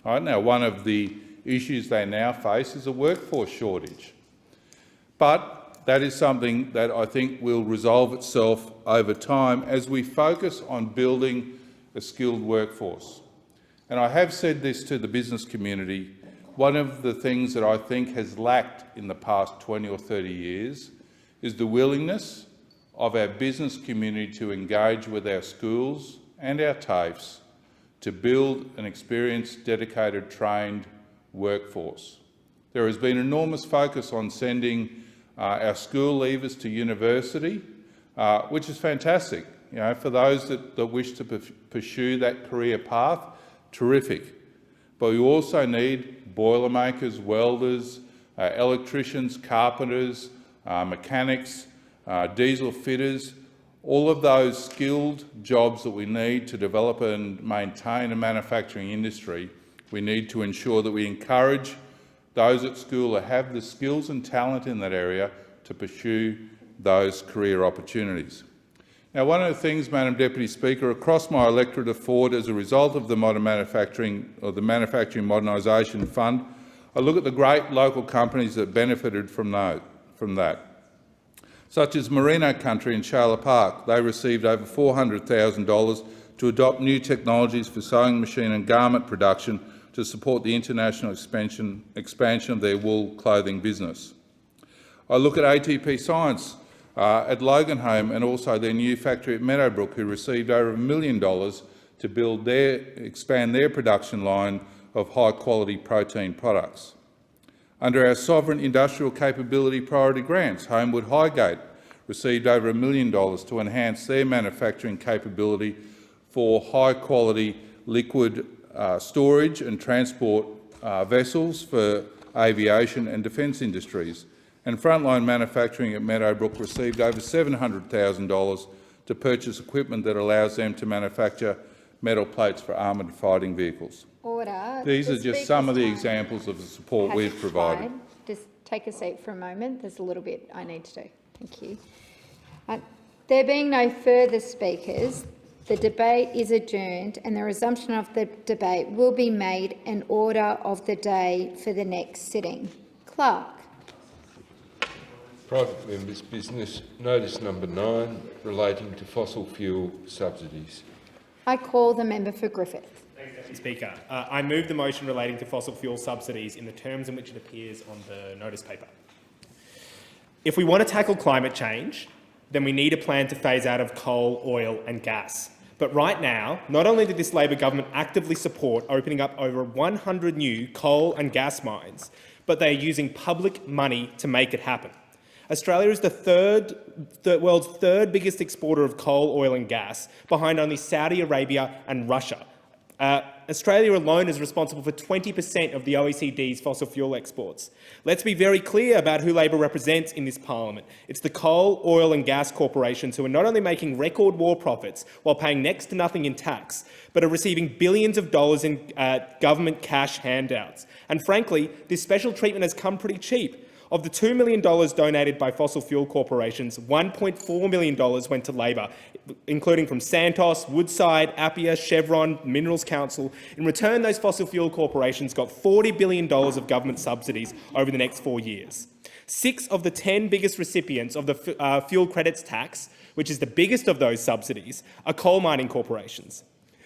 All right, now, one of the issues they now face is a workforce shortage. But that is something that I think will resolve itself over time as we focus on building a skilled workforce. And I have said this to the business community. One of the things that I think has lacked in the past 20 or 30 years is the willingness of our business community to engage with our schools and our TAFEs to build an experienced, dedicated, trained workforce. There has been enormous focus on sending our school leavers to university, which is fantastic. You know, for those that wish to pursue that career path, terrific. But we also need boilermakers, welders, electricians, carpenters, mechanics, diesel fitters, all of those skilled jobs that we need to develop and maintain a manufacturing industry. We need to ensure that we encourage those at school that have the skills and talent in that area to pursue those career opportunities. Now, one of the things, Madam Deputy Speaker, across my electorate of Ford, as a result of the Manufacturing Modernisation Fund, I look at the great local companies that benefited from that, such as Merino Country in Charlotte Park. They received over $400,000 to adopt new technologies for sewing machine and garment production to support the international expansion of their wool clothing business. I look at ATP Science at Loganholme and also their new factory at Meadowbrook, who received over $1 million to expand their production line of high-quality protein products. Under our Sovereign Industrial Capability Priority Grants, Homewood Highgate received over $1 million to enhance their manufacturing capability for high-quality liquid storage and transport vessels for aviation and defence industries. And Frontline Manufacturing at Meadowbrook received over $700,000 to purchase equipment that allows them to manufacture metal plates for armoured fighting vehicles. Order. These are just some of the examples of the support we've provided. Just take a seat for a moment. There's a little bit I need to do. Thank you. There being no further speakers, the debate is adjourned and the resumption of the debate will be made an order of the day for the next sitting. Clerk. Private members' business, notice number 9 relating to fossil fuel subsidies. I call the member for Griffith. Thank you, Mr. Speaker. I move the motion relating to fossil fuel subsidies in the terms in which it appears on the notice paper. If we want to tackle climate change, then we need a plan to phase out of coal, oil and gas. But right now, not only did this Labor government actively support opening up over 100 new coal and gas mines, but they are using public money to make it happen. Australia is the world's third biggest exporter of coal, oil and gas, behind only Saudi Arabia and Russia. Australia alone is responsible for 20% of the OECD's fossil fuel exports. Let's be very clear about who Labor represents in this parliament. It's the coal, oil and gas corporations who are not only making record war profits while paying next to nothing in tax, but are receiving billions of dollars in government cash handouts. And frankly, this special treatment has come pretty cheap. Of the $2 million donated by fossil fuel corporations, $1.4 million went to Labor, including from Santos, Woodside, Appia, Chevron, Minerals Council. In return, those fossil fuel corporations got $40 billion of government subsidies over the next 4 years. 6 of the 10 biggest recipients of the fuel credits tax, which is the biggest of those subsidies, are coal mining corporations.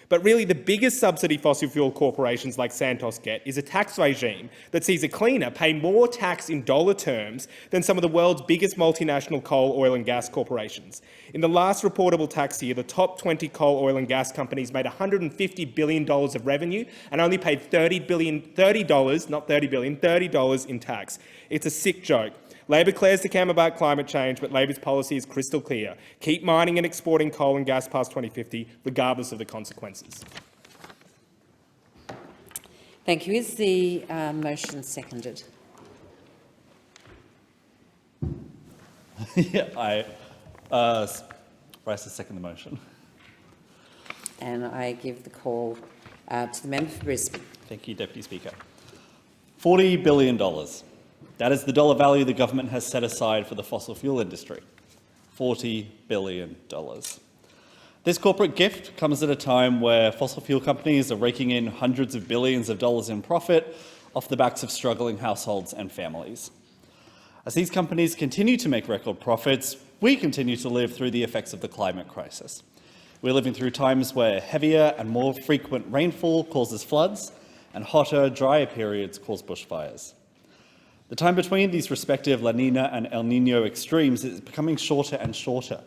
But really, the biggest subsidy fossil fuel corporations like Santos get is a tax regime that sees a cleaner pay more tax in dollar terms than some of the world's biggest multinational coal, oil and gas corporations. In the last reportable tax year, the top 20 coal, oil and gas companies made $150 billion of revenue and only paid $30 in tax. It's a sick joke. Labor clears the cam about climate change, but Labor's policy is crystal clear. Keep mining and exporting coal and gas past 2050, regardless of the consequences. Thank you. Is the motion seconded? Yeah, I rise to second the motion. And I give the call to the member for Brisbane. Thank you, Deputy Speaker. $40 billion. That is the dollar value the government has set aside for the fossil fuel industry. $40 billion. This corporate gift comes at a time where fossil fuel companies are raking in hundreds of billions of dollars in profit off the backs of struggling households and families. As these companies continue to make record profits, we continue to live through the effects of the climate crisis. We're living through times where heavier and more frequent rainfall causes floods and hotter, drier periods cause bushfires. The time between these respective La Nina and El Nino extremes is becoming shorter and shorter,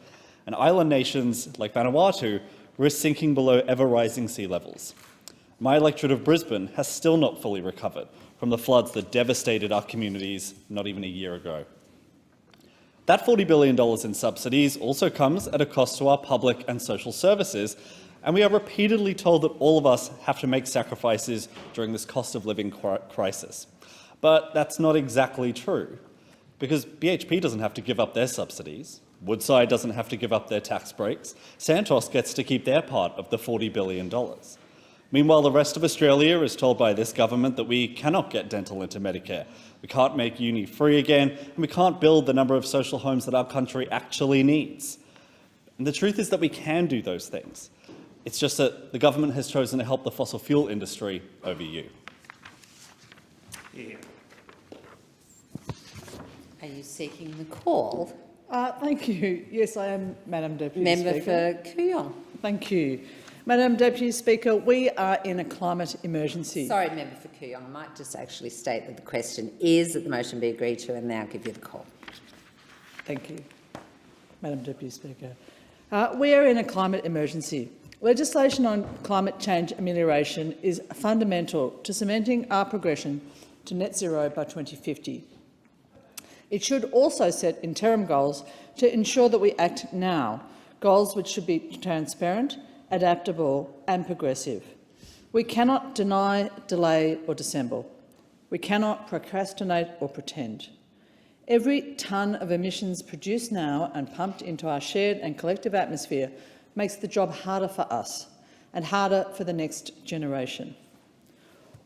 and island nations like Vanuatu risk sinking below ever-rising sea levels. My electorate of Brisbane has still not fully recovered from the floods that devastated our communities not even a year ago. That $40 billion in subsidies also comes at a cost to our public and social services, and we are repeatedly told that all of us have to make sacrifices during this cost of living crisis. But that's not exactly true, because BHP doesn't have to give up their subsidies, Woodside doesn't have to give up their tax breaks, Santos gets to keep their part of the $40 billion. Meanwhile, the rest of Australia is told by this government that we cannot get dental into Medicare, we can't make uni free again, and we can't build the number of social homes that our country actually needs. And the truth is that we can do those things. It's just that the government has chosen to help the fossil fuel industry over you. Yeah. Are you seeking the call? Thank you. Yes, I am, Madam Deputy Member Speaker. for Kooyong. Thank you. Madam Deputy Speaker, we are in a climate emergency. Sorry, Member for Kooyong. I might just actually state that the question is that the motion be agreed to, and now give you the call. Thank you, Madam Deputy Speaker. We are in a climate emergency. Legislation on climate change amelioration is fundamental to cementing our progression to net zero by 2050. It should also set interim goals to ensure that we act now, goals which should be transparent, adaptable and progressive. We cannot deny, delay or dissemble. We cannot procrastinate or pretend. Every tonne of emissions produced now and pumped into our shared and collective atmosphere makes the job harder for us and harder for the next generation.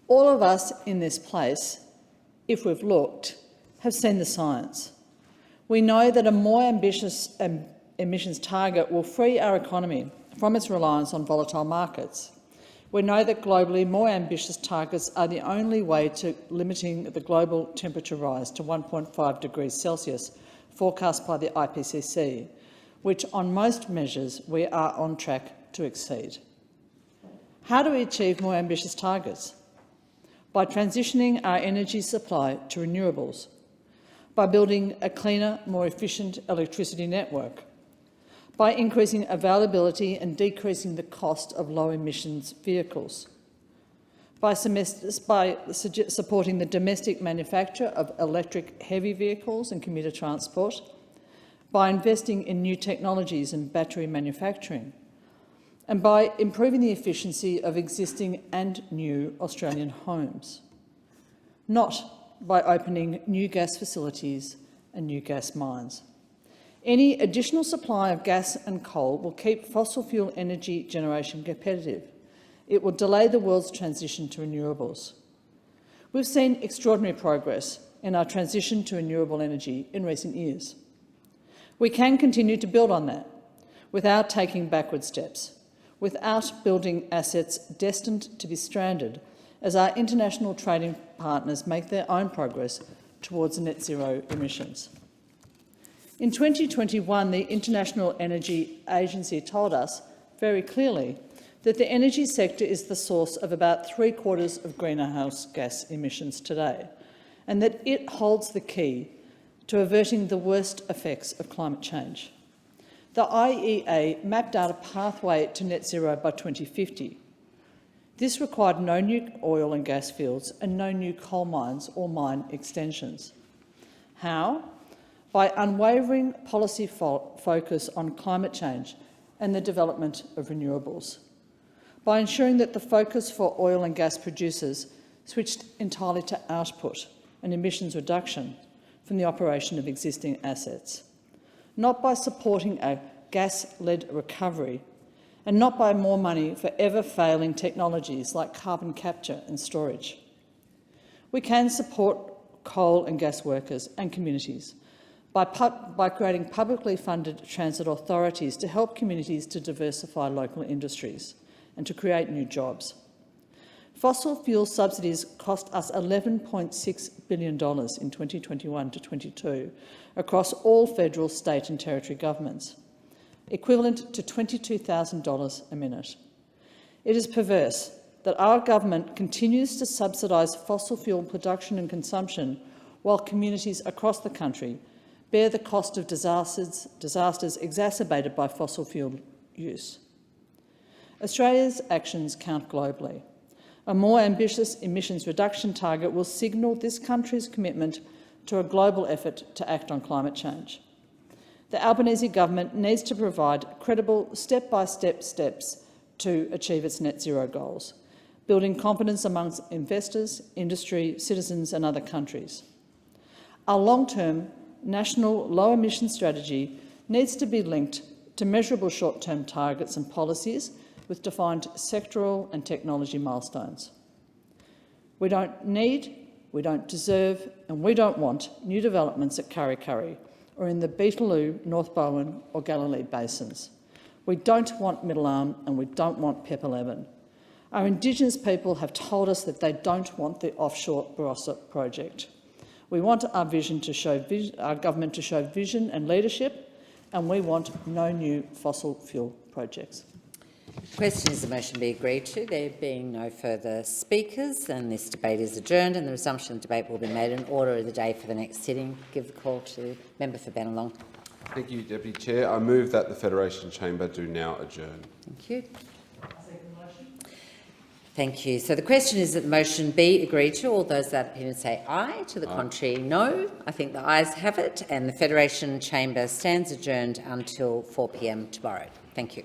All of us in this place, if we've looked, have seen the science. We know that a more ambitious emissions target will free our economy from its reliance on volatile markets. We know that globally more ambitious targets are the only way to limiting the global temperature rise to 1.5 degrees Celsius, forecast by the IPCC, which on most measures we are on track to exceed. How do we achieve more ambitious targets? By transitioning our energy supply to renewables, by building a cleaner, more efficient electricity network, by increasing availability and decreasing the cost of low-emissions vehicles, by supporting the domestic manufacture of electric heavy vehicles and commuter transport, by investing in new technologies and battery manufacturing, and by improving the efficiency of existing and new Australian homes, not by opening new gas facilities and new gas mines. Any additional supply of gas and coal will keep fossil fuel energy generation competitive. It will delay the world's transition to renewables. We've seen extraordinary progress in our transition to renewable energy in recent years. We can continue to build on that without taking backward steps, without building assets destined to be stranded as our international trading partners make their own progress towards net zero emissions. In 2021, the International Energy Agency told us very clearly that the energy sector is the source of about 3/4 of greenhouse gas emissions today, and that it holds the key to averting the worst effects of climate change. The IEA mapped out a pathway to net zero by 2050. This required no new oil and gas fields and no new coal mines or mine extensions. How? By unwavering policy focus on climate change and the development of renewables. By ensuring that the focus for oil and gas producers switched entirely to output and emissions reduction from the operation of existing assets. Not by supporting a gas-led recovery, and not by more money for ever-failing technologies like carbon capture and storage. We can support coal and gas workers and communities by creating publicly funded transit authorities to help communities to diversify local industries and to create new jobs. Fossil fuel subsidies cost us $11.6 billion in 2021 to 22 across all federal, state and territory governments, equivalent to $22,000 a minute. It is perverse that our government continues to subsidise fossil fuel production and consumption while communities across the country bear the cost of disasters exacerbated by fossil fuel use. Australia's actions count globally. A more ambitious emissions reduction target will signal this country's commitment to a global effort to act on climate change. The Albanese government needs to provide credible step-by-step steps to achieve its net zero goals, building confidence amongst investors, industry, citizens and other countries. Our long-term national low-emission strategy needs to be linked to measurable short-term targets and policies with defined sectoral and technology milestones. We don't need, we don't deserve and we don't want new developments at Kurri Kurri or in the Beetaloo, North Bowen or Galilee basins. We don't want Middle Arm and we don't want Pepperlemon. Our Indigenous people have told us that they don't want the offshore Barossa project. We want our government to show vision and leadership, and we want no new fossil fuel projects. The question is the motion be agreed to. There being no further speakers, and this debate is adjourned, and the resumption of debate will be made in order of the day for the next sitting. Give the call to the member for Bennelong. Thank you, Deputy Chair. I move that the Federation Chamber do now adjourn. Thank you. Thank you. So the question is that the motion be agreed to. All those that opinion say aye. To the contrary, no. I think the ayes have it, and the Federation Chamber stands adjourned until 4 p.m. tomorrow. Thank you.